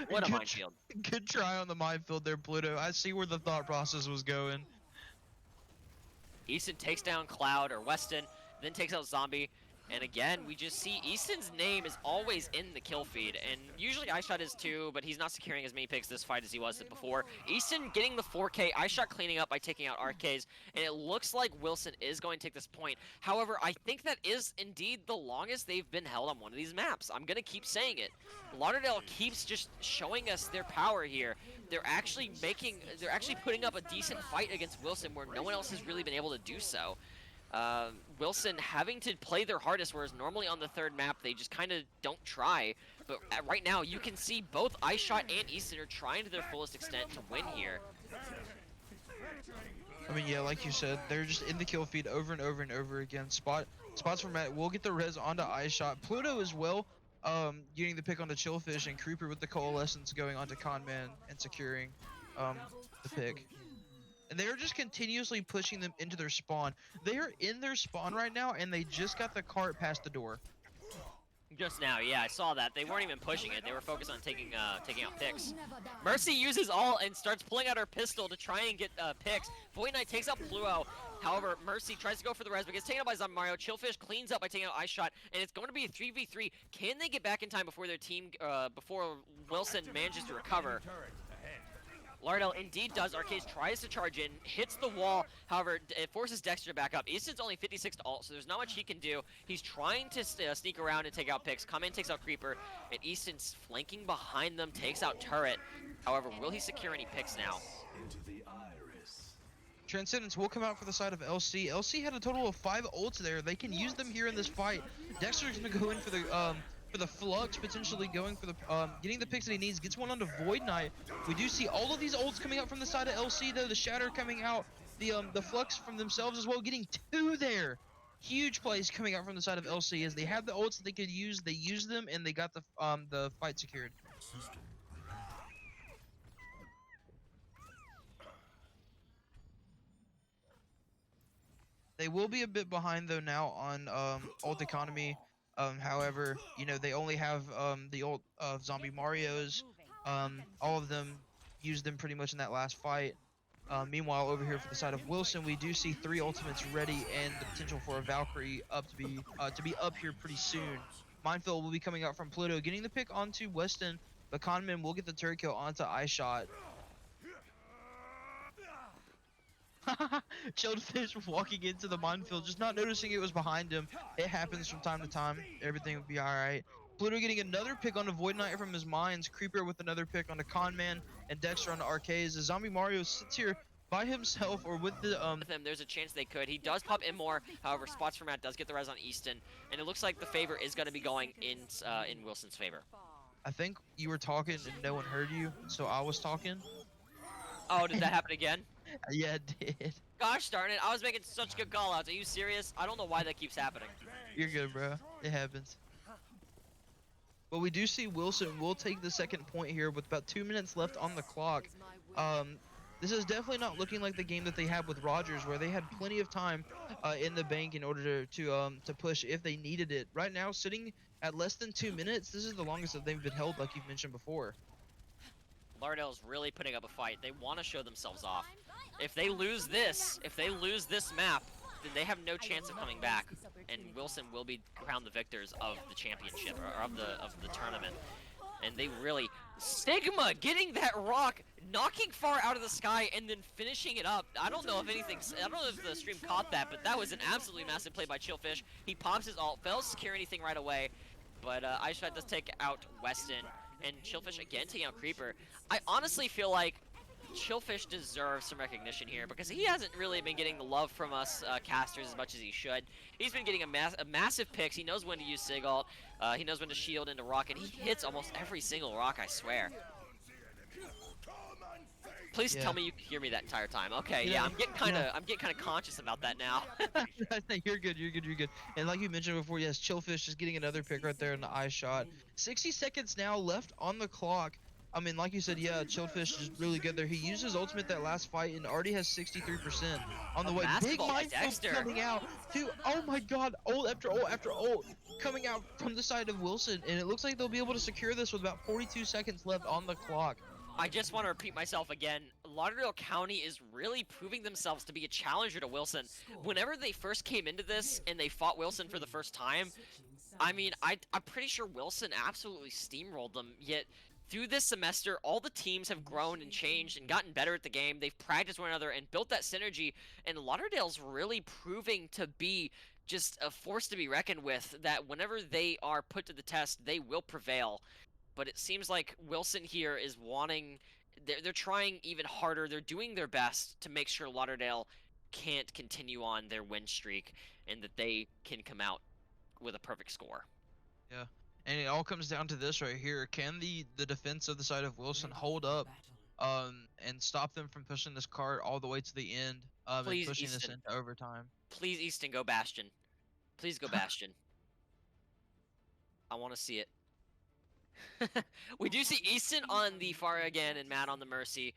What a minefield. Good try on the minefield there, Pluto. I see where the thought process was going. Easton takes down Cloud or Weston, then takes out Zombie. And again, we just see Easton's name is always in the kill feed, and usually iShot is too, but he's not securing as many picks this fight as he was before. Easton getting the 4K, iShot cleaning up by taking out Arcades, and it looks like Wilson is going to take this point. However, I think that is indeed the longest they've been held on one of these maps. I'm gonna keep saying it. Lauderdale keeps just showing us their power here. They're actually putting up a decent fight against Wilson where no one else has really been able to do so. Wilson having to play their hardest, whereas normally on the 3rd map they just kind of don't try. But right now you can see both iShot and Easton are trying to their fullest extent to win here. I mean, yeah, like you said, they're just in the kill feed over and over and over again. Spots for Matt will get the res onto iShot. Pluto as well, getting the pick onto Chillfish, and Creeper with the Coalescence going onto Conman and securing the pick. And they're just continuously pushing them into their spawn. They are in their spawn right now, and they just got the cart past the door. Just now, yeah, I saw that. They weren't even pushing it. They were focused on taking out picks. Mercy uses all and starts pulling out her pistol to try and get picks. Void Knight takes out Pluo. However, Mercy tries to go for the res, but gets taken out by Zombie Mario. Chillfish cleans up by taking out iShot, and it's going to be a 3v3. Can they get back in time before their team, before Wilson manages to recover? Lauderdale indeed does. Arcades tries to charge in, hits the wall. However, it forces Dexter to back up. Easton's only 56 to ult, so there's not much he can do. He's trying to sneak around and take out picks. Come in, takes out Creeper, and Easton's flanking behind them, takes out Turret. However, will he secure any picks now? Into the iris. Transcendence will come out for the side of LC. LC had a total of 5 ults there. They can use them here in this fight. Dexter's gonna go in for the flux, potentially going for the getting the picks that he needs. Gets one onto Void Knight. We do see all of these ults coming out from the side of LC though. The Shatter coming out, the flux from themselves as well, getting 2 there. Huge plays coming out from the side of LC as they had the ults that they could use. They used them and they got the fight secured. They will be a bit behind though now on ult economy. However, you know, they only have the ult of Zombie Marios. All of them used them pretty much in that last fight. Meanwhile, over here for the side of Wilson, we do see 3 ultimates ready and the potential for a Valkyrie up to be up here pretty soon. Minefield will be coming out from Pluto, getting the pick onto Weston. The Conman will get the turret kill onto iShot. Shieldfish walking into the minefield, just not noticing it was behind him. It happens from time to time. Everything will be alright. Pluto getting another pick onto Void Knight from his mines. Creeper with another pick onto Conman. And Dexter onto Arcades. The Zombie Mario sits here by himself or with the With him, there's a chance they could. He does pop in more. However, Spots for Matt does get the res on Easton. And it looks like the favor is going to be going in Wilson's favor. I think you were talking and no one heard you, so I was talking. Oh, did that happen again? Yeah, it did. Gosh darn it, I was making such good call outs. Are you serious? I don't know why that keeps happening. You're good, bro. It happens. But we do see Wilson will take the second point here with about 2 minutes left on the clock. This is definitely not looking like the game that they had with Rogers, where they had plenty of time in the bank in order to push if they needed it. Right now, sitting at less than 2 minutes, this is the longest that they've been held, like you've mentioned before. Lauderdale's really putting up a fight. They want to show themselves off. If they lose this map, then they have no chance of coming back, and Wilson will be crowned the victors of the championship or of the tournament. And they really Stigma getting that rock, knocking far out of the sky, and then finishing it up. I don't know if the stream caught that, but that was an absolutely massive play by Chillfish. He pops his ult, fails to secure anything right away, but iShot does take out Weston, and Chillfish again taking out Creeper. I honestly feel like Chillfish deserves some recognition here because he hasn't really been getting the love from us casters as much as he should. He's been getting a massive picks. He knows when to use Sig ult. He knows when to shield into rock, and he hits almost every single rock, I swear. Please tell me you can hear me that entire time. Okay, yeah, I'm getting kind of conscious about that now. You're good. And like you mentioned before, yes, Chillfish is getting another pick right there in the eye shot. 60 seconds now left on the clock. I mean, like you said, yeah, Chillfish is really good there. He used his ultimate that last fight and already has 63% on the way. Big minefield coming out to, oh my god, ult after ult after ult coming out from the side of Wilson, and it looks like they'll be able to secure this with about 42 seconds left on the clock. I just want to repeat myself again. Lauderdale County is really proving themselves to be a challenger to Wilson. Whenever they first came into this and they fought Wilson for the first time, I mean, I'm pretty sure Wilson absolutely steamrolled them, yet through this semester, all the teams have grown and changed and gotten better at the game. They've practiced one another and built that synergy, and Lauderdale's really proving to be just a force to be reckoned with, that whenever they are put to the test, they will prevail. But it seems like Wilson here is wanting, they're trying even harder. They're doing their best to make sure Lauderdale can't continue on their win streak and that they can come out with a perfect score. Yeah. And it all comes down to this right here. Can the defense of the side of Wilson hold up and stop them from pushing this cart all the way to the end and pushing this into overtime? Please, Easton, go Bastion. Please go Bastion. I want to see it. We do see Easton on the Pharah again and Matt on the Mercy.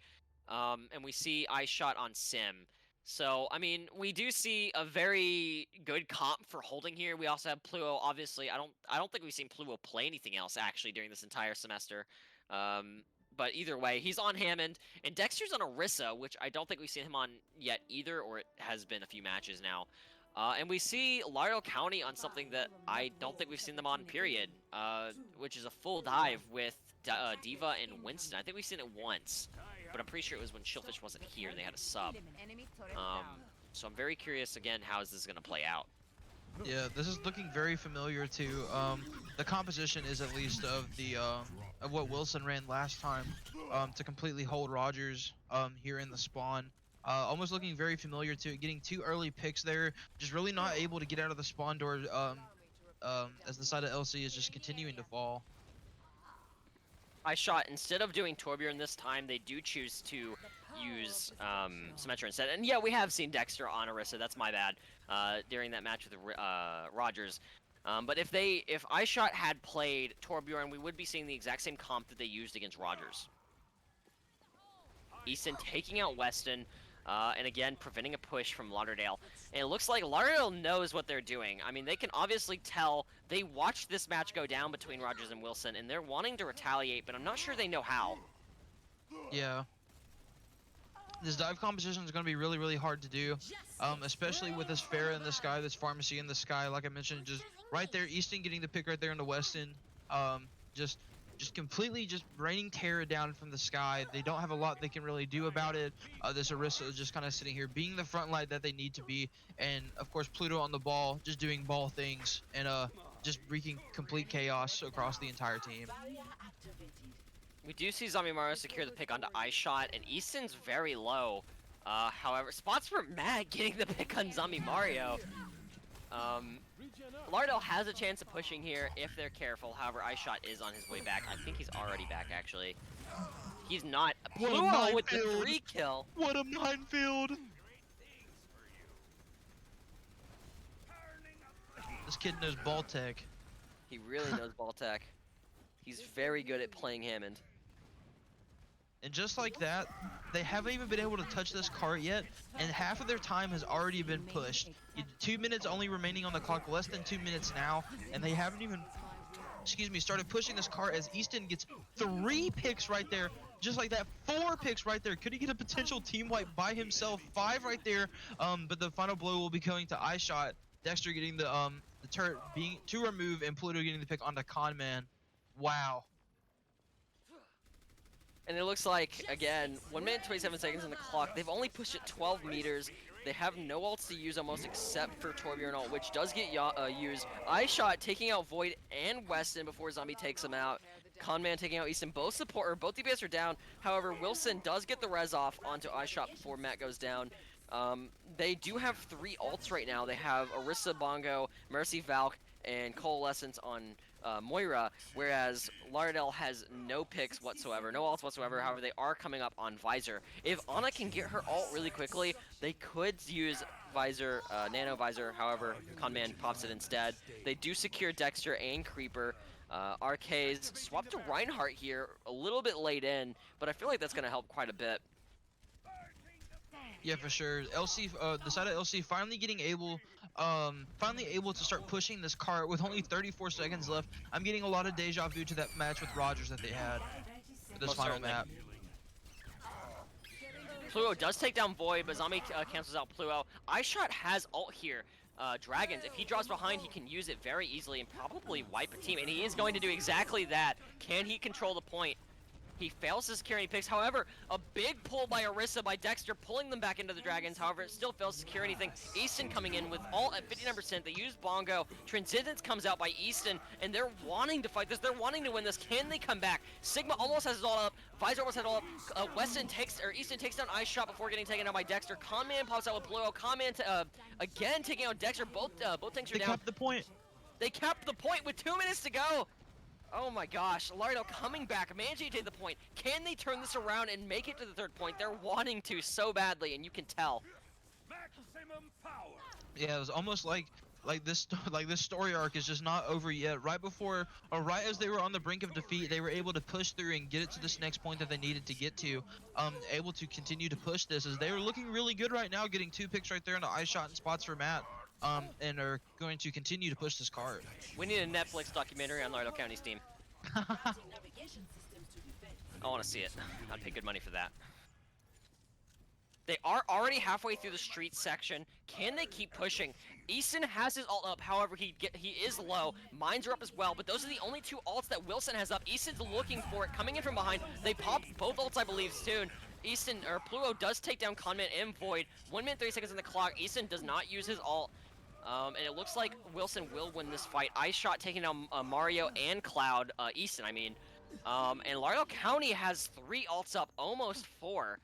And we see iShot on Sim. So, I mean, we do see a very good comp for holding here. We also have Pluo, obviously. I don't think we've seen Pluo play anything else, actually, during this entire semester. But either way, he's on Hammond, and Dexter's on Orisa, which I don't think we've seen him on yet either, or it has been a few matches now. And we see Lauderdale County on something that I don't think we've seen them on, period, which is a full dive with Diva and Winston. I think we've seen it once, but I'm pretty sure it was when Chillfish wasn't here and they had a sub. So I'm very curious, again, how is this going to play out? Yeah, this is looking very familiar to the composition is at least of the of what Wilson ran last time to completely hold Rogers here in the spawn. almost looking very familiar to it. Getting 2 early picks there, just really not able to get out of the spawn door. As the side of LC is just continuing to fall. iShot, instead of doing Torbjorn this time, they do choose to use Symmetra instead. And yeah, we have seen Dexter on Orisa, that's my bad, during that match with Rogers. But if iShot had played Torbjorn, we would be seeing the exact same comp that they used against Rogers. Easton taking out Weston, and again, preventing a push from Lauderdale. And it looks like Lauderdale knows what they're doing. I mean, they can obviously tell. They watched this match go down between Rogers and Wilson, and they're wanting to retaliate, but I'm not sure they know how. Yeah. This dive composition is going to be really, really hard to do, especially with this Pharah in the sky, this Pharmacy in the sky. Like I mentioned, just right there, Easton getting the pick right there into Weston. Just completely just raining terror down from the sky. They don't have a lot they can really do about it. This Orisa is just kind of sitting here being the front line that they need to be. And of course Pluto on the ball, just doing ball things and just wreaking complete chaos across the entire team. We do see Zombie Mario secure the pick onto iShot, and Easton's very low. However, spots for Matt getting the pick on Zombie Mario. Lauderdale has a chance of pushing here if they're careful. However, iShot is on his way back. I think he's already back, actually. He's not. Pluto with the 3 kill. What a minefield! This kid knows ball tech. He really knows ball tech. He's very good at playing Hammond. And just like that, they haven't even been able to touch this cart yet, and half of their time has already been pushed. 2 minutes only remaining on the clock, less than 2 minutes now, and they haven't even, started pushing this cart as Easton gets 3 picks right there, just like that, 4 picks right there. Could he get a potential team wipe by himself? 5 right there, but the final blow will be going to iShot. Dexter getting the turret being to remove, and Pluto getting the pick onto Conman. Wow. And it looks like, again, 1 minute 27 seconds on the clock. They've only pushed it 12 meters. They have no ults to use almost except for Torbjorn ult, which does get used. iShot taking out Void and Weston before Zombie takes him out. Conman taking out Easton. Both DPS are down. However, Wilson does get the res off onto iShot before Matt goes down. They do have 3 ults right now. They have Orisa, Bongo, Mercy, Valk, and Coalescence on Moira, whereas Lauderdale has no picks whatsoever, no ults whatsoever. However, they are coming up on Visor. If Ana can get her ult really quickly, they could use Visor, Nano Visor. However, Conman pops it instead. They do secure Dexter and Creeper. RK's swapped to Reinhardt here a little bit late in, but I feel like that's going to help quite a bit. Yeah, for sure. LC, the side of LC finally able to start pushing this cart with only 34 seconds left. I'm getting a lot of deja vu to that match with Rogers that they had for this final map. Pluto does take down Void, but Zombie cancels out Pluto. iShot has ult here. Dragons, if he drops behind, he can use it very easily and probably wipe a team, and he is going to do exactly that. Can he control the point? He fails to secure any picks. However, a big pull by Orisa, by Dexter, pulling them back into the Dragons. However, it still fails to secure anything. Easton coming in with all at 59%. They use Bongo. Transcendence comes out by Easton, and they're wanting to fight this. They're wanting to win this. Can they come back? Sigma almost has it all up. Visor almost has it all up. Easton takes down iShot before getting taken out by Dexter. Conman pops out with Pluto. Conman again taking out Dexter. Both tanks are down. They kept the point. They kept the point with 2 minutes to go. Oh my gosh, Lauderdale coming back, managing to take the point. Can they turn this around and make it to the 3rd point? They're wanting to so badly, and you can tell. Maximum power. Yeah, it was almost like this story arc is just not over yet. Right before, or right as they were on the brink of defeat, they were able to push through and get it to this next point that they needed to get to. Able to continue to push this as they were looking really good right now, getting 2 picks right there into iShot and spots for Matt. And are going to continue to push this card. We need a Netflix documentary on Lauderdale County's team. I want to see it. I'd pay good money for that. They are already halfway through the street section. Can they keep pushing? Easton has his ult up, however, he is low. Mines are up as well, but those are the only 2 ults that Wilson has up. Easton's looking for it, coming in from behind. They pop both ults, I believe, soon. Pluto does take down Conman and Void. 1 minute 30 seconds on the clock. Easton does not use his ult. And it looks like Wilson will win this fight. iShot taking down Mario and Cloud, Easton, I mean. And Lauderdale County has 3 ults up, almost 4.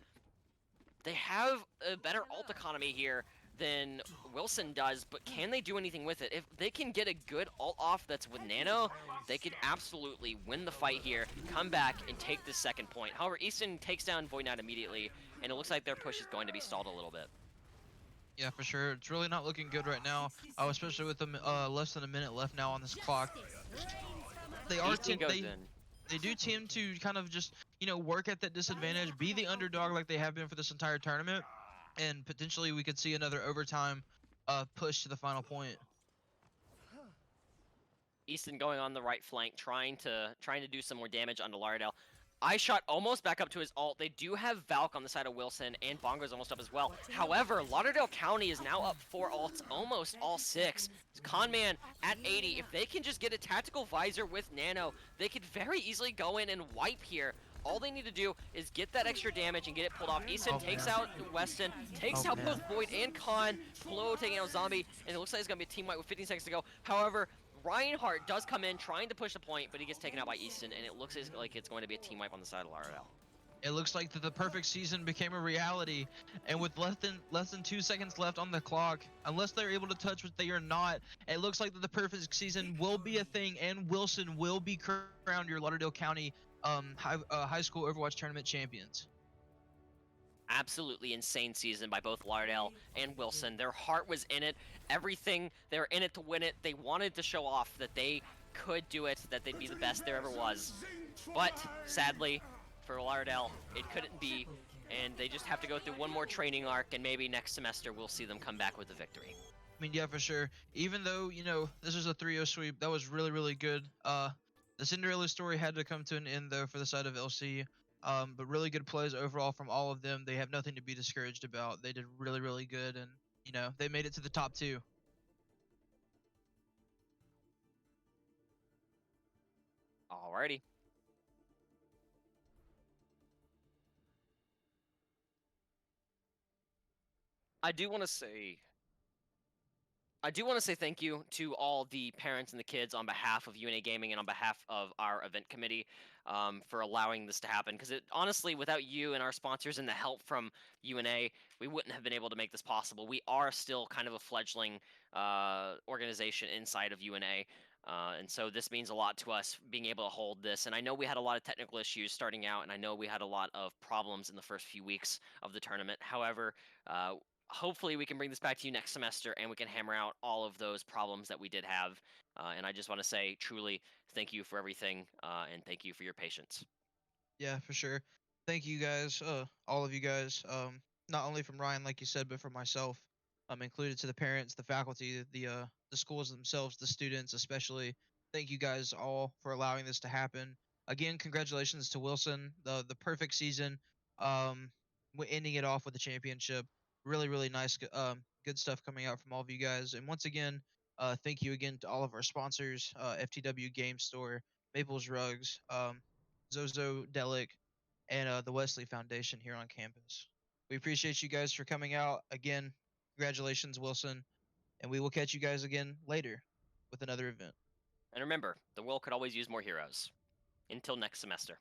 They have a better ult economy here than Wilson does, but can they do anything with it? If they can get a good ult off that's with Nano, they could absolutely win the fight here, come back, and take this second point. However, Easton takes down Void Knight immediately, and it looks like their push is going to be stalled a little bit. Yeah, for sure. It's really not looking good right now, especially with less than a minute left now on this clock. They are Easton goes in. They do tend to kind of just, work at that disadvantage, be the underdog like they have been for this entire tournament, and potentially we could see another overtime push to the final point. Easton going on the right flank, trying to do some more damage onto Lauderdale. I shot almost back up to his ult. They do have Valk on the side of Wilson, and Bongo's almost up as well. However, Lauderdale County is now up 4 ults, almost all 6. Conman at 80. If they can just get a tactical visor with Nano, they could very easily go in and wipe here. All they need to do is get that extra damage and get it pulled off. Easton takes out Weston, takes out both Void and Khan. Flo taking out Zombie, and it looks like it's going to be a team wipe with 15 seconds to go. However, Reinhardt does come in trying to push the point, but he gets taken out by Easton, and it looks like it's going to be a team wipe on the side of Lauderdale. It looks like the perfect season became a reality, and with less than 2 seconds left on the clock, unless they're able to touch what they are not, it looks like that the perfect season will be a thing, and Wilson will be crowned your Lauderdale County high school Overwatch tournament champions. Absolutely insane season by both Lauderdale and Wilson. Their heart was in it. Everything, they were in it to win it. They wanted to show off that they could do it, that they'd be the best there ever was. But sadly, for Lauderdale, it couldn't be, and they just have to go through one more training arc, and maybe next semester we'll see them come back with a victory. I mean, yeah, for sure. Even though, this is a 3-0 sweep, that was really, really good. The Cinderella story had to come to an end, though, for the side of LC. But really good plays overall from all of them. They have nothing to be discouraged about. They did really, really good, and, they made it to the top 2. Alrighty. I do want to say thank you to all the parents and the kids on behalf of UNA Gaming and on behalf of our event committee for allowing this to happen. Because honestly, without you and our sponsors and the help from UNA, we wouldn't have been able to make this possible. We are still kind of a fledgling organization inside of UNA. And so this means a lot to us being able to hold this. And I know we had a lot of technical issues starting out, and I know we had a lot of problems in the first few weeks of the tournament. However, hopefully we can bring this back to you next semester and we can hammer out all of those problems that we did have. And I just want to say truly thank you for everything and thank you for your patience. Yeah, for sure. Thank you guys, all of you guys. Not only from Ryan, like you said, but from myself. Included to the parents, the faculty, the schools themselves, the students especially. Thank you guys all for allowing this to happen. Again, congratulations to Wilson, the perfect season. Ending it off with a championship. Really, really nice, good stuff coming out from all of you guys. And once again, thank you again to all of our sponsors, FTW Game Store, Maples Rugs, Zozodelic, and the Wesley Foundation here on campus. We appreciate you guys for coming out. Again, congratulations, Wilson. And we will catch you guys again later with another event. And remember, the world could always use more heroes. Until next semester.